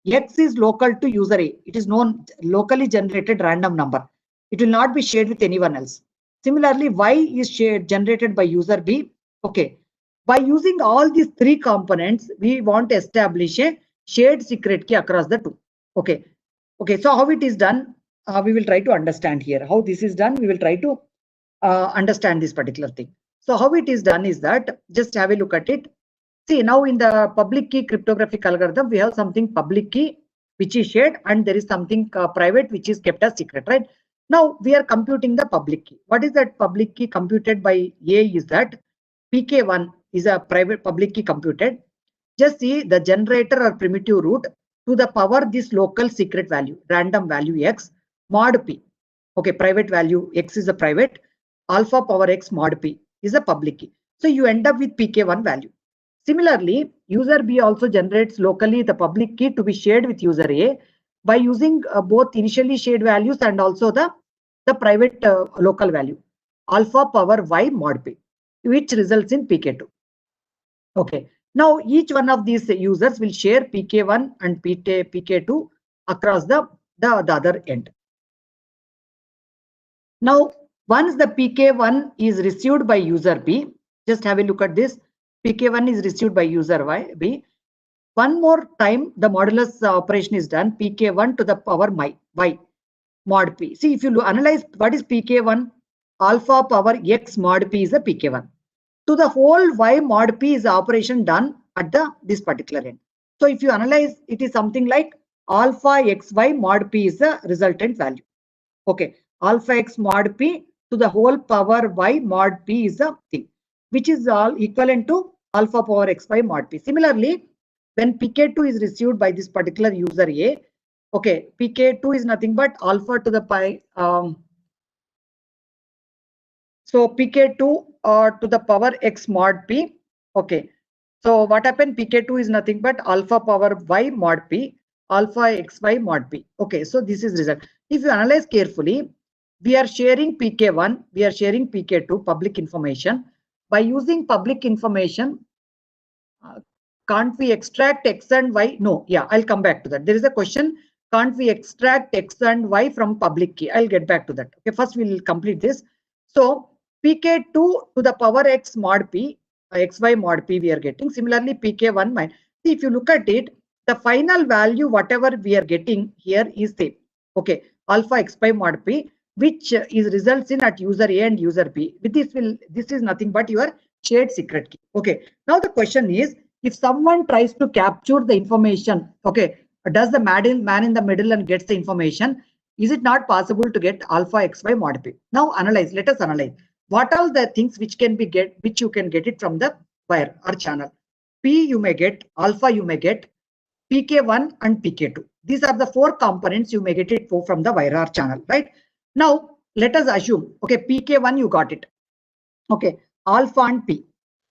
X is local to user A. It is known locally generated random number. It will not be shared with anyone else. Similarly, Y is generated by user B. Okay. By using all these three components, we want to establish a shared secret key across the two. Okay. Okay. So how it is done, we will try to understand here. How this is done, we will try to understand this particular thing. So how it is done is that, just have a look at it. See, now in the public key cryptographic algorithm, we have something public key which is shared, and there is something private which is kept as secret, right? Now we are computing the public key. What is that public key computed by A is that PK1 is a private public key computed. Just see the generator or primitive root to the power this local secret value, random value X mod P. Okay, private value X is a private, alpha power X mod P is a public key. So you end up with PK1 value. Similarly, user B also generates locally the public key to be shared with user A by using both initially shared values and also the private local value, alpha power Y mod P, which results in PK2. Okay. Now each one of these users will share PK1 and PK2 across the other end. Now, once the PK1 is received by user B, just have a look at this. PK1 is received by user B. One more time, the modulus operation is done. PK1 to the power Y mod P. See, if you analyze what is PK1, alpha power X mod P is a PK1. To the whole Y mod P is the operation done at this particular end. So if you analyze, it is something like alpha XY mod P is the resultant value. Okay, alpha X mod P to the whole power Y mod P is the thing, which is all equivalent to alpha power XY mod P. Similarly, when PK2 is received by this particular user A, okay, PK2 is nothing but alpha to the pi. So PK2 to the power X mod P. Okay. So what happened? PK2 is nothing but alpha power Y mod P, alpha XY mod P. Okay. So this is result. If you analyze carefully, we are sharing PK1, we are sharing PK2 public information. By using public information, can't we extract X and Y? No. Yeah, I'll come back to that. There is a question. Can't we extract X and Y from public key? I'll get back to that. Okay. First, we'll complete this. So PK2 to the power X mod P, XY mod P we are getting. Similarly, PK1 minus. See, if you look at it, the final value, whatever we are getting here is same. Okay, alpha XY mod P, which is results in at user A and user B. With this is nothing but your shared secret key. Okay. Now the question is, if someone tries to capture the information, okay, does the man in the middle and gets the information, is it not possible to get alpha XY mod P? Now analyze. Let us analyze. What are the things which you can get it from the wire or channel? P you may get, alpha you may get, PK1 and PK2. These are the four components you may get it from the wire or channel, right? Now let us assume, okay, PK1 you got it. Okay, alpha and P.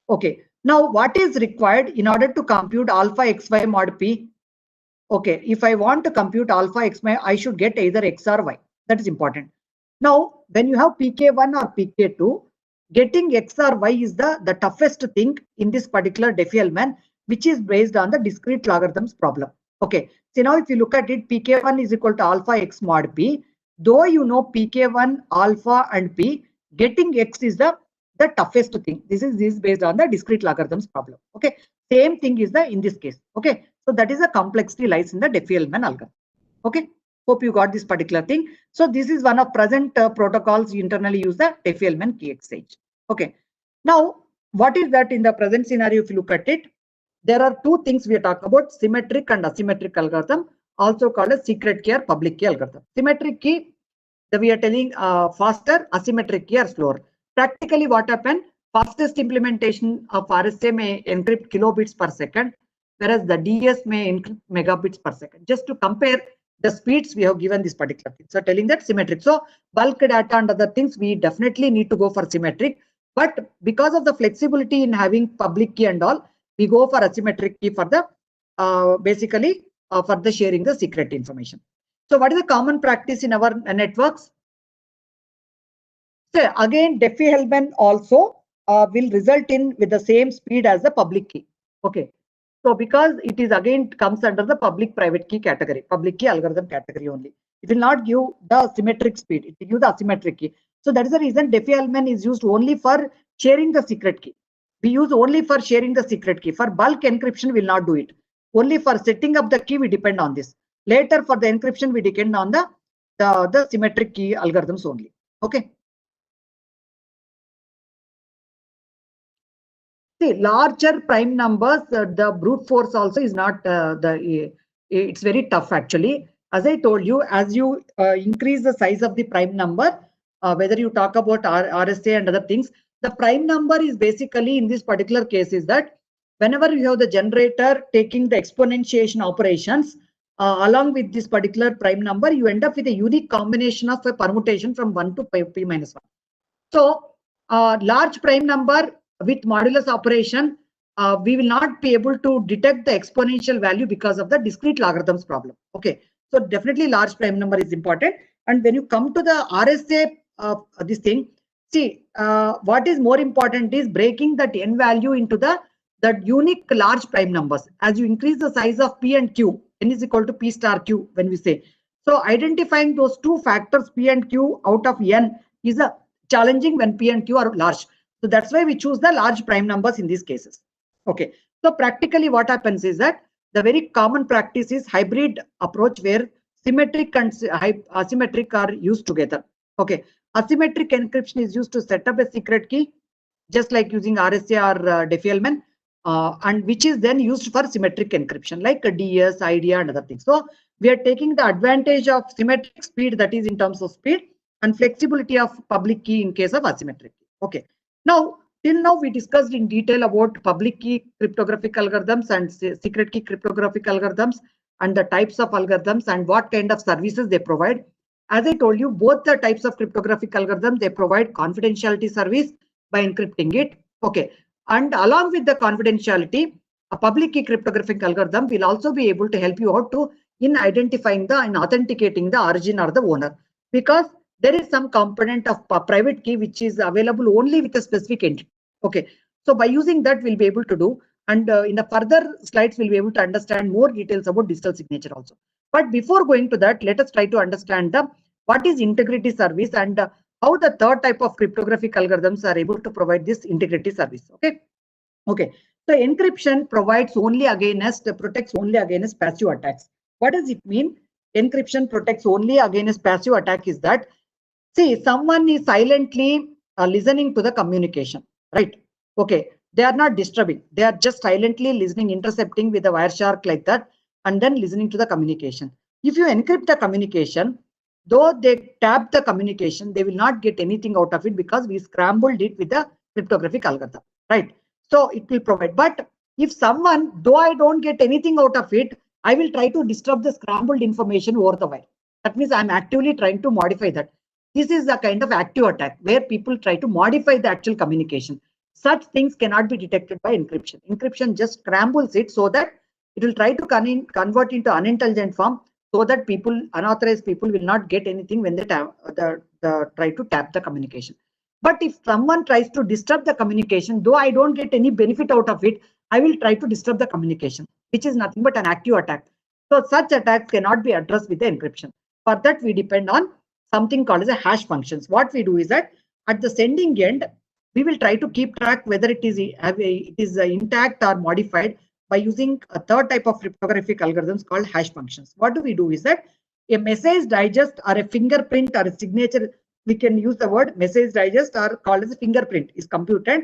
Okay, now what is required in order to compute alpha XY mod P? Okay, if I want to compute alpha XY, I should get either X or Y. That is important. Now, when you have PK1 or PK2, getting X or Y is the toughest thing in this particular Diffie-Hellman, which is based on the discrete logarithms problem. Okay, so now if you look at it, PK1 is equal to alpha X mod P. Though you know PK1, alpha and P, getting X is the toughest thing. This is based on the discrete logarithms problem. Okay, same thing is in this case. Okay, so that is the complexity lies in the Diffie-Hellman algorithm. Okay. Hope you got this particular thing. So this is one of present protocols you internally use the Diffie-Hellman key exchange. Okay. Now, what is that in the present scenario? If you look at it, there are two things we are talking about: symmetric and asymmetric algorithm, also called as secret key or public key algorithm. Symmetric key, we are telling faster, asymmetric key or slower. Practically, what happened? Fastest implementation of RSA may encrypt kilobits per second, whereas the DS may encrypt megabits per second. Just to compare the speeds, we have given this particular thing. So telling that symmetric. So bulk data and other things, we definitely need to go for symmetric. But because of the flexibility in having public key and all, we go for asymmetric key for the basically for the sharing the secret information. So what is the common practice in our networks? So again, Diffie-Hellman also will result in with the same speed as the public key. Okay. So because it is again comes under the public private key category, public key algorithm category only. It will not give the symmetric speed. It will give the asymmetric key. So that is the reason Diffie-Hellman is used only for sharing the secret key. We use only for sharing the secret key. For bulk encryption, we will not do it. Only for setting up the key, we depend on this. Later for the encryption, we depend on the symmetric key algorithms only. Okay. See, larger prime numbers, the brute force also is not it's very tough actually. As I told you, as you increase the size of the prime number, whether you talk about RSA and other things, the prime number is basically in this particular case is that whenever you have the generator taking the exponentiation operations along with this particular prime number, you end up with a unique combination of a permutation from 1 to p minus 1. So large prime number with modulus operation, we will not be able to detect the exponential value because of the discrete logarithms problem. Okay, so definitely large prime number is important. And when you come to the RSA, this thing, see what is more important is breaking that n value into the unique large prime numbers. As you increase the size of p and q, n is equal to p star q when we say. So identifying those two factors p and q out of n is a challenging when p and q are large. So that's why we choose the large prime numbers in these cases. Okay. So practically what happens is that the very common practice is hybrid approach where symmetric and asymmetric are used together. Okay. Asymmetric encryption is used to set up a secret key, just like using RSA or Diffie-Hellman, and which is then used for symmetric encryption like DS, IDEA and other things. So we are taking the advantage of symmetric speed, that is in terms of speed, and flexibility of public key in case of asymmetric. Okay. Now, till now we discussed in detail about public key cryptographic algorithms and secret key cryptographic algorithms and the types of algorithms and what kind of services they provide. As I told you, both the types of cryptographic algorithms, they provide confidentiality service by encrypting it. Okay. And along with the confidentiality, a public key cryptographic algorithm will also be able to help you out in identifying and authenticating the origin or the owner, because there is some component of private key which is available only with a specific entity. Okay, so by using that we'll be able to do, and in the further slides we'll be able to understand more details about digital signature also. But before going to that, let us try to understand what is integrity service and how the third type of cryptographic algorithms are able to provide this integrity service. Okay, okay. So encryption protects only against passive attacks. What does it mean? Encryption protects only against passive attack is that, see, someone is silently listening to the communication, right? Okay, they are not disturbing. They are just silently listening, intercepting with a Wireshark like that, and then listening to the communication. If you encrypt the communication, though they tap the communication, they will not get anything out of it because we scrambled it with the cryptographic algorithm, right? So it will provide. But if someone, though I don't get anything out of it, I will try to disturb the scrambled information over the wire. That means I'm actively trying to modify that. This is a kind of active attack where people try to modify the actual communication. Such things cannot be detected by encryption. Encryption just scrambles it so that it will try to convert into unintelligent form so that unauthorized people will not get anything when they try to tap the communication. But if someone tries to disturb the communication, though I don't get any benefit out of it, I will try to disturb the communication, which is nothing but an active attack. So such attacks cannot be addressed with the encryption. For that, we depend on something called as a hash functions. What we do is that at the sending end, we will try to keep track whether it is intact or modified by using a third type of cryptographic algorithms called hash functions. What do we do is that a message digest or a fingerprint or a signature, we can use the word message digest or called as a fingerprint is computed,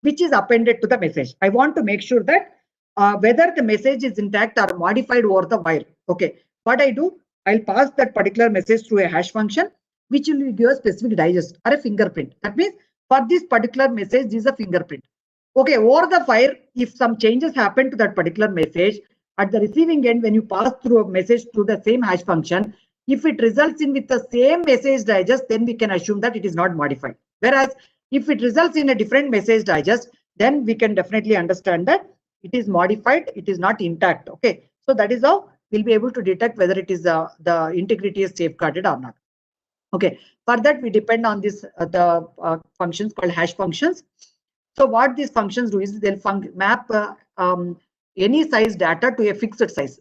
which is appended to the message. I want to make sure that whether the message is intact or modified over the wire. Okay, what I do, I'll pass that particular message through a hash function, which will give a specific digest or a fingerprint. That means for this particular message, this is a fingerprint. Okay, over the wire, if some changes happen to that particular message, at the receiving end, when you pass through a message through the same hash function, if it results in with the same message digest, then we can assume that it is not modified. Whereas if it results in a different message digest, then we can definitely understand that it is modified, it is not intact. Okay, so that is how we'll be able to detect whether it is the integrity is safeguarded or not. Okay, for that we depend on this functions called hash functions. So what these functions do is they'll map any size data to a fixed size.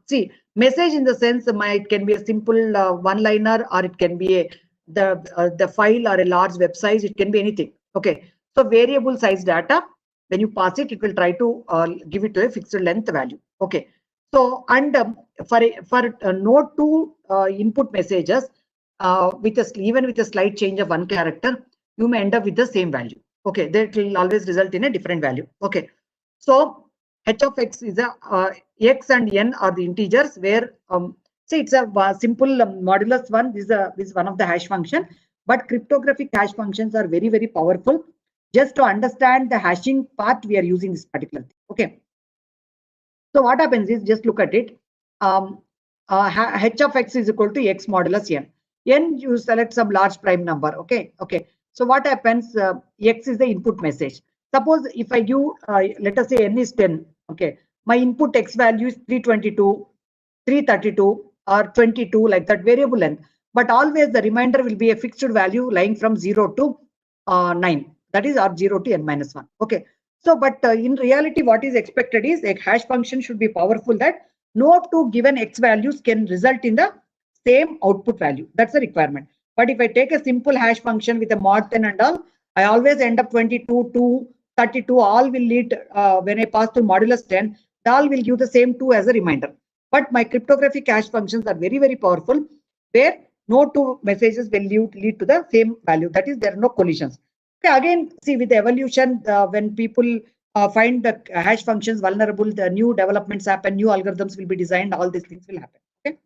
See, message in the sense it can be a simple one-liner, or it can be the file or a large web size. It can be anything. Okay, so variable size data, when you pass it, it will try to give it to a fixed length value. Okay, so and for node to input messages even with a slight change of one character, you may end up with the same value. Okay, that will always result in a different value. Okay, so h of x is a x and n are the integers where say it's a simple modulus one. This is one of the hash function, but cryptographic hash functions are very, very powerful. Just to understand the hashing part, we are using this particular thing. Okay, so what happens is, just look at it. H of x is equal to x modulus n. N, you select some large prime number. Okay, so what happens? X is the input message. Suppose if I give let us say n is 10. Okay, my input x value is 322, 332 or 22, like that, variable length, but always the remainder will be a fixed value lying from 0 to 9, that is, or 0 to n minus 1. Okay, so but in reality what is expected is a hash function should be powerful, that no two given x values can result in the same output value. That's the requirement. But if I take a simple hash function with a mod 10 and all, I always end up 22, 2, 32, all will lead when I pass to modulus 10, all will give the same 2 as a reminder. But my cryptographic hash functions are very, very powerful, where no two messages will lead to the same value. That is, there are no collisions. Okay, again, see, with the evolution, when people find the hash functions vulnerable, the new developments happen, new algorithms will be designed, all these things will happen. Okay,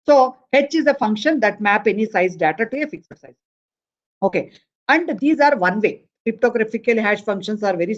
so h is a function that map any size data to a fixed size. Okay, and these are one way. Cryptographic hash functions are very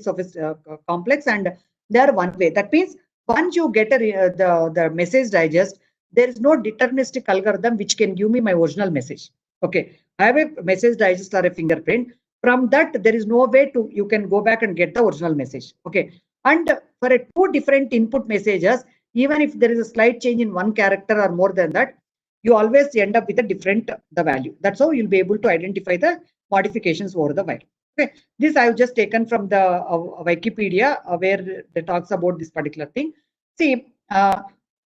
complex, and they are one way. That means once you get the message digest, there is no deterministic algorithm which can give me my original message. Okay, I have a message digest or a fingerprint. From that, there is no way to you can go back and get the original message. Okay, and for a two different input messages, even if there is a slight change in one character or more than that, you always end up with a different the value. That's how you'll be able to identify the modifications over the while. Okay, this I've just taken from the Wikipedia where it talks about this particular thing. See,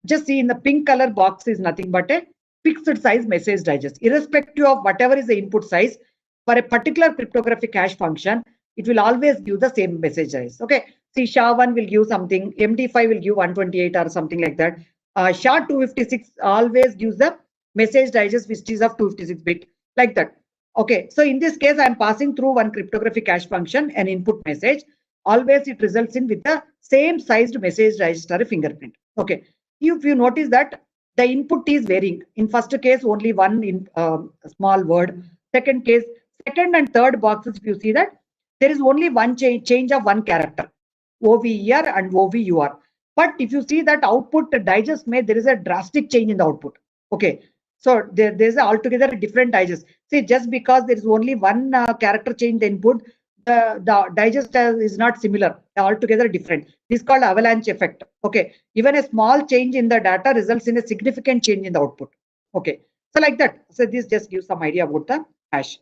just see in the pink color box is nothing but a fixed size message digest. Irrespective of whatever is the input size, for a particular cryptographic hash function, it will always give the ssame message size. Okay, see, SHA-1 will give something, MD5 will give 128 or something like that. SHA-256 always gives the message digest which is of 256 bit, like that. Okay, so in this case, I am passing through one cryptographic hash function, an input message. Always it results in with the same sized message digest or a fingerprint. Okay, if you notice that the input is varying. In first case, only one in small word. Second case, second and third boxes, if you see that there is only one change of one character, OVER and OVUR. But if you see that output digest there is a drastic change in the output. Okay, so there's altogether a different digest. See, just because there is only one character change the input, the digest is not similar, altogether different. This is called avalanche effect. Okay, even a small change in the data results in a significant change in the output. Okay, so like that. So this just gives some idea about the hash.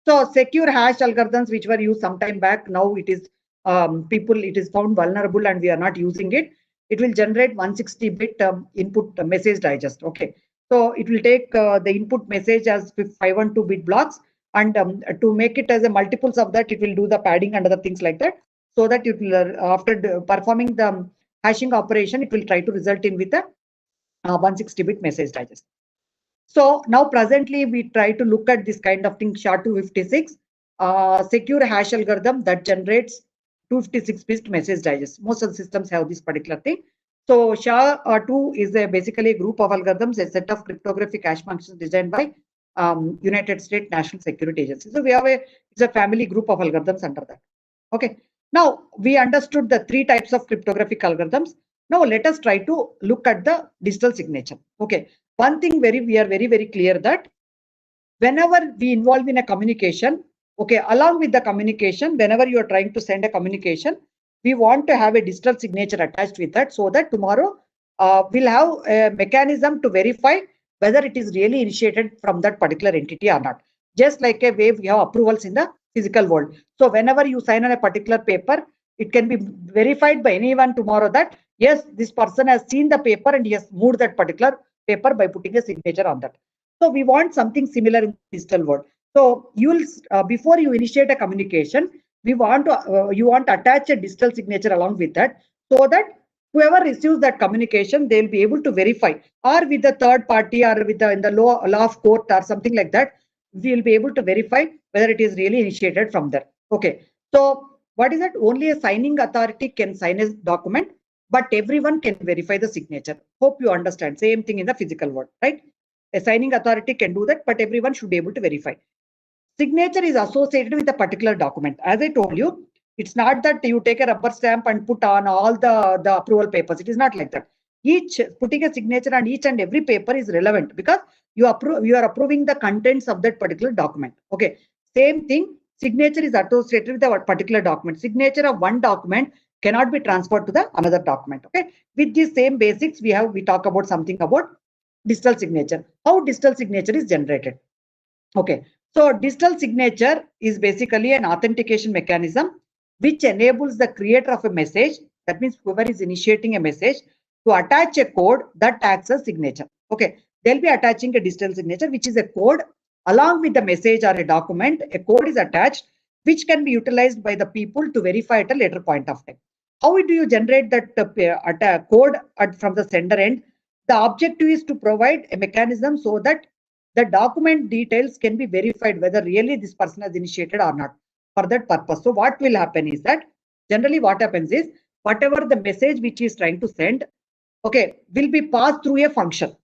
So secure hash algorithms which were used some time back, now it is it is found vulnerable and we are not using it. It will generate 160-bit input message digest. Okay, so it will take the input message as 512-bit blocks, and to make it as a multiples of that, it will do the padding and other things like that, so that it will after performing the hashing operation, it will try to result in with a 160-bit message digest. So now presently we try to look at this kind of thing, SHA-256, secure hash algorithm that generates 256-bit message digest. Most of the systems have this particular thing. So SHA-2 is basically a group of algorithms, a set of cryptographic hash functions designed by United States National Security Agency. So we have it's a family group of algorithms under that. Okay. Now we understood the three types of cryptographic algorithms. Now let us try to look at the digital signature. Okay. One thing we are very clear that whenever we involve in a communication, okay, along with the communication, whenever you are trying to send a communication, we want to have a digital signature attached with that, so that tomorrow we'll have a mechanism to verify whether it is really initiated from that particular entity or not. Just like a way we have approvals in the physical world. So whenever you sign on a particular paper, it can be verified by anyone tomorrow that yes, this person has seen the paper and he has moved that particular paper by putting a signature on that. So we want something similar in the digital world. So you will before you initiate a communication, we want to you want to attach a digital signature along with that, so that whoever receives that communication, they'll be able to verify, or with the third party, or with the in the law of court or something like that, we'll be able to verify whether it is really initiated from there. Okay. So what is that? Only a signing authority can sign a document, but everyone can verify the signature. Hope you understand. Same thing in the physical world, right? A signing authority can do that, but everyone should be able to verify. Signature is associated with a particular document. As I told you, it's not that you take a rubber stamp and put on all the approval papers. It is not like that. Putting a signature on each and every paper is relevant, because you are approving the contents of that particular document. Okay. Same thing, signature is associated with a particular document. Signature of one document cannot be transferred to the another document. Okay. With these same basics, we talk about something about digital signature. How digital signature is generated. Okay. So digital signature is basically an authentication mechanism which enables the creator of a message, that means whoever is initiating a message, to attach a code that acts as signature. Okay, they'll be attaching a digital signature, which is a code along with the message or a document. A code is attached, which can be utilized by the people to verify at a later point of time. How do you generate that code from the sender end? The objective is to provide a mechanism so that the document details can be verified whether really this person has initiated or not. For that purpose, so what will happen is that generally what happens is, whatever the message which is trying to send, okay, will be passed through a function.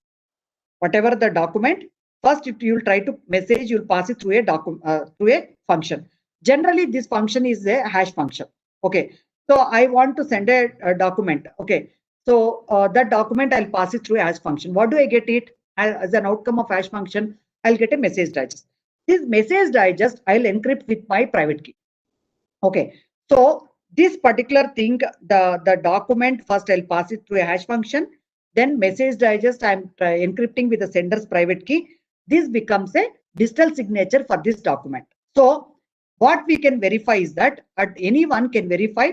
Whatever the document, first you will try to message, you will pass it through a function. Generally this function is a hash function. Okay, so I want to send a document. Okay, so that document I'll pass it through a hash function. What do I get it as an outcome of hash function? I'll get a message digest. This message digest I'll encrypt with my private key. Okay, so this particular thing, the document, first I'll pass it through a hash function, then message digest I'm encrypting with the sender's private key. This becomes a digital signature for this document. So what we can verify is that anyone can verify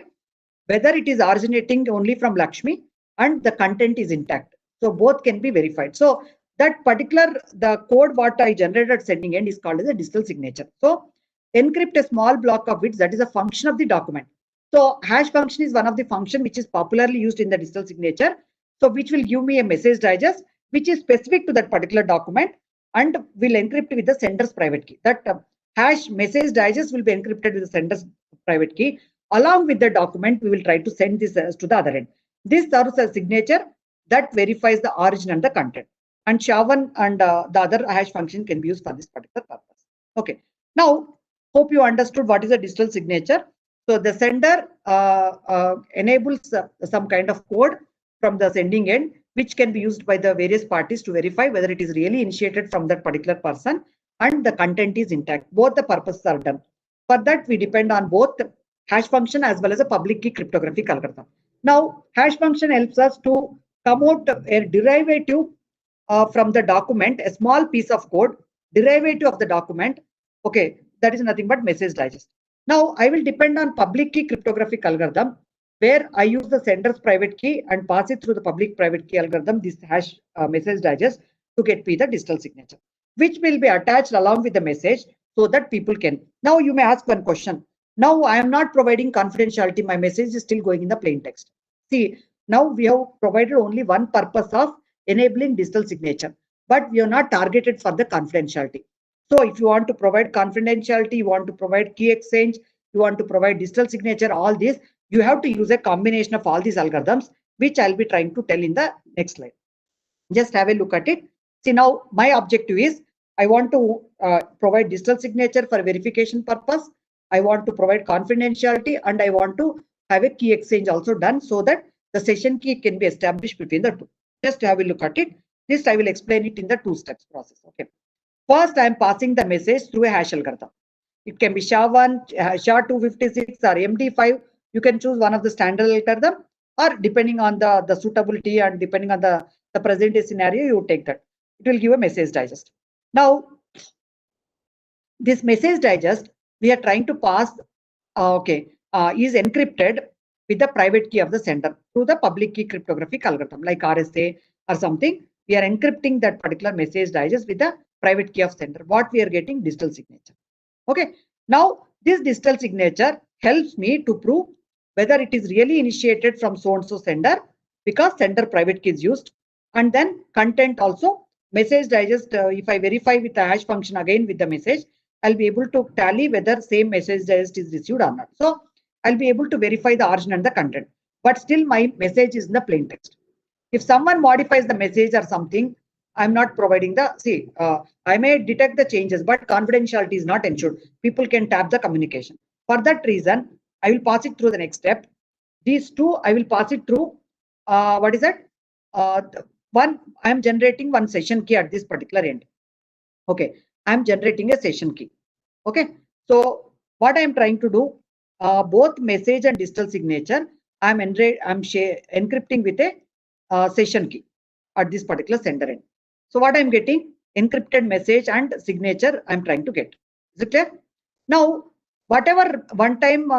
whether it is originating only from Lakshmi and the content is intact. So both can be verified. So that particular, the code what I generated at sending end is called as a digital signature. So encrypt a small block of bits, that is a function of the document. So hash function is one of the function which is popularly used in the digital signature. So which will give me a message digest which is specific to that particular document and will encrypt with the sender's private key. That hash message digest will be encrypted with the sender's private key. Along with the document, we will try to send this to the other end. This serves as signature that verifies the origin and the content. And SHA-1 and the other hash function can be used for this particular purpose. Okay. Now, hope you understood what is a digital signature. So the sender enables some kind of code from the sending end, which can be used by the various parties to verify whether it is really initiated from that particular person and the content is intact. Both the purposes are done. For that, we depend on both hash function as well as a public key cryptographic algorithm. Now, hash function helps us to come out a derivative from the document, a small piece of code, derivative of the document. Okay, that is nothing but message digest. Now, I will depend on public key cryptographic algorithm, where I use the sender's private key and pass it through the public private key algorithm, this hash message digest, to get me the digital signature, which will be attached along with the message so that people can. Now, you may ask one question. Now, I am not providing confidentiality. My message is still going in the plain text. See, now we have provided only one purpose of enabling digital signature, but we are not targeted for the confidentiality. So if you want to provide confidentiality, you want to provide key exchange, you want to provide digital signature, all this, you have to use a combination of all these algorithms, which I'll be trying to tell in the next slide. Just have a look at it. See, now my objective is I want to provide digital signature for verification purpose. I want to provide confidentiality and I want to have a key exchange also done so that the session key can be established between the two. Just have a look at it. This I will explain it in the two steps process. Okay. First, I am passing the message through a hash algorithm. It can be SHA-1, SHA-256 or MD5. You can choose one of the standard algorithm, or depending on the suitability and depending on the present day scenario, you take that. It will give a message digest. Now, this message digest, we are trying to pass, is encrypted with the private key of the sender through the public key cryptographic algorithm like RSA or something. We are encrypting that particular message digest with the private key of sender. What we are getting? Digital signature. Okay. Now, this digital signature helps me to prove whether it is really initiated from so and so sender, because sender private key is used, and then content also. Message digest, if I verify with the hash function again with the message, I'll be able to tally whether same message digest is received or not. So I'll be able to verify the origin and the content, but still my message is in the plain text. If someone modifies the message or something, I'm not providing the, I may detect the changes, but confidentiality is not ensured. People can tap the communication. For that reason, I will pass it through the next step. These two, I will pass it through, what is that? One, I'm generating one session key at this particular end. Okay, I'm generating a session key. Okay, so what I'm trying to do, both message and digital signature, I'm encrypting with a session key at this particular sender end. So what I'm getting, encrypted message and signature I'm trying to get. Is it clear? Now, whatever one-time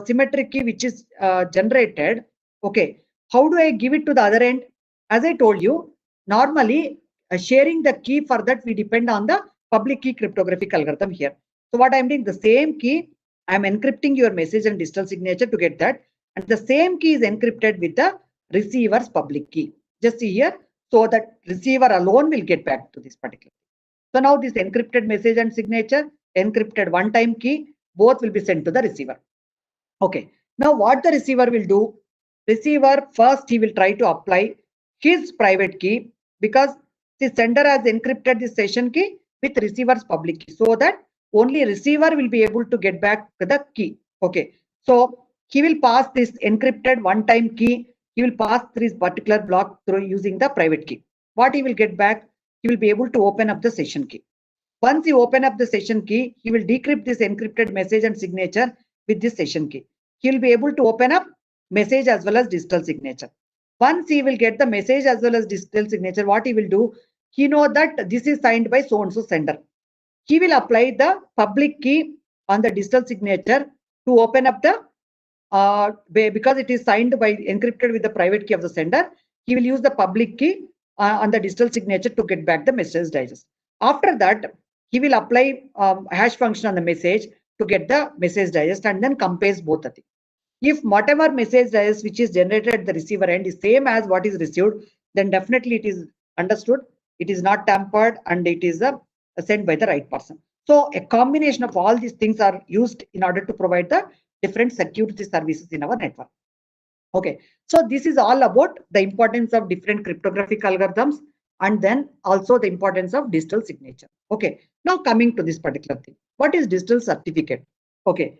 symmetric key which is generated, okay, how do I give it to the other end? As I told you, normally sharing the key for that, we depend on the public key cryptographic algorithm here. So what I'm doing, the same key, I'm encrypting your message and digital signature to get that, and the same key is encrypted with the receiver's public key. Just see here, so that receiver alone will get back to this particular. So now this encrypted message and signature, encrypted one-time key, both will be sent to the receiver. Okay. Now what the receiver will do? Receiver first he will try to apply his private key, because the sender has encrypted the session key with receiver's public key, so that only receiver will be able to get back to the key. Okay. So he will pass this encrypted one-time key. He will pass this particular block through using the private key. What he will get back? He will be able to open up the session key. Once you open up the session key, he will decrypt this encrypted message and signature with this session key. He will be able to open up message as well as digital signature. Once he will get the message as well as digital signature, what he will do? He know that this is signed by so and so sender. He will apply the public key on the digital signature to open up the because it is signed by encrypted with the private key of the sender. He will use the public key on the digital signature to get back the message digest. After that, he will apply hash function on the message to get the message digest, and then compares both the things. If whatever message digest which is generated at the receiver end is same as what is received, then definitely it is understood, it is not tampered, and it is sent by the right person. So a combination of all these things are used in order to provide the different security services in our network. Okay, so this is all about the importance of different cryptographic algorithms, and then also the importance of digital signature. Okay, now coming to this particular thing, what is digital certificate? Okay,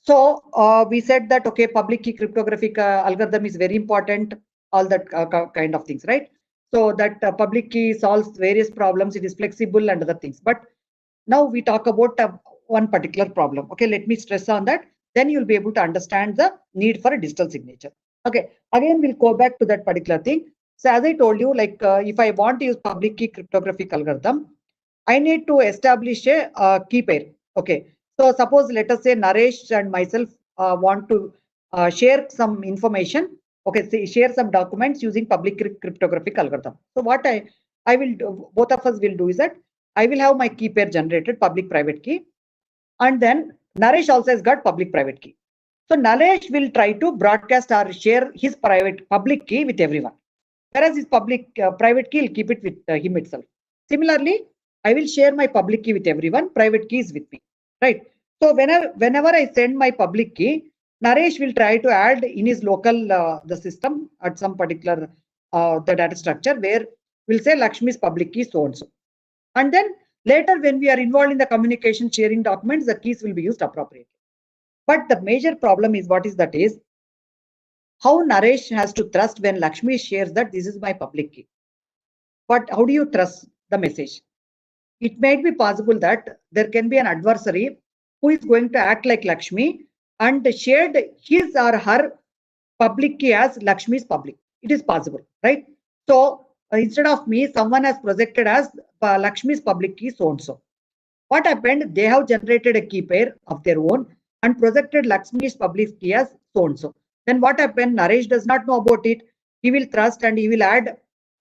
so we said that, okay, public key cryptographic algorithm is very important, all that kind of things, right? So that public key solves various problems, it is flexible and other things. But now we talk about one particular problem. Okay, let me stress on that. Then you'll be able to understand the need for a digital signature. Okay, again, we'll go back to that particular thing. So as I told you, like if I want to use public key cryptographic algorithm, I need to establish a key pair. Okay, so suppose let us say Naresh and myself want to share some information. Okay, say share some documents using public cryptographic algorithm. So what I will do, both of us will do is that I will have my key pair generated, public private key, and then Naresh also has got public private key. So Naresh will try to broadcast or share his public key with everyone, whereas his public private key will keep it with him itself. Similarly, I will share my public key with everyone, private key is with me, right? So whenever I send my public key, Naresh will try to add in his local the system at some particular the data structure where we'll say Lakshmi's public key so and so. And then later when we are involved in the communication sharing documents, the keys will be used appropriately. But the major problem is what is that is how Naresh has to trust when Lakshmi shares that this is my public key. But how do you trust the message? It might be possible that there can be an adversary who is going to act like Lakshmi and shared his or her public key as Lakshmi's public. It is possible, right? So instead of me, someone has projected as Lakshmi's public key so and so. What happened? They have generated a key pair of their own and projected Lakshmi's public key as so and so. Then what happened? Naresh does not know about it. He will trust and he will add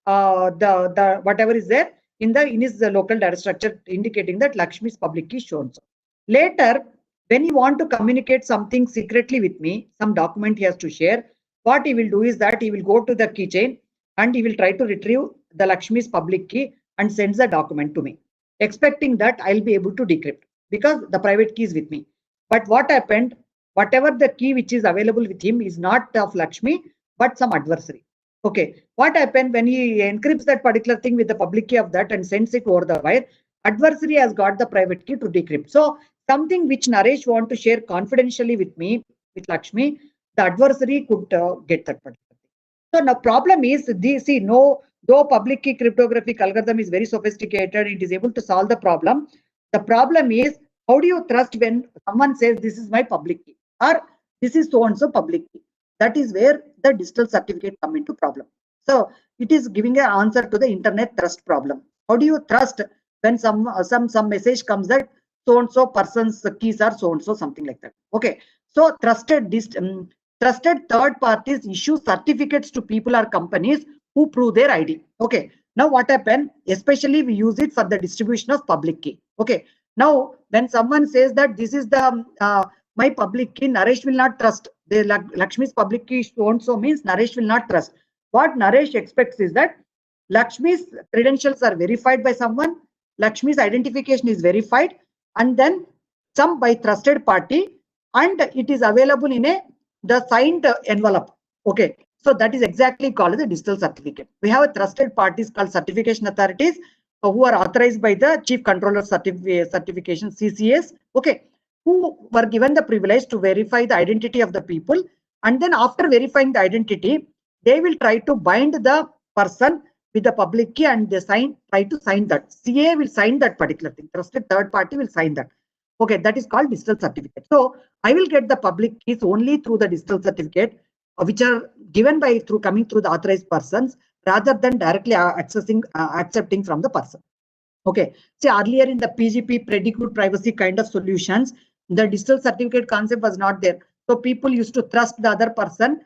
the whatever is there in his local data structure, indicating that Lakshmi's public key so and so. Later, when he want to communicate something secretly with me, some document he has to share, what he will do is that he will go to the keychain and he will try to retrieve the Lakshmi's public key and sends the document to me, expecting that I'll be able to decrypt because the private key is with me. But what happened? Whatever the key which is available with him is not of Lakshmi, but some adversary. Okay. What happened when he encrypts that particular thing with the public key of that and sends it over the wire? Adversary has got the private key to decrypt. So something which Naresh want to share confidentially with me, with Lakshmi, the adversary could get that particular thing. So now problem is, though public key cryptographic algorithm is very sophisticated, it is able to solve the problem. The problem is, how do you trust when someone says this is my public key or this is so and so public key? That is where the digital certificate come into problem. So it is giving an answer to the internet trust problem. How do you trust when some message comes that so and so person's keys are so and so, something like that? Okay, so trusted third parties issue certificates to people or companies who prove their ID. Okay, now what happened? Especially we use it for the distribution of public key. Okay, now when someone says that this is the my public key, Naresh will not trust. The Lakshmi's public key so and so means Naresh will not trust. What Naresh expects is that Lakshmi's credentials are verified by someone, Lakshmi's identification is verified, and then some by trusted party, and it is available in the signed envelope. Okay, so that is exactly called as a digital certificate. We have a trusted parties called certification authorities who are authorized by the Chief Controller Certification, CCS. Okay, who were given the privilege to verify the identity of the people, and then after verifying the identity, they will try to bind the person with the public key and they try to sign that. CA will sign that particular thing. Trusted third party will sign that. Okay, that is called digital certificate. So I will get the public keys only through the digital certificate, which are given coming through the authorized persons rather than directly accepting from the person. Okay, see earlier in the PGP predicate privacy kind of solutions, the digital certificate concept was not there. So people used to trust the other person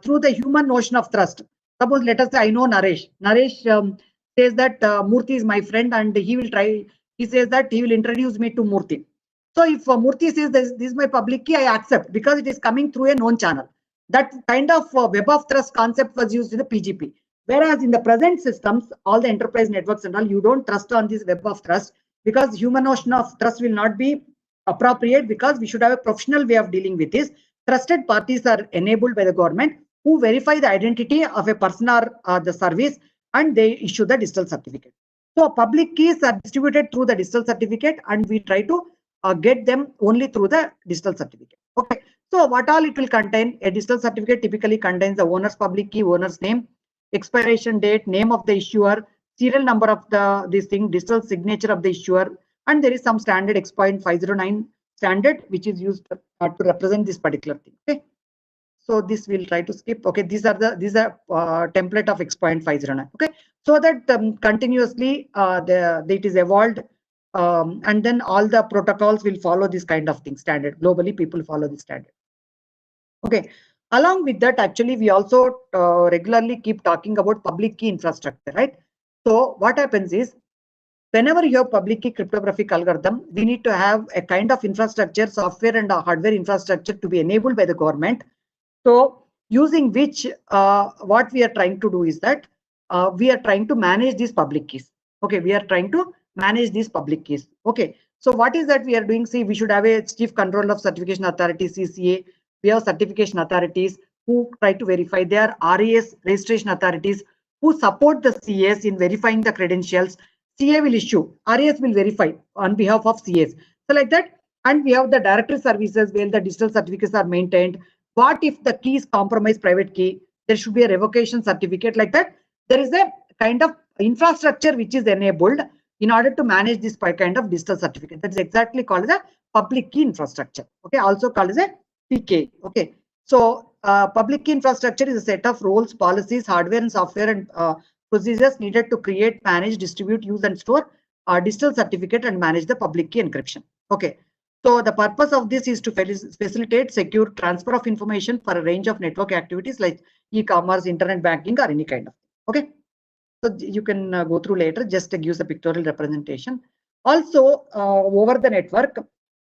through the human notion of trust. Suppose let us say I know Naresh. Naresh says that Murthy is my friend and he says that he will introduce me to Murthy. So if Murthy says this is my public key, I accept because it is coming through a known channel. That kind of web of trust concept was used in the PGP. Whereas in the present systems, all the enterprise networks and all, you don't trust on this web of trust because human notion of trust will not be appropriate because we should have a professional way of dealing with this. Trusted parties are enabled by the government who verify the identity of a person or the service and they issue the digital certificate. So public keys are distributed through the digital certificate and we try to get them only through the digital certificate. Okay. So what all it will contain? A digital certificate typically contains the owner's public key, owner's name, expiration date, name of the issuer, serial number of this thing, digital signature of the issuer, and there is some standard X.509 standard which is used to represent this particular thing. Okay, so this we'll try to skip. Okay, these are template of X.509. Okay, so that continuously it is evolved, and then all the protocols will follow this kind of thing. Standard globally, people follow this standard. Okay. Along with that, actually, we also regularly keep talking about public key infrastructure, right? So what happens is, whenever you have public key cryptographic algorithm, we need to have a kind of infrastructure, software and hardware infrastructure to be enabled by the government. So using which, what we are trying to do is that we are trying to manage these public keys. Okay, we are trying to manage these public keys. Okay, so what is that we are doing? See, we should have a Chief Controller of Certification Authority, CCA. We have certification authorities who try to verify. There are RAS registration authorities who support the CAs in verifying the credentials. CA will issue, RAS will verify on behalf of CAs. So like that, and we have the directory services where the digital certificates are maintained. What if the key is compromised private key? There should be a revocation certificate like that. There is a kind of infrastructure which is enabled in order to manage this kind of digital certificate. That is exactly called as a public key infrastructure. Okay, also called as a PK. Okay. So public key infrastructure is a set of roles, policies, hardware and software and procedures needed to create, manage, distribute, use and store digital certificate and manage the public key encryption. Okay. So the purpose of this is to facilitate secure transfer of information for a range of network activities like e-commerce, internet banking or any kind of thing. Okay. So you can go through later, just gives a pictorial representation. Also over the network,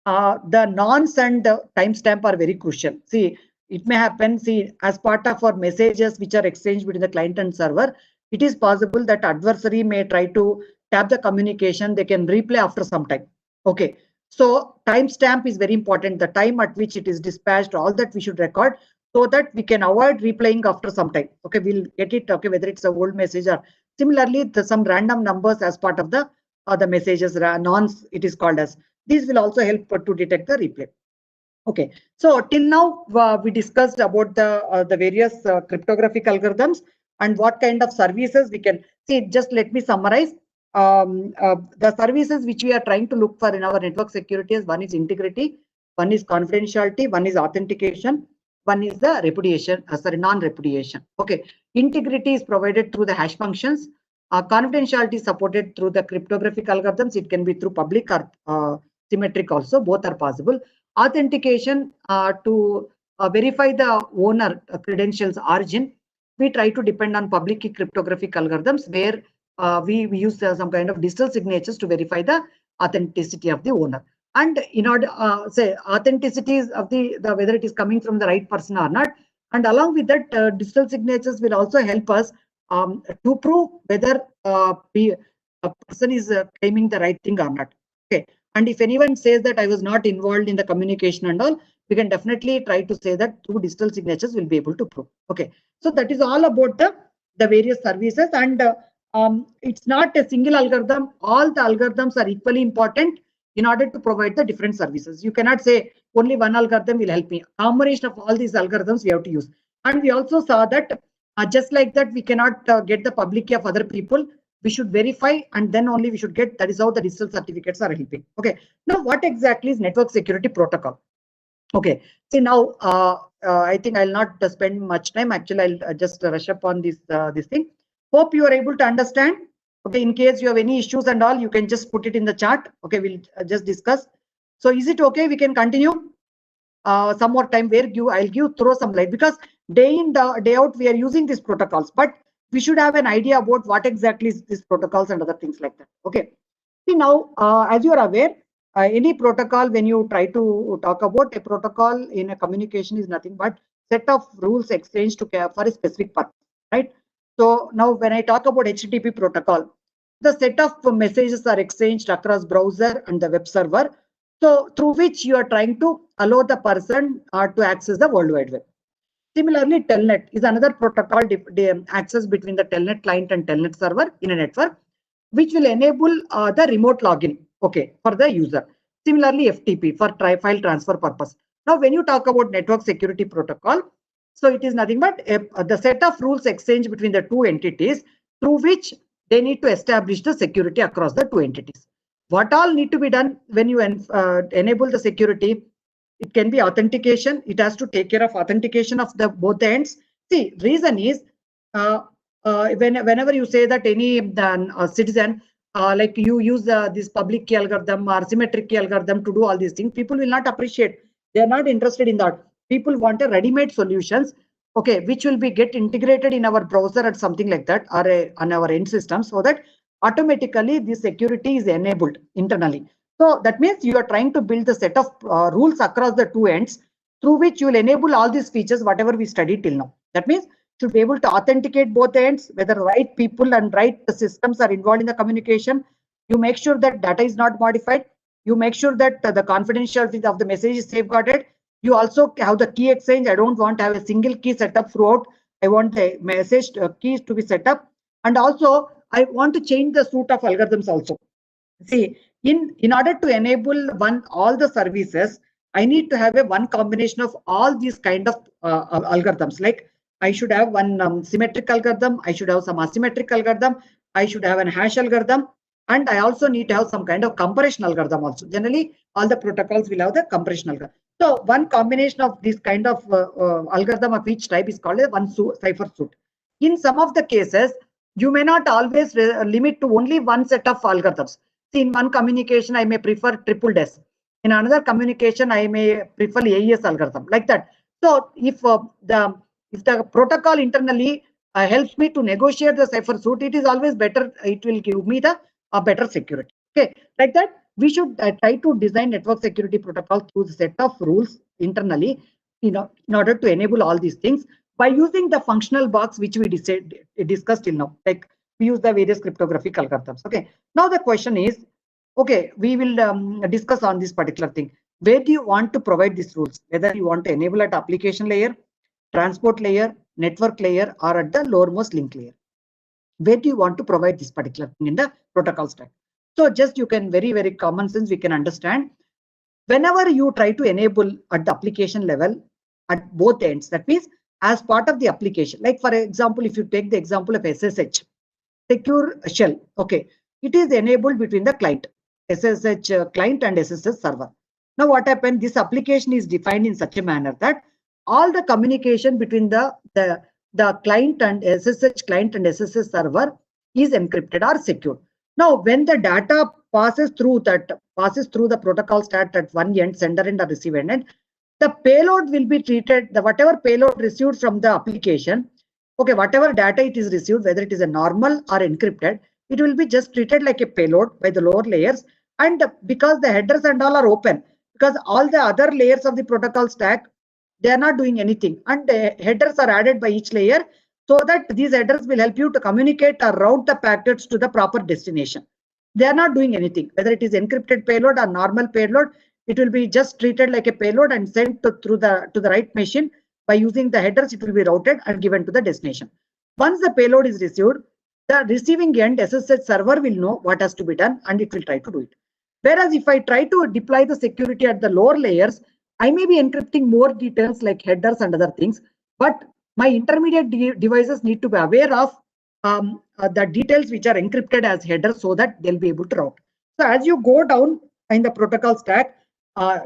the nonce and timestamp are very crucial. See, it may happen, see, as part of our messages which are exchanged between the client and server, it is possible that adversary may try to tap the communication, they can replay after some time. Okay. So timestamp is very important, the time at which it is dispatched, all that we should record so that we can avoid replaying after some time. Okay, we'll get it, okay, whether it's a old message or similarly some random numbers as part of the messages, nonce it is called as. These will also help to detect the replay. Okay, so till now we discussed about the various cryptographic algorithms and what kind of services we can see. Just let me summarize. The services which we are trying to look for in our network security is: one is integrity, one is confidentiality, one is authentication, one is the repudiation, non-repudiation. Okay, integrity is provided through the hash functions. Confidentiality is supported through the cryptographic algorithms. It can be through public or symmetric also, both are possible. Authentication to verify the owner credentials origin, we try to depend on public key cryptographic algorithms where we use some kind of digital signatures to verify the authenticity of the owner. And in order say authenticity of the whether it is coming from the right person or not, and along with that digital signatures will also help us to prove whether a person is claiming the right thing or not. Okay, and if anyone says that I was not involved in the communication and all, we can definitely try to say that through digital signatures we'll be able to prove. Okay, so that is all about the various services, and it's not a single algorithm. All the algorithms are equally important in order to provide the different services. You cannot say only one algorithm will help me. Combination of all these algorithms we have to use. And we also saw that just like that we cannot get the public key of other people. We should verify and then only we should get. That is how the digital certificates are helping. Okay. Now what exactly is network security protocol? Okay. See now I think I'll not spend much time. Actually, I'll just rush up on this thing. Hope you are able to understand. Okay, in case you have any issues and all, you can just put it in the chat. Okay, we'll just discuss. So is it okay? We can continue some more time where I'll throw some light, because day in day out we are using these protocols, but we should have an idea about what exactly is these protocols and other things like that. Okay. See now, as you are aware, any protocol, when you try to talk about a protocol in a communication, is nothing but set of rules exchanged for a specific purpose, right? So now when I talk about HTTP protocol, the set of messages are exchanged across browser and the web server, so through which you are trying to allow the person to access the World Wide Web. Similarly, Telnet is another protocol access between the Telnet client and Telnet server in a network, which will enable the remote login, okay, for the user. Similarly, FTP for file transfer purpose. Now, when you talk about network security protocol, so it is nothing but the set of rules exchanged between the two entities through which they need to establish the security across the two entities. What all need to be done when you enable the security? It can be authentication. It has to take care of authentication of both the ends. See, reason is whenever you say that any citizen like you use this public key algorithm or symmetric key algorithm to do all these things, people will not appreciate. They are not interested in that. People want a ready-made solutions, okay, which will be get integrated in our browser or something like that, or on our end system, so that automatically the security is enabled internally. So that means you are trying to build the set of rules across the two ends through which you will enable all these features, whatever we studied till now. That means you should be able to authenticate both ends, whether right people and right systems are involved in the communication. You make sure that data is not modified. You make sure that the confidentiality of the message is safeguarded. You also have the key exchange. I don't want to have a single key set up throughout. I want the message keys to be set up. And also, I want to change the suite of algorithms also. See, in order to enable all the services, I need to have one combination of all these kind of algorithms. Like I should have one symmetric algorithm. I should have some asymmetric algorithm. I should have a hash algorithm. And I also need to have some kind of compression algorithm also. Generally, all the protocols will have the compression algorithm. So one combination of this kind of algorithm of each type is called a one cipher suit. In some of the cases, you may not always limit to only one set of algorithms. See, in one communication, I may prefer triple DES. In another communication, I may prefer AES algorithm, like that. So if the protocol internally helps me to negotiate the cipher suit, it is always better. It will give me the better security. Okay, like that. We should try to design network security protocol through the set of rules internally, in order to enable all these things by using the functional box which we discussed till now. Like we use the various cryptographic algorithms. Okay. Now the question is, okay, we will discuss on this particular thing. Where do you want to provide these rules? Whether you want to enable at application layer, transport layer, network layer, or at the lowermost link layer. Where do you want to provide this particular thing in the protocol stack? So just you can very common sense we can understand. Whenever you try to enable at the application level at both ends, that means as part of the application. Like for example, if you take the example of SSH, secure shell, okay, it is enabled between the client, SSH client and SSH server. Now what happened? This application is defined in such a manner that all the communication between the client and SSH client and SSH server is encrypted or secured. Now, when the data passes through the protocol stack at one end, sender end or receiver end, the payload will be treated, whatever payload received from the application, okay, whatever data it is received, whether it is a normal or encrypted, it will be just treated like a payload by the lower layers. And because the headers and all are open, because all the other layers of the protocol stack, they are not doing anything, and headers are added by each layer, so that these headers will help you to communicate or route the packets to the proper destination. They are not doing anything, whether it is encrypted payload or normal payload, it will be just treated like a payload and sent to the right machine. By using the headers, it will be routed and given to the destination. Once the payload is received, the receiving end SSH server will know what has to be done and it will try to do it. Whereas if I try to deploy the security at the lower layers, I may be encrypting more details like headers and other things, but my intermediate devices need to be aware of the details which are encrypted as headers, so that they'll be able to route. So as you go down in the protocol stack,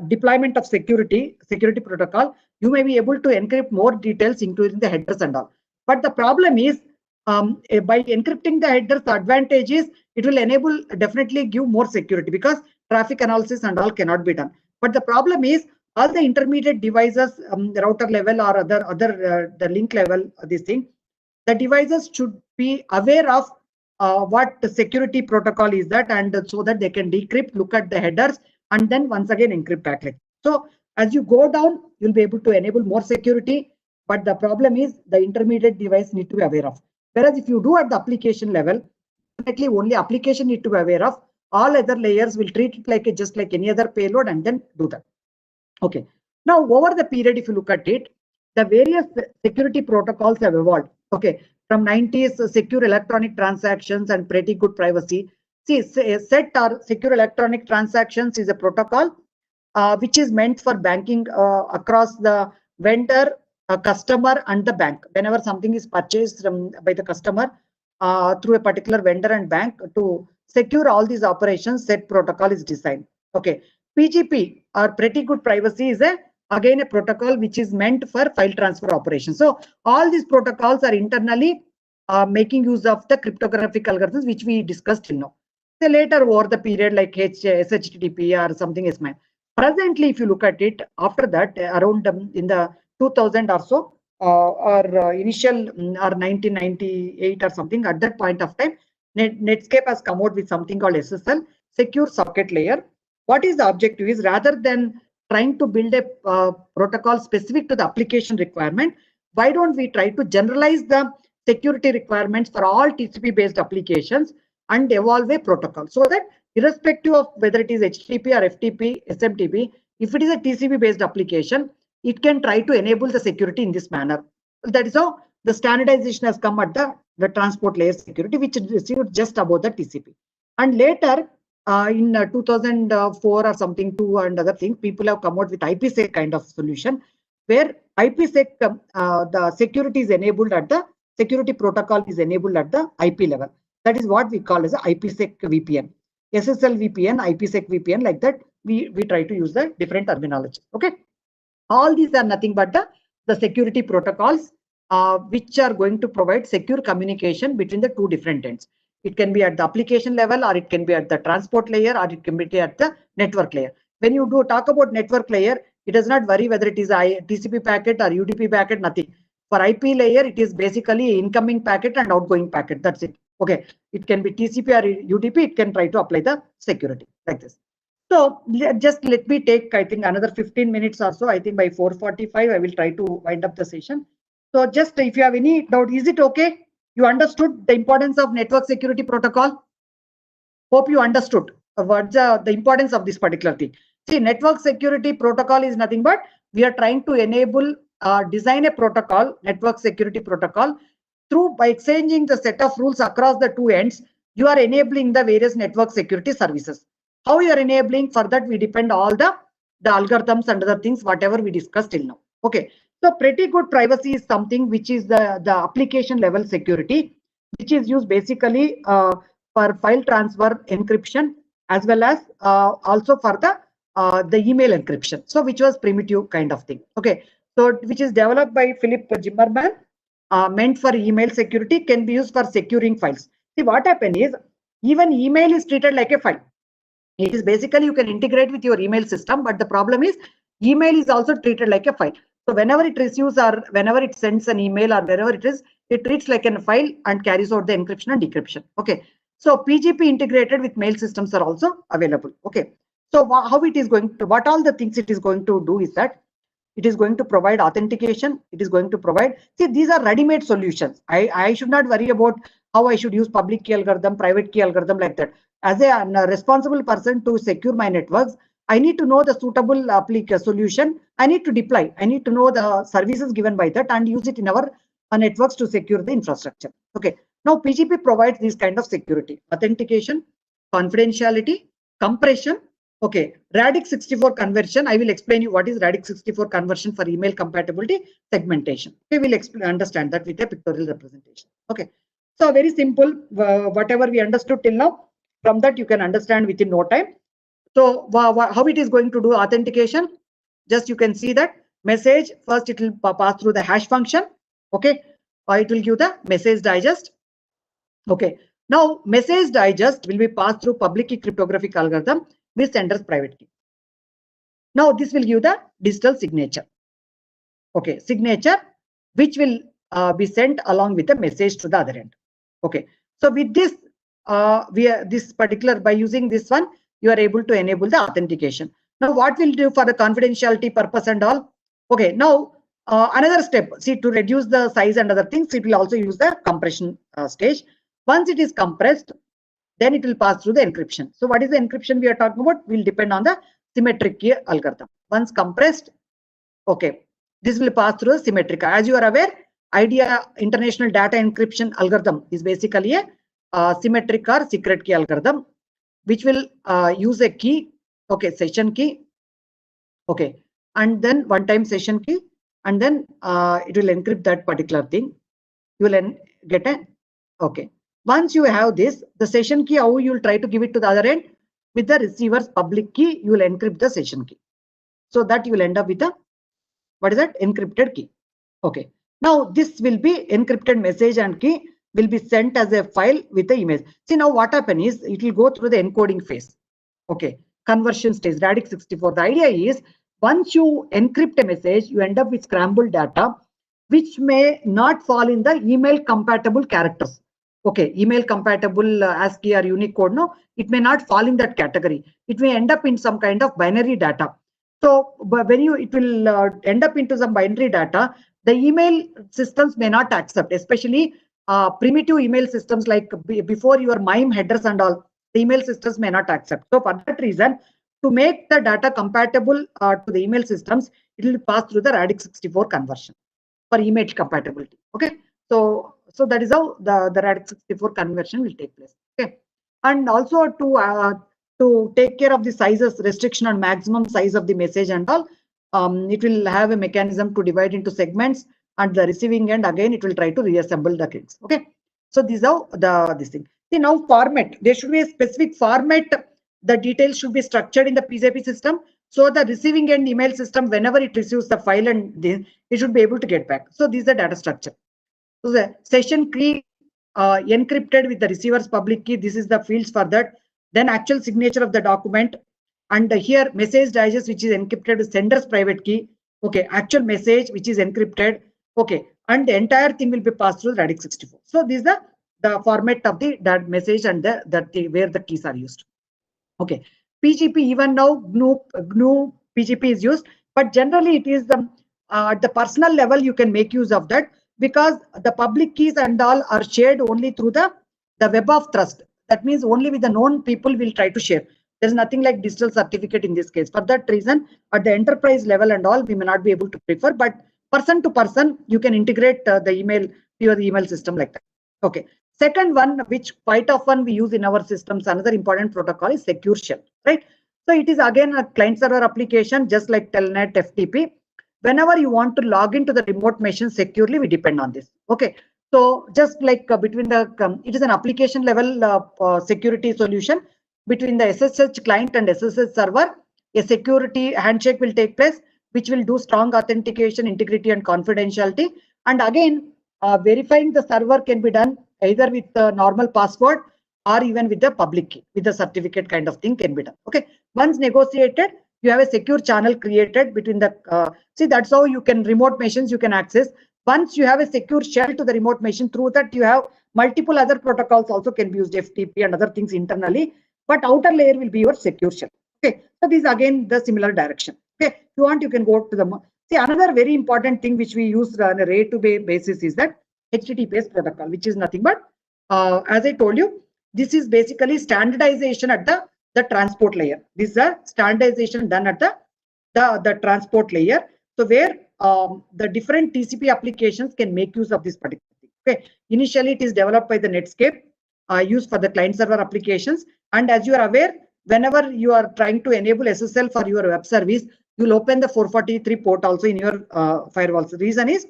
deployment of security protocol, you may be able to encrypt more details, including the headers and all. But the problem is, by encrypting the headers, the advantage is it will enable, definitely give more security, because traffic analysis and all cannot be done. But the problem is, all the intermediate devices, the router level or the link level, this thing, the devices should be aware of what the security protocol is that, and so that they can decrypt, look at the headers, and then once again encrypt backlit. So as you go down, you'll be able to enable more security, but the problem is the intermediate device need to be aware of. Whereas if you do at the application level, definitely only application need to be aware of. All other layers will treat it like just like any other payload and then do that. Okay. Now over the period, if you look at it, the various security protocols have evolved. Okay. From 90s, secure electronic transactions and pretty good privacy. See, SET or secure electronic transactions is a protocol which is meant for banking across the vendor, customer, and the bank. Whenever something is purchased by the customer through a particular vendor and bank, to secure all these operations, SET protocol is designed. Okay. PGP or pretty good privacy is again a protocol which is meant for file transfer operations. So all these protocols are internally making use of the cryptographic algorithms which we discussed till now. So later over the period, like SHTTP or something is made. Presently, if you look at it, after that, around in the 2000 or so, or initial or 1998 or something, at that point of time, Netscape has come out with something called SSL, Secure Socket Layer. What is the objective is, rather than trying to build a protocol specific to the application requirement, why don't we try to generalize the security requirements for all TCP based applications and evolve a protocol, so that irrespective of whether it is HTTP or FTP, SMTP, if it is a TCP based application, it can try to enable the security in this manner. That is how the standardization has come at the transport layer security, which is received just above the TCP. And later, in 2004 or something, 2 and other things, people have come out with IPsec kind of solution, where IPsec, the security is enabled at the security protocol is enabled at the IP level. That is what we call as a IPsec VPN, SSL VPN, IPsec VPN, like that. We try to use the different terminology. Okay. All these are nothing but the security protocols which are going to provide secure communication between the two different ends. It can be at the application level, or it can be at the transport layer, or it can be at the network layer. When you do talk about network layer, it does not worry whether it is a TCP packet or UDP packet, nothing. For IP layer, it is basically incoming packet and outgoing packet. That's it. Okay. It can be TCP or UDP. It can try to apply the security like this. So just let me take, I think, another 15 minutes or so. I think by 4:45, I will try to wind up the session. So just if you have any doubt, is it okay? You understood the importance of network security protocol? Hope you understood what's the importance of this particular thing. See, network security protocol is nothing but we are trying to enable, design a protocol, network security protocol, through by exchanging the set of rules across the two ends, you are enabling the various network security services. How you are enabling, for that we depend all the algorithms and other things, whatever we discussed till now. Okay. So pretty good privacy is something which is the application level security, which is used basically for file transfer encryption, as well as also for the email encryption. So which was primitive kind of thing. Okay. So which is developed by Philip Zimmermann, meant for email security, can be used for securing files. See, what happened is, even email is treated like a file. It is basically you can integrate with your email system, but the problem is email is also treated like a file. So whenever it receives or whenever it sends an email or wherever it is, it treats like a file and carries out the encryption and decryption. Okay. So PGP integrated with mail systems are also available. Okay. So how it is going to, what all the things it is going to do is that it is going to provide authentication. It is going to provide, see, these are ready-made solutions. I should not worry about how I should use public key algorithm, private key algorithm like that. As a responsible person to secure my networks, I need to know the suitable solution. I need to deploy. I need to know the services given by that and use it in our networks to secure the infrastructure. Okay. Now PGP provides this kind of security, authentication, confidentiality, compression. Okay, Radix 64 conversion. I will explain you what is Radix 64 conversion for email compatibility segmentation. We will understand that with a pictorial representation. Okay, so very simple. Whatever we understood till now, from that you can understand within no time. So how it is going to do authentication? Just you can see that message first. It will pass through the hash function. Okay, or it will give the message digest. Okay, now message digest will be passed through public key cryptographic algorithm with sender's private key. Now this will give the digital signature. Okay, signature which will be sent along with the message to the other end. Okay, so with this this particular, by using this one, you are able to enable the authentication. Now what we'll do for the confidentiality purpose and all. Okay, now another step, see, to reduce the size and other things, it will also use the compression stage. Once it is compressed, then it will pass through the encryption. So what is the encryption we are talking about will depend on the symmetric key algorithm. Once compressed, okay, this will pass through the symmetric. As you are aware, IDEA International Data Encryption Algorithm is basically a symmetric or secret key algorithm, which will use a key, okay, session key, okay, and then one-time session key, and then it will encrypt that particular thing. You will get a, okay. Once you have this, the session key, how you will try to give it to the other end? With the receiver's public key, you will encrypt the session key. So that you will end up with a, what is that? Encrypted key. Okay. Now this will be encrypted message and key will be sent as a file with the image. See, now what happens is it will go through the encoding phase. Okay. Conversion stage, Radix 64. The idea is once you encrypt a message, you end up with scrambled data, which may not fall in the email compatible characters. Okay, email compatible ASCII or Unicode, no, it may not fall in that category. It may end up in some kind of binary data. So when it will end up into some binary data, the email systems may not accept, especially primitive email systems like before your MIME headers and all, the email systems may not accept. So for that reason, to make the data compatible to the email systems, it will pass through the Radix 64 conversion for email compatibility. Okay, so that is how the Radix 64 conversion will take place. Okay, and also to take care of the sizes, restriction on maximum size of the message and all, it will have a mechanism to divide into segments, and the receiving end again it will try to reassemble the things. Okay, so these are this thing. See, now format, there should be a specific format. The details should be structured in the PGP system. So the receiving end email system, whenever it receives the file and it should be able to get back. So this is the data structure. So the session key encrypted with the receiver's public key. This is the fields for that. Then actual signature of the document. And here message digest, which is encrypted with sender's private key. Okay, actual message, which is encrypted. Okay, and the entire thing will be passed through Radix 64. So this is the format of that message and where the keys are used. Okay, PGP, even now GNU PGP is used, but generally it is at the personal level you can make use of that, because the public keys and all are shared only through the web of trust. That means only with the known people will try to share. There's nothing like digital certificate in this case. For that reason, at the enterprise level and all, we may not be able to prefer, but person to person, you can integrate the email to your email system like that. Okay. Second one, which quite often we use in our systems, another important protocol is Secure Shell, right? So it is again a client server application, just like Telnet, FTP. Whenever you want to log into the remote machine securely, we depend on this. Okay. So just like between it is an application level security solution between the SSH client and SSH server. A security handshake will take place, which will do strong authentication, integrity, and confidentiality. And again, verifying the server can be done either with the normal password or even with the public key, with the certificate kind of thing can be done. Okay. Once negotiated, you have a secure channel created between the, see, that's how you can remote machines you can access. Once you have a secure shell to the remote machine, through that you have multiple other protocols also can be used, FTP and other things internally, but outer layer will be your secure shell. Okay. So these again the similar direction. Okay. If you want, you can go to the, see, another very important thing which we use on a basis is that HTTPS protocol, which is nothing but, as I told you, this is basically standardization at the transport layer. This is a standardization done at the transport layer. So where the different TCP applications can make use of this particular thing. Okay. Initially, it is developed by the Netscape, used for the client server applications. And as you are aware, whenever you are trying to enable SSL for your web service, you'll open the 443 port also in your firewalls. The reason is,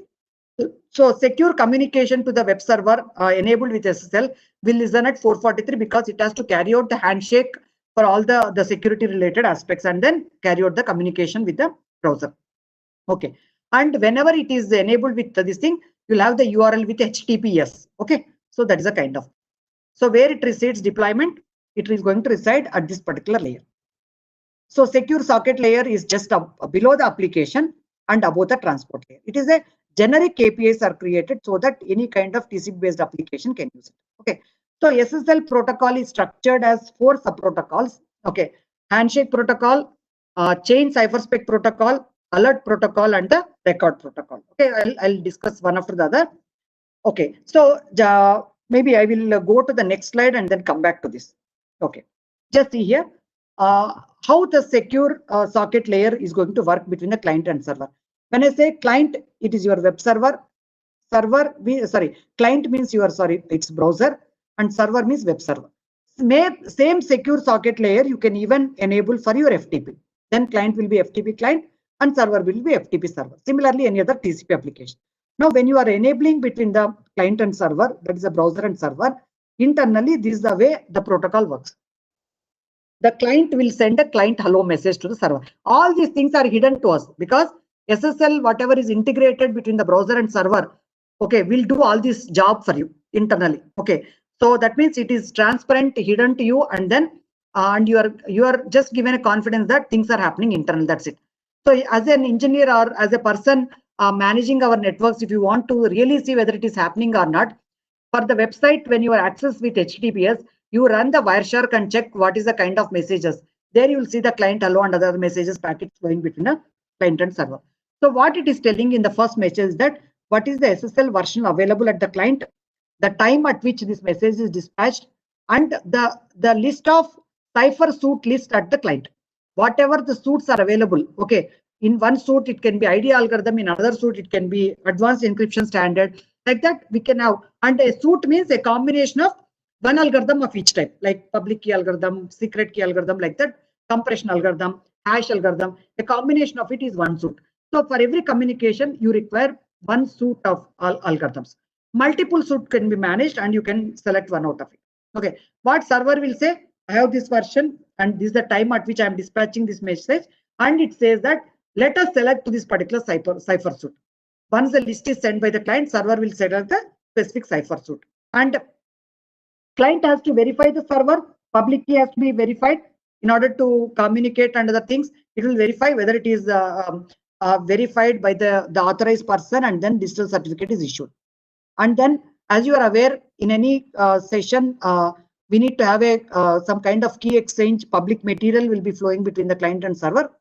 so secure communication to the web server enabled with SSL will listen at 443 because it has to carry out the handshake for all the security related aspects and then carry out the communication with the browser. Okay. And whenever it is enabled with this thing, you'll have the URL with HTTPS. Okay. So that is a kind of. So where it resides deployment, it is going to reside at this particular layer. So secure socket layer is just below the application and above the transport layer. It is a generic APIs are created so that any kind of TCP based application can use it. Okay. So SSL protocol is structured as 4 sub-protocols. Okay. Handshake protocol, chain cypherspec protocol, alert protocol, and the record protocol. Okay. I'll discuss one after the other. Okay. So maybe I will go to the next slide and then come back to this. Okay. Just see here how the secure socket layer is going to work between the client and server. When I say client, it is your web server. Client means your, it's browser, and server means web server. Same secure socket layer you can even enable for your FTP. Then client will be FTP client and server will be FTP server. Similarly, any other TCP application. Now, when you are enabling between the client and server, that is a browser and server, internally, this is the way the protocol works. The client will send a client hello message to the server. All these things are hidden to us because SSL, whatever is integrated between the browser and server, okay, will do all this job for you internally. Okay, so that means it is transparent, hidden to you, and then and you are just given a confidence that things are happening internal. That's it. So as an engineer or as a person managing our networks, if you want to really see whether it is happening or not, for the website, when you are accessed with HTTPS, you run the Wireshark and check what is the kind of messages. There you will see the client hello and other messages packets flowing between the client and server. So what it is telling in the first message is that what is the SSL version available at the client, the time at which this message is dispatched, and the list of cipher suit list at the client. Whatever the suits are available, okay, in one suit it can be ID algorithm, in another suit it can be advanced encryption standard, like that we can have. And a suit means a combination of one algorithm of each type, like public key algorithm, secret key algorithm, like that, compression algorithm, hash algorithm. A combination of it is one suit. So for every communication, you require one suit of algorithms. Multiple suit can be managed and you can select one out of it. Okay, what server will say, I have this version and this is the time at which I am dispatching this message. and it says that let us select to this particular cipher suit. Once the list is sent by the client, server will select the specific cipher suit, and client has to verify the server. Public key has to be verified in order to communicate and other things. It will verify whether it is verified by the authorized person, and then digital certificate is issued. And then, as you are aware, in any session, we need to have a some kind of key exchange. Public material will be flowing between the client and server.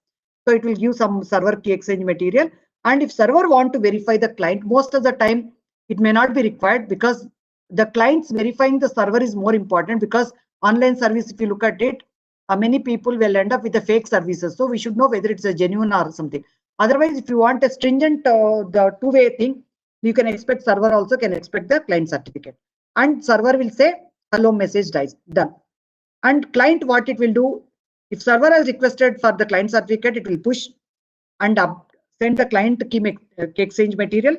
So it will give some server key exchange material. And if server want to verify the client, most of the time it may not be required, because the clients verifying the server is more important, because online service, if you look at it, many people will end up with the fake services. So we should know whether it's a genuine or something. Otherwise, if you want a stringent the two-way thing, you can expect server also can expect the client certificate, and server will say hello message dies done. And client, what it will do, if server has requested for the client certificate, it will push and send the client key exchange material,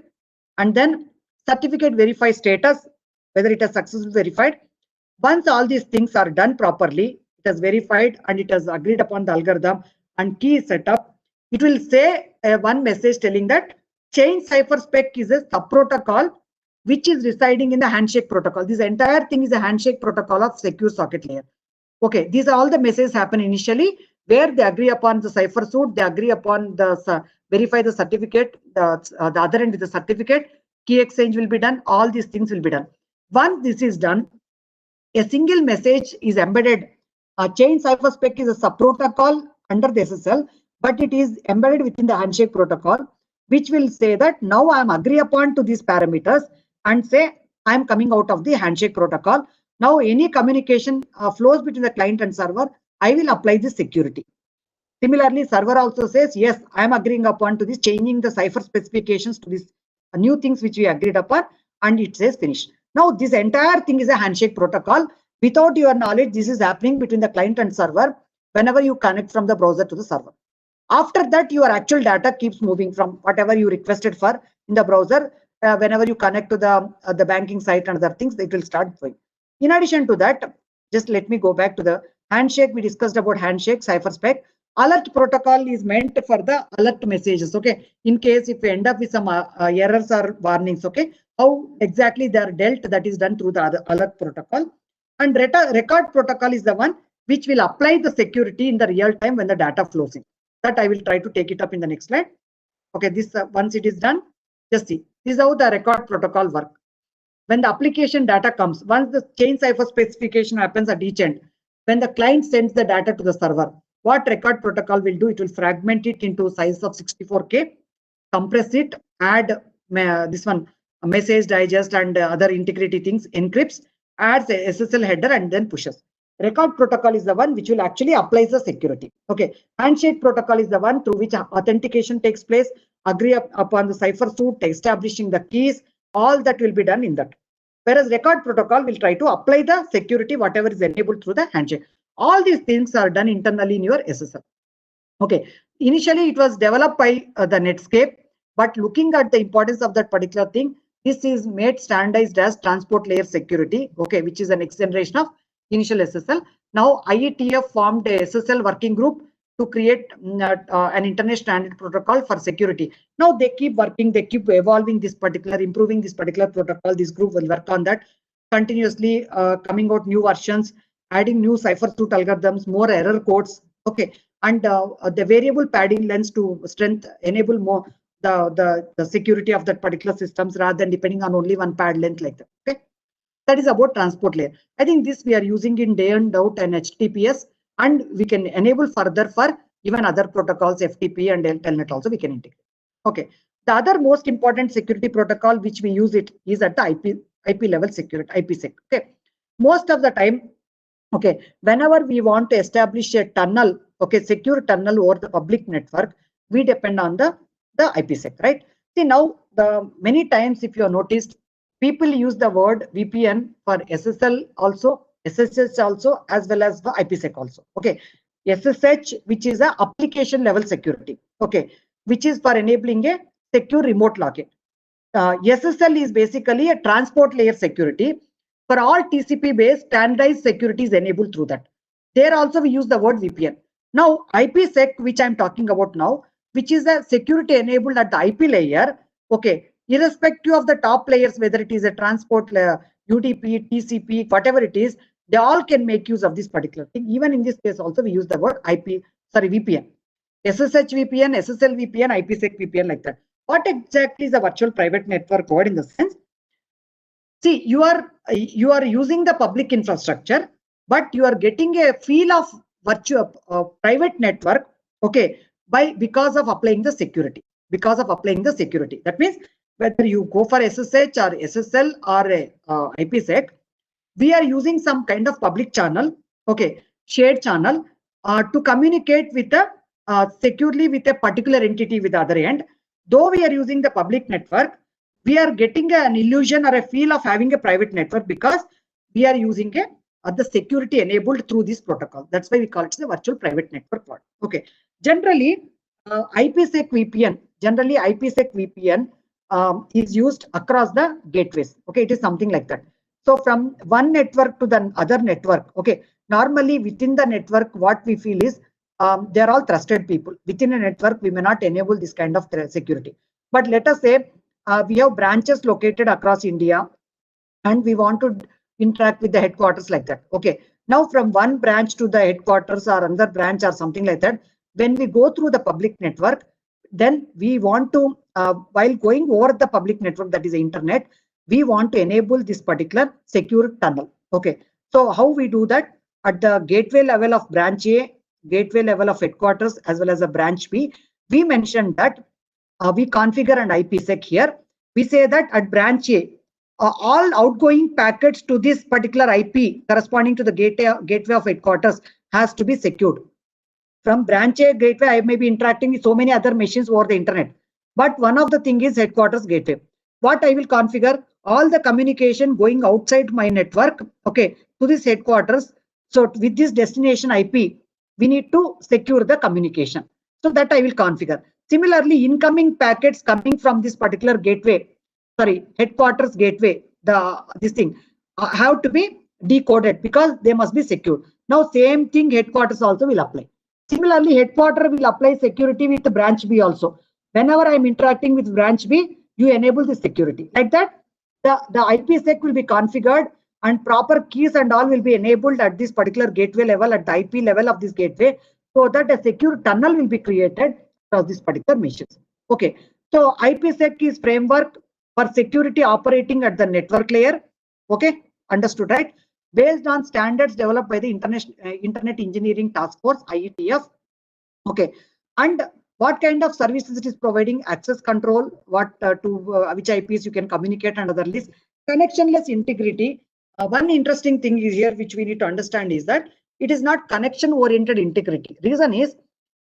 and then certificate verify status, whether it has successfully verified. Once all these things are done properly, it has verified and it has agreed upon the algorithm and key is set up, it will say one message telling that chain cipher spec is a sub-protocol which is residing in the handshake protocol. This entire thing is a handshake protocol of secure socket layer. Okay, these are all the messages happen initially, where they agree upon the cipher suit, they agree upon the verify the certificate, the other end with the certificate, key exchange will be done, all these things will be done. Once this is done, a single message is embedded. A chain cipher spec is a sub-protocol under the SSL, but it is embedded within the handshake protocol, which will say that now I am agree upon to these parameters and say I am coming out of the handshake protocol. Now any communication flows between the client and server, I will apply this security. Similarly, server also says, yes, I am agreeing upon to this, changing the cipher specifications to these new things which we agreed upon, and it says finish. Now this entire thing is a handshake protocol. Without your knowledge, this is happening between the client and server whenever you connect from the browser to the server. After that, your actual data keeps moving from whatever you requested for in the browser. Whenever you connect to the banking site and other things, it will start going. In addition to that, just let me go back to the handshake. We discussed about handshake, cipher spec. Alert protocol is meant for the alert messages. Okay, in case if we end up with some errors or warnings, okay, how exactly they are dealt, that is done through the alert protocol. And record protocol is the one which will apply the security in the real time when the data flows in. That I will try to take it up in the next slide. Okay, this once it is done, just see, this is how the record protocol work. When the application data comes, once the chain cipher specification happens at each end, when the client sends the data to the server, what record protocol will do, it will fragment it into size of 64K, compress it, add this one message digest and other integrity things, encrypts, adds a SSL header and then pushes. Record protocol is the one which will actually apply the security. Okay, handshake protocol is the one through which authentication takes place, agree upon the cipher suit, establishing the keys, all that will be done in that. Whereas record protocol will try to apply the security, whatever is enabled through the handshake. All these things are done internally in your SSL. Okay, initially it was developed by the Netscape, but looking at the importance of that particular thing, this is made standardized as transport layer security, okay, which is the next generation of initial SSL. Now IETF formed a SSL working group to create an internet standard protocol for security. Now they keep working, they keep evolving this particular, improving this particular protocol. This group will work on that continuously, coming out new versions, adding new cipher suit algorithms, more error codes, okay, and the variable padding lengths to strength enable more the security of that particular systems rather than depending on only one pad length like that. Okay, that is about transport layer. I think this we are using in day and out and HTTPS, and we can enable further for even other protocols, FTP and Telnet also we can integrate. Okay, the other most important security protocol which we use it is at the IP level security, IPsec. Okay, most of the time, okay, whenever we want to establish a tunnel, okay, secure tunnel over the public network, we depend on the IPsec, right? See, now the many times if you have noticed, people use the word VPN for SSL also, SSH also, as well as the IPsec also. Okay, SSH, which is a application level security, okay, which is for enabling a secure remote login. SSL is basically a transport layer security. For all TCP based standardized security is enabled through that. There also we use the word VPN. Now IPsec, which I'm talking about now, which is a security enabled at the IP layer. Okay, irrespective of the top layers, whether it is a transport layer, UDP, TCP, whatever it is, they all can make use of this particular thing. Even in this case also we use the word VPN. SSH VPN, SSL VPN, IPsec VPN, like that. What exactly is a virtual private network word in the sense? See, you are using the public infrastructure, but you are getting a feel of virtual private network, okay, because of applying the security. That means whether you go for SSH or SSL or IPsec, we are using some kind of public channel, okay, shared channel to communicate with the securely with a particular entity with the other end. Though we are using the public network, we are getting an illusion or a feel of having a private network because we are using the security enabled through this protocol. That's why we call it the virtual private network word. Okay. Generally, IPsec VPN is used across the gateways. Okay, it is something like that. So from one network to the other network, okay, normally within the network, what we feel is they are all trusted people. Within a network, we may not enable this kind of security. But let us say we have branches located across India and we want to interact with the headquarters like that. Okay, now from one branch to the headquarters or another branch or something like that, when we go through the public network, then we want to, while going over the public network, that is the internet, we want to enable this particular secure tunnel. Okay, so how we do that? At the gateway level of branch A, gateway level of headquarters, as well as a branch B, we mentioned that we configure an IPsec here. We say that at branch A, all outgoing packets to this particular IP corresponding to the gateway of headquarters has to be secured. From branch A gateway, I may be interacting with so many other machines over the internet. But one of the thing is headquarters gateway. What I will configure, all the communication going outside my network, okay, to this headquarters. So with this destination IP, we need to secure the communication. So that I will configure. Similarly, incoming packets coming from this particular gateway, headquarters gateway, this thing have to be decoded because they must be secured. Now same thing headquarters also will apply. Similarly, headquarters will apply security with the branch B also. Whenever I'm interacting with branch B, you enable the security. Like that, the IPsec will be configured and proper keys and all will be enabled at this particular gateway level, at the IP level of this gateway, so that a secure tunnel will be created across this particular machines. Okay, so IPsec is framework for security operating at the network layer. Okay, understood, right? Based on standards developed by the Internet Engineering Task Force, IETF. Okay, and what kind of services it is providing? Access control, which IPs you can communicate and other lists. Connectionless integrity. One interesting thing is here which we need to understand is that it is not connection oriented integrity. Reason is,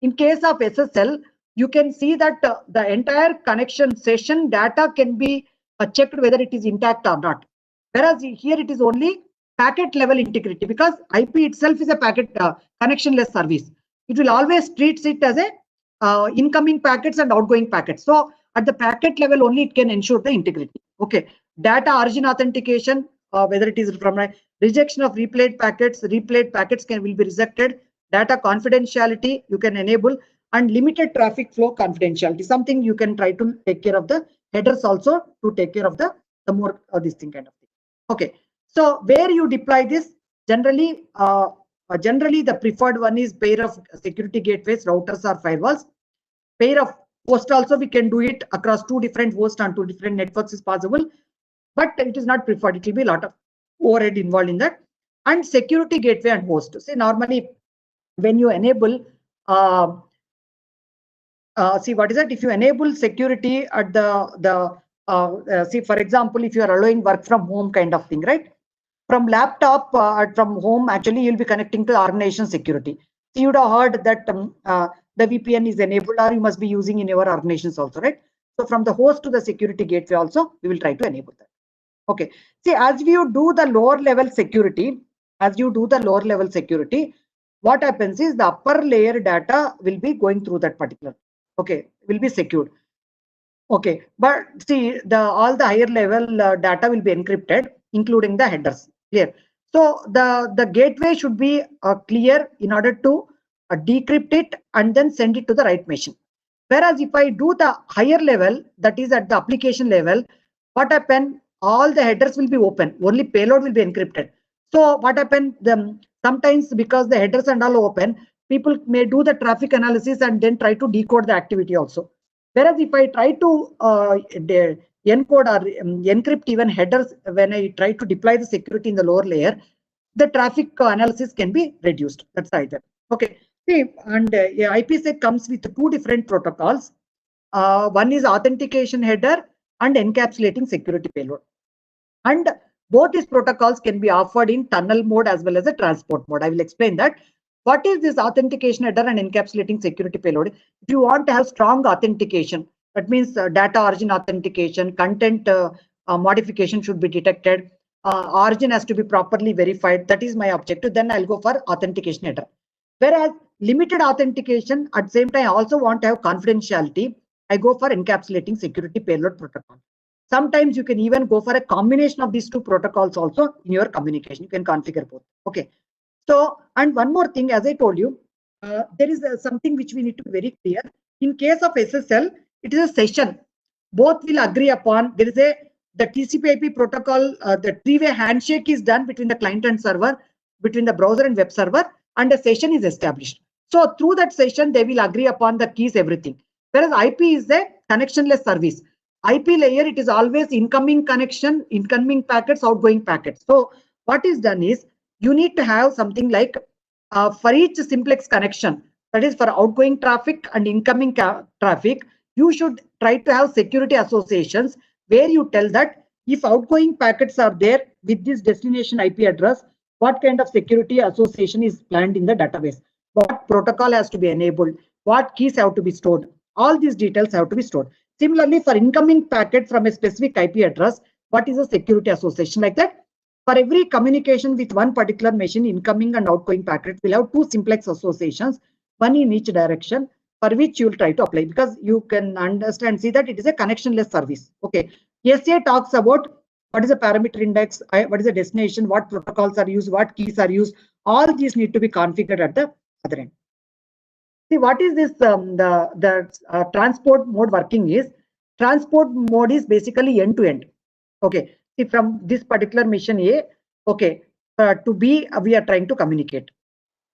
in case of SSL, you can see that the entire connection session data can be checked whether it is intact or not. Whereas here it is only packet level integrity, because IP itself is a packet connectionless service. It will always treats it as a incoming packets and outgoing packets. So at the packet level only it can ensure the integrity. Okay, data origin authentication, whether it is from a rejection of replayed packets will be rejected. Data confidentiality you can enable, and limited traffic flow confidentiality, something you can try to take care of the headers also to take care of the more this thing kind of thing. Okay, so where you deploy this, generally the preferred one is pair of security gateways, routers or firewalls. Pair of host also we can do it across 2 different hosts on 2 different networks is possible, but it is not preferred. It will be a lot of overhead involved in that. And security gateway and host. See, normally when you enable see what is that, if you enable security at see, for example, if you are allowing work from home kind of thing, right? From laptop from home, actually you'll be connecting to the organization security. So you would have heard that the VPN is enabled, or you must be using in your organizations also, right? So from the host to the security gateway also, we will try to enable that. Okay, see, as you do the lower level security, what happens is the upper layer data will be going through that particular, okay, will be secured. Okay, but see, all the higher level data will be encrypted, including the headers. Clear? So the gateway should be clear in order to decrypt it, and then send it to the right machine. Whereas if I do the higher level, that is at the application level, what happen? All the headers will be open. Only payload will be encrypted. So what happen? Sometimes because the headers and all open, people may do the traffic analysis and then try to decode the activity also. Whereas if I try to encode or encrypt even headers, when I try to deploy the security in the lower layer, the traffic analysis can be reduced. That's the idea. Okay. See, and IPsec comes with two different protocols. One is authentication header and encapsulating security payload. And both these protocols can be offered in tunnel mode as well as a transport mode. I will explain that. What is this authentication header and encapsulating security payload? If you want to have strong authentication, that means data origin authentication, content modification should be detected, origin has to be properly verified. That is my objective. Then I'll go for authentication header. Whereas limited authentication, at the same time, I also want to have confidentiality. I go for encapsulating security payload protocol. Sometimes you can even go for a combination of these two protocols also in your communication. You can configure both. Okay. So, and one more thing, as I told you, there is something which we need to be very clear. In case of SSL, it is a session. Both will agree upon. There is the TCP/IP protocol, the three-way handshake is done between the client and server, between the browser and web server, and a session is established. So through that session, they will agree upon the keys, everything. Whereas IP is a connectionless service. IP layer, it is always incoming connection, incoming packets, outgoing packets. So what is done is, you need to have something like for each simplex connection, that is for outgoing traffic and incoming traffic, you should try to have security associations where you tell that if outgoing packets are there with this destination IP address, what kind of security association is planned in the database, what protocol has to be enabled, what keys have to be stored, all these details have to be stored. Similarly, for incoming packet from a specific IP address, what is a security association like that? For every communication with one particular machine, incoming and outgoing packet will have two simplex associations, one in each direction, for which you will try to apply, because you can understand, see that it is a connectionless service. Okay. SA talks about what is a parameter index, what is the destination, what protocols are used, what keys are used. All these need to be configured at the other end. See, what is this? The transport mode working is, transport mode is basically end to end. Okay. See, from this particular mission A, okay, to B, we are trying to communicate.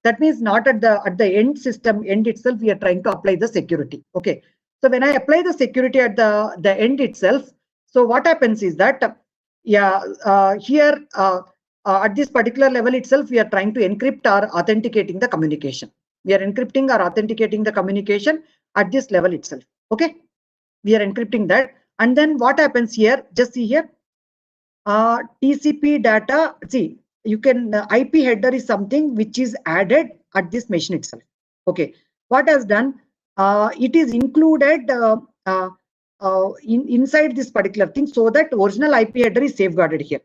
That means not at the end system end itself, we are trying to apply the security. Okay. So when I apply the security at the end itself, so what happens is that, here at this particular level itself, we are trying to encrypt or authenticating the communication. We are encrypting or authenticating the communication at this level itself. Okay. We are encrypting that. And then what happens here, just see here, TCP data, see, you can, IP header is something which is added at this machine itself. Okay. What has done, it is included inside this particular thing, so that original IP header is safeguarded here.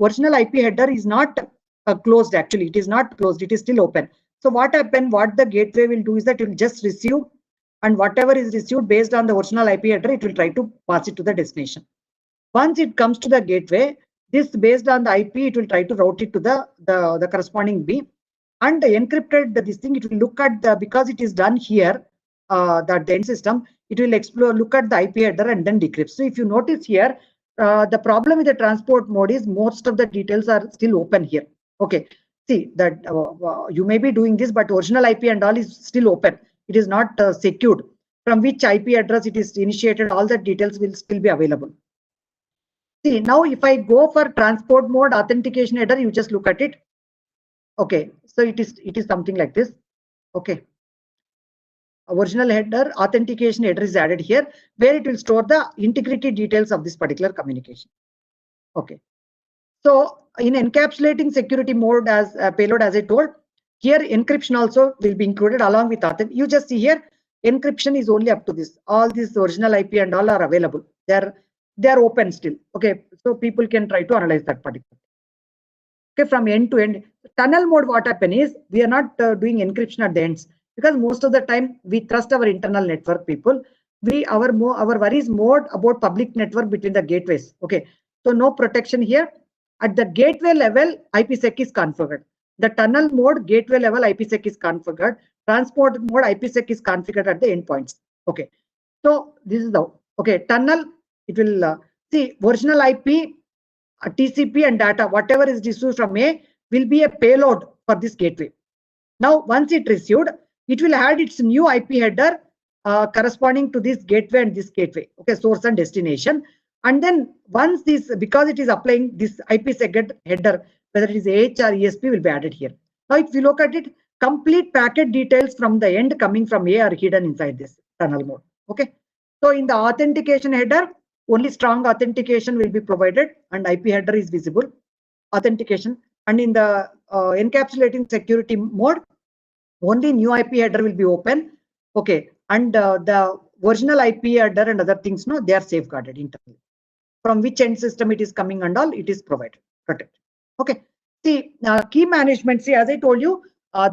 Original IP header is not closed, actually. It is not closed. It is still open. So what happened, what the gateway will do is that it will just receive, and whatever is received based on the original IP header, it will try to pass it to the destination. Once it comes to the gateway, this based on the IP, it will try to route it to the corresponding B, and the encrypted this thing, it will look at the, because it is done here, that the end system, it will explore, look at the IP header and then decrypt. So if you notice here, the problem with the transport mode is most of the details are still open here. Okay. See that you may be doing this, but original IP and all is still open. It is not secured. From which IP address it is initiated, all the details will still be available. See, now if I go for transport mode authentication header, you just look at it. Okay, so it is something like this. Okay. Original header, authentication header is added here, where it will store the integrity details of this particular communication. Okay. So in encapsulating security mode as payload, as I told, here encryption also will be included along with authentication. You just see here, encryption is only up to this. All these original IP and all are available. They are open still. Okay, so people can try to analyze that particular. Okay, from end to end. Tunnel mode, what happen is, we are not doing encryption at the ends, because most of the time we trust our internal network people. Our worry is more about public network between the gateways. Okay, so no protection here. At the gateway level, IPsec is configured. The tunnel mode gateway level IPsec is configured. Transport mode IPsec is configured at the endpoints. Okay. So this is the tunnel. It will see original IP, TCP and data, whatever is received from A will be a payload for this gateway. Now, once it received, it will add its new IP header corresponding to this gateway and this gateway. Okay, source and destination. And then once this, because it is applying this IPsec header, whether it is AH or ESP will be added here. Now, if you look at it, complete packet details from the end coming from A are hidden inside this tunnel mode. Okay. So in the authentication header, only strong authentication will be provided and IP header is visible, authentication. And in the encapsulating security mode, only new IP header will be open. Okay. And the original IP header and other things, no, they are safeguarded internally. From which end system it is coming and all, it is provided, protected. Okay. See, key management, see, as I told you,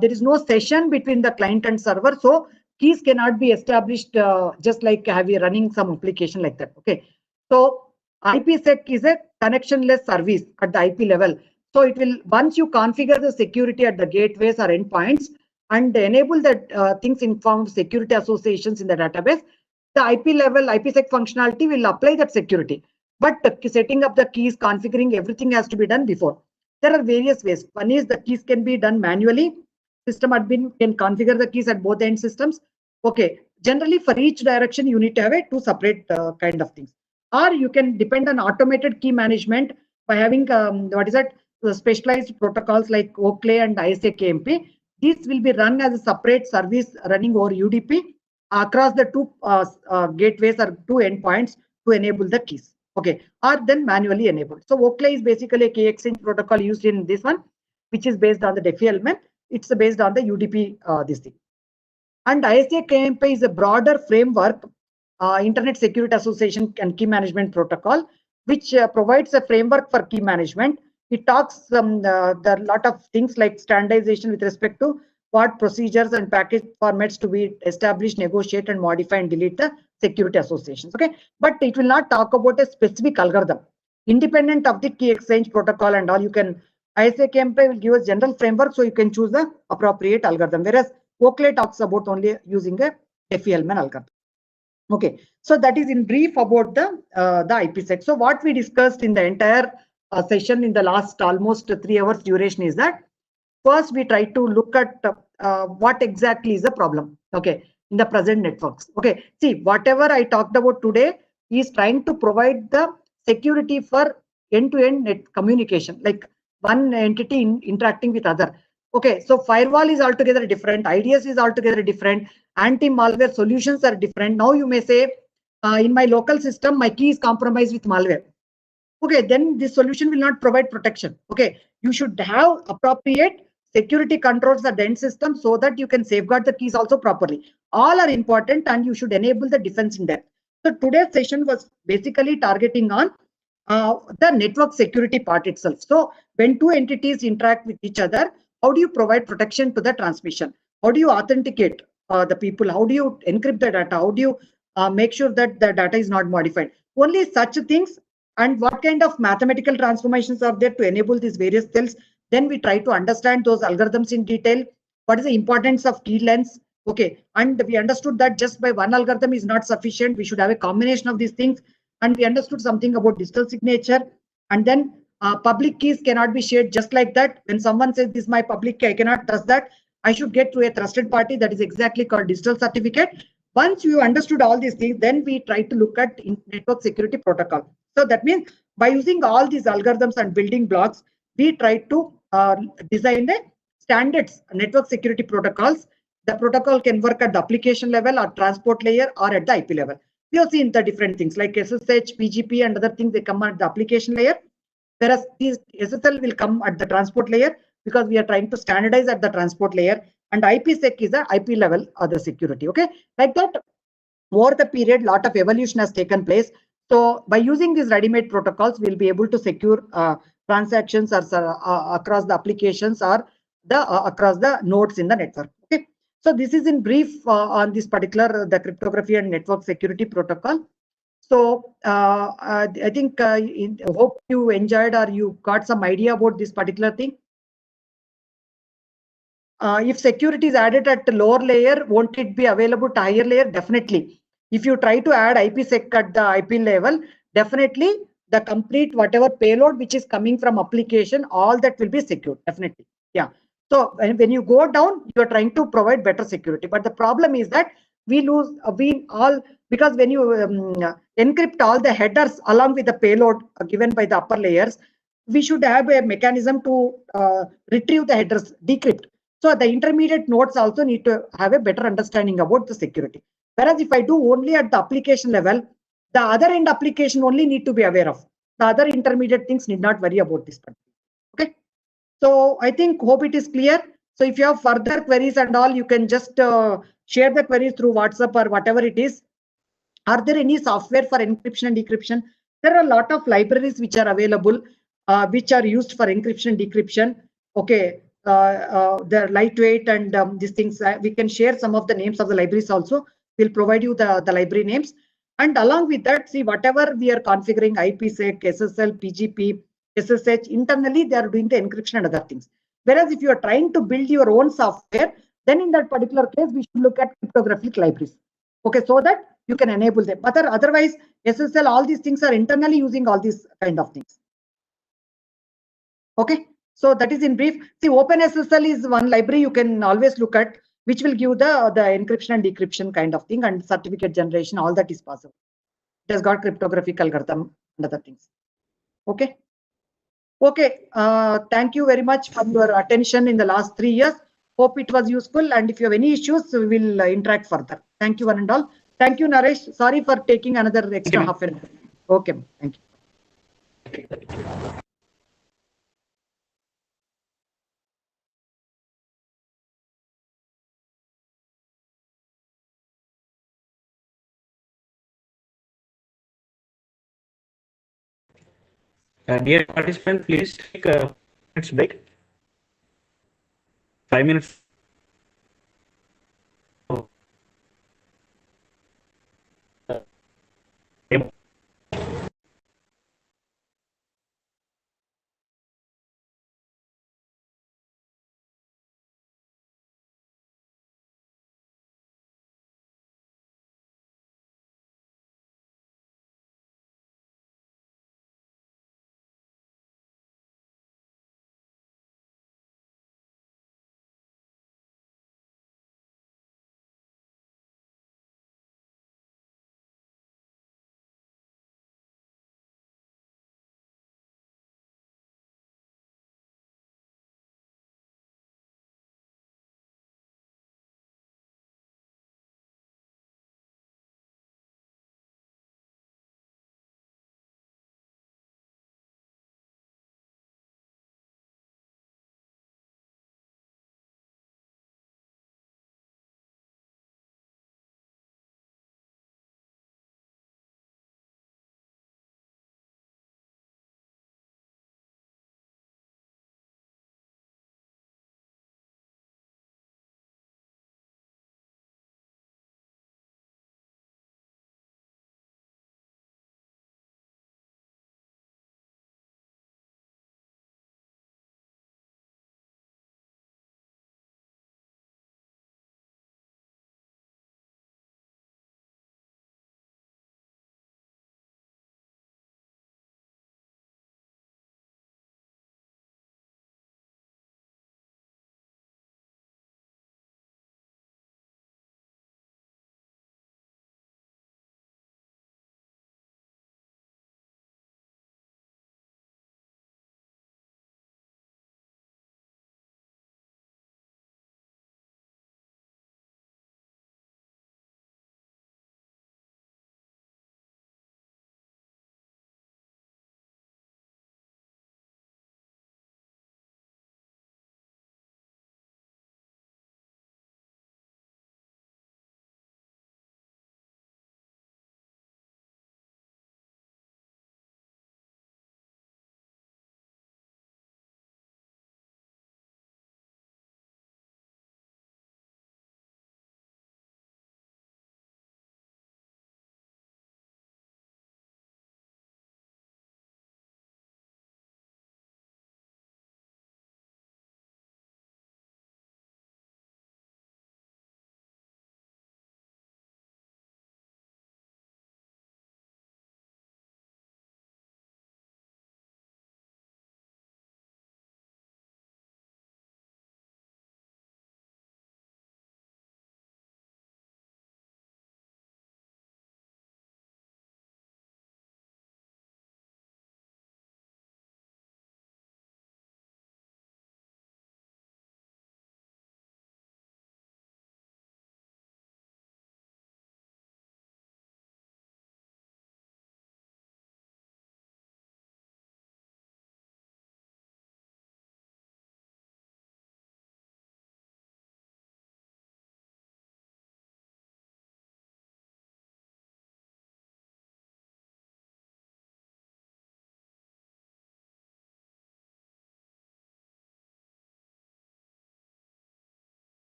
there is no session between the client and server. So keys cannot be established just like running some application like that. Okay. So IPsec is a connectionless service at the IP level. So it will, once you configure the security at the gateways or endpoints and enable the things in form of security associations in the database, the IP level IPsec functionality will apply that security. But setting up the keys, configuring everything has to be done before. There are various ways. One is the keys can be done manually. System admin can configure the keys at both end systems. Okay. Generally, for each direction, you need to have two separate kind of things. Or you can depend on automated key management by having specialized protocols like Oakley and ISA-KMP. These will be run as a separate service running over UDP across the two gateways or two endpoints to enable the keys. Okay, or then manually enabled. So Oakley is basically a key exchange protocol used in this one, which is based on the DeFi element. It's based on the UDP this thing. And ISA-KMP is a broader framework, Internet Security Association and Key Management Protocol, which provides a framework for key management. It talks there are a lot of things like standardization with respect to what procedures and package formats to be established, negotiate, and modify and delete the security associations. Okay, but it will not talk about a specific algorithm independent of the key exchange protocol and all. You can ISA-KMP will give us general framework, so you can choose the appropriate algorithm. Whereas Oakley talks about only using a FELMAN algorithm. Okay, so that is in brief about the IPsec. So what we discussed in the entire session in the last almost 3 hours duration is that first we try to look at what exactly is the problem. Okay, in the present networks. Okay, see, whatever I talked about today is trying to provide the security for end-to-end net communication, like one entity interacting with other. Okay, so firewall is altogether different, IDS is altogether different, anti-malware solutions are different. Now you may say, in my local system, my key is compromised with malware. Okay, then this solution will not provide protection. Okay, you should have appropriate security controls at the end system so that you can safeguard the keys also properly. All are important and you should enable the defense in depth. So today's session was basically targeting on the network security part itself. So when two entities interact with each other, how do you provide protection to the transmission? How do you authenticate the people? How do you encrypt the data? How do you make sure that the data is not modified? Only such things, and what kind of mathematical transformations are there to enable these various cells. Then we try to understand those algorithms in detail. What is the importance of key lengths? Okay, and we understood that just by one algorithm is not sufficient. We should have a combination of these things. And we understood something about digital signature. And then public keys cannot be shared just like that. When someone says this is my public key, I cannot trust that. I should get to a trusted party. That is exactly called digital certificate. Once you understood all these things, then we try to look at network security protocol. So that means by using all these algorithms and building blocks, we try to design the standards, network security protocols. The protocol can work at the application level or transport layer or at the IP level. We have seen the different things like SSH, PGP and other things, they come at the application layer. Whereas these SSL will come at the transport layer because we are trying to standardize at the transport layer, and IPsec is the IP level of the security. Okay, like that, over the period, lot of evolution has taken place. So by using these ready-made protocols, we'll be able to secure transactions or across the applications or the across the nodes in the network. Okay, so this is in brief on this particular the cryptography and network security protocol. So I think hope you enjoyed or you got some idea about this particular thing. If security is added at the lower layer, won't it be available to higher layer? Definitely. If you try to add IPsec at the IP level, definitely the complete whatever payload which is coming from application, all that will be secured. Definitely. Yeah. So when you go down, you are trying to provide better security. But the problem is that we lose, we all, because when you encrypt all the headers along with the payload given by the upper layers, we should have a mechanism to retrieve the headers, decrypt. So the intermediate nodes also need to have a better understanding about the security. Whereas if I do only at the application level, the other end application only need to be aware of. The other intermediate things need not worry about this part. Okay. So I think, hope it is clear. So if you have further queries and all, you can just share the queries through WhatsApp or whatever it is. Are there any software for encryption and decryption? There are a lot of libraries which are available, which are used for encryption and decryption. Okay, they're lightweight and these things. We can share some of the names of the libraries also. We'll provide you the library names. And along with that, see whatever we are configuring, IPsec, SSL, PGP, SSH, internally they are doing the encryption and other things. Whereas if you are trying to build your own software, then in that particular case, we should look at cryptographic libraries. Okay, so that you can enable them. But otherwise, SSL, all these things are internally using all these kind of things. Okay, so that is in brief. See, OpenSSL is one library you can always look at, which will give the encryption and decryption kind of thing, and certificate generation, all that is possible. It has got cryptographic algorithm and other things. Okay. Okay, thank you very much for your attention in the last 3 years. Hope it was useful, and if you have any issues, we will interact further. Thank you one and all. Thank you, Naresh. Sorry for taking another extra half an hour. Okay, thank you. Dear participant, please take a minutes break. 5 minutes.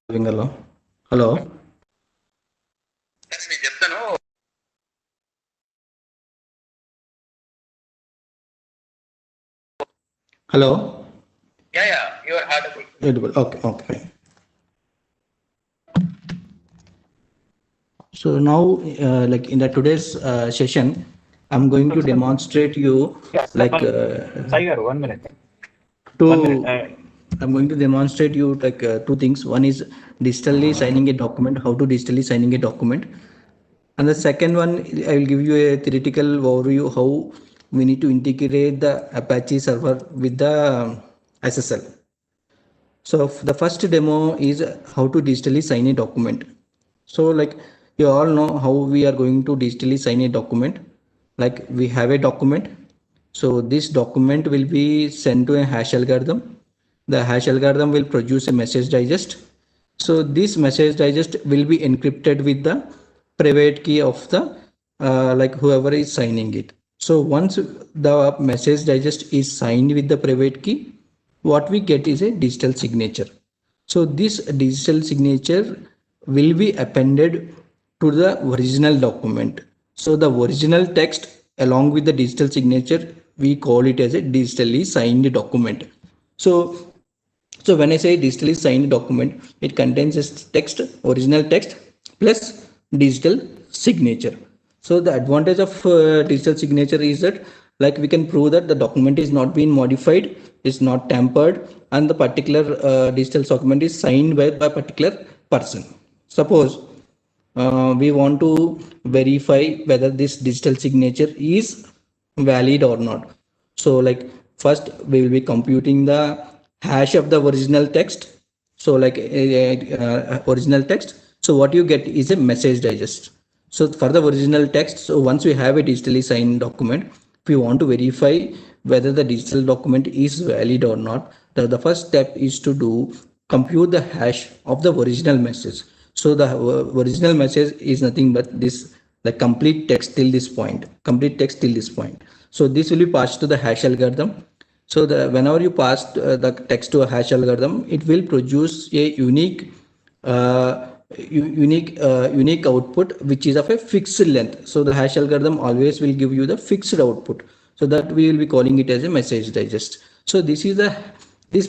Hello. Hello. Hello. Yeah, you are audible. Audible. Okay, okay, fine. So now, like in the today's session, I'm going to demonstrate you like Tiger, 1 minute. 1 minute. to. I'm going to demonstrate you like two things. One is digitally signing a document, how to digitally signing a document. And the second one, I will give you a theoretical overview how we need to integrate the Apache server with the SSL. So the first demo is how to digitally sign a document. So like you all know how we are going to digitally sign a document. Like we have a document. So this document will be sent to a hash algorithm. The hash algorithm will produce a message digest. So this message digest will be encrypted with the private key of the like whoever is signing it. So once the message digest is signed with the private key, what we get is a digital signature. So this digital signature will be appended to the original document. So the original text along with the digital signature, we call it as a digitally signed document. So when I say digitally signed document, it contains this text, original text plus digital signature. So the advantage of digital signature is that like we can prove that the document is not being modified, is not tampered, and the particular digital document is signed by a particular person. Suppose we want to verify whether this digital signature is valid or not. So like first we will be computing the hash of the original text. So like original text. So what you get is a message digest. So for the original text, so once we have a digitally signed document, if we want to verify whether the digital document is valid or not, the first step is to do compute the hash of the original message. So the original message is nothing but this, the complete text till this point, complete text till this point. So this will be passed to the hash algorithm. So the whenever you pass the text to a hash algorithm, it will produce a unique unique output which is of a fixed length. So the hash algorithm always will give you the fixed output. So that we will be calling it as a message digest. So this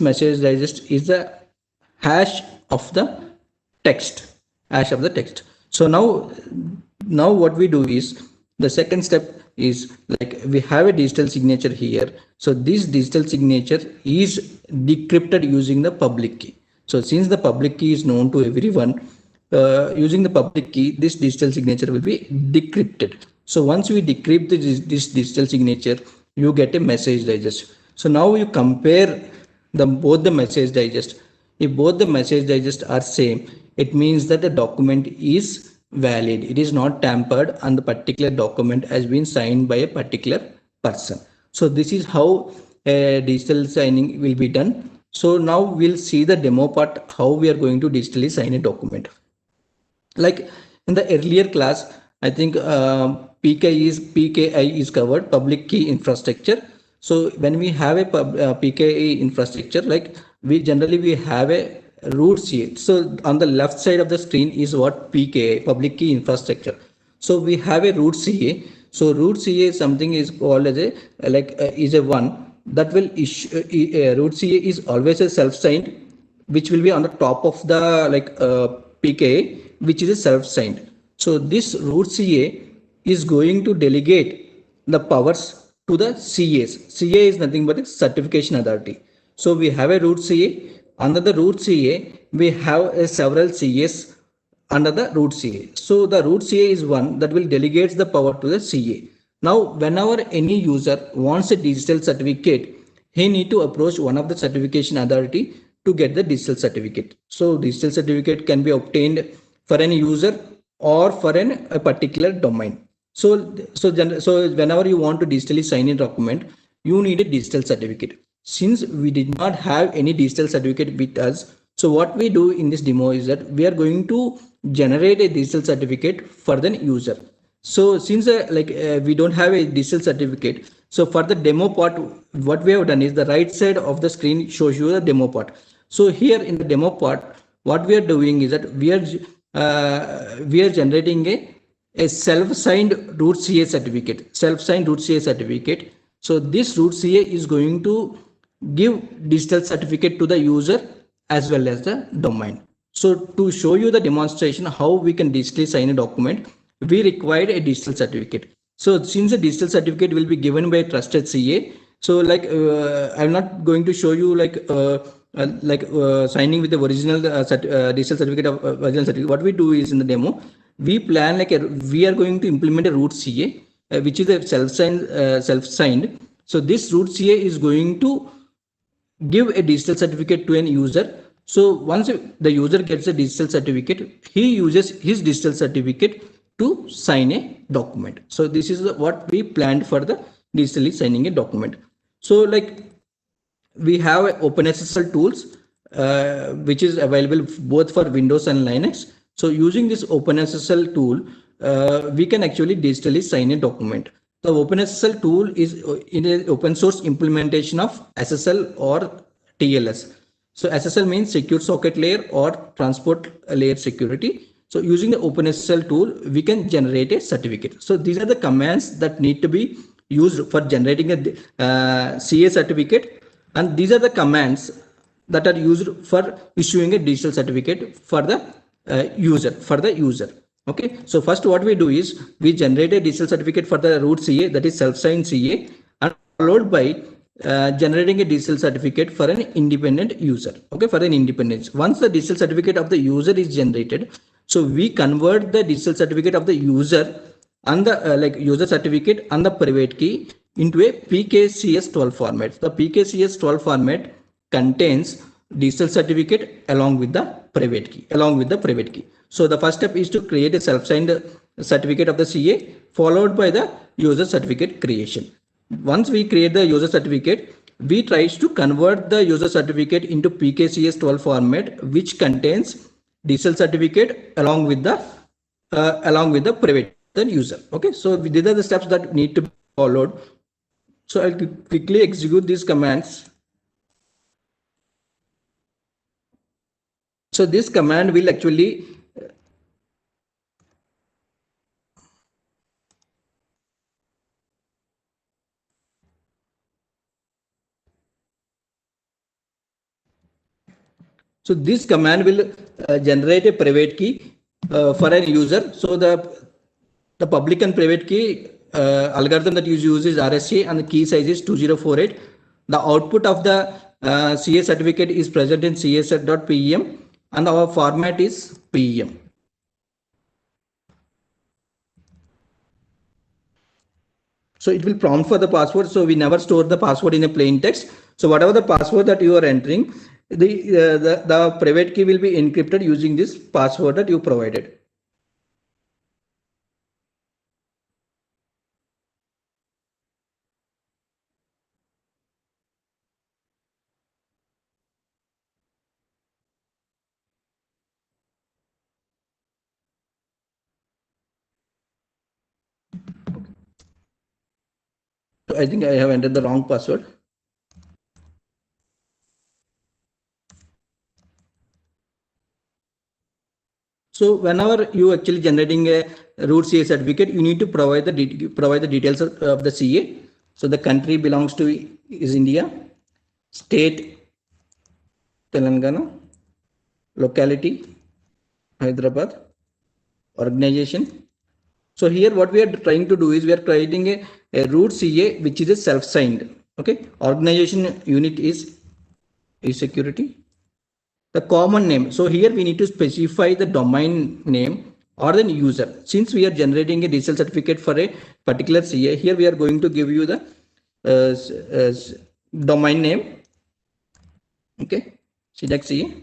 message digest is the hash of the text, hash of the text. So now what we do is the second step is like we have a digital signature here. So this digital signature is decrypted using the public key. So since the public key is known to everyone, using the public key, this digital signature will be decrypted. So once we decrypt this digital signature, you get a message digest. So now you compare both the message digest. If both the message digest are same, it means that the document is valid. It is not tampered and the particular document has been signed by a particular person. So this is how digital signing will be done. So now we'll see the demo part, how we are going to digitally sign a document. Like in the earlier class, I think PKI is covered, public key infrastructure. So when we have a PKI infrastructure, like we generally have a root CA. So on the left side of the screen is what PKI, public key infrastructure. So we have a root CA. So root CA something is called as a is a one that will issue root CA is always a self-signed, which will be on the top of the PKI, which is a self-signed. So this root CA is going to delegate the powers to the CAs. CA is nothing but a certification authority. So we have a root CA. Under the root CA, we have several CAs under the root CA. So the root CA is one that will delegate the power to the CA. Now, whenever any user wants a digital certificate, he need to approach one of the certification authority to get the digital certificate. So digital certificate can be obtained for any user or for a particular domain. So whenever you want to digitally sign a document, you need a digital certificate. Since we did not have any digital certificate with us, so what we do in this demo is that we are going to generate a digital certificate for the user. So since we don't have a digital certificate, so for the demo part, what we have done is the right side of the screen shows you the demo part. So here in the demo part, what we are doing is that we are generating a self-signed root CA certificate, self-signed root CA certificate. So this root CA is going to give digital certificate to the user as well as the domain. So to show you the demonstration how we can digitally sign a document, we required a digital certificate. So since the digital certificate will be given by a trusted CA, so like I'm not going to show you signing with the original digital certificate of original certificate. What we do is in the demo, we plan we are going to implement a root CA, which is a self-signed. So this root CA is going to give a digital certificate to an user. So once the user gets a digital certificate, he uses his digital certificate to sign a document. So this is what we planned for the digitally signing a document. So like we have OpenSSL tools, which is available both for Windows and Linux. So using this OpenSSL tool, we can actually digitally sign a document. The OpenSSL tool is in an open source implementation of SSL or TLS. So SSL means secure socket layer or transport layer security. So using the OpenSSL tool, we can generate a certificate. So these are the commands that need to be used for generating a CA certificate. And these are the commands that are used for issuing a digital certificate for the user. Okay, so first what we do is we generate a digital certificate for the root CA, that is self-signed CA, and followed by generating a digital certificate for an independent user. Okay, for an independence. Once the digital certificate of the user is generated, so we convert the digital certificate of the user and the user certificate and the private key into a PKCS12 format. The PKCS12 format contains digital certificate along with the private key. So the first step is to create a self-signed certificate of the CA, followed by the user certificate creation. Once we create the user certificate, we try to convert the user certificate into PKCS12 format, which contains digital certificate along with the private user. Okay, so these are the steps that need to be followed. So I'll quickly execute these commands. So this command will actually generate a private key for an user. So the public and private key algorithm that you use is RSA, and the key size is 2048. The output of the CA certificate is present in CSR.pem, and our format is PEM. So it will prompt for the password. So we never store the password in a plain text. So whatever the password that you are entering, the private key will be encrypted using this password that you provided. I think I have entered the wrong password. So whenever you actually generating a root CA certificate, you need to provide the details of the CA. So the country belongs to is India, state Telangana, locality Hyderabad, organization. So here what we are trying to do is we are creating a root CA which is a self-signed. Okay, organization unit is security. The common name. So here we need to specify the domain name or the user. Since we are generating a digital certificate for a particular CA, here we are going to give you the domain name. Okay, select CA.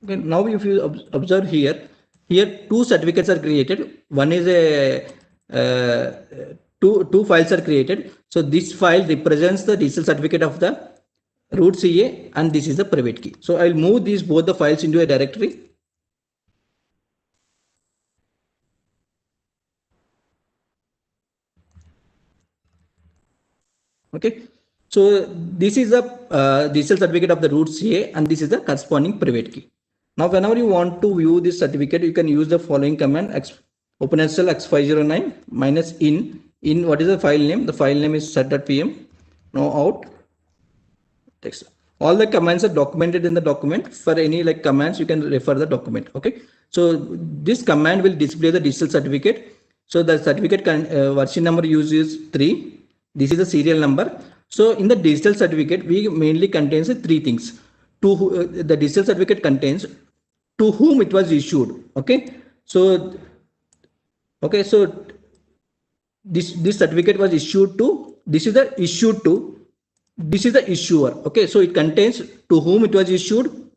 Okay, now if you observe here two certificates are created. One is two files are created. So this file represents the digital certificate of the root CA, and this is the private key. So I'll move both the files into a directory. Okay, So this is the digital certificate of the root CA, and this is the corresponding private key. Now, whenever you want to view this certificate, you can use the following command: OpenSSL x509 minus in what is the file name? The file name is set.pm. Now out text. All the commands are documented in the document. For any like commands, you can refer the document. Okay. So this command will display the digital certificate. So the certificate version number used is 3. This is the serial number. So in the digital certificate, we mainly contains 3 things. The digital certificate contains to whom it was issued. Okay. So this certificate was issued to. This is the issued to. This is the issuer. Okay, so it contains to whom it was issued.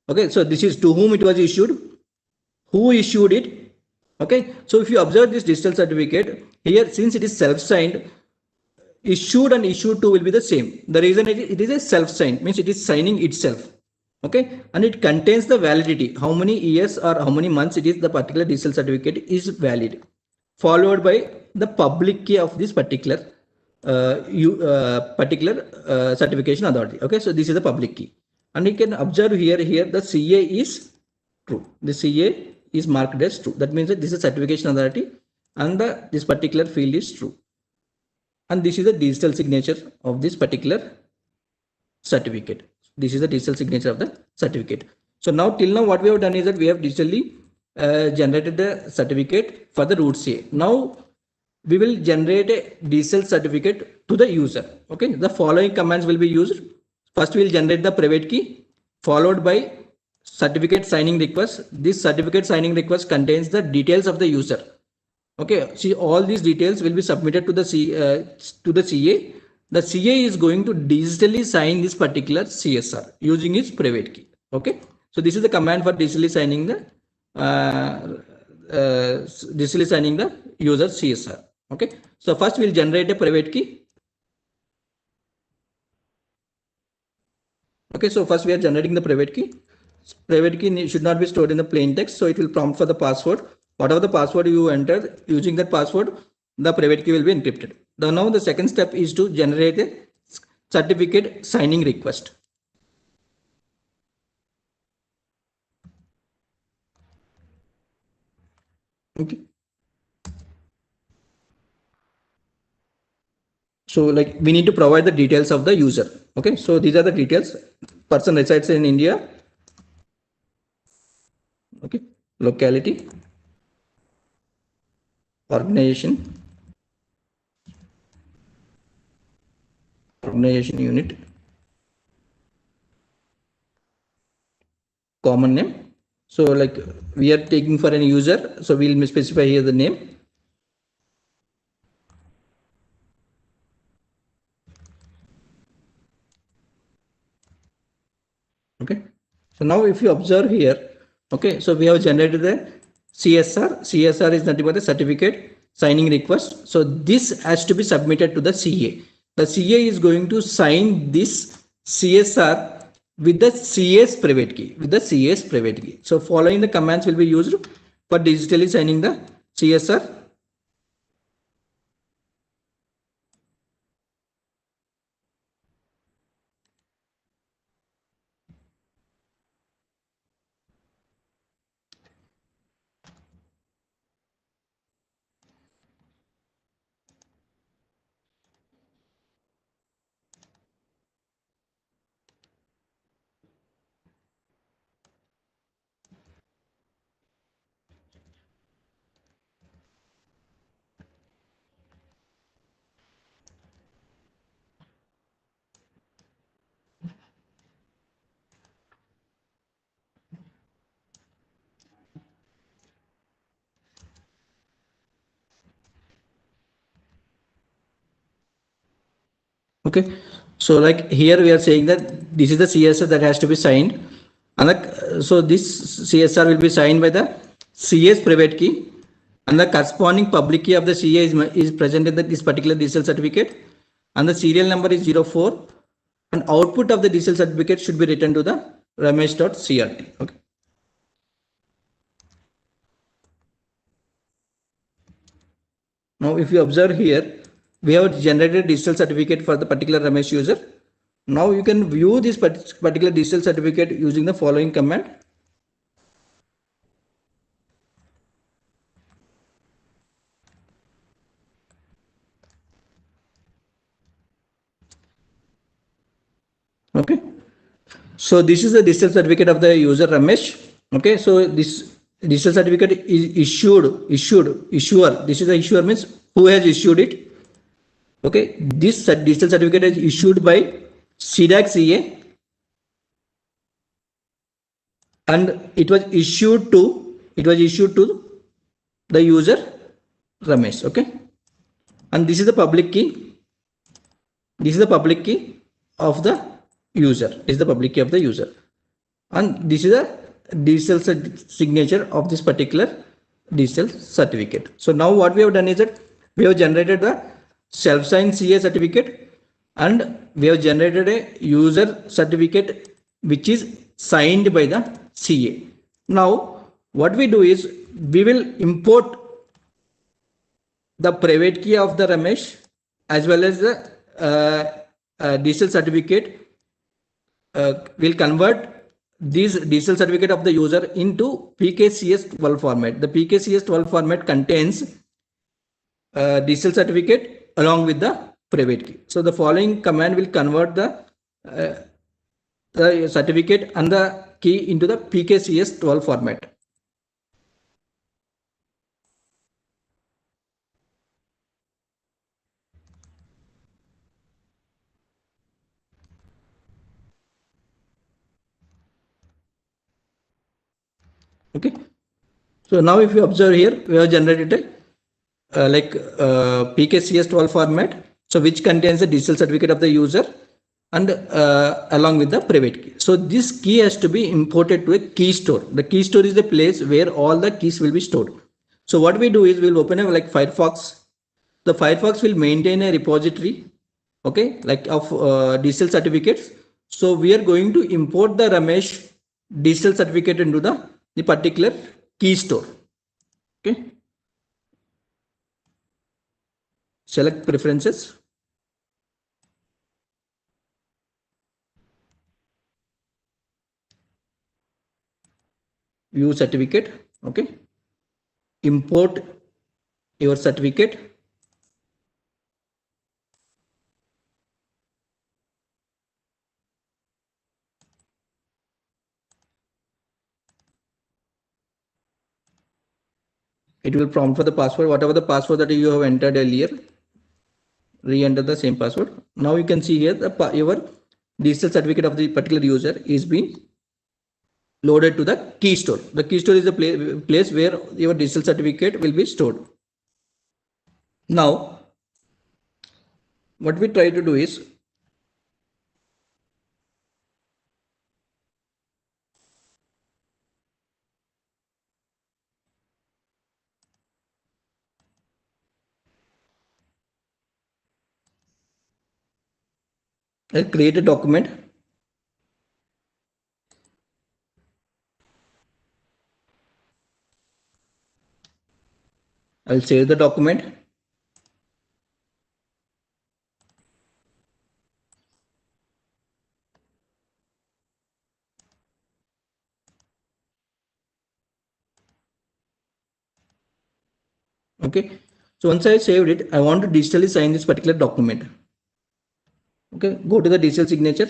Okay, so this is to whom it was issued, who issued it. Okay, so if you observe this digital certificate here, since it is self-signed, issued and issued to will be the same. The reason it is a self-signed means it is signing itself. Okay, and it contains the validity, how many years or how many months it is the particular digital certificate is valid, followed by the public key of this particular certification authority. Okay, so this is the public key, and you can observe here the CA is true. The CA is marked as true. That means that this is certification authority, and this particular field is true. And this is the digital signature of this particular certificate. This is the digital signature of the certificate. So now till now what we have done is that we have digitally generated the certificate for the root CA. Now we will generate a digital certificate to the user. Okay, the following commands will be used. First we will generate the private key, followed by certificate signing request. This certificate signing request contains the details of the user. Okay, see, all these details will be submitted to the CA. The CA is going to digitally sign this particular CSR using its private key. Okay, so this is the command for digitally signing the user CSR. Okay, so first we'll generate a private key. Okay, so first we are generating the private key. Private key should not be stored in the plain text, so it will prompt for the password. Whatever the password you enter, using that password, the private key will be encrypted. Now the second step is to generate a certificate signing request. Okay. So like we need to provide the details of the user. Okay, so these are the details. Person resides in India. Okay, locality, organization unit, common name. So like we are taking for any user, so we'll specify here the name. Okay, so now if you observe here, okay, so we have generated the CSR. CSR is nothing but a certificate signing request. So this has to be submitted to the CA. The CA is going to sign this CSR with the CA's private key. So following the commands will be used for digitally signing the CSR. Okay, so like here we are saying that this is the CSR that has to be signed, and so this CSR will be signed by the CA's private key, and the corresponding public key of the CA is present in this particular digital certificate, and the serial number is 04, and output of the digital certificate should be written to the ramesh.crt. Okay. Now if you observe here, we have generated digital certificate for the particular Ramesh user. Now you can view this particular digital certificate using the following command. Okay, so this is the digital certificate of the user Ramesh. Okay, so this digital certificate is issuer. This is the issuer, means who has issued it. Okay, this digital certificate is issued by CDAC CA, and it was issued to the user Ramesh. Okay, and this is the public key. This is the public key of the user. This is the public key of the user, and this is the digital signature of this particular digital certificate. So now what we have done is that we have generated the self-signed CA certificate, and we have generated a user certificate which is signed by the CA. Now what we do is we will import the private key of the Ramesh as well as the digital certificate. Will convert this digital certificate of the user into PKCS12 format. The PKCS12 format contains digital certificate along with the private key. So the following command will convert the certificate and the key into the PKCS12 format. Okay, so now if you observe here, we have generated a PKCS12 format, so which contains the digital certificate of the user and along with the private key. So this key has to be imported to a key store. The key store is the place where all the keys will be stored. So what we do is we'll open a Firefox. The Firefox will maintain a repository, okay, of digital certificates. So we are going to import the Ramesh digital certificate into the particular key store. Okay, select preferences, view certificate. Okay, import your certificate. It will prompt for the password, whatever the password that you have entered earlier, re-enter the same password. Now you can see here your digital certificate of the particular user is being loaded to the key store. The key store is the place where your digital certificate will be stored. Now what we try to do is I'll create a document. I'll save the document. Okay, so once I saved it, I want to digitally sign this particular document. Okay, go to the digital signature,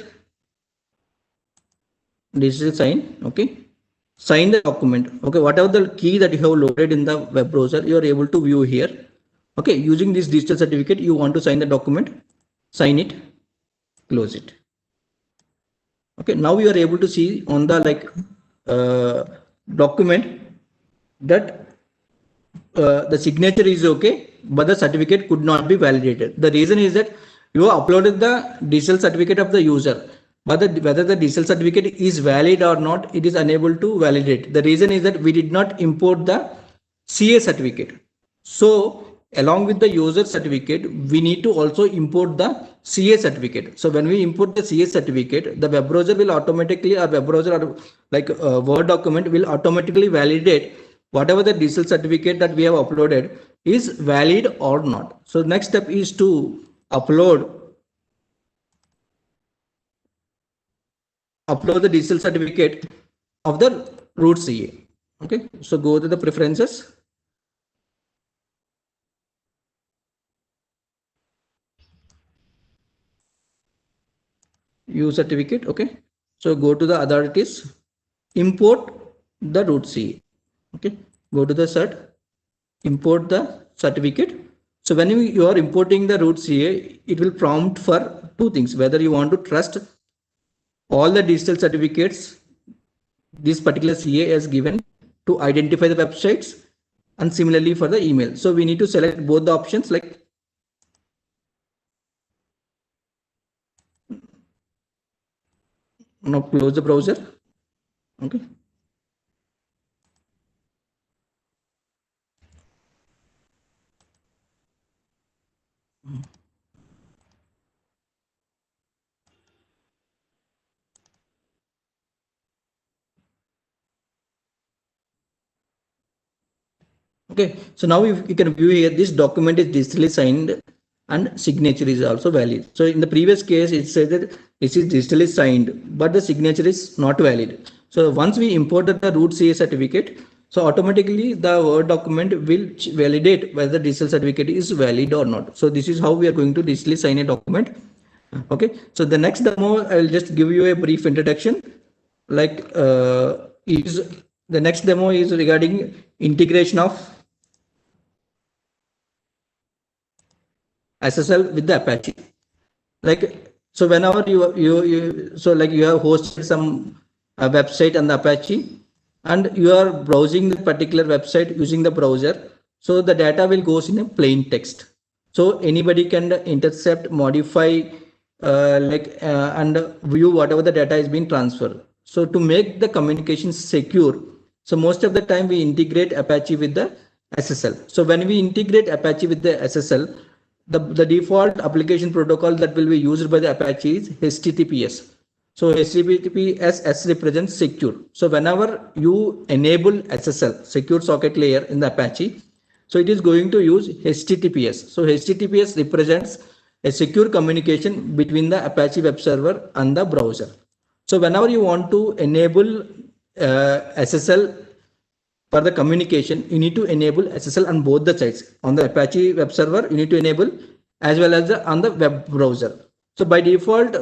digital sign. Okay, sign the document. Okay, whatever the key that you have loaded in the web browser, you are able to view here. Okay, using this digital certificate, you want to sign the document, sign it, close it. Okay, now you are able to see on the document that the signature is okay, but the certificate could not be validated. The reason is that you have uploaded the digital certificate of the user, but whether the digital certificate is valid or not, it is unable to validate. The reason is that we did not import the CA certificate. So along with the user certificate, we need to also import the CA certificate. So when we import the CA certificate, the web browser will automatically, or web browser or Word document will automatically validate whatever the digital certificate that we have uploaded is valid or not. So next step is to upload the digital certificate of the root CA. Okay, so go to the preferences. Use certificate. Okay, so go to the authorities, import the root CA. Okay, go to the cert, import the certificate. So when you are importing the root CA, it will prompt for two things: whether you want to trust all the digital certificates this particular CA has given to identify the websites, and similarly for the email. So we need to select both the options, like now close the browser. Okay. Okay, so now you can view here, this document is digitally signed and signature is also valid. So in the previous case, it said that this is digitally signed, but the signature is not valid. So once we imported the root CA certificate, so automatically the Word document will validate whether the digital certificate is valid or not. So this is how we are going to digitally sign a document. Okay, so the next demo, I will just give you a brief introduction. Like the next demo is regarding integration of SSL with the Apache. Like, so whenever you have hosted some website on the Apache and you are browsing the particular website using the browser, so the data will goes in a plain text. So anybody can intercept, modify, and view whatever the data is being transferred. So to make the communication secure, so most of the time we integrate Apache with the SSL. So when we integrate Apache with the SSL, the default application protocol that will be used by the Apache is HTTPS. So HTTPS S represents secure. So whenever you enable SSL, secure socket layer, in the Apache, so it is going to use HTTPS. So HTTPS represents a secure communication between the Apache web server and the browser. So whenever you want to enable SSL for the communication, you need to enable SSL on both the sides. On the Apache web server, you need to enable, as well as on the web browser. So by default,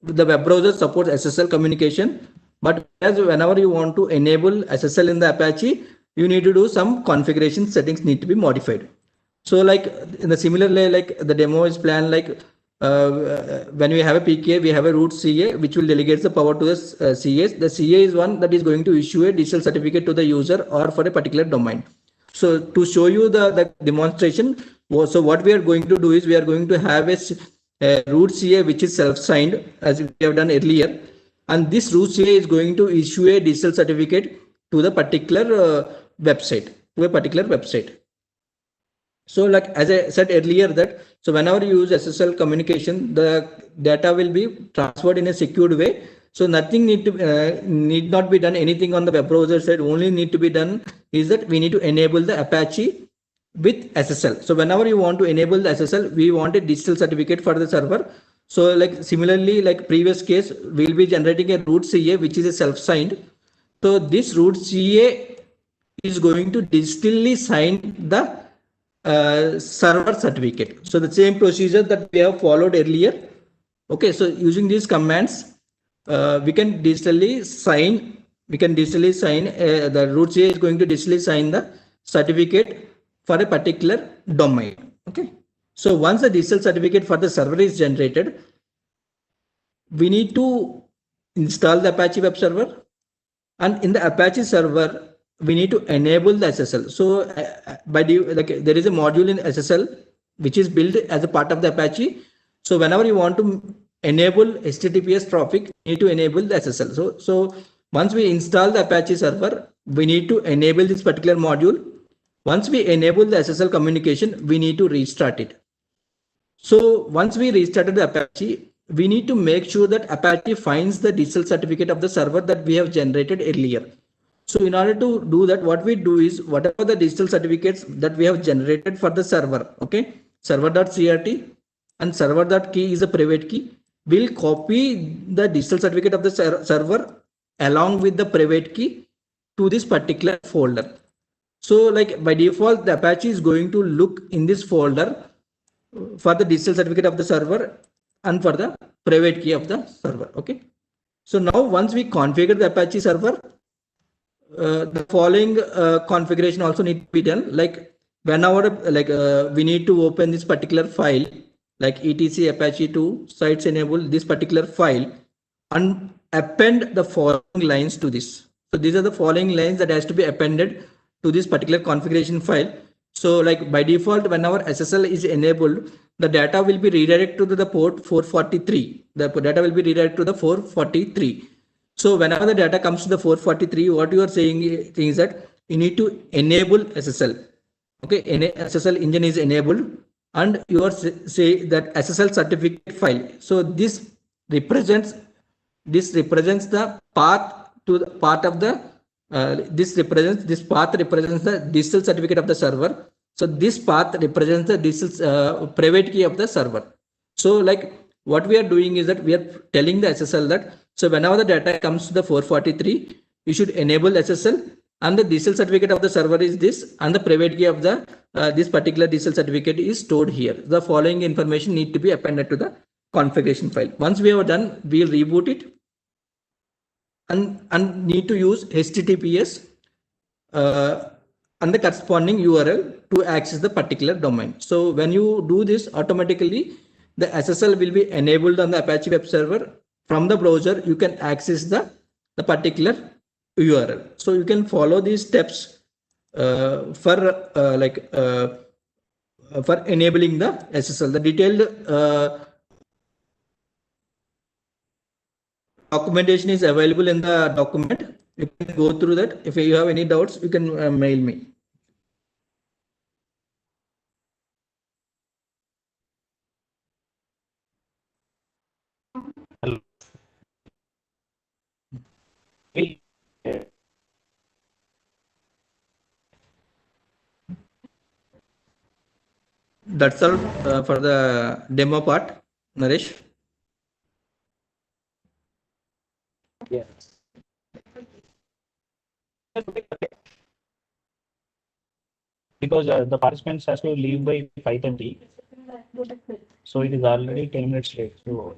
the web browser supports SSL communication, but as whenever you want to enable SSL in the Apache, you need to do some configuration settings need to be modified. So like in the similar way, like the demo is planned, like when we have a PKA, we have a root CA, which will delegate the power to the CAs. The CA is one that is going to issue a digital certificate to the user or for a particular domain. So to show you the demonstration, so what we are going to do is we are going to have a root CA which is self-signed, as we have done earlier, and this root CA is going to issue a digital certificate to the particular website, to a particular website. So like as I said earlier that, so whenever you use SSL communication, the data will be transferred in a secured way. So nothing need not be done anything on the web browser side. Only need to be done is that we need to enable the Apache with SSL. So whenever you want to enable the SSL, we want a digital certificate for the server. So like similarly, like previous case, we'll be generating a root CA which is a self-signed. So this root CA is going to digitally sign the server certificate. So the same procedure that we have followed earlier. Okay, so using these commands, we can digitally sign. The root CA is going to digitally sign the certificate for a particular domain. Okay, so once the digital certificate for the server is generated, we need to install the Apache web server, and in the Apache server, we need to enable the SSL. So there is a module in SSL which is built as a part of the Apache. So whenever you want to enable HTTPS traffic, you need to enable the SSL. So once we install the Apache server, we need to enable this particular module. Once we enable the SSL communication, we need to restart it. So once we restarted the Apache, we need to make sure that Apache finds the digital certificate of the server that we have generated earlier. So in order to do that, what we do is whatever the digital certificates that we have generated for the server, okay, server.crt and server.key is a private key. We'll copy the digital certificate of the server along with the private key to this particular folder. So like by default, the Apache is going to look in this folder for the digital certificate of the server and for the private key of the server. Okay. So now once we configure the Apache server, the following configuration also need to be done. Like whenever we need to open this particular file, like etc apache 2 sites enable this particular file and append the following lines to this. So these are the following lines that has to be appended to this particular configuration file. So like by default, whenever SSL is enabled, the data will be redirected to the port 443. The data will be redirected to the 443. So whenever the data comes to the 443, what you are saying is that you need to enable SSL. Okay, SSL engine is enabled, and you are say that SSL certificate file. So this represents the path to the part of the this path represents the digital certificate of the server. So this path represents the digital private key of the server. So like what we are doing is that we are telling the SSL that so whenever the data comes to the 443, you should enable SSL and the digital certificate of the server is this and the private key of the this particular digital certificate is stored here. The following information need to be appended to the configuration file. Once we have done, we'll reboot it and need to use HTTPS and the corresponding URL to access the particular domain. So when you do this, automatically the SSL will be enabled on the Apache web server. From the browser, you can access the particular URL. So you can follow these steps for enabling the SSL. The detailed documentation is available in the document. You can go through that. If you have any doubts, you can mail me. That's all for the demo part, Naresh. Yeah. Because the participants has to leave by 5:30, so it is already 10 minutes late. So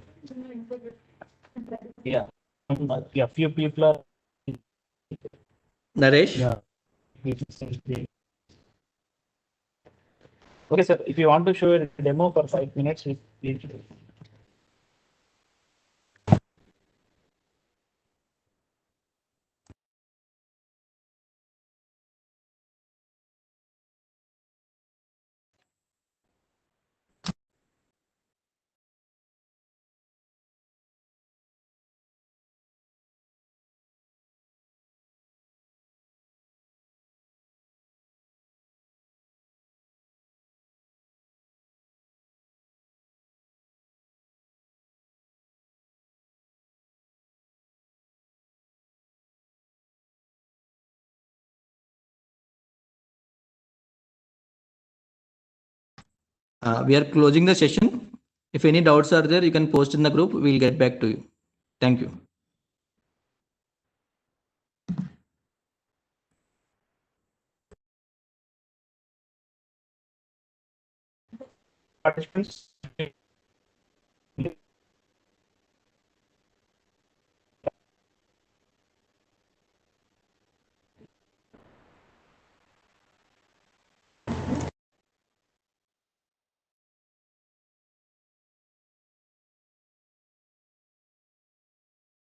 yeah, yeah, few people are. Naresh. Yeah. Okay, sir. If you want to show a demo for 5 minutes, please. We are closing the session. If any doubts are there, you can post in the group. We'll get back to you. Thank you. Participants.